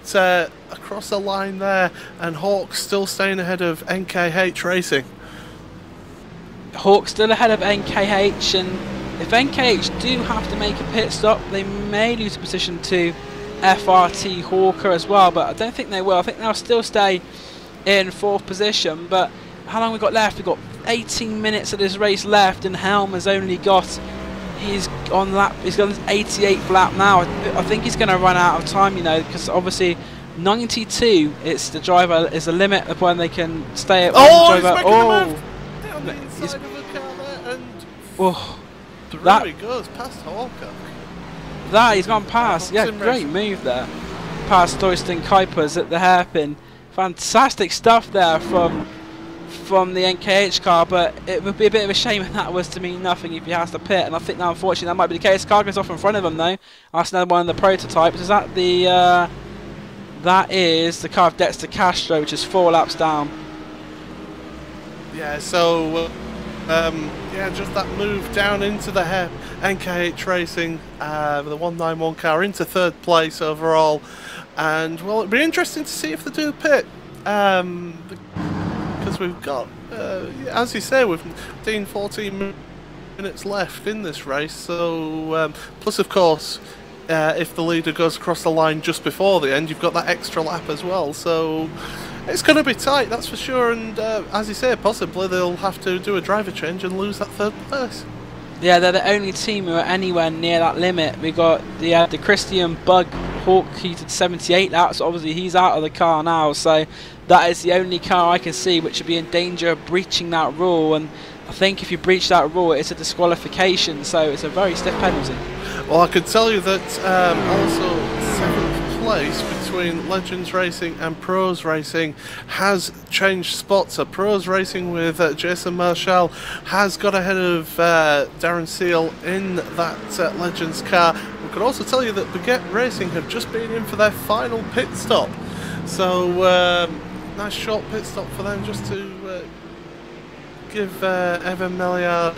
across the line there, and Hawk still staying ahead of NKH Racing. Hawk still ahead of NKH, and if NKH do have to make a pit stop, they may lose a position to FRT Hawker as well, but I don't think they will. I think they'll still stay in 4th position. But how long we got left? We've got 18 minutes of this race left, and Helm has only got, he's on his 88th lap now. I think he's going to run out of time, you know, because obviously 92 is the limit of when they can stay at one driver. He's making a move down the inside of the car there, and through he goes past Hawker. He's gone past. Yeah, great move there, past Thorsten Kuipers at the hairpin. Fantastic stuff there from the NKH car, but it would be a bit of a shame if that was to mean nothing if he has to pit, and I think now unfortunately that might be the case. Car goes off in front of him though. That's another one of the prototypes. Is that the that is the car of Dexter Castro, which is 4 laps down. Yeah, so yeah, just that move down into the NKH Racing, the 191 car into 3rd place overall, and well, it'd be interesting to see if they do a pit. Because we've got, as you say, we've 14 minutes left in this race, so plus of course if the leader goes across the line just before the end, you've got that extra lap as well, so it's going to be tight, that's for sure. And as you say, possibly they'll have to do a driver change and lose that 3rd place. Yeah, they're the only team who are anywhere near that limit. We got the Christian Bug Hawk, he did 78 laps. Obviously he's out of the car now, so that is the only car I can see which would be in danger of breaching that rule, and I think if you breach that rule it's a disqualification, so it's a very stiff penalty. Well, I can tell you that also 7th place between Legends Racing and Pros Racing has changed spots. So Pros Racing with Jason Marshall has got ahead of Darren Seal in that Legends car. We could also tell you that Baguette Racing have just been in for their final pit stop. So nice short pit stop for them, just to give Evan Melliard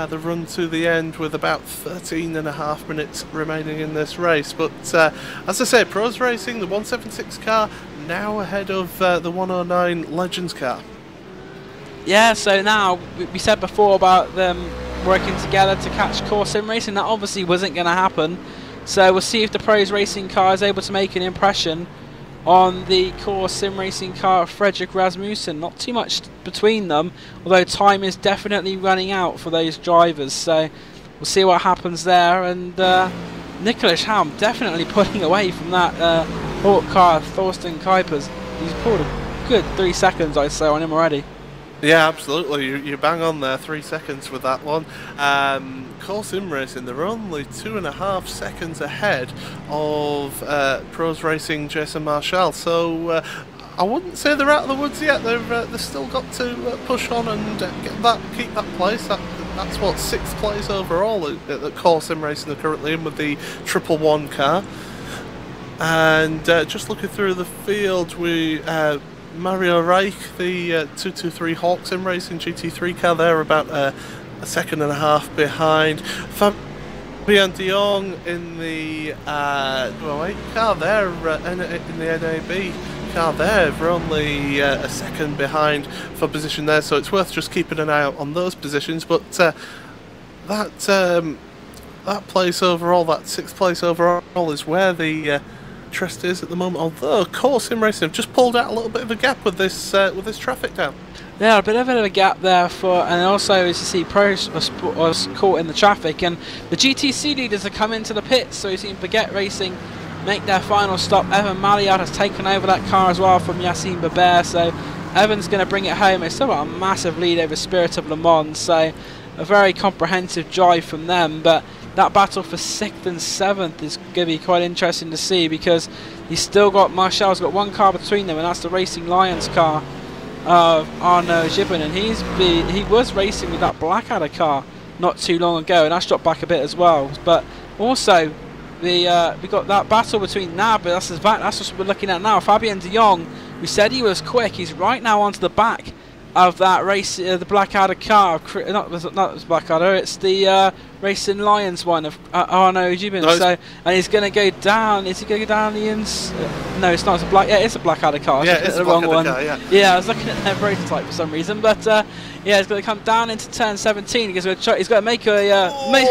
the run to the end with about 13.5 minutes remaining in this race. But as I say, Pros Racing, the 176 car, now ahead of the 109 Legends car. Yeah, so now, we said before about them working together to catch Core Sim Racing. That obviously wasn't going to happen. So we'll see if the Pros Racing car is able to make an impression on the Core Sim Racing car of Fredrik Rasmussen. Not too much between them, although time is definitely running out for those drivers. So we'll see what happens there. And Nicholas Helm definitely pulling away from that Hawk car, Thorsten Kuipers. He's pulled a good 3 seconds, I'd say, on him already. Yeah, absolutely. You bang on there, 3 seconds with that one. Core Sim Racing, they're only 2.5 seconds ahead of Pros Racing Jason Marshall. So I wouldn't say they're out of the woods yet. They've still got to push on and keep that place. That's what, 6th place overall that Core Sim Racing are currently in with the 111 car. And just looking through the field, we Mario Reich, the 223 Hawk Sim Racing GT3 car, there about a 1.5 seconds behind. Fabian de Jong in the 208 car there, in the NAB car there, we're only a second behind for position there, so it's worth just keeping an eye out on those positions. But that place overall, that 6th place overall, is where the interest is at the moment, although Core Sim Racing have just pulled out a little bit of a gap with this traffic down. Yeah, a bit of a gap there and also, as you see, Pros was caught in the traffic, and the GTC leaders have come into the pits. So you've seen Baguette Racing make their final stop. Evan Malliard has taken over that car as well from Yassine Babert, so Evan's going to bring it home. It's still got a massive lead over Spirit of Le Mans, so a very comprehensive drive from them. But that battle for 6th and 7th is going to be quite interesting to see, because he's still got, Marshall's got one car between them, and that's the Racing Lions car of Arnaud Gibbon, and he was racing with that Blackadder car not too long ago, and that's dropped back a bit as well. But also we got that battle between Nab, that's what we're looking at now. Fabian de Jong, we said he was quick, he's right now onto the back of that race, the Blackadder car, not the Blackadder, it's the Racing Lions one of Arnaud Gibbon. No, so, and he's going to go down. Is he going to go down the no, it's not. It's a Blackadder car. Yeah, it's the wrong one. Car, yeah, I was looking at their prototype for some reason, but yeah, he's going to come down into turn 17. He's going to make a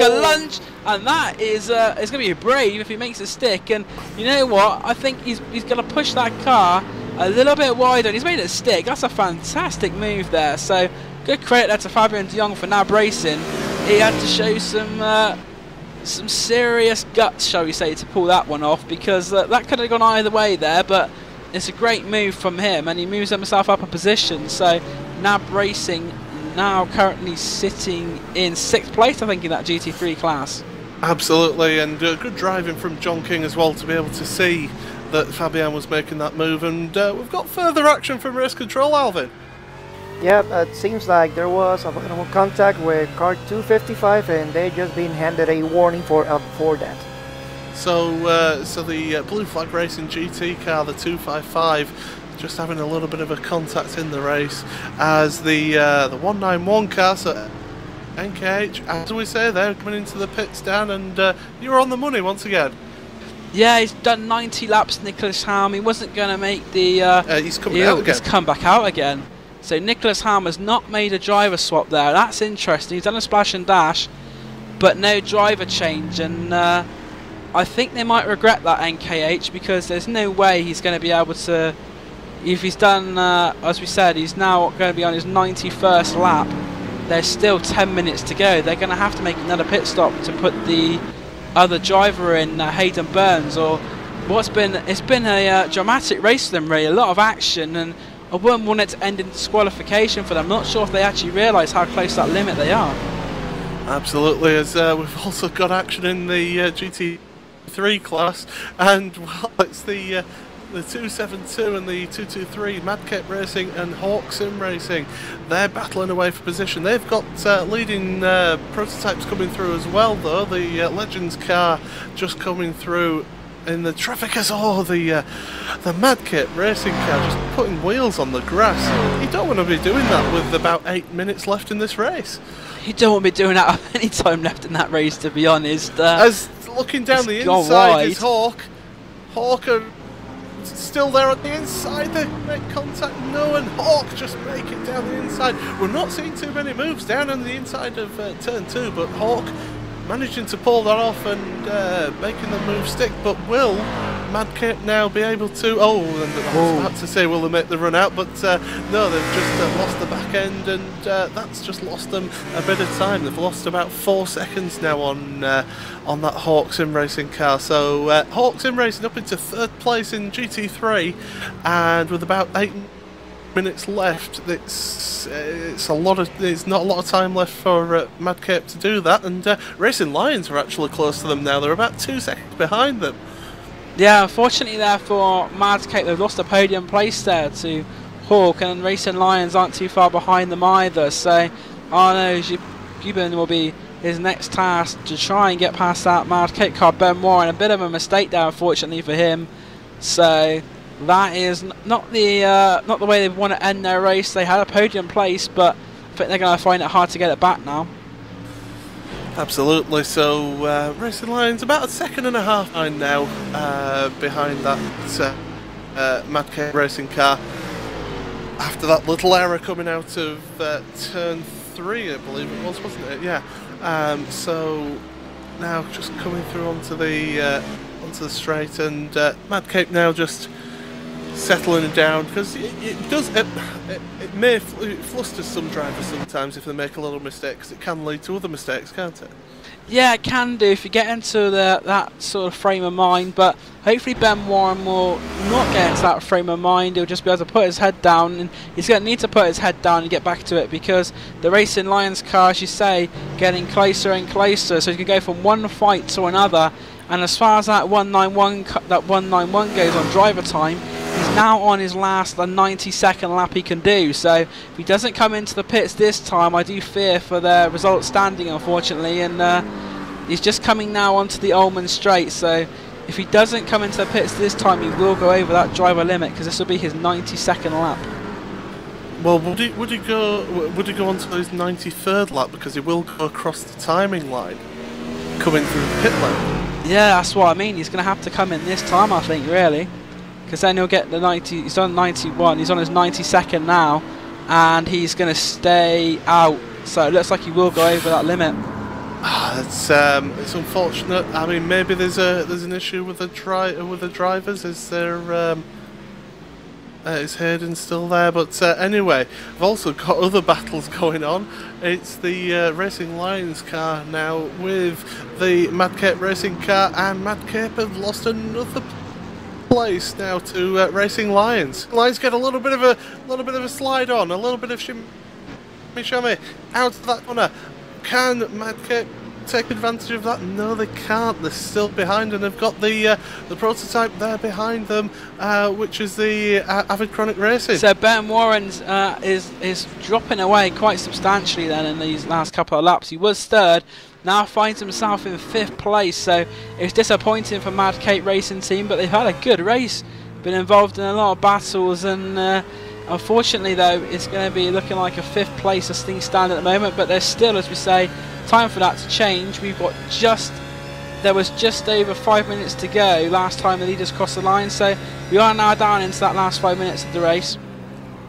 lunge, and that is it's going to be brave if he makes a stick. And you know what? I think he's going to push that car a little bit wider, and he's made it stick. That's a fantastic move there. So good credit there to Fabian de Jong for Nab Racing. He had to show some serious guts, shall we say, to pull that one off, because that could have gone either way there. But it's a great move from him, and he moves himself up a position. So Nab Racing now currently sitting in 6th place, I think, in that GT3 class. Absolutely, and good driving from John King as well to be able to see that Fabian was making that move. And we've got further action from race control, Alvin. Yeah, it seems like there was a contact with car 255, and they just been handed a warning for that. So the Blue Flag Racing GT car, the 255, just having a little bit of a contact in the race, as the 191 car, so NKH, as we say, they're coming into the pits down, and you were on the money once again. Yeah, he's done 90 laps, Nicholas Helm. He wasn't going to make the... he's coming out again. He's come back out again. So Nicholas Helm has not made a driver swap there. That's interesting. He's done a splash and dash, but no driver change. And I think they might regret that, NKH, because there's no way he's going to be able to... If he's done, as we said, he's now going to be on his 91st lap. There's still 10 minutes to go. They're going to have to make another pit stop to put the other driver in, Hayden Burns. Or it's been a dramatic race for them, really. A lot of action, and I wouldn't want it to end in disqualification for them. I'm not sure if they actually realise how close to that limit they are. Absolutely, as we've also got action in the GT GT3 class, and well, it's the 272 and the 223, Madcape Racing and Hawk Sim Racing. They're battling away for position. They've got leading prototypes coming through as well, though. The Legends car just coming through in the traffic as the Madcape Racing car just putting wheels on the grass. You don't want to be doing that with about 8 minutes left in this race. You don't want to be doing that with any time left in that race, to be honest. As looking down the inside is Hawk. Hawk are still there on the inside. They make contact. No, and Hawk just make it down the inside. We're not seeing too many moves down on the inside of turn 2, but Hawk managing to pull that off and making the move stick. But will Madcape now be able to... Oh, and I was about to say will they make the run out, but no, they've just lost the back end, and that's just lost them a bit of time. They've lost about 4 seconds now on that Hawk Sim Racing car. So Hawk Sim Racing up into 3rd place in GT3, and with about 8 minutes left, it's not a lot of time left for Madcape to do that, and Racing Lions are actually close to them now. They're about 2 seconds behind them. Yeah, unfortunately there for Madcape, they've lost a podium place there to Hawk, and Racing Lions aren't too far behind them either. So Arno Gibbon will be his next task to try and get past that Madcape car, Ben Moore, and a bit of a mistake there unfortunately for him. So that is not the way they want to end their race. They had a podium place, but I think they're going to find it hard to get it back now. Absolutely. So Racing Lions about 1.5 seconds behind now, behind that Madcape Racing car. After that little error coming out of turn 3, I believe it was, wasn't it? Yeah. So now just coming through onto the straight, and Madcape now just settling it down, because it may fluster some drivers sometimes if they make a little mistake, because it can lead to other mistakes, can't it? Yeah, it can do if you get into that sort of frame of mind, but hopefully Ben Warren will not get into that frame of mind. He'll just be able to put his head down, and he's going to need to put his head down and get back to it, because the Racing Lions car, as you say, getting closer and closer, so he can go from one fight to another. And as far as that 191 goes on driver time, he's now on his last 90-second lap he can do. So if he doesn't come into the pits this time, I do fear for their result standing, unfortunately. And he's just coming now onto the Ullman Straight. So if he doesn't come into the pits this time, he will go over that driver limit, because this will be his 90-second lap. Well, would he go onto his 93rd lap, because he will go across the timing line coming through the pit lane? Yeah, that's what I mean. He's going to have to come in this time, I think, really. Because then he'll get the 90, he's on 91, he's on his 92nd now, and he's going to stay out. So it looks like he will go over that limit. It's unfortunate. I mean, maybe there's an issue with the drivers. Is there? Is Hayden still there? But anyway, I've also got other battles going on. It's the Racing Lions car now with the Madcape Racing car, and Madcape have lost another place now to Racing Lions. Lions get a little bit of a slide on, a little bit of shimmy out of that corner. Can Madcape take advantage of that? No, they can't. They're still behind, and they've got the prototype there behind them, which is the Avid Chronic Racing. So Ben Warren is dropping away quite substantially then in these last couple of laps. He was 3rd, now finds himself in 5th place. So it's disappointing for Madcape Racing Team, but they've had a good race, been involved in a lot of battles, and unfortunately though it's going to be looking like a 5th place as things stand at the moment. But there's still, as we say, time for that to change. There was just over 5 minutes to go last time the leaders crossed the line, so we are now down into that last 5 minutes of the race.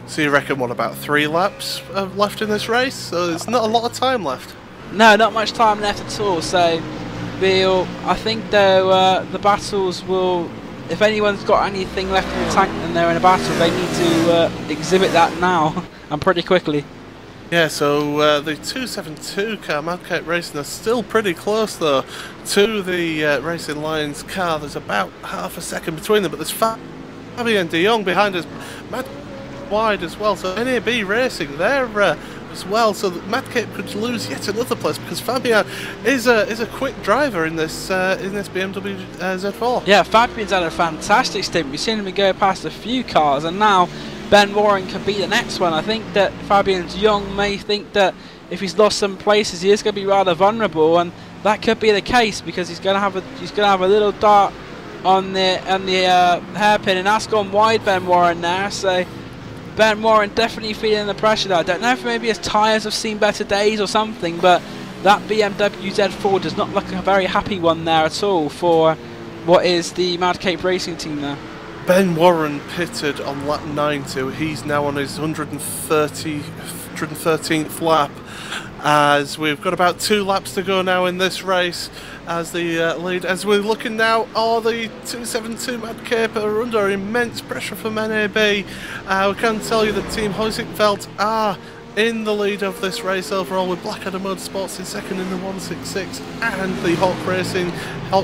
So you reckon what, about 3 laps left in this race? So there's not a lot of time left. No, not much time left at all. So I think though the battles will, if anyone's got anything left in the tank and they're in a battle, they need to exhibit that now and pretty quickly. Yeah, so the 272 car, Madcape Racing, are still pretty close though to the Racing Lions car. There's about half a second between them, but there's Fabian de Jong behind us, Mad wide as well. So NAB Racing, they're as well, so that Madcape could lose yet another place, because Fabian is a quick driver in this BMW Z4. Yeah, Fabian's had a fantastic stint. We've seen him go past a few cars, and now Ben Warren could be the next one. I think that Fabian's young, may think that if he's lost some places, he is going to be rather vulnerable, and that could be the case, because he's going to have a little dart on the hairpin, and that's gone wide, Ben Warren now. So Ben Warren definitely feeling the pressure there. I don't know if maybe his tyres have seen better days or something, but that BMW Z4 does not look a very happy one there at all for what is the Madcape Racing team there. Ben Warren pitted on lap 90. He's now on his 113th lap, as we've got about 2 laps to go now in this race. As the lead, as we're looking now, the 272 Madcape are under immense pressure from NAB. We can tell you that Team Huizinga are in the lead of this race overall, with Blackadder Motorsports in second in the 166, and the Hawk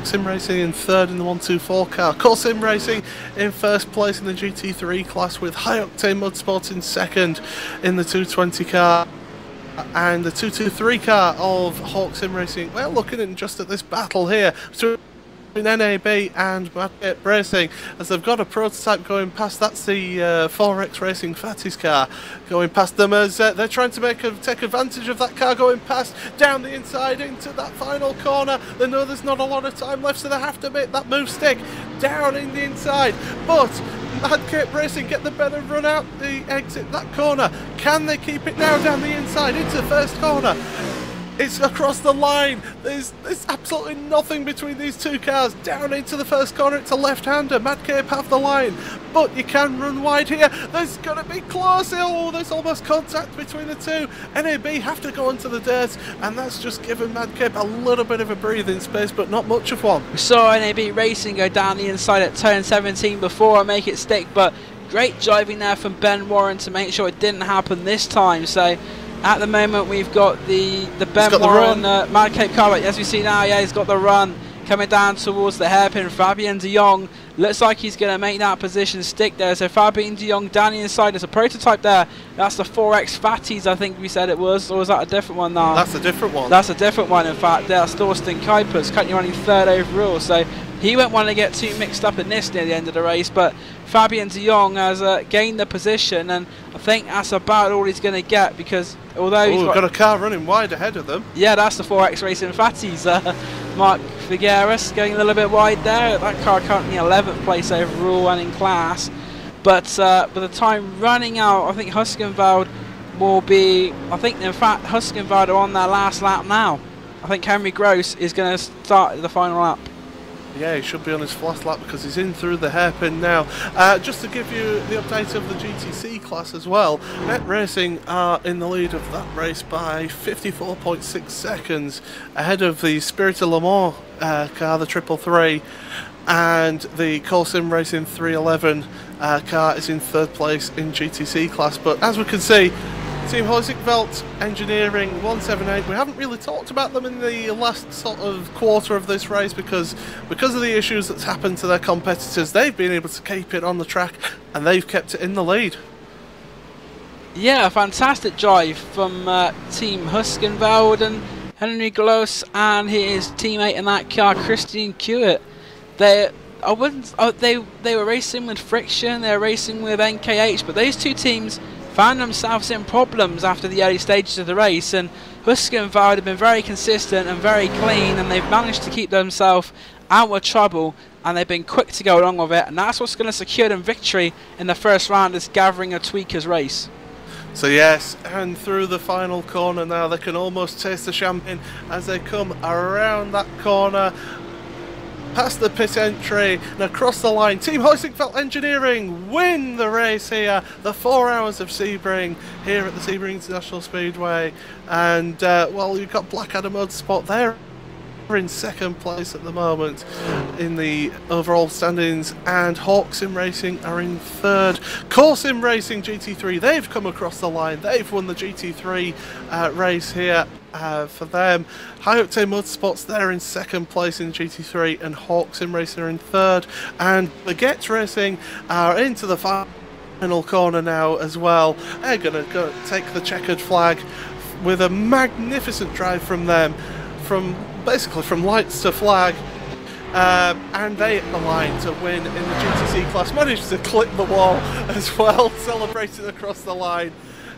Sim Racing in third in the 124 car. Core Sim Racing in first place in the GT3 class, with High Octane Motorsports in second in the 220 car. And the 223 car of Hawk Sim Racing. We're looking just at this battle here between NAB and Madcape Racing, as they've got a prototype going past. That's the 4X Racing Fatty's car going past them, as they're trying to take advantage of that car going past down the inside into that final corner. They know there's not a lot of time left, so they have to make that move stick down in the inside. But Madcape Racing get the better run out the exit that corner. Can they keep it now down the inside into the first corner? It's across the line. There's absolutely nothing between these two cars. Down into the first corner, it's a left-hander. Madcape have the line, but you can run wide here. There's going to be close. Oh, there's almost contact between the two. NAB have to go onto the dirt, and that's just given Madcape a little bit of a breathing space, but not much of one. We saw NAB Racing go down the inside at turn 17 before and make it stick, but great driving there from Ben Warren to make sure it didn't happen this time. So at the moment we've got the Ben Warren Madcape car, as we see now. Yeah, he's got the run coming down towards the hairpin. Fabian de Jong looks like he's going to make that position stick there. So Fabian de Jong down the inside. There's a prototype there. That's the 4X Fatties, I think we said it was. Or was that a different one now? That's a different one. That's a different one, in fact. That's Thorsten Kuipers, currently running third overall. So he won't want to get too mixed up in this near the end of the race, but Fabian de Jong has gained the position, and I think that's about all he's going to get, because although he's got a car running wide ahead of them. Yeah, that's the 4X Racing Fatties. Mark Figueres going a little bit wide there. That car currently 11th place overall and in class. But with the time running out, I think Huskenveld will be, in fact, Huskenveld are on their last lap now. I think Henry Gross is going to start the final lap. Yeah, he should be on his last lap because he's in through the hairpin now. Just to give you the update of the GTC class as well, Net Racing are in the lead of that race by 54.6 seconds, ahead of the Spirit of Le Mans car, the 333, and the Core Sim Racing 311 car is in third place in GTC class. But as we can see, Team Huizinga Engineering 178, we haven't really talked about them in the last sort of quarter of this race because of the issues that's happened to their competitors. They've been able to keep it on the track, and they've kept it in the lead. Yeah, a fantastic drive from Team Huskenveld and Henry Gloss and his teammate in that car, Christian Kewitt. They were racing with Friction, they were racing with NKH, but those two teams found themselves in problems after the early stages of the race, and Huskenveld have been very consistent and very clean, and they've managed to keep themselves out of trouble, and they've been quick to go along with it, and that's what's going to secure them victory in the first round, is gathering a tweakers race. So yes, and through the final corner now, they can almost taste the champagne as they come around that corner, past the pit entry and across the line. Team Huizinga Engineering win the race here, the 4 hours of Sebring here at the Sebring International Speedway. And well, you've got Blackadder Motorsport there in second place at the moment in the overall standings, and Hawk Sim Racing are in third. Core Sim Racing GT3, they've come across the line, they've won the GT3 race here for them. High Octane Motorsports, they're in second place in GT3, and Hawk Sim Racing are in third, and GoT Racing are into the final final corner now as well. They're going to go take the checkered flag with a magnificent drive from them, basically from lights to flag. And they hit the line to win in the GTC class. Managed to clip the wall as well, celebrating across the line.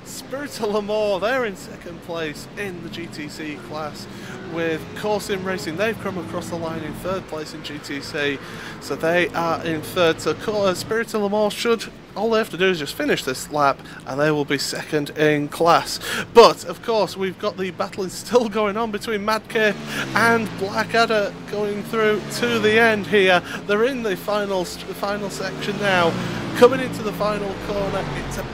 Spirit of Lamore, they're in second place in the GTC class with Sim Racing. They've come across the line in third place in GTC, so they are in third. So Spirit of Lamore should, all they have to do is just finish this lap and they will be second in class. But of course we've got the battle still going on between Madcape and Blackadder going through to the end here. They're in the final section now, coming into the final corner. It's a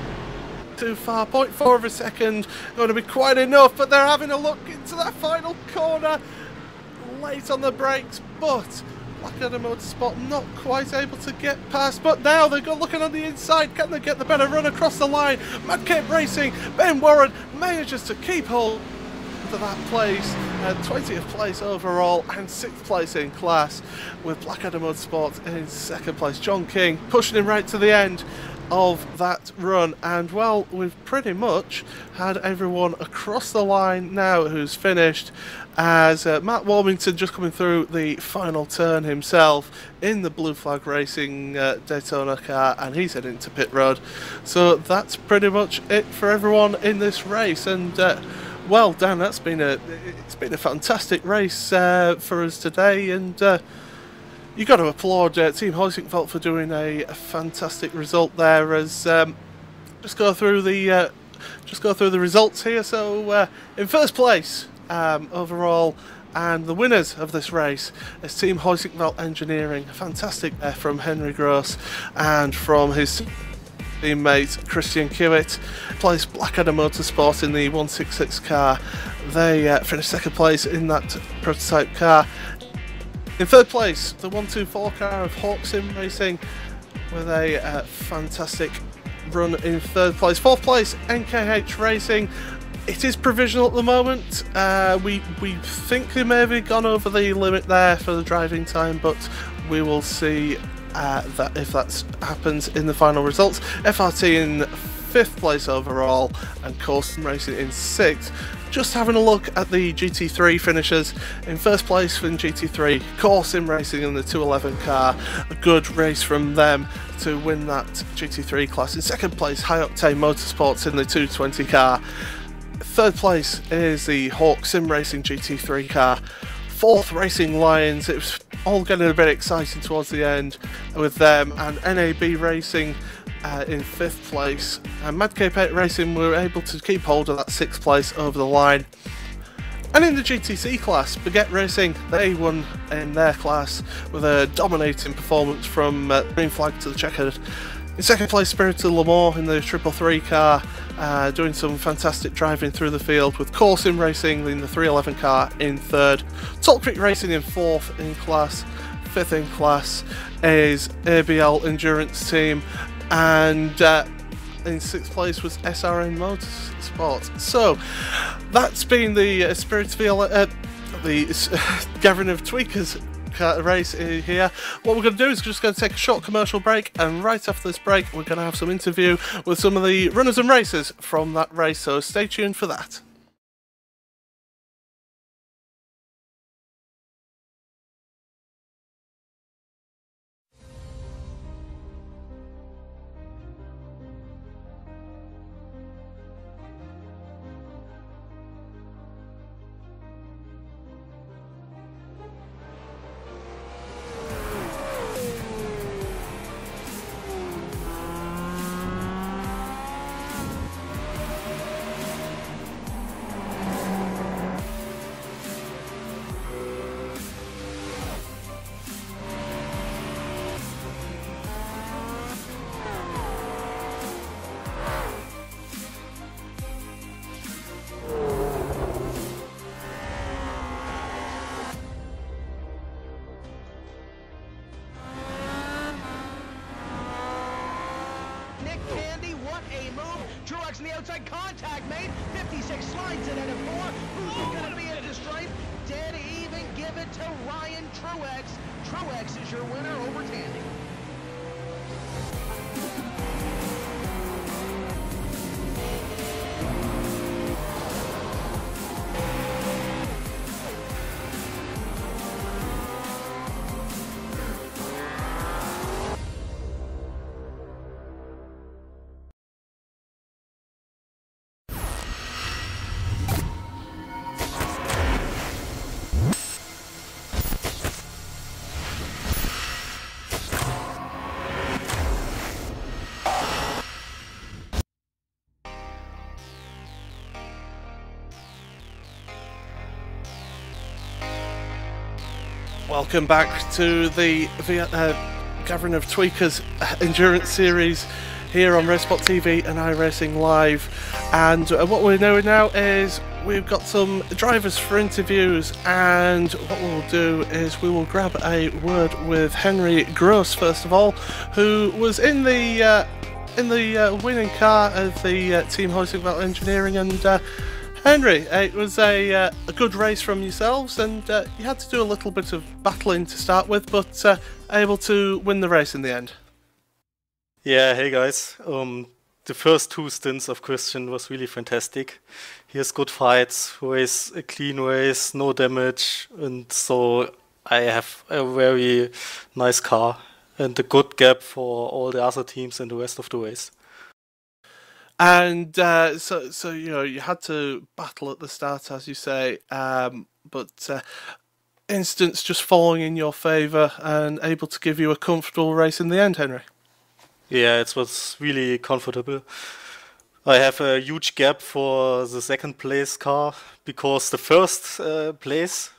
too far, 0.4 of a second, going to be quite enough, but they're having a look into that final corner, late on the brakes, but Blackadder Motorsport not quite able to get past, but now they're looking on the inside. Can they get the better run across the line? Madcape Racing, Ben Warren manages to keep hold of that place, 20th place overall and 6th place in class, with Blackadder Motorsport in second place. John King pushing him right to the end of that run, and well, we've pretty much had everyone across the line now who's finished, as Matt Warmington just coming through the final turn himself in the Blue Flag Racing Daytona car, and he's heading to pit road. So that's pretty much it for everyone in this race, and well, Dan, it's been a fantastic race for us today, and you got to applaud Team Huizinga for doing a fantastic result there. As just go through the results here. So in first place overall, and the winners of this race is Team Huizinga Engineering. Fantastic from Henry Gross and from his teammate Christian Kiewit. Placed Blackadder Motorsport in the 166 car. They finished second place in that prototype car. In third place, the 124 car of Sim Racing with a fantastic run in third place. Fourth place, NKH Racing. It is provisional at the moment. We think they may have gone over the limit there for the driving time, but we will see that if that happens in the final results. FRT in fifth place overall, and Sim Racing in sixth. Just having a look at the GT3 finishers. In first place in GT3, Sim Racing in the 211 car. A good race from them to win that GT3 class. In second place, High Octane Motorsports in the 220 car. Third place is the Sim Racing GT3 car. Fourth, Racing Lions. It was all getting a bit exciting towards the end with them, and NAB Racing in fifth place, and Madcape Racing were able to keep hold of that sixth place over the line. And in the GTC class, Baguette Racing, they won in their class with a dominating performance from green flag to the checkered. In second place, Spirit of Lamore in the 333 car, doing some fantastic driving through the field, with Sim Racing in the 311 car in third. Salt Creek Racing in fourth in class. Fifth in class is ABL Endurance Team, and in sixth place was SRN Motorsport. So that's been the Spirit of the Gathering of Tweakers race here. What we're going to do is just going to take a short commercial break, and right after this break we're going to have some interview with some of the runners and racers from that race, so stay tuned for that. Truex in the outside, contact made. 56 slides it at a 4. Who's going to be at the stripe? Dead even, give it to Ryan Truex. Truex is your winner over Tandy. Welcome back to the Gathering of Tweakers Endurance Series here on RaceSpotTV and iRacingLive. And what we're doing now is we've got some drivers for interviews, and what we'll do is we will grab a word with Henry Gross first of all, who was in the winning car of the Team Hoising Belt Engineering. And Henry, it was a good race from yourselves, and you had to do a little bit of battling to start with, but able to win the race in the end. Yeah, hey guys. The first two stints of Christian was really fantastic. He has good fights, race a clean race, no damage, and so I have a very nice car and a good gap for all the other teams in the rest of the race. And so you had to battle at the start, as you say, but instance just falling in your favour and able to give you a comfortable race in the end, Henry. Yeah, it was really comfortable. I have a huge gap for the second place car because the first place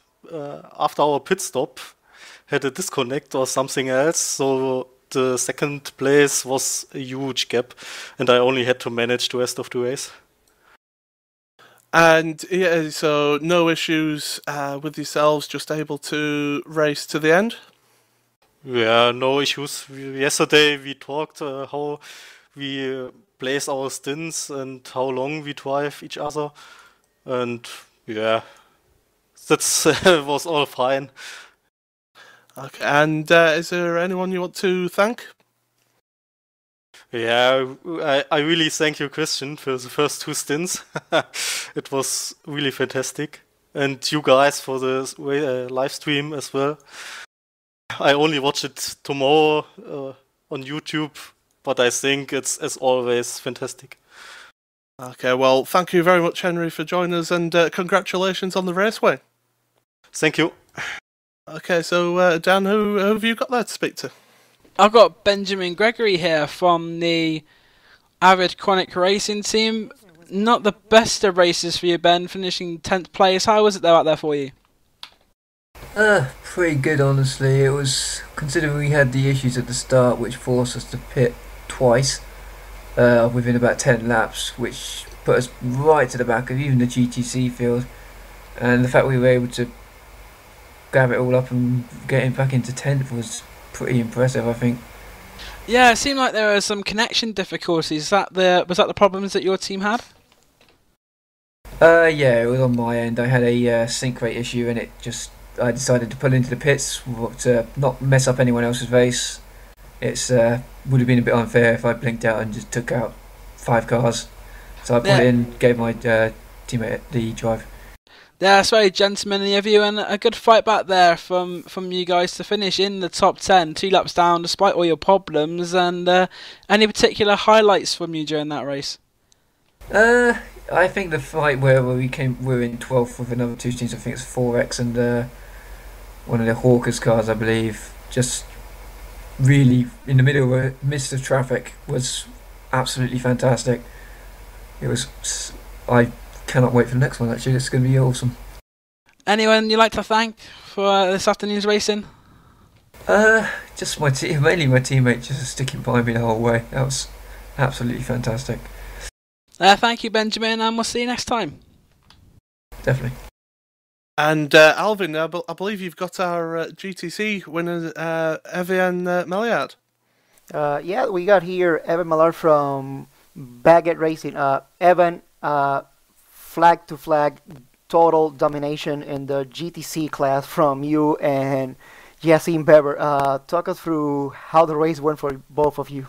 after our pit stop had a disconnect or something else, so the second place was a huge gap, and I only had to manage the rest of the race. And yeah, so no issues with yourselves, just able to race to the end? Yeah, no issues. Yesterday we talked how we place our stints and how long we drive each other, and yeah, that's was all fine. Okay, and is there anyone you want to thank? Yeah, I really thank you, Christian, for the first two stints. It was really fantastic. And you guys for the live stream as well. I only watch it tomorrow on YouTube, but I think it's, as always, fantastic. Okay, well, thank you very much, Henry, for joining us, and congratulations on the raceway. Thank you. Okay, so Dan, who have you got there to speak to? I've got Benjamin Gregory here from the Avid Chronic Racing team. Not the best of races for you, Ben, finishing 10th place. How was it though out there for you? Pretty good, honestly. It was, considering we had the issues at the start which forced us to pit twice within about 10 laps, which put us right to the back of even the GTC field, and the fact we were able to grab it all up and getting back into 10th was pretty impressive, I think. Yeah, it seemed like there were some connection difficulties. Was that the problems that your team had? Yeah, it was on my end. I had a sync rate issue, and I decided to pull into the pits to not mess up anyone else's race. It's would have been a bit unfair if I blinked out and just took out 5 cars. So I pulled in, gave my teammate the drive. Yeah, it's very gentlemanly of you, and a good fight back there from you guys to finish in the top 10, 2 laps down despite all your problems. And any particular highlights from you during that race? I think the fight where we were in 12th with another 2 teams. I think it's 4X and one of the Hawkers cars, I believe. Just really in the middle of a mist of traffic was absolutely fantastic. It was. I cannot wait for the next one. Actually, it's going to be awesome. Anyone you'd like to thank for this afternoon's racing? Just my team, mainly my teammate, just sticking by me the whole way. That was absolutely fantastic. Thank you, Benjamin, and we'll see you next time. Definitely. And Alvin, I believe you've got our GTC winner, Evan Meliard. Yeah, we got here Evan Mallard from Baguette Racing. Evan, flag to flag, total domination in the GTC class from you and Yassine Beber. Talk us through how the race went for both of you.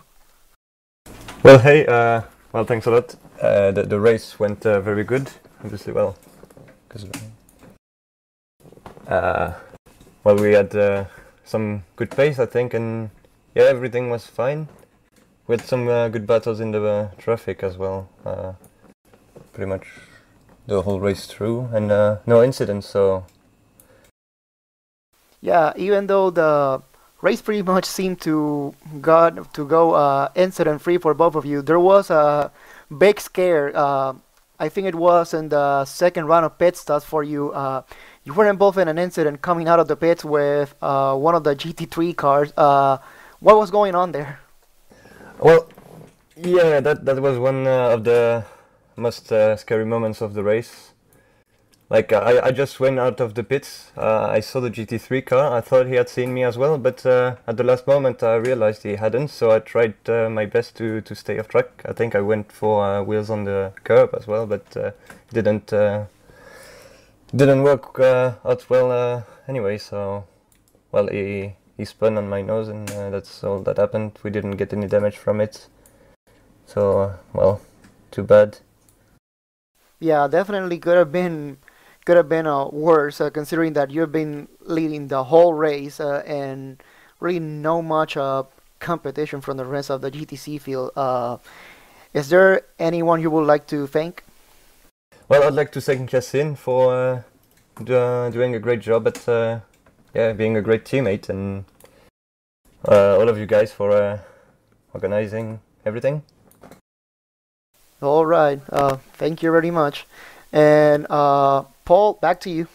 Well, hey, well, thanks a lot. The race went very good, obviously. Well, because well, we had some good pace, I think, and yeah, everything was fine. We had some good battles in the traffic as well. Pretty much the whole race through, and no incidents. So yeah, even though the race pretty much seemed to go incident free for both of you, there was a big scare. I think it was in the second round of pit stops for you. you were involved in an incident coming out of the pits with one of the GT3 cars. What was going on there? Well, yeah, that was one of the most scary moments of the race. Like, I just went out of the pits, I saw the GT3 car, I thought he had seen me as well, but at the last moment I realized he hadn't, so I tried my best to stay off track. I think I went for wheels on the curb as well, but didn't work out well anyway, so, well, he spun on my nose and that's all that happened. We didn't get any damage from it, so, well, too bad. Yeah, definitely could have been worse, considering that you've been leading the whole race and really no much competition from the rest of the GTC field. Is there anyone you would like to thank? Well, I'd like to thank Yasin for doing a great job at being a great teammate, and all of you guys for organizing everything. All right, thank you very much. And Paul, back to you.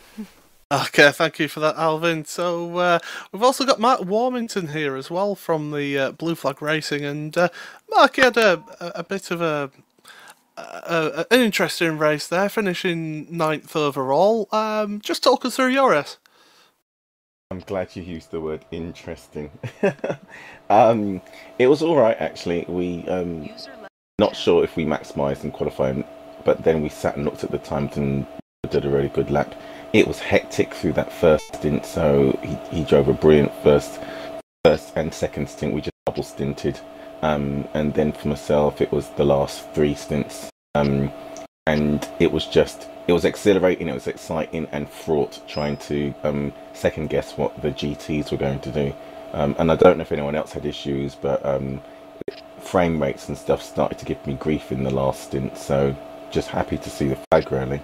Okay, thank you for that, Alvin. So we've also got Mark Warmington here as well from the Blue Flag Racing, and Mark, you had a bit of an interesting race there, finishing 9th overall. Just talk us through your race. I'm glad you used the word interesting. It was all right actually. We not sure if we maximised in qualifying, but then we sat and looked at the times and did a really good lap. It was hectic through that first stint, so he drove a brilliant first and second stint. We just double stinted, and then for myself it was the last 3 stints, and it was exhilarating, it was exciting and fraught trying to second guess what the GTs were going to do, and I don't know if anyone else had issues, but frame rates and stuff started to give me grief in the last stint, so just happy to see the flag really.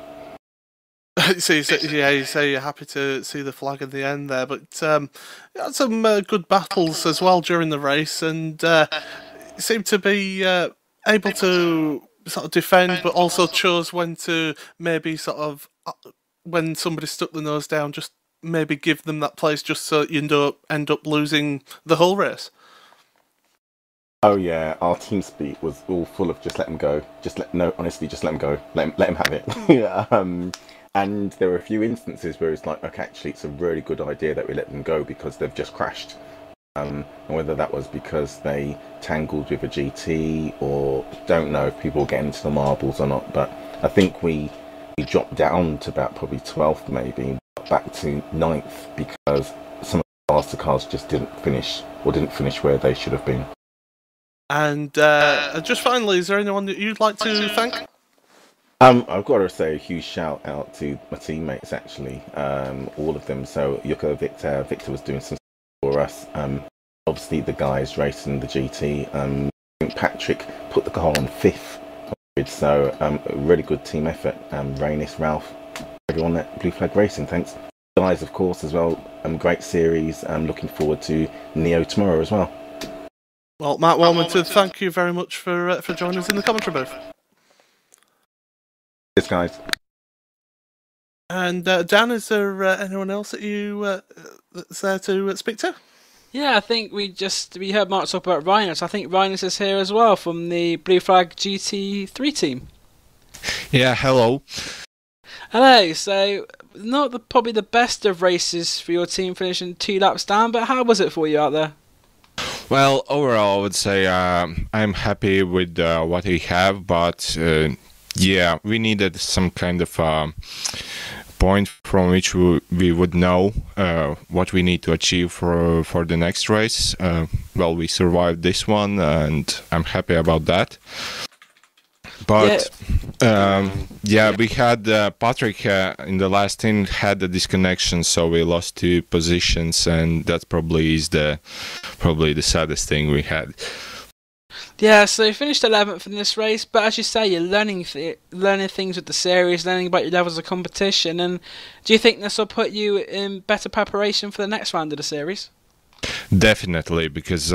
So you say you're happy to see the flag at the end there, but you had some good battles as well during the race, and seemed to be able to sort of defend, but also chose when to maybe sort of, when somebody stuck the nose down, just maybe give them that place just so you don't end up losing the whole race. Oh yeah, our team speak was all full of just let them go, honestly, just let them go, let them have it. Yeah, and there were a few instances where it's like, okay, actually it's a really good idea that we let them go because they've just crashed. And whether that was because they tangled with a GT, or don't know if people were getting into the marbles or not, but I think we dropped down to about probably 12th maybe, back to 9th because some of the faster cars just didn't finish where they should have been. And just finally, is there anyone that you'd like to thank? I've got to say a huge shout out to my teammates actually, all of them. So Yuko, Victor was doing some for us. Obviously the guys racing the GT. I think Patrick put the car on 5th, so a really good team effort. Rainis, Ralph, everyone at Blue Flag Racing, thanks. Guys, of course, as well. Great series. I'm looking forward to Neo tomorrow as well. Well, Matt Wilmington, thank you very much for joining us in the commentary booth. Yes, guys. And Dan, is there anyone else that you that's there to speak to? Yeah, I think we heard Mark talk about Rhinus. I think Rhinus is here as well from the Blue Flag GT3 team. Yeah, hello. Hello. So, not probably the best of races for your team, finishing 2 laps down, but how was it for you out there? Well, overall, I would say I'm happy with what we have, but yeah, we needed some kind of point from which we would know what we need to achieve for the next race. Well, we survived this one, and I'm happy about that. But yeah, we had Patrick in the last team had the disconnection, so we lost 2 positions, and that probably is the saddest thing we had. Yeah, so you finished 11th in this race, but as you say, you're learning things with the series, learning about your levels of competition, and do you think this will put you in better preparation for the next round of the series? Definitely, because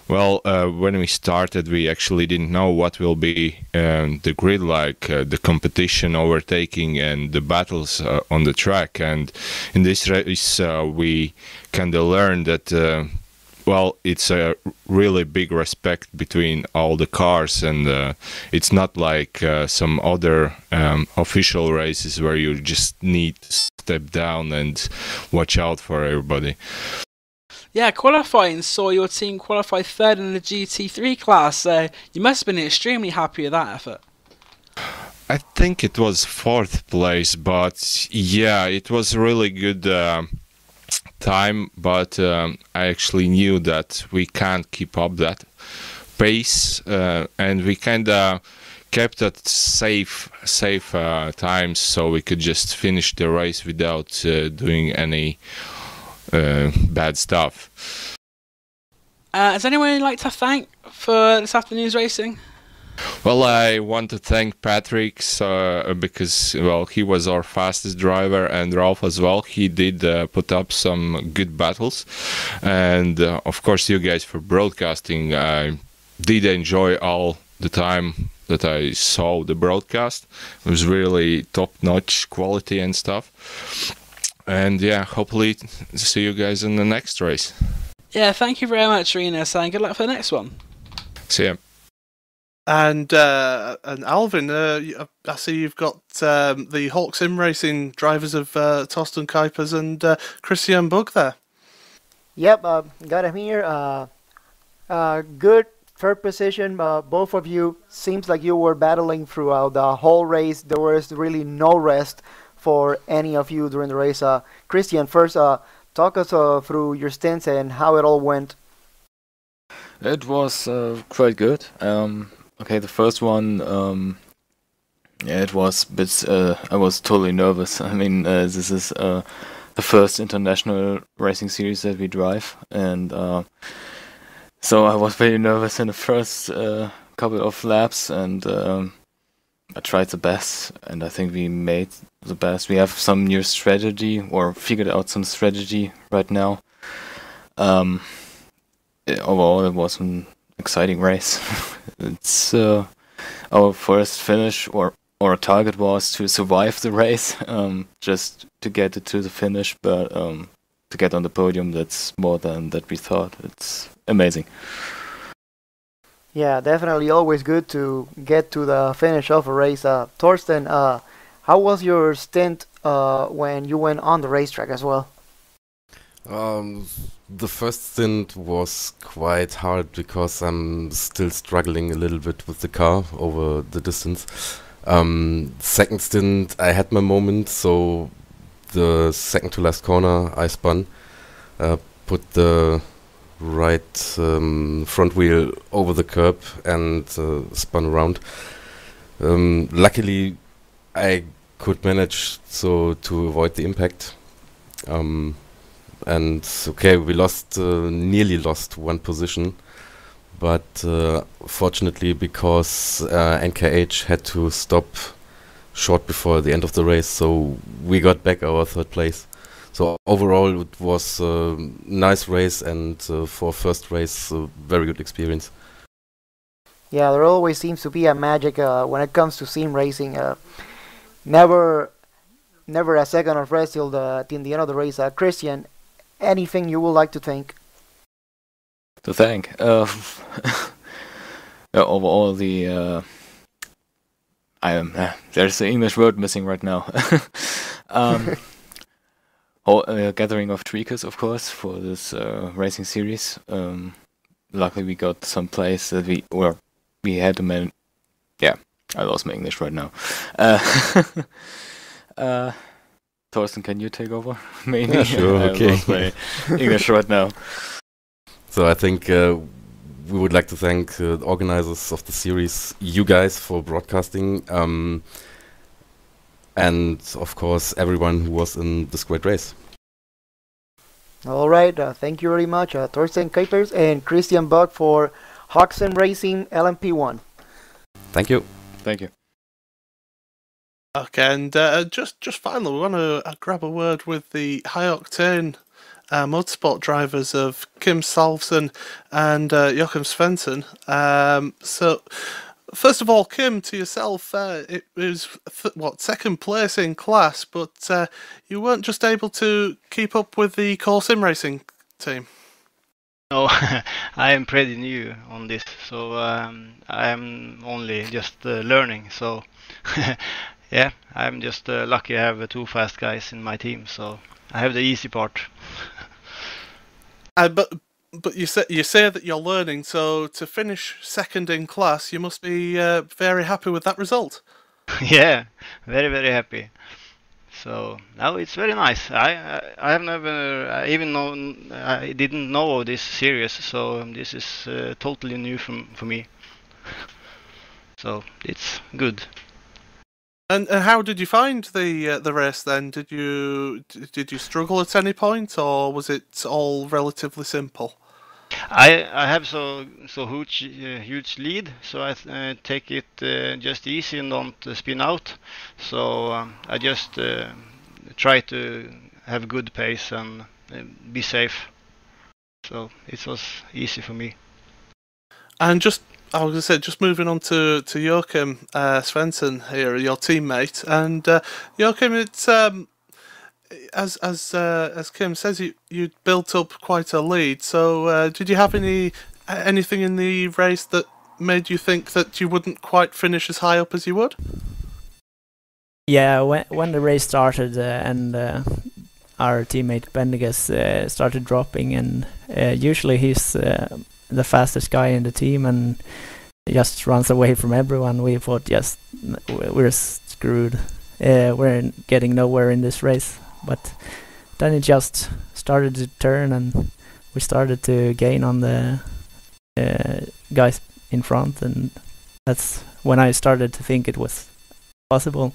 Well, when we started, we actually didn't know what will be the grid like, the competition, overtaking, and the battles on the track. And in this race, we kind of learned that, well, it's a really big respect between all the cars, and it's not like some other official races where you just need to step down and watch out for everybody. Yeah, qualifying saw your team qualify third in the GT3 class, so you must have been extremely happy with that effort. I think it was fourth place, but yeah, it was a really good time, but I actually knew that we can't keep up that pace, and we kind of kept at safe times, so we could just finish the race without doing any bad stuff. Is anyone you'd like to thank for this afternoon's racing? Well, I want to thank Patrick because, well, he was our fastest driver, and Ralph as well. He did put up some good battles, and of course you guys for broadcasting. I did enjoy all the time that I saw the broadcast. It was really top-notch quality and stuff. And yeah, hopefully see you guys in the next race. Yeah, thank you very much, Rinus, and good luck for the next one. See ya. And Alvin, I see you've got the Hawk Sim Racing drivers of Torsten Kuipers and Christian Bug there. Yep, got him here. Good third position. Both of you seems like you were battling throughout the whole race. There was really no rest for any of you during the race. Christian, first, talk us through your stints and how it all went. It was quite good. Okay, the first one, yeah, it was a bit, I was totally nervous. I mean, this is the first international racing series that we drive, and so I was very nervous in the first couple of laps, and I tried the best, and I think we made the best. We have some new strategy, or figured out some strategy right now. Overall, it was an exciting race. It's our first finish, or our target was to survive the race, just to get it to the finish, but to get on the podium, that's more than that we thought. It's amazing. Yeah, definitely always good to get to the finish of a race. Torsten, how was your stint when you went on the racetrack as well? The first stint was quite hard because I'm still struggling a little bit with the car over the distance. Second stint, I had my moment, so the second to last corner I spun, put the right front wheel over the curb and spun around. Luckily, I could manage to avoid the impact. And okay, we nearly lost one position, but fortunately, because NKH had to stop short before the end of the race, so we got back our third place. So overall, it was a nice race, and for first race, a very good experience. Yeah, there always seems to be a magic when it comes to sim racing. Never a second of rest till the end of the race. Christian, anything you would like to thank? To thank? Overall, there's the English word missing right now. Gathering of tweakers, of course, for this racing series. Luckily, we got some place that we had to manage. Yeah, I lost my English right now. Torsten, can you take over? Maybe. Yeah, sure. Okay. I lost my English right now. So I think we would like to thank the organizers of the series, you guys, for broadcasting, and of course everyone who was in this great race. All right, thank you very much, Torsten Kuipers and Christian Bug for Hawk Sim Racing LMP1. Thank you. Thank you. Okay, and just finally, we want to grab a word with the High Octane motorsport drivers of Kim Salvesen and Joachim Svensson. So, first of all, Kim, to yourself, it was second place in class, but you weren't just able to keep up with the core sim racing team. No, I am pretty new on this, so I am only just learning. So, yeah, I'm just lucky I have two fast guys in my team, so I have the easy part. But you say that you're learning, so to finish second in class, you must be very happy with that result. Yeah, very very happy. So now it's very nice. I have never I didn't know of this series, so this is totally new for me. So it's good. And how did you find the race then? Did you struggle at any point, or was it all relatively simple? I have so huge lead, so I take it just easy and don't spin out. So I just try to have good pace and be safe. So it was easy for me. And I was going to say, just moving on to Joachim Svensson here, your teammate, and Joachim, it's as Kim says, you built up quite a lead. So did you have anything in the race that made you think that you wouldn't quite finish as high up as you would? Yeah, when the race started and our teammate Bendiges started dropping, and usually he's the fastest guy in the team and just runs away from everyone, we thought, just we're screwed. We're getting nowhere in this race. But then it just started to turn, and we started to gain on the guys in front, and that's when I started to think it was possible.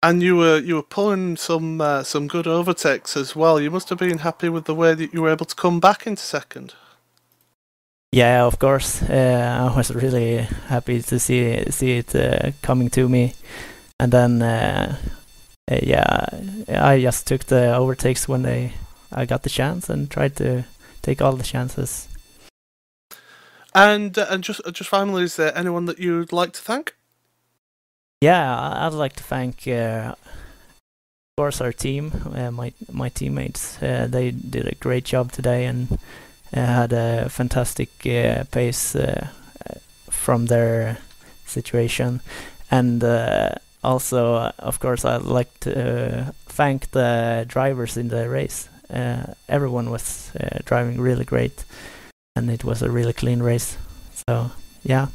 And you were pulling some good overtakes as well. You must have been happy with the way that you were able to come back into second. Yeah, of course. I was really happy to see it coming to me, and then. Yeah, I just took the overtakes when I got the chance and tried to take all the chances. And just finally, is there anyone that you'd like to thank? Yeah, I'd like to thank, of course, our team, my teammates. They did a great job today and had a fantastic pace from their situation, and. Also, of course, I'd like to thank the drivers in the race. Everyone was driving really great, and it was a really clean race. So, yeah.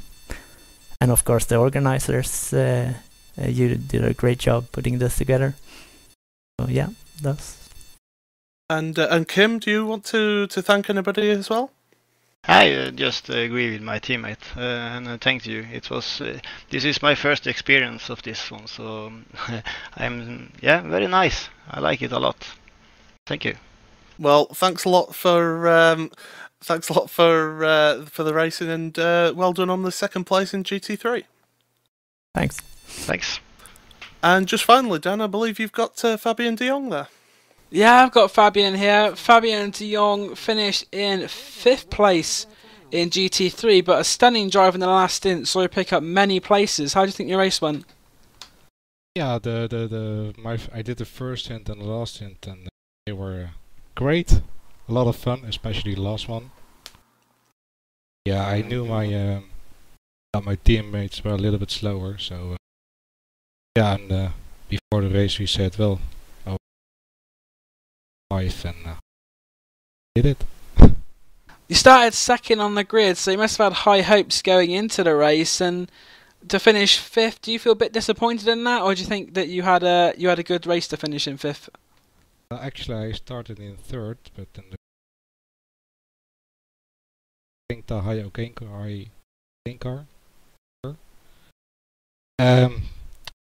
And of course, the organizers, you did a great job putting this together. So, yeah, that's. And Kim, do you want to thank anybody as well? I just agree with my teammate and thank you. It was this is my first experience of this one, so I'm very nice. I like it a lot. Thank you. Well, thanks a lot for the racing, and well done on the second place in GT3. Thanks. Thanks. And just finally, Dan, I believe you've got Fabian de Jong there. Yeah, I've got Fabian here. Fabian de Jong finished in 5th place in GT3, but a stunning drive in the last stint saw you pick up many places. How do you think your race went? Yeah, I did the first stint and the last stint, and they were great. A lot of fun, especially the last one. Yeah, I knew my teammates were a little bit slower, so yeah, and before the race we said, well, and did it. You started second on the grid, so you must have had high hopes going into the race, and to finish 5th, do you feel a bit disappointed in that, or do you think that you had a good race to finish in 5th? Actually, I started in 3rd, but then the high octane car.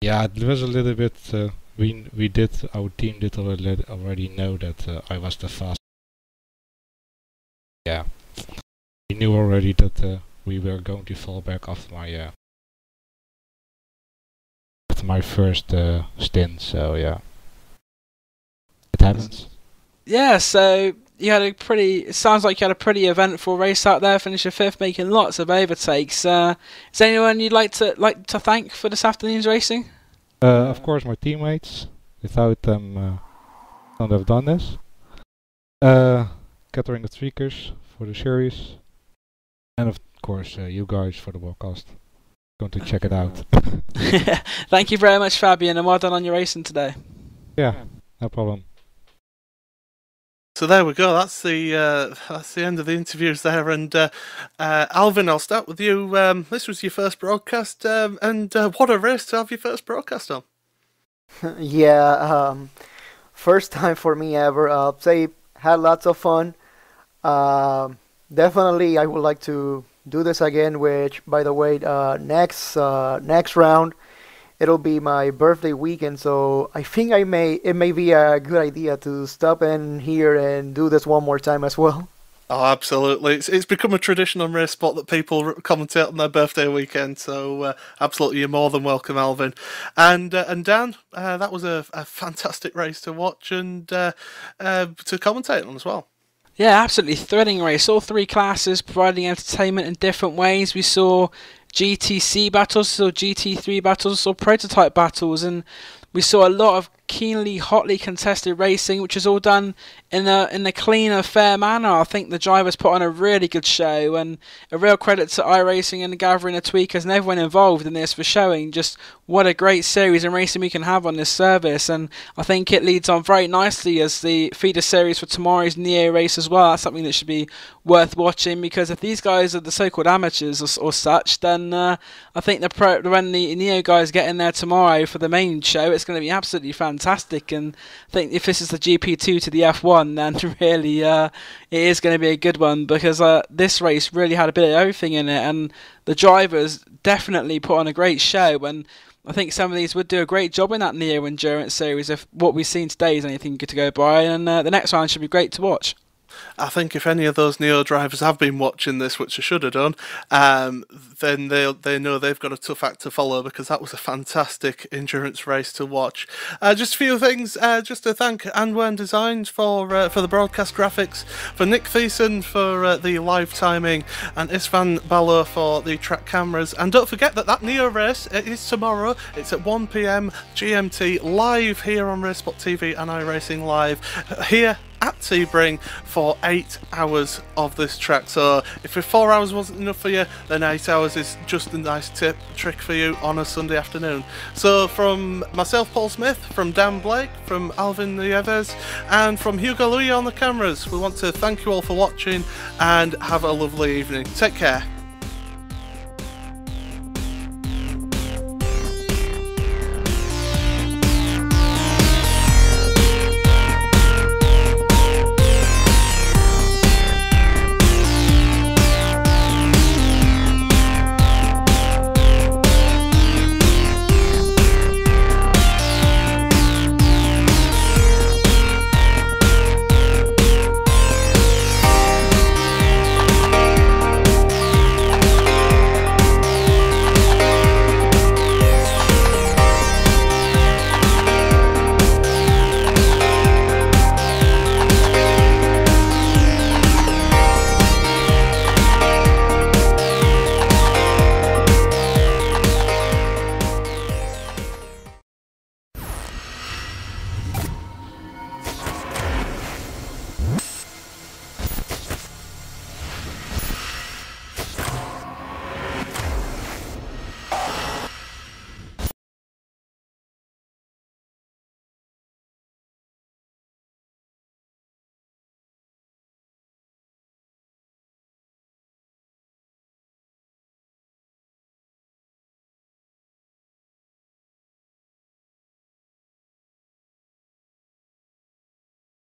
Yeah, it was a little bit. Our team did already know that I was the fastest. Yeah, we knew already that we were going to fall back after my first stint. So yeah, it happens. Yeah, so you had a pretty. It sounds like you had a pretty eventful race out there. Finished your 5th, making lots of overtakes. Is there anyone you'd like to thank for this afternoon's racing? Of course, my teammates. Without them, I wouldn't have done this. Catherine the Tweakers for the series, and of course you guys for the broadcast. Going to check it out. Thank you very much, Fabian, and well done on your racing today. Yeah, no problem. So there we go. That's the end of the interviews there. And Alvin, I'll start with you. This was your first broadcast, and what a race to have your first broadcast on. Yeah, first time for me ever. Say had lots of fun. Definitely, I would like to do this again. Which, by the way, next round, it'll be my birthday weekend. So I think it may be a good idea to stop in here and do this one more time as well. Oh, absolutely. It's become a tradition on Race Spot that people commentate on their birthday weekend, so absolutely you're more than welcome, Alvin. And Dan, that was a fantastic race to watch and to commentate on as well. Yeah, absolutely thrilling race. All 3 classes providing entertainment in different ways. We saw GTC battles, saw GT3 battles, saw prototype battles, and we saw a lot of keenly, hotly contested racing, which is all done in a cleaner, fair manner. I think the drivers put on a really good show, and a real credit to iRacing and Gathering the Tweakers and everyone involved in this for showing just what a great series and racing we can have on this service. And I think it leads on very nicely as the feeder series for tomorrow's Neo race as well. That's something that should be worth watching, because if these guys are the so-called amateurs or such, then I think when the Neo guys get in there tomorrow for the main show, it's going to be absolutely fantastic. And I think if this is the GP2 to the F1, then really it is going to be a good one, because this race really had a bit of everything in it, and the drivers definitely put on a great show. And I think some of these would do a great job in that Neo Endurance series if what we've seen today is anything good to go by, and the next round should be great to watch. I think if any of those Neo drivers have been watching this, which they should have done, then they know they've got a tough act to follow, because that was a fantastic endurance race to watch. Just a few things, just to thank Anwen Designs for the broadcast graphics, for Nick Thiessen for the live timing, and Isvan Ballo for the track cameras. And don't forget that Neo race, it is tomorrow. It's at 1 PM GMT, live here on RaceSpotTV and iRacingLive, here at Sebring for 8 hours of this track. So if 4 hours wasn't enough for you, then 8 hours is just a nice trick for you on a Sunday afternoon. So from myself, Paul Smith, from Dan Blake, from Alvin Nieves, and from Hugo Louis on the cameras, we want to thank you all for watching and have a lovely evening. Take care.